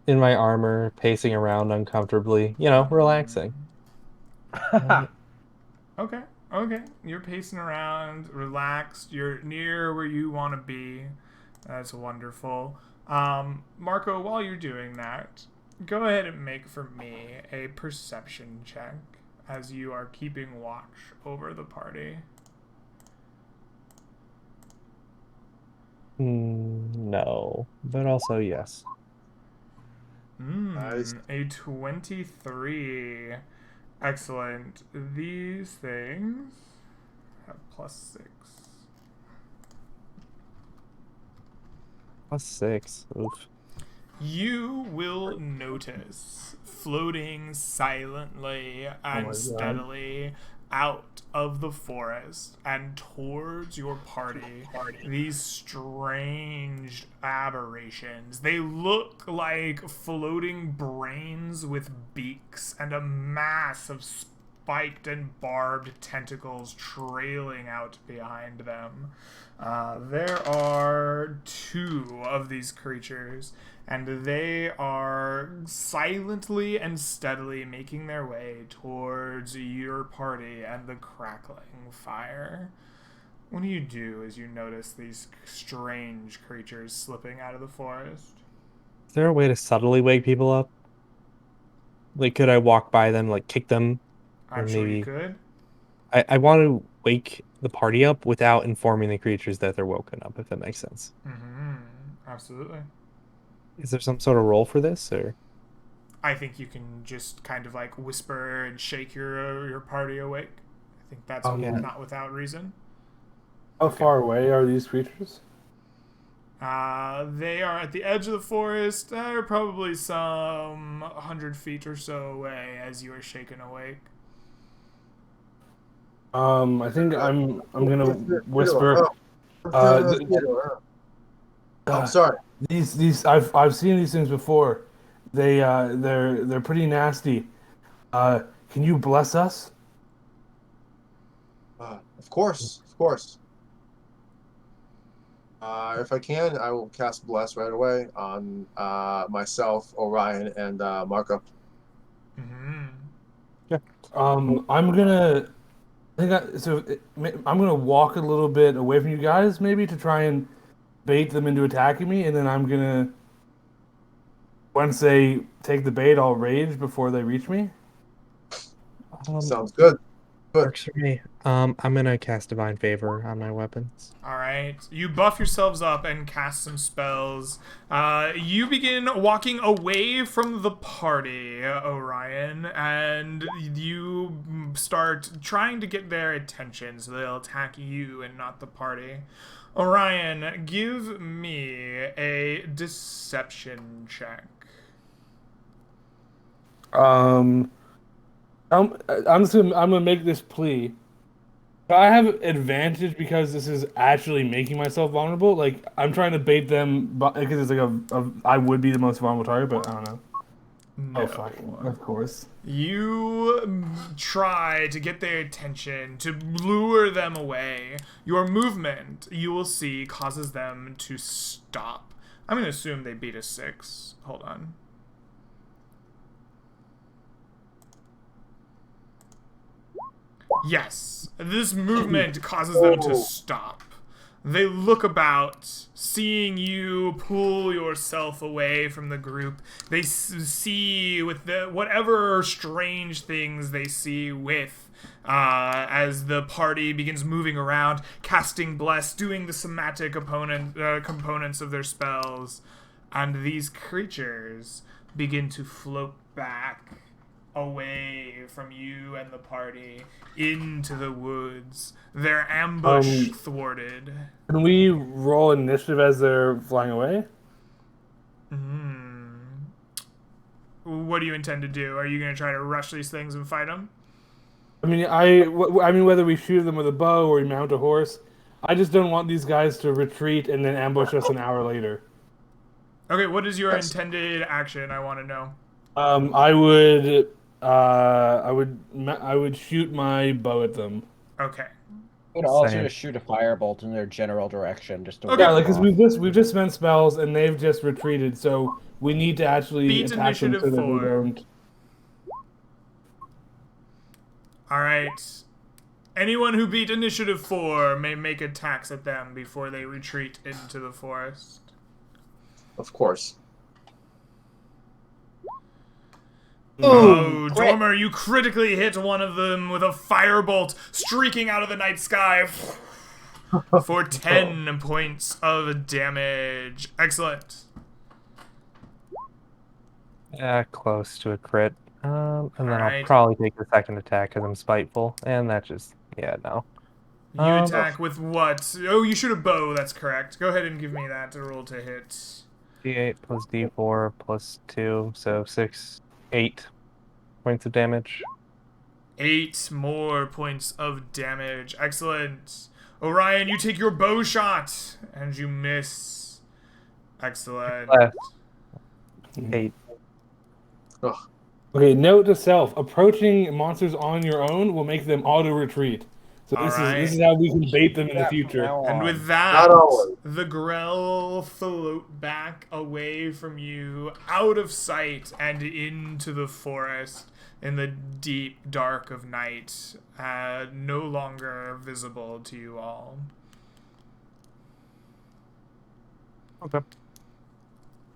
in my armor, pacing around uncomfortably, relaxing. Okay. You're pacing around, relaxed. You're near where you want to be. That's wonderful. Marco, while you're doing that, go ahead and make for me a perception check as you are keeping watch over the party. No, but also yes. Nice. A 23. Excellent. These things have +6. +6. Oof. You will notice, floating silently and steadily out of the forest and towards your party, these strange aberrations. They look like floating brains with beaks and a mass of spiked and barbed tentacles trailing out behind them. There are 2 of these creatures, and they are silently and steadily making their way towards your party and the crackling fire. What do you do as you notice these strange creatures slipping out of the forest? Is there a way to subtly wake people up? Like, could I walk by them, like kick them, or I'm sure you maybe could. I want to wake the party up without informing the creatures that they're woken up, if that makes sense. Mm-hmm. Absolutely. Is there some sort of role for this, or? I think you can just kind of like whisper and shake your party awake. I think that's Yeah. not without reason. How far away are these creatures? They are at the edge of the forest. They're probably some 100 feet or so away as you are shaken awake. I think I'm gonna whisper. I'm sorry. These I've seen these things before. They're pretty nasty. Can you bless us? Of course, of course. If I can, I will cast Bless right away on myself, Orion, and Marco. Mm-hmm. I'm gonna. I'm gonna walk a little bit away from you guys, maybe to try and bait them into attacking me, and then I'm gonna. Once they take the bait, I'll rage before they reach me. Sounds good. Works for me. I'm gonna cast Divine Favor on my weapons. All right. You buff yourselves up and cast some spells. You begin walking away from the party, Orion, and you start trying to get their attention so they'll attack you and not the party. Orion, give me a deception check. I'm gonna make this plea. I have advantage because this is actually making myself vulnerable. Like I'm trying to bait them, because it's like I would be the most vulnerable target, but I don't know. No. Oh fuck! Of course. You try to get their attention, to lure them away. Your movement, you will see, causes them to stop. I'm going to assume they beat a 6. Hold on. Yes, this movement causes them to stop. They look about, seeing you pull yourself away from the group. They see with whatever strange things they see with, as the party begins moving around, casting Bless, doing the somatic components of their spells, and these creatures begin to float back away from you and the party into the woods, their ambush thwarted. Can we roll initiative as they're flying away? What do you intend to do? Are you going to try to rush these things and fight them? I mean, whether we shoot them with a bow or we mount a horse, I just don't want these guys to retreat and then ambush us an hour later. Okay, what is your intended action? I want to know. I would shoot my bow at them. Okay. I would also Same. just shoot a firebolt in their general direction, just to Okay. Yeah, like because we've just spent spells and they've just retreated, so we need to actually Beat attack them so initiative that we 4. don't. All right. Anyone who beat initiative 4 may make attacks at them before they retreat into the forest. Of course. Oh, Dormer, you critically hit one of them with a firebolt streaking out of the night sky for 10 points of damage. Excellent. Close to a crit. And then Alright. I'll probably take the second attack because I'm spiteful, and that just, no. You attack with what? Oh, you shoot a bow, that's correct. Go ahead and give me that to roll to hit. D8 plus D4 plus 2, so 8 points of damage. 8 more points of damage. Excellent. Orion, you take your bow shot, and you miss. Excellent. 8. Okay, note to self: approaching monsters on your own will make them auto retreat. So All this right. is how we can bait them in the That from future. now And on. with that, Not always. the Grell float back away from you, out of sight, and into the forest in the deep dark of night, no longer visible to you all. Okay.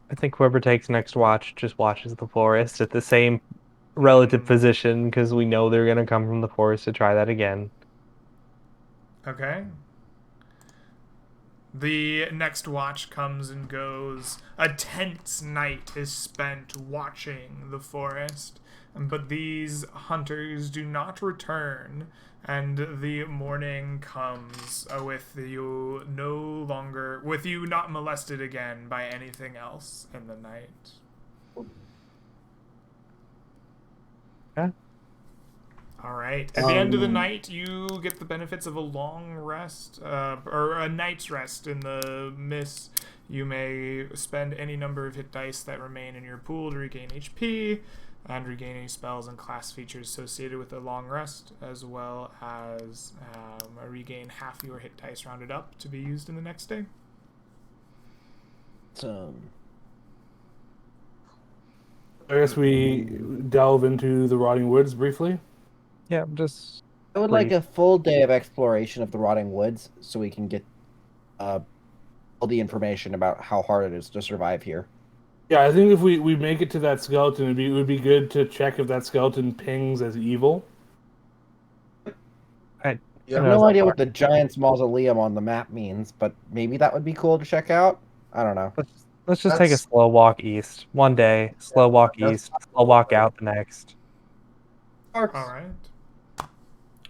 I think whoever takes next watch just watches the forest at the same relative position because we know they're gonna come from the forest to try that again. Okay. The next watch comes and goes. A tense night is spent watching the forest, but these hunters do not return, and the morning comes with you not molested again by anything else in the night. Okay. All right. At the end of the night, you get the benefits of a long rest, or a night's rest in the mist. You may spend any number of hit dice that remain in your pool to regain HP, and regain any spells and class features associated with a long rest, as well as regain half your hit dice rounded up to be used in the next day. So, I guess we delve into the rotting woods briefly. Yeah, just I would brief. like a full day of exploration of the rotting woods so we can get all the information about how hard it is to survive here. Yeah, I think if we make it to that skeleton, it would be good to check if that skeleton pings as evil. I have no idea what the Giant's Mausoleum on the map means, but maybe that would be cool to check out. I don't know. Let's just take a That's- slow walk east. One day, slow walk that's east, slow walk out the next. All right.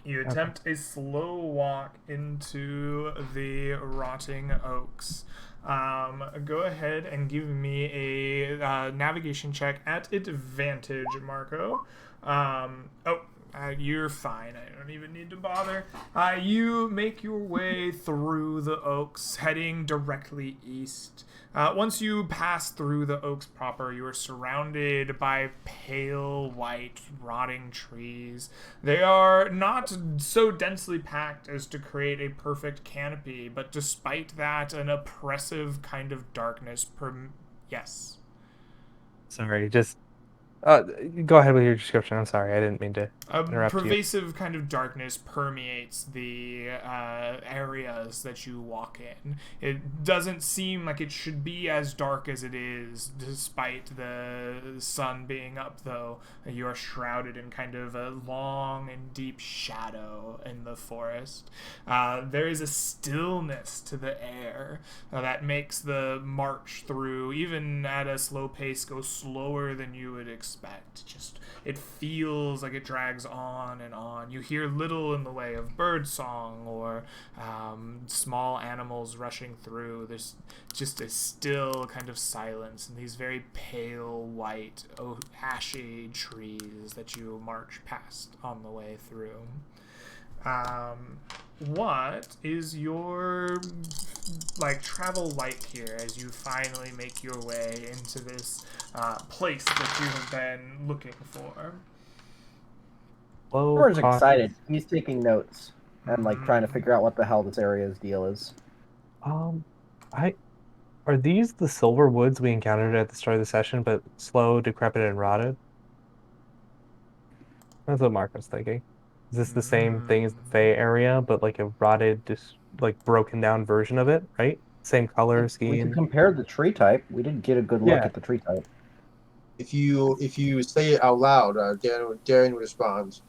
You attempt a slow walk into the rotting oaks. Go ahead and give me a navigation check at advantage, Marco. You're fine. I don't even need to bother. You make your way through the oaks, heading directly east. Once you pass through the oaks proper, you are surrounded by pale white rotting trees. They are not so densely packed as to create a perfect canopy, but despite that, an oppressive kind of darkness. Yes. Sorry, just go ahead with your description. I'm sorry, I didn't mean to A interrupt you. pervasive kind of darkness permeates the areas that you walk in. It doesn't seem like it should be as dark as it is, despite the sun being up, though. You are shrouded in kind of a long and deep shadow in the forest. There is a stillness to the air that makes the march through, even at a slow pace, go slower than you would expect. It feels like it drags on and on. You hear little in the way of bird song or small animals rushing through. There's just a still kind of silence in these very pale white, ashy trees that you march past on the way through. What is your travel like here as you finally make your way into this place that you have been looking for? Thor's excited. He's taking notes and trying to figure out what the hell this area's deal is. Are these the silver woods we encountered at the start of the session, but slow, decrepit, and rotted? That's what Mark was thinking. Is this the same thing as the Fey area, but like a rotted, just broken down version of it, right? Same color We scheme. can compare the tree type. We didn't get a good look at the tree type. If you say it out loud, Darren responds,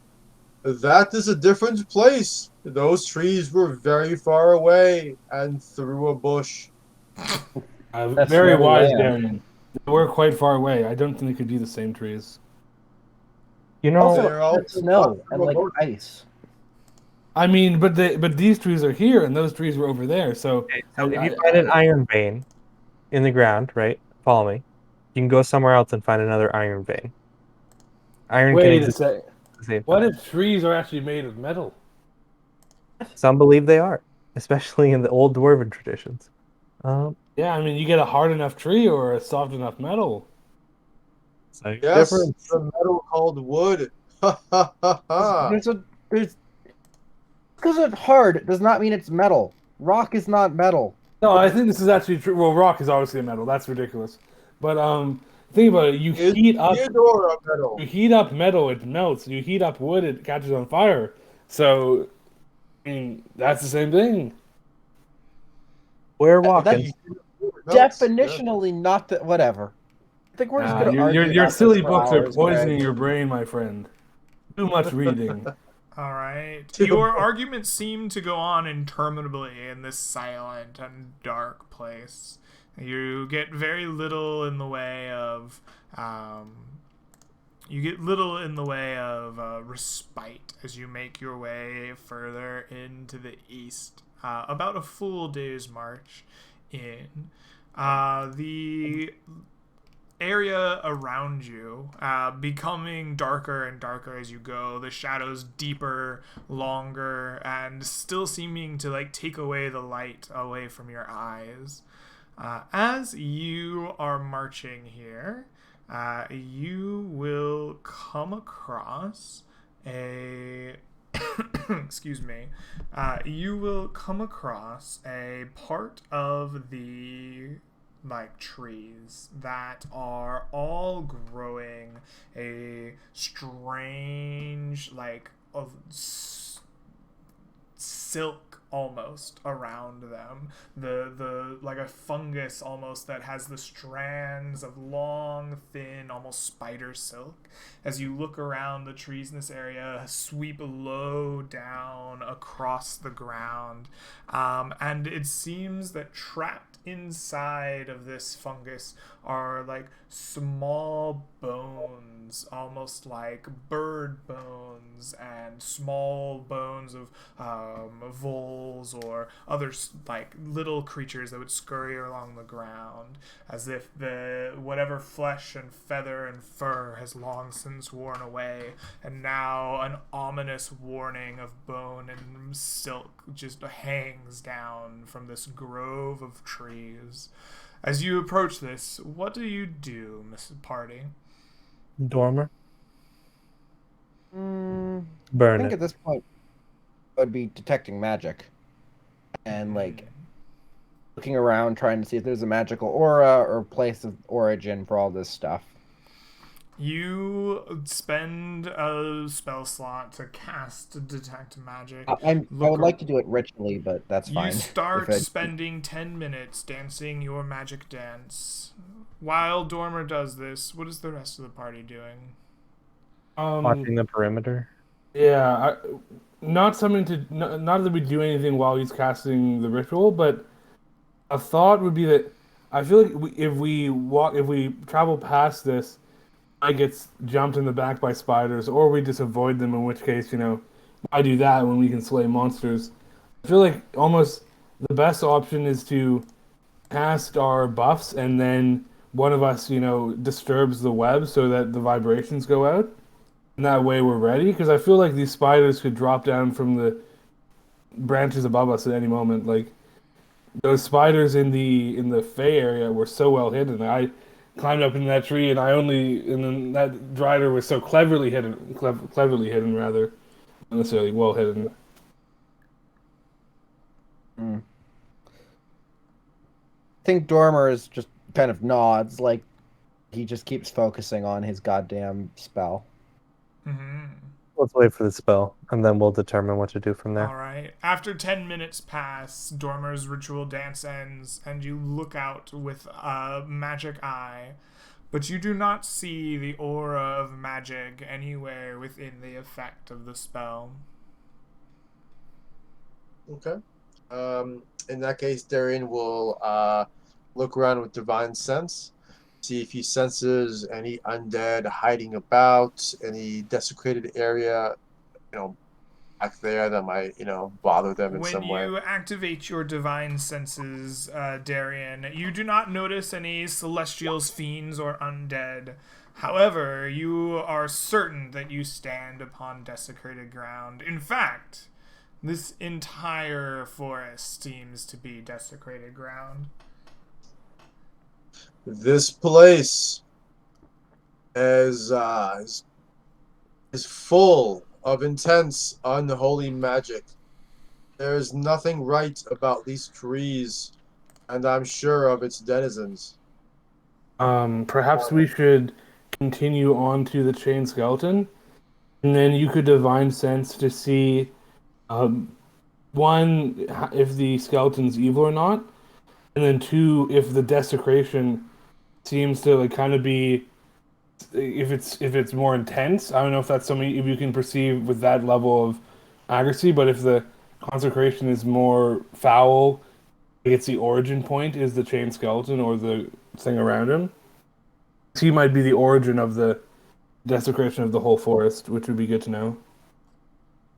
"That is a different place. Those trees were very far away and through a bush." Very wise, land. Darian. They were quite far away. I don't think they could be the same trees. You know, Also, They're all it's snow and ice. I mean, but these trees are here, and those trees were over there. So, so if you find an iron vein in the ground, right? Follow me. You can go somewhere else and find another iron vein. Iron can wait a exist second. at the same What time. if trees are actually made of metal? Some believe they are, especially in the old dwarven traditions. Yeah, I mean, you get a hard enough tree or a soft enough metal. So Yes, difference. the metal called wood. Ha ha ha ha. There's Because it's hard does not mean it's metal. Rock is not metal. No, I think this is actually true. Well, rock is obviously a metal. That's ridiculous. But think about it. Is Theodora metal? You heat up metal, it melts. You heat up wood, it catches on fire. So, I mean, that's the same thing. We're That's walking. definitionally not the whatever. I think we're just gonna argue your about silly this for books are hours, poisoning Greg. your brain, my friend. Too much reading. All right. Your arguments seem to go on interminably in this silent and dark place. You get very little in the way of respite as you make your way further into the east. About a full day's march in. The area around you becoming darker and darker as you go, the shadows deeper, longer, and still seeming to like take away the light away from your eyes. As you are marching here, you will come across a excuse me, you will come across a part of the like trees that are all growing a strange like of silk almost around them, the like a fungus almost that has the strands of long thin almost spider silk. As you look around, the trees in this area sweep low down across the ground, and it seems that trapped inside of this fungus are like small bones, almost like bird bones and small bones of voles or other like little creatures that would scurry along the ground, as if the whatever flesh and feather and fur has long since worn away, and now an ominous warning of bone and silk just hangs down from this grove of trees. As you approach this, what do you do, Mrs. Party? Dormer. I Burn think it. at this point I would be detecting magic and like looking around trying to see if there's a magical aura or place of origin for all this stuff. You spend a spell slot to cast Detect Magic. I would like to do it ritually, but that's fine. You start If it- spending 10 minutes dancing your magic dance. While Dormer does this, what is the rest of the party doing? Marking the perimeter. Yeah, not something to not that we do anything while he's casting the ritual, but a thought would be that I feel like if we travel past this, I gets jumped in the back by spiders, or we just avoid them. In which case, why do that when we can slay monsters? I feel like almost the best option is to cast our buffs, and then one of us, disturbs the web so that the vibrations go out. And that way we're ready, because I feel like these spiders could drop down from the branches above us at any moment. Like those spiders in the Fey area were so well hidden. I climbed up in that tree, and then that drider was so cleverly hidden, rather, not necessarily well hidden. I think Dormer is just kind of nods, like he just keeps focusing on his goddamn spell. Mm-hmm. Let's wait for the spell, and then we'll determine what to do from there. All right. After 10 minutes pass, Dormer's ritual dance ends, and you look out with a magic eye, but you do not see the aura of magic anywhere within the effect of the spell. Okay. In that case, Darian will look around with Divine Sense, see if he senses any undead hiding about, any desecrated area, back there that might, bother them in some way. When you activate your divine senses, Darian, you do not notice any celestials, fiends, or undead. However, you are certain that you stand upon desecrated ground. In fact, this entire forest seems to be desecrated ground. This place is full of intense, unholy magic. There's nothing right about these trees, and I'm sure of its denizens. Perhaps we should continue on to the chain skeleton, and then you could divine sense to see, um, one, if the skeleton's evil or not, and then two, if the desecration seems to like kind of be, if it's more intense. I don't know if that's something if you can perceive with that level of accuracy, but if the consecration is more foul, it's the origin point is the chain skeleton or the thing around him. He might be the origin of the desecration of the whole forest, which would be good to know.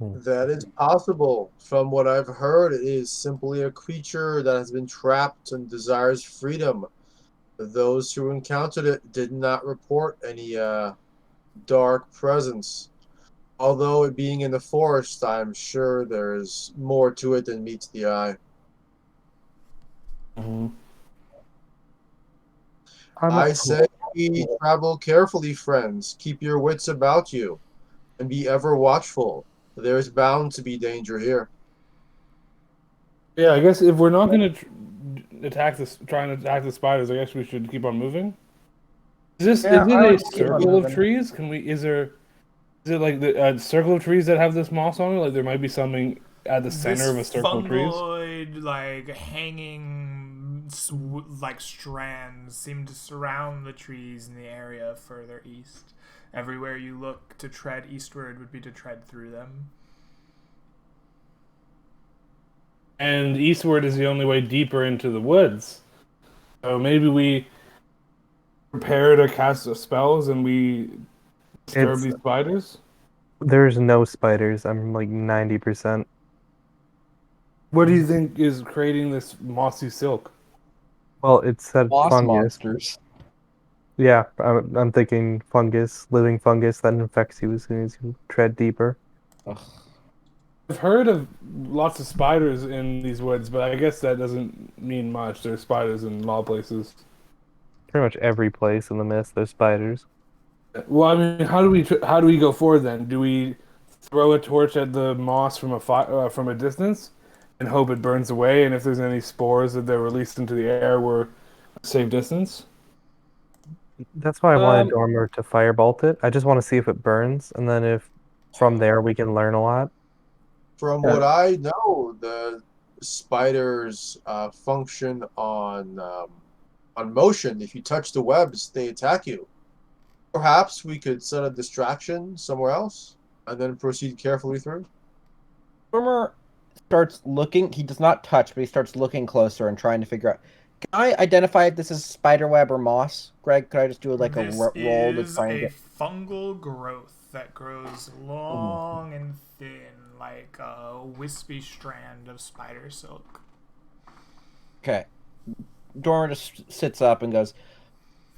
That is possible. From what I've heard, it is simply a creature that has been trapped and desires freedom. Those who encountered it did not report any dark presence. Although it being in the forest, I'm sure there is more to it than meets the eye. Mm-hmm. I say travel carefully, friends. Keep your wits about you, and be ever watchful. There is bound to be danger here. Yeah, I guess if we're not going to try and attack the spiders, I guess we should keep on moving. Is Yeah, it I a like to keep on circle of moving. trees? Is it like the circle of trees that have this moss on it? Like there might be something at the center This of a circle of trees. fungoid, like hanging, like strands, seem to surround the trees in the area further east. Everywhere you look to tread eastward would be to tread through them. And eastward is the only way deeper into the woods. So maybe we prepare to cast spells and we disturb these spiders. There's no spiders. I'm like 90%. What do you think is creating this mossy silk? Well, it said Boss fungus. monsters. Yeah, I'm thinking fungus, living fungus that infects you as soon as you tread deeper. Ugh. I've heard of lots of spiders in these woods, but I guess that doesn't mean much. There's spiders in a lot of places. Pretty much every place in the mist, there's spiders. Well, I mean, how do we go forward then? Do we throw a torch at the moss from a distance and hope it burns away? And if there's any spores that they're released into the air, we're a safe distance. That's why I wanted Dormer to firebolt it. I just want to see if it burns, and then if from there we can learn a lot. From what I know, the spiders function on motion. If you touch the webs, they attack you. Perhaps we could set a distraction somewhere else and then proceed carefully through. Boomer starts looking. He does not touch, but he starts looking closer and trying to figure out. Can I identify if this is spiderweb or moss? Greg, could I just do like a This roll to is try and a get? fungal growth that grows long and thin, like a wispy strand of spider silk. Okay. Dormer just sits up and goes,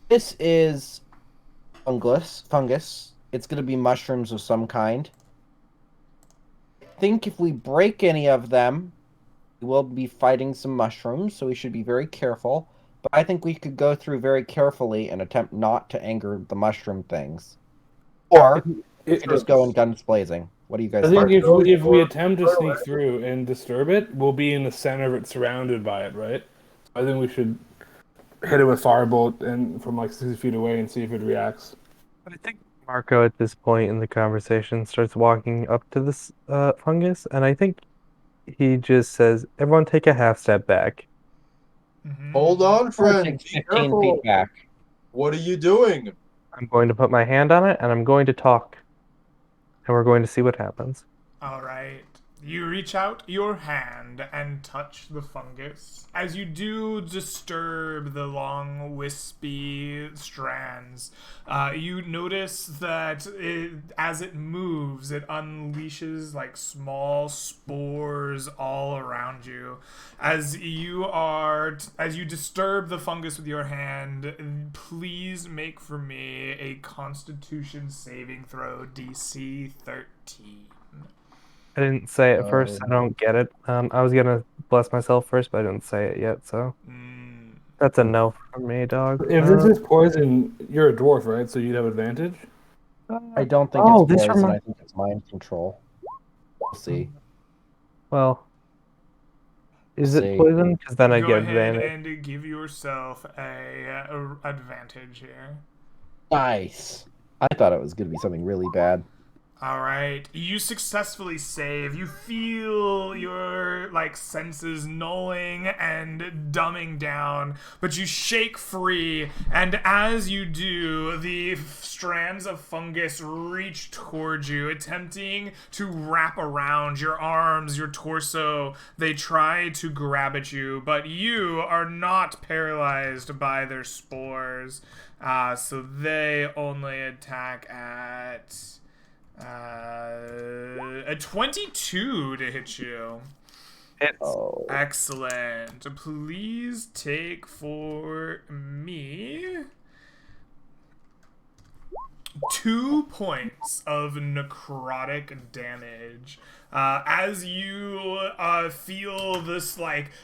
"This is fungus. It's going to be mushrooms of some kind. I think if we break any of them, we will be fighting some mushrooms, so we should be very careful. But I think we could go through very carefully and attempt not to anger the mushroom things. Or we could just go in guns blazing. What do you guys I think think? if we attempt to sneak through and disturb it, we'll be in the center of it, surrounded by it, right? I think we should hit it with firebolt and from like 60 feet away and see if it reacts. But I think Marco, at this point in the conversation, starts walking up to this fungus, and I think he just says, "Everyone, take a half step back." Hold on, friend. Takes Be 15 careful. feet back. What are you doing? I'm going to put my hand on it, and I'm going to talk, and we're going to see what happens. All right. You reach out your hand and touch the fungus. As you do disturb the long, wispy strands, you notice that as it moves, it unleashes like small spores all around you. As you disturb the fungus with your hand, please make for me a Constitution saving throw, DC 13. I didn't say it first. I don't get it. I was gonna bless myself first, but I didn't say it yet, so that's a no for me, dog. If this is poison, you're a dwarf, right? So you'd have advantage? I don't think it's poison. I think it's mind control. We'll see. Well, Is See. it poison? Because then I Go get ahead advantage. and give yourself a advantage here. Nice. I thought it was going to be something really bad. All right, you successfully save. You feel your senses nulling and dumbing down, but you shake free, and as you do, the strands of fungus reach towards you, attempting to wrap around your arms, your torso. They try to grab at you, but you are not paralyzed by their spores, so they only attack at a 22 to hit you. It's Oh. Excellent. Please take for me 2 points of necrotic damage. As you feel this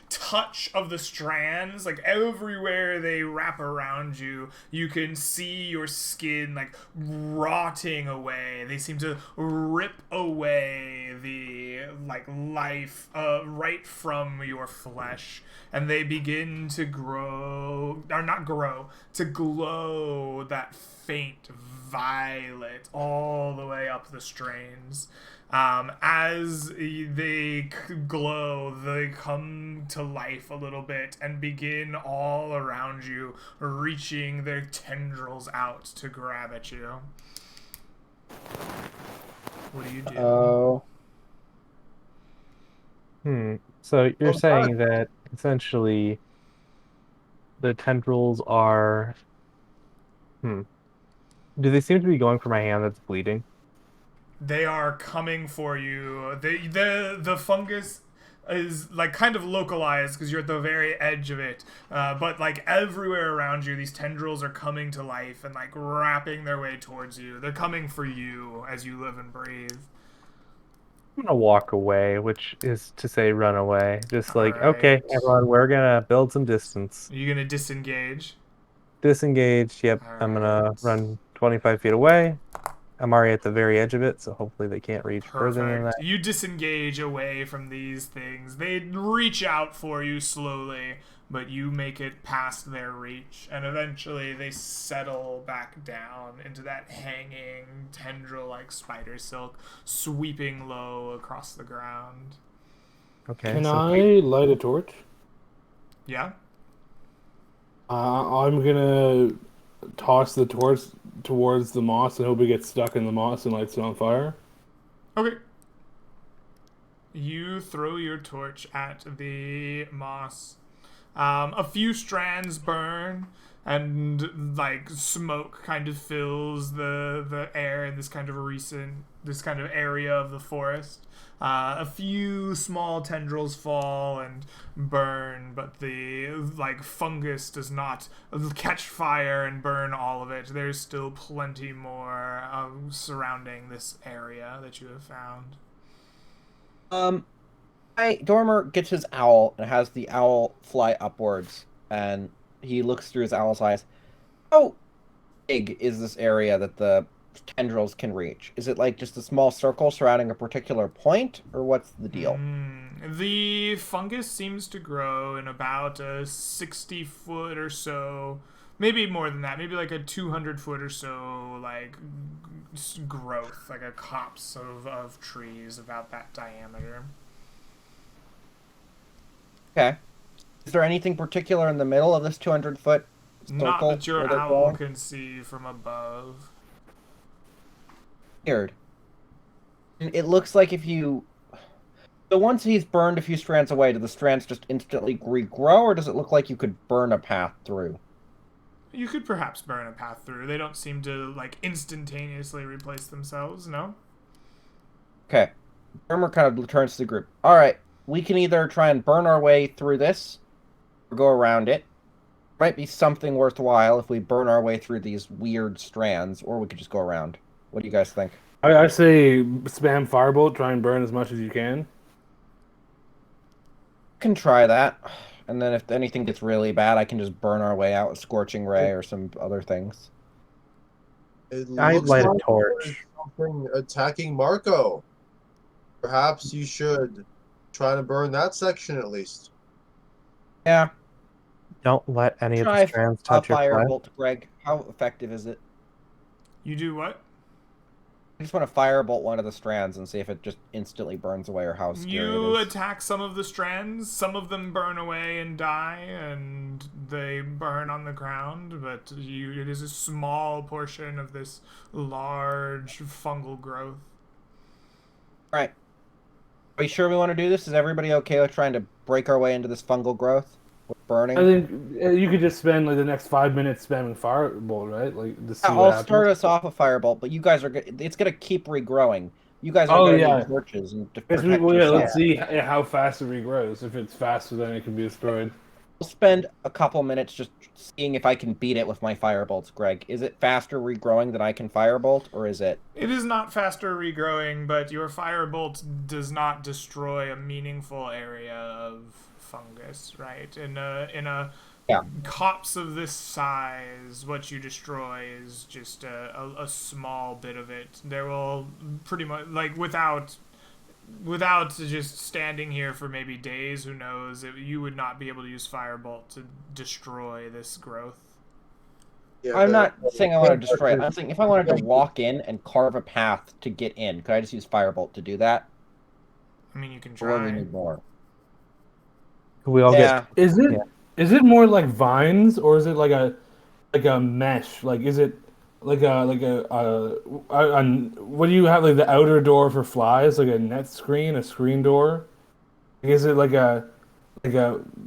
touch of the strands, everywhere they wrap around you, you can see your skin rotting away. They seem to rip away the life right from your flesh, and they begin to grow, or not grow, to glow that faint violet all the way up the strains. As they glow, they come to life a little bit and begin all around you, reaching their tendrils out to grab at you. What do you do? Oh. So you're Oh, saying that essentially the tendrils are. Do they seem to be going for my hand that's bleeding? They are coming for you. The fungus is kind of localized because you're at the very edge of it, but everywhere around you, these tendrils are coming to life and wrapping their way towards you. They're coming for you as you live and breathe. I'm gonna walk away, which is to say run away. Just okay, Alright. everyone, we're gonna build some distance. Are you gonna disengage? Disengage, yep. I'm gonna Alright. run 25 feet away. I'm already at the very edge of it, so hopefully they can't reach further than Perfect. that. You disengage away from these things. They reach out for you slowly, but you make it past their reach, and eventually they settle back down into that hanging tendril-like spider silk, sweeping low across the ground. Okay, Can so I light a torch? Yeah? I'm gonna toss the torch towards the moss and hope it gets stuck in the moss and lights it on fire. Okay. You throw your torch at the moss. A few strands burn, and smoke kind of fills the air in this kind of area of the forest. A few small tendrils fall and burn, but the fungus does not catch fire and burn all of it. There's still plenty more surrounding this area that you have found. Dormer gets his owl and has the owl fly upwards, and he looks through his owl's eyes. How big is this area that the tendrils can reach? Is it just a small circle surrounding a particular point, or what's the deal? The fungus seems to grow in about a 60-foot or so, maybe more than that, maybe a 200-foot or so, growth, a copse of trees about that diameter. Okay. Is there anything particular in the middle of this 200-foot circle? Not that your where they're owl growing? can see from above. Weird. It looks like if you... So once he's burned a few strands away, do the strands just instantly regrow, or does it look like you could burn a path through? You could perhaps burn a path through. They don't seem to, instantaneously replace themselves, no? Okay. Burmer kind of returns to the group. Alright, we can either try and burn our way through this, or go around it. Might be something worthwhile if we burn our way through these weird strands, or we could just go around. What do you guys think? I say spam firebolt, try and burn as much as you can. Can try that. And then if anything gets really bad, I can just burn our way out with Scorching Ray or some other things. It I looks light a like torch. there's something attacking Marco. Perhaps you should try to burn that section at least. Yeah. Don't let any of the Try strands a touch your flesh. firebolt, Greg. How effective is it? You do what? I just want to firebolt one of the strands and see if it just instantly burns away or how scary You it is. attack some of the strands, some of them burn away and die, and they burn on the ground, but it is a small portion of this large fungal growth. Right. Are you sure we want to do this? Is everybody okay with trying to break our way into this fungal growth with burning? I think you could just spend like the next 5 minutes spamming firebolt, right? Like to see what I'll happens. start us off a firebolt, but you guys are. It's gonna keep regrowing. You guys are Oh, gonna yeah. need torches and to Yes, protect well, yeah, yourself. let's see how fast it regrows. If it's faster, then it can be destroyed. I'll spend a couple minutes just seeing if I can beat it with my firebolts, Greg. Is it faster regrowing than I can firebolt, or is it? It is not faster regrowing, but your firebolt does not destroy a meaningful area of fungus, right? In a Yeah. copse of this size, what you destroy is just a small bit of it. There will pretty much, like, without just standing here for maybe days, who knows, you would not be able to use firebolt to destroy this growth. Yeah, I'm not saying I want to destroy it. I'm saying if I wanted to walk in and carve a path to get in, could I just use firebolt to do that? I mean, you can Or will we try. need more? We all Yeah. Is it Yeah. is it more like vines or is it like a mesh? Like is it like what do you have, like the outer door for flies, like a net screen, a screen door? Is it like a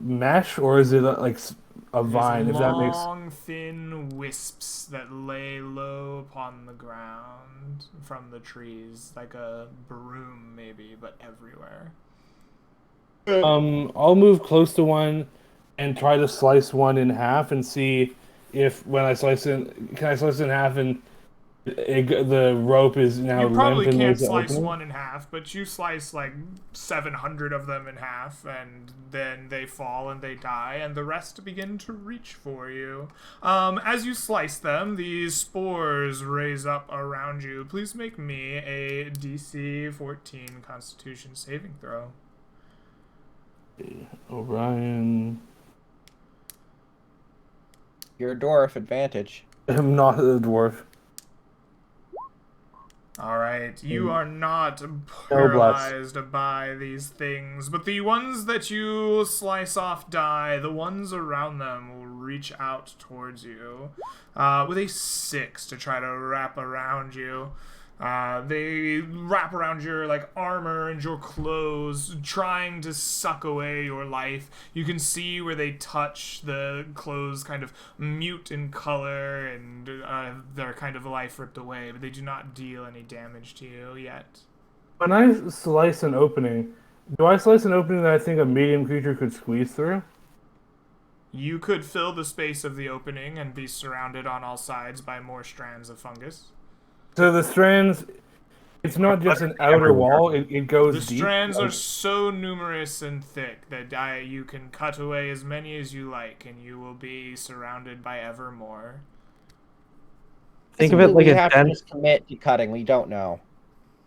mesh or is it like a vine? If that makes Long, thin wisps that lay low upon the ground from the trees, like a broom maybe, but everywhere. I'll move close to one and try to slice one in half and see if when I slice it, can I slice it in half and the rope is now You limp probably and can't there's an slice opening? one in half, but you slice like 700 of them in half, and then they fall and they die, and the rest begin to reach for you. As you slice them, these spores raise up around you. Please make me a DC 14 Constitution saving throw. O'Brien. You're a dwarf, advantage. I'm not a dwarf. Alright, you are not bless. paralyzed by these things, but the ones that you slice off die, the ones around them will reach out towards you with a 6 to try to wrap around you. They wrap around your like armor and your clothes, trying to suck away your life. You can see where they touch the clothes, kind of mute in color, and their kind of life ripped away. But they do not deal any damage to you yet. When I slice an opening, do I slice an opening that I think a medium creature could squeeze through? You could fill the space of the opening and be surrounded on all sides by more strands of fungus. So the strands, it's not just an outer wall; it goes The deep. strands are so numerous and thick that you can cut away as many as you like, and you will be surrounded by ever more. Think of it like we a have to den. just commit to cutting. We don't know.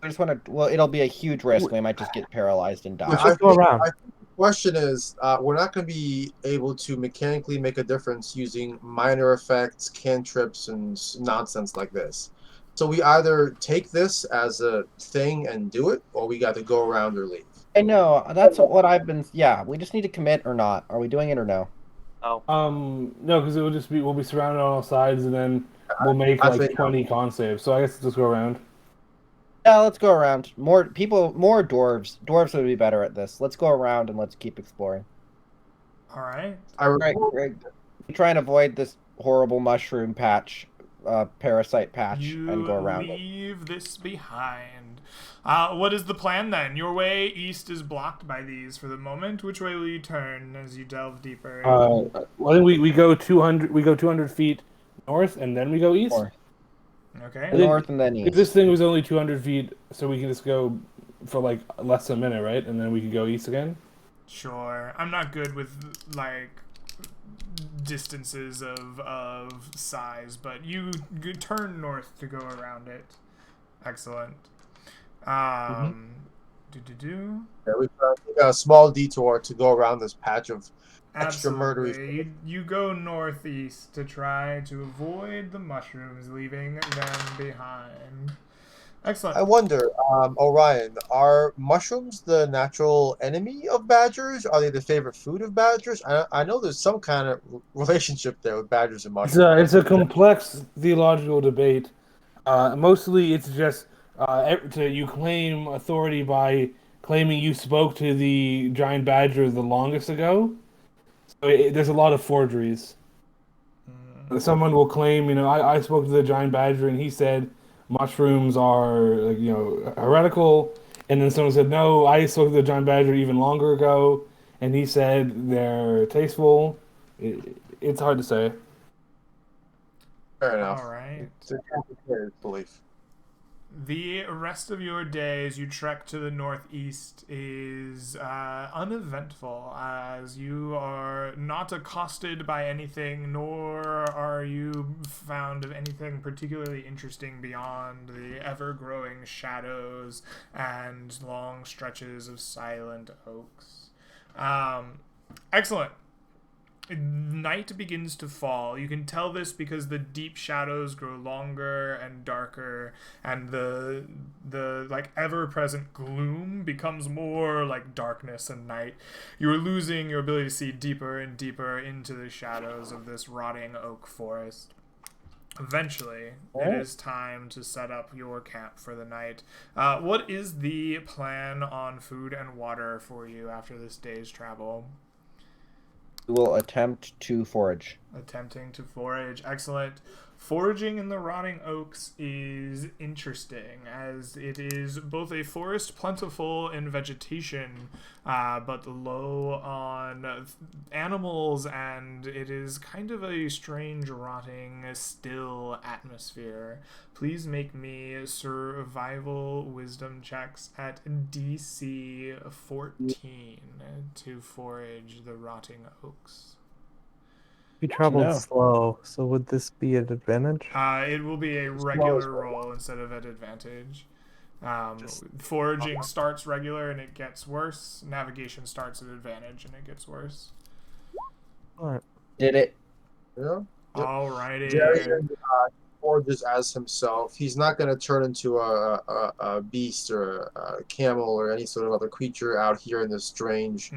I just want to. Well, it'll be a huge risk. We might just get paralyzed and die. Let's go around. I think the question is, we're not going to be able to mechanically make a difference using minor effects, cantrips, and nonsense like this. So we either take this as a thing and do it, or we got to go around or leave. I know. That's what I've been. Yeah, we just need to commit or not. Are we doing it or no? No, because it will just be we'll be surrounded on all sides, and then we'll make I like think- 20 con saves. So I guess let's just go around. Yeah, let's go around. More people, more dwarves. Dwarves would be better at this. Let's go around and let's keep exploring. All right. Right, try and avoid this horrible mushroom patch, parasite patch, and go around it. Leave this behind. What is the plan then? Your way east is blocked by these for the moment. Which way will you turn as you delve deeper? I think we go 200. We go 200 feet north, and then we go east. North. Okay. North and then If east. this thing was only 200 feet, so we can just go for like less than a minute, right? And then we can go east again. Sure. I'm not good with like distances of size, but you turn north to go around it. Excellent. Yeah, we got a small detour to go around this patch of extra murdery. Absolutely. You go northeast to try to avoid the mushrooms, leaving them behind. Excellent. I wonder, Orion, are mushrooms the natural enemy of badgers? Are they the favorite food of badgers? I know there's some kind of relationship there with badgers and mushrooms. It's a complex theological debate. Mostly, it's just you claim authority by claiming you spoke to the giant badger the longest ago. So there's a lot of forgeries. Someone will claim, I spoke to the giant badger and he said mushrooms are, like, heretical. And then someone said, no, I spoke to the giant badger even longer ago and he said they're tasteful. It's hard to say. Fair enough. All right. It's a complicated belief. The rest of your day as you trek to the northeast is uneventful, as you are not accosted by anything, nor are you found of anything particularly interesting beyond the ever-growing shadows and long stretches of silent oaks. Excellent. Night begins to fall. You can tell this because the deep shadows grow longer and darker, and the like ever-present gloom becomes more like darkness and night. You are losing your ability to see deeper and deeper into the shadows of this rotting oak forest. Eventually, it is time to set up your camp for the night. What is the plan on food and water for you after this day's travel? We will attempt to forage. Attempting to forage. Excellent. Foraging in the rotting oaks is interesting, as it is both a forest plentiful in vegetation, but low on animals, and it is kind of a strange, rotting, still atmosphere. Please make me survival wisdom checks at DC 14 to forage the rotting oaks. We traveled No. slow, so would this be an advantage? It will be a regular roll instead of at advantage. Foraging starts regular and it gets worse. Navigation starts at advantage and it gets worse. Alright. Did it? Yeah. Yep. Alrighty. Darian forges as himself. He's not going to turn into a beast or a camel or any sort of other creature out here in this strange,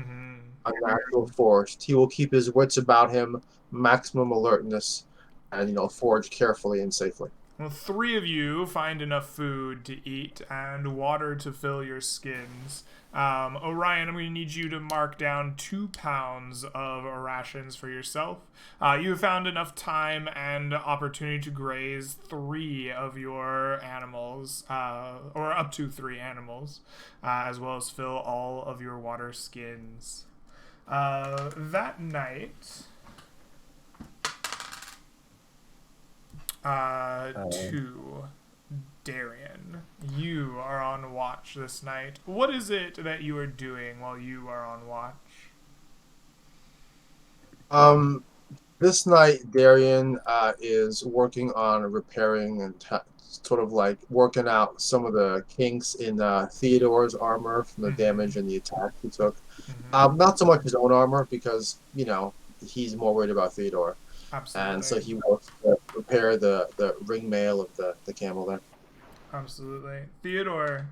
unnatural forest. He will keep his wits about him, maximum alertness, and forage carefully and safely. Well, 3 of you find enough food to eat and water to fill your skins. Orion, I'm going to need you to mark down 2 pounds of rations for yourself. You have found enough time and opportunity to graze 3 of your animals, or up to 3 animals, as well as fill all of your water skins. That night... to Darian, you are on watch this night. What is it that you are doing while you are on watch? This night, Darian is working on repairing and sort of like working out some of the kinks in Theodore's armor from the damage and the attack he took. Not so much his own armor, because, he's more worried about Theodore. Absolutely. And so he wants to repair the ring mail of the camel there. Absolutely. Theodore,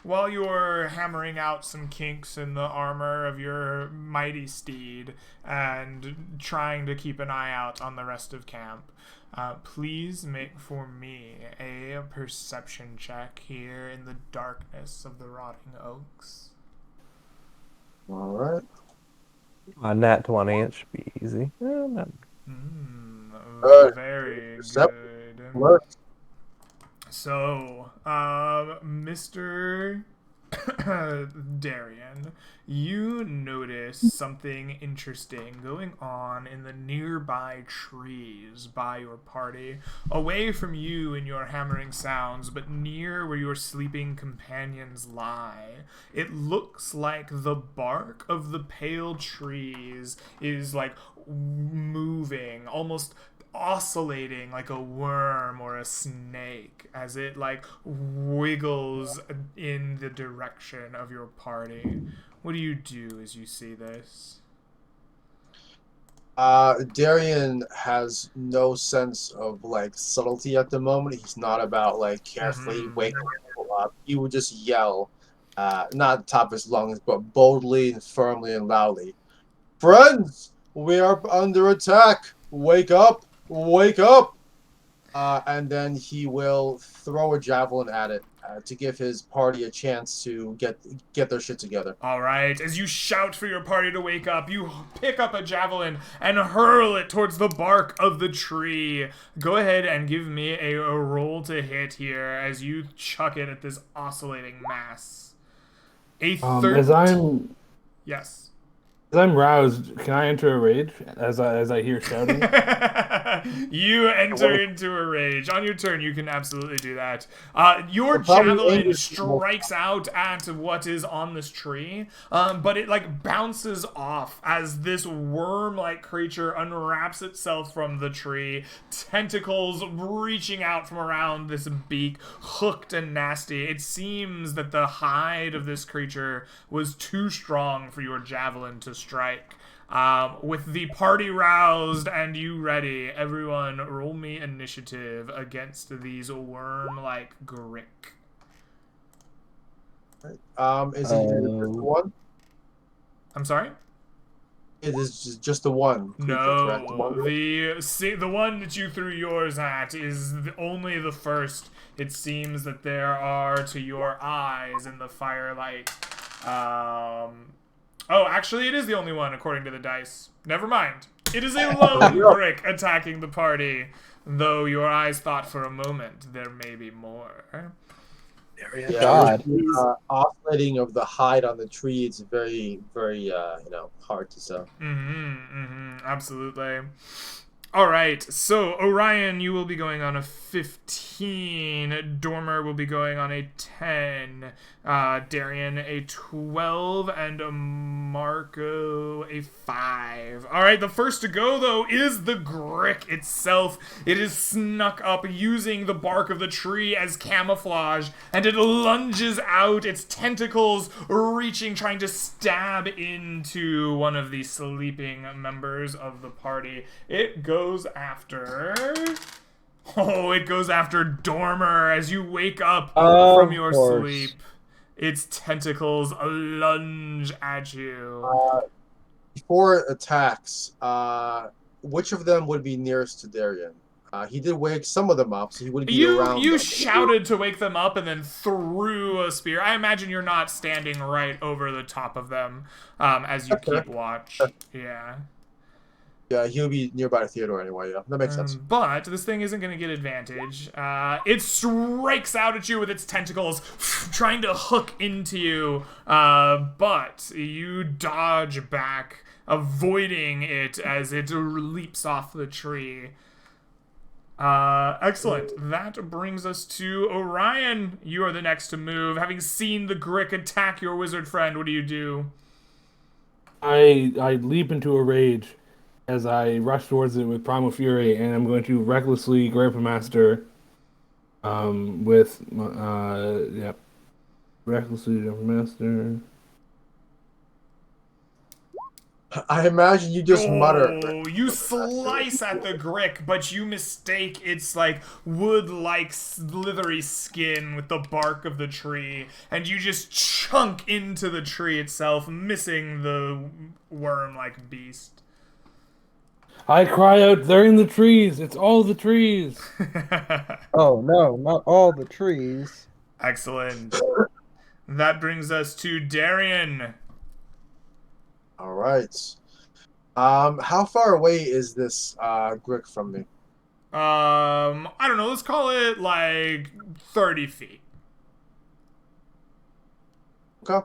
while you're hammering out some kinks in the armor of your mighty steed and trying to keep an eye out on the rest of camp, please make for me a perception check here in the darkness of the rotting oaks. All right. On nat 20, it should be easy. Very Yep. good. Alert. So, Mr. Darian, you notice something interesting going on in the nearby trees by your party, away from you and your hammering sounds, but near where your sleeping companions lie. It looks like the bark of the pale trees is like moving, almost oscillating like a worm or a snake as it like wiggles in the direction of your party. What do you do as you see this? Darian has no sense of like subtlety at the moment. He's not about like carefully waking people up. He would just yell, not at the top of his lungs, but boldly and firmly and loudly. Friends, we are under attack. Wake up! Wake up! And then he will throw a javelin at it to give his party a chance to get their shit together. All right, as you shout for your party to wake up, you pick up a javelin and hurl it towards the bark of the tree. Go ahead and give me a roll to hit here as you chuck it at this oscillating mass. A third. Yes. As I'm roused, can I enter a rage as I hear shouting? You enter into a rage. On your turn, you can absolutely do that. Your probably javelin angry strikes out at what is on this tree, but it like bounces off as this worm-like creature unwraps itself from the tree, tentacles reaching out from around this beak, hooked and nasty. It seems that the hide of this creature was too strong for your javelin to strike. With the party roused and you ready, everyone roll me initiative against these worm-like Grick. Is it the one? I'm sorry? It is just the one creature, correct? No, the one that you threw yours at is only the first. It seems that there are, to your eyes in the firelight, oh, actually, it is the only one, according to the dice. Never mind. It is a lone Grick attacking the party, though your eyes thought for a moment there may be more. Yeah, God. Oscillating of the hide on the tree, it's very, very, hard to tell. Absolutely. All right, so Orion, you will be going on a 15. Dormer will be going on a 10. Darian a 12, and Marco a 5. All right, the first to go though is the Grick itself. It is snuck up using the bark of the tree as camouflage, and it lunges out, its tentacles reaching, trying to stab into one of the sleeping members of the party. It goes after... Oh, it goes after Dormer as you wake up from your sleep. Its tentacles lunge at you. Before it attacks, which of them would be nearest to Darian? He did wake some of them up, so he would be around You them. shouted to wake them up and then threw a spear. I imagine you're not standing right over the top of them as you keep watch. Yeah. Yeah, he'll be nearby Theodore anyway, yeah. That makes sense. But this thing isn't going to get advantage. It strikes out at you with its tentacles, trying to hook into you, but you dodge back, avoiding it as it leaps off the tree. Excellent. That brings us to Orion. You are the next to move. Having seen the Grick attack your wizard friend, what do you do? I leap into a rage as I rush towards it with Primal Fury, and I'm going to recklessly Grandpa Master recklessly Grandpa Master. I imagine you just mutter. You slice at the Grick, but you mistake its like wood-like slithery skin with the bark of the tree, and you just chunk into the tree itself, missing the worm-like beast. I cry out, they're in the trees! It's all the trees! Oh no, not all the trees. Excellent. That brings us to Darian. All right. How far away is this Grick from me? I don't know, let's call it like 30 feet. Okay.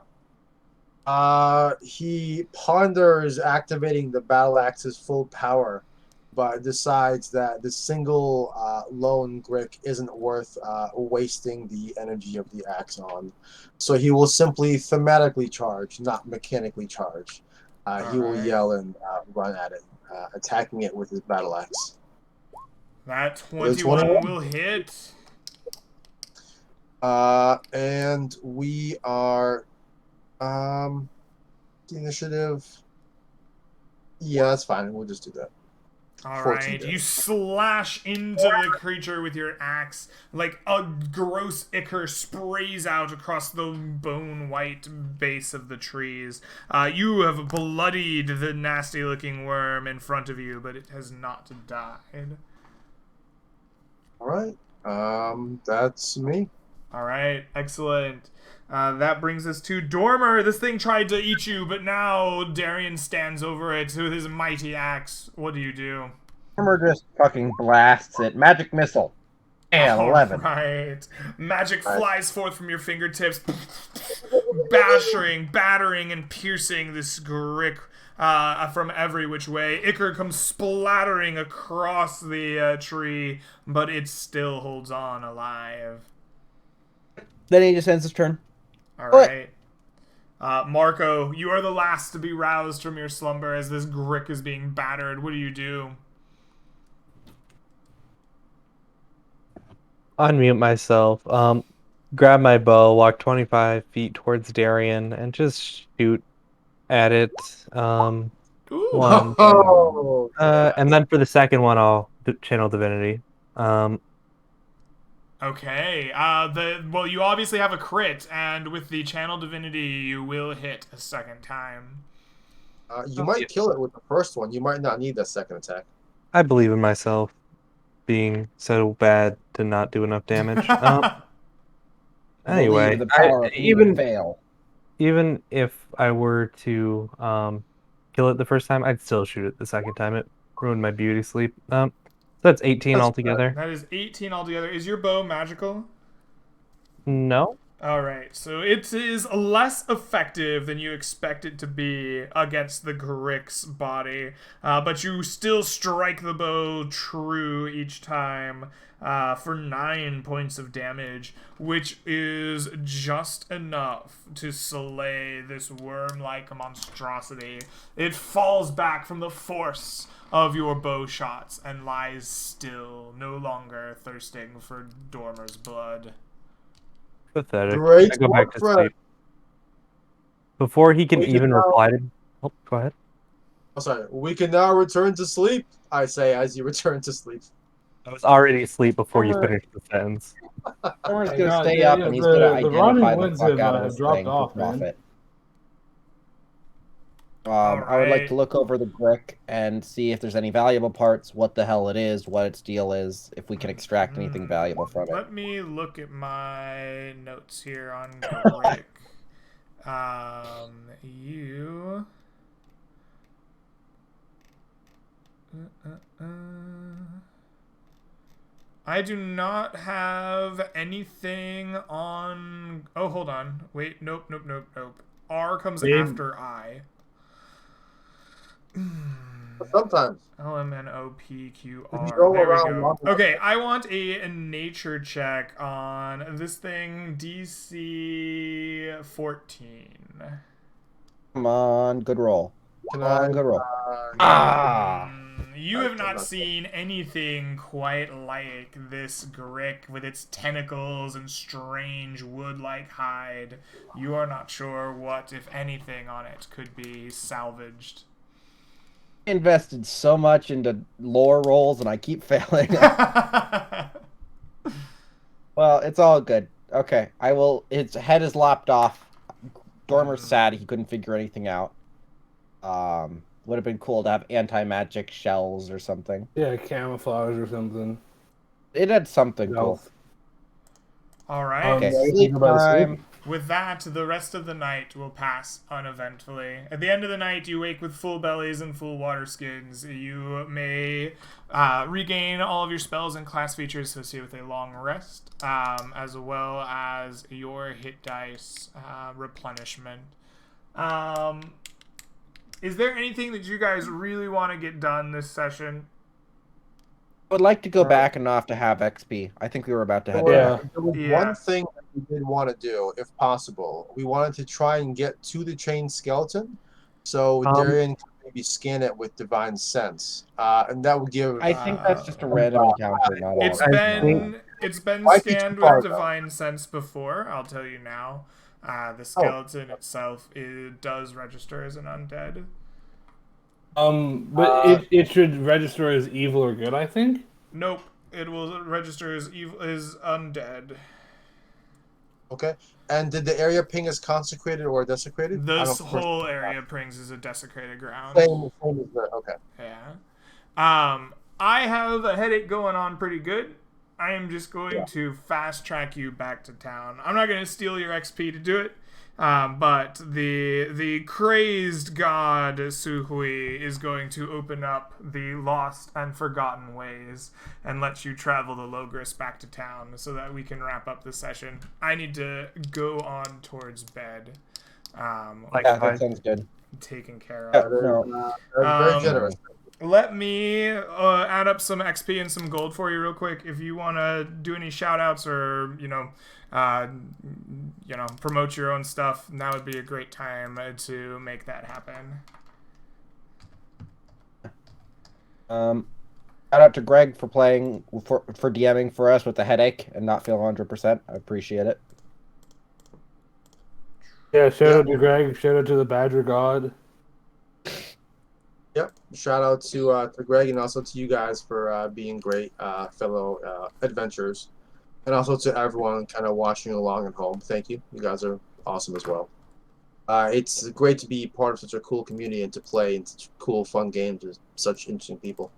He ponders activating the battle axe's full power, but decides that the single lone Grick isn't worth wasting the energy of the axe on. So he will simply thematically charge, not mechanically charge. He will yell and run at it, attacking it with his battle axe. That 21 will hit. And we are... initiative. Yeah, that's fine. We'll just do that. All 14 right, damage. you slash into the creature with your axe. Like a gross ichor sprays out across the bone-white base of the trees. You have bloodied the nasty-looking worm in front of you, but it has not died. All right. That's me. All right, excellent. That brings us to Dormer. This thing tried to eat you, but now Darian stands over it with his mighty axe. What do you do? Armor just fucking blasts it. Magic missile. And 11. Alright. Magic Right. flies forth from your fingertips, battering, and piercing this grick from every which way. Ichor comes splattering across the tree, but it still holds on alive. Then he just ends his turn. Alright. Marco, you are the last to be roused from your slumber as this grick is being battered. What do you do? Unmute myself. Grab my bow, walk 25 feet towards Darian, and just shoot at it. Ooh. One. Oh, And then for the second one, I'll channel divinity. Okay. Well, you obviously have a crit, and with the channel divinity, you will hit a second time. you might kill it with the first one. You might not need that second attack. I believe in myself being so bad to not do enough damage. Anyway, Believe the power of me to fail. even if I were to kill it the first time, I'd still shoot it the second time. It ruined my beauty sleep. So that's 18 That's altogether. That is 18 altogether. Is your bow magical? No. Alright, so it is less effective than you expect it to be against the Grick's body, but you still strike the bow true each time for 9 points of damage, which is just enough to slay this worm-like monstrosity. It falls back from the force of your bow shots and lies still, no longer thirsting for Dormer's blood. Pathetic. Great I go back to work, sleep. Before he can We can even now- reply to... Oh, go ahead. Oh, sorry. We can now return to sleep, I say as you return to sleep. I was already asleep before you Armor- finished the sentence. Armor's My gonna God, stay yeah, up yeah, and he's the- gonna the identify rotting the woods fuck have, out of have this dropped thing off, to off man. it. I would like Alright. to look over the brick and see if there's any valuable parts, what the hell it is, what its deal is, if we can extract anything valuable from it. Let me look at my notes here on Grick. You. I do not have anything on. Oh, hold on. Wait, nope. R comes Maybe- after I. Sometimes. LMNOPQR. If you go There we around go. walking- Okay, I want a nature check on this thing. DC 14. Come on, good roll. Can Come on, I? good roll. Ah. You I have not cannot. seen anything quite like this Grick with its tentacles and strange wood-like hide. You are not sure what, if anything, on it could be salvaged. I invested so much into lore rolls and I keep failing. Well, it's all good. Okay, I will. Its head is lopped off. Dormer's sad he couldn't figure anything out. Would have been cool to have anti-magic shells or something. Yeah, camouflage or something. It had something cool. Stealth. All right. Okay, Yeah, you sleep can go by the sleep. time. With that, the rest of the night will pass uneventfully. At the end of the night, you wake with full bellies and full water skins. You may regain all of your spells and class features associated with a long rest, as well as your hit dice replenishment. Is there anything that you guys really want to get done this session? I would like to go back and not have to have XP. I think we were about to head Yeah. back. There was Yeah. one thing that we did want to do, if possible. We wanted to try and get to the chained skeleton, so Darian could maybe scan it with divine sense, and that would give. I think that's just a random encounter, not It's all. been Might be scanned too far, with though. divine sense before. I'll tell you now. The skeleton itself does register as an undead. But it should register as evil or good, I think. Nope. It will register as evil is undead. Okay. And did the area ping as consecrated or desecrated? I This don't. whole area prings as a desecrated ground. Same as the. Okay. Yeah. I have a headache going on pretty good. I am just going to fast track you back to town. I'm not going to steal your XP to do it, but the crazed god Suhui is going to open up the lost and forgotten ways and let you travel the Logris back to town so that we can wrap up the session. I need to go on towards bed. Yeah, that sounds good. Taken care Yeah, of. no. Very generous. Let me add up some XP and some gold for you real quick. If you want to do any shout outs or, promote your own stuff, now would be a great time to make that happen. Shout out to Greg for playing, for DMing for us with the headache and not feeling 100%. I appreciate it. Yeah, shout out to Greg. Shout out to the Badger God. Yep. Shout out to Greg and also to you guys for being great fellow adventurers, and also to everyone kind of watching along at home. Thank you. You guys are awesome as well. It's great to be part of such a cool community and to play in such cool, fun games with such interesting people.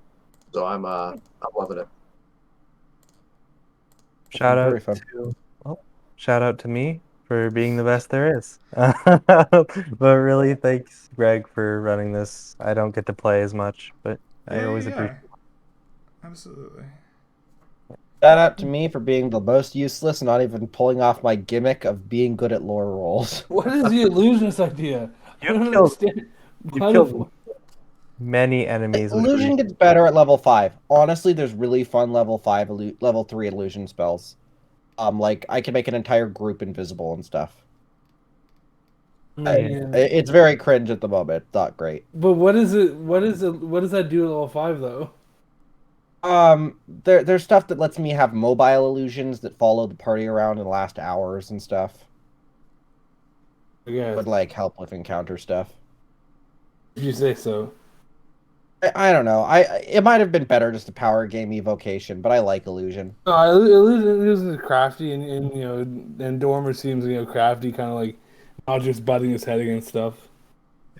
So I'm loving it. Shout Very out fun. shout out to me for being the best there is. But really, thanks, Greg, for running this. I don't get to play as much, but I always appreciate it. Absolutely. Shout out to me for being the most useless, not even pulling off my gimmick of being good at lore rolls. What is the illusionist idea? I don't understand. You killed many enemies. Illusion gets better at level 5. Honestly, there's really fun level 3 illusion spells. Like I can make an entire group invisible and stuff. It's very cringe at the moment. It's not great. But what is it? What does that do at level 5 though? There's stuff that lets me have mobile illusions that follow the party around and last hours and stuff. Yeah. Would like help with encounter stuff. If you say so. I don't know. It might have been better just a power game evocation, but I like illusion. No, illusion is crafty, and Dormer seems crafty, kind of like not just butting his head against stuff.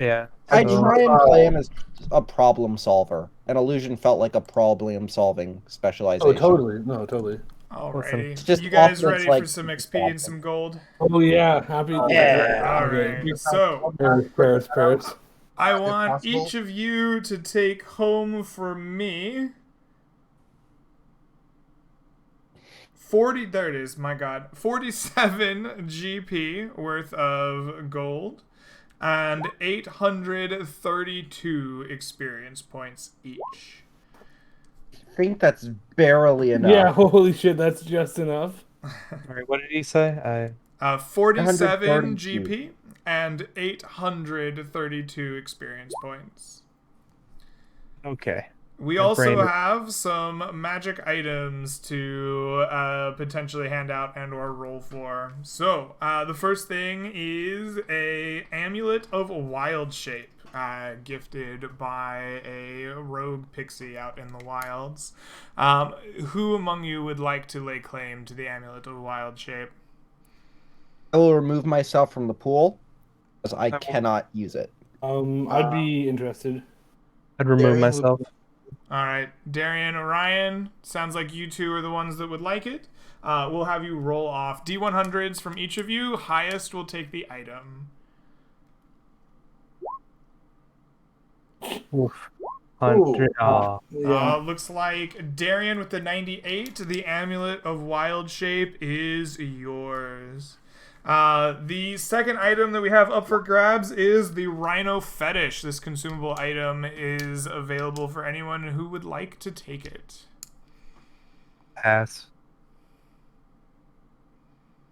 Yeah. I try and play him as a problem solver, and illusion felt like a problem-solving specialization. Oh, totally. No, totally. Alrighty. It's just You guys often ready it's like for some XP and some gold? Oh yeah, happy. Yeah. Alright. So Paris. I want possible. each of you to take home for me 40, there it is, my god, 47 GP worth of gold and 832 experience points each. I think that's barely enough. Yeah, holy shit, that's just enough. Sorry, what did he say? 47 132. GP and 832 experience points. Okay. We My also brain- have some magic items to potentially hand out and or roll for. So the first thing is a amulet of wild shape, gifted by a rogue pixie out in the wilds. Who among you would like to lay claim to the amulet of wild shape? I will remove myself from the pool, because I cannot use it. I'd be interested. I'd remove Darian myself. All right, Darian, Orion, sounds like you two are the ones that would like it. We'll have you roll off D100s from each of you. Highest will take the item. Oof. 100. Aw. Looks like Darian with the 98. The amulet of wild shape is yours. The second item that we have up for grabs is the Rhino Fetish. This consumable item is available for anyone who would like to take it. Pass.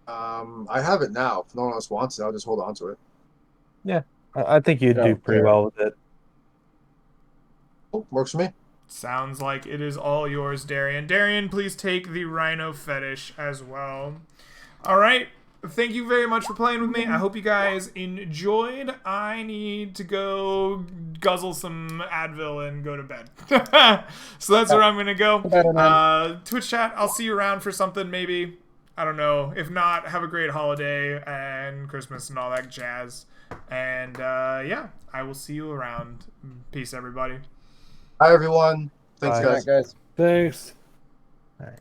I have it now. If no one else wants it, I'll just hold on to it. Yeah. I think you'd do pretty well with it. Oh, works for me. Sounds like it is all yours, Darian. Darian, please take the Rhino Fetish as well. All right. thank you very much for playing with me. I hope you guys enjoyed. I need to go guzzle some Advil and go to bed. So that's where I'm going to go. Twitch chat, I'll see you around for something maybe. I don't know. If not, have a great holiday and Christmas and all that jazz. And yeah, I will see you around. Peace, everybody. Hi, everyone. Thanks, Bye. guys. All right, guys. Thanks. All right.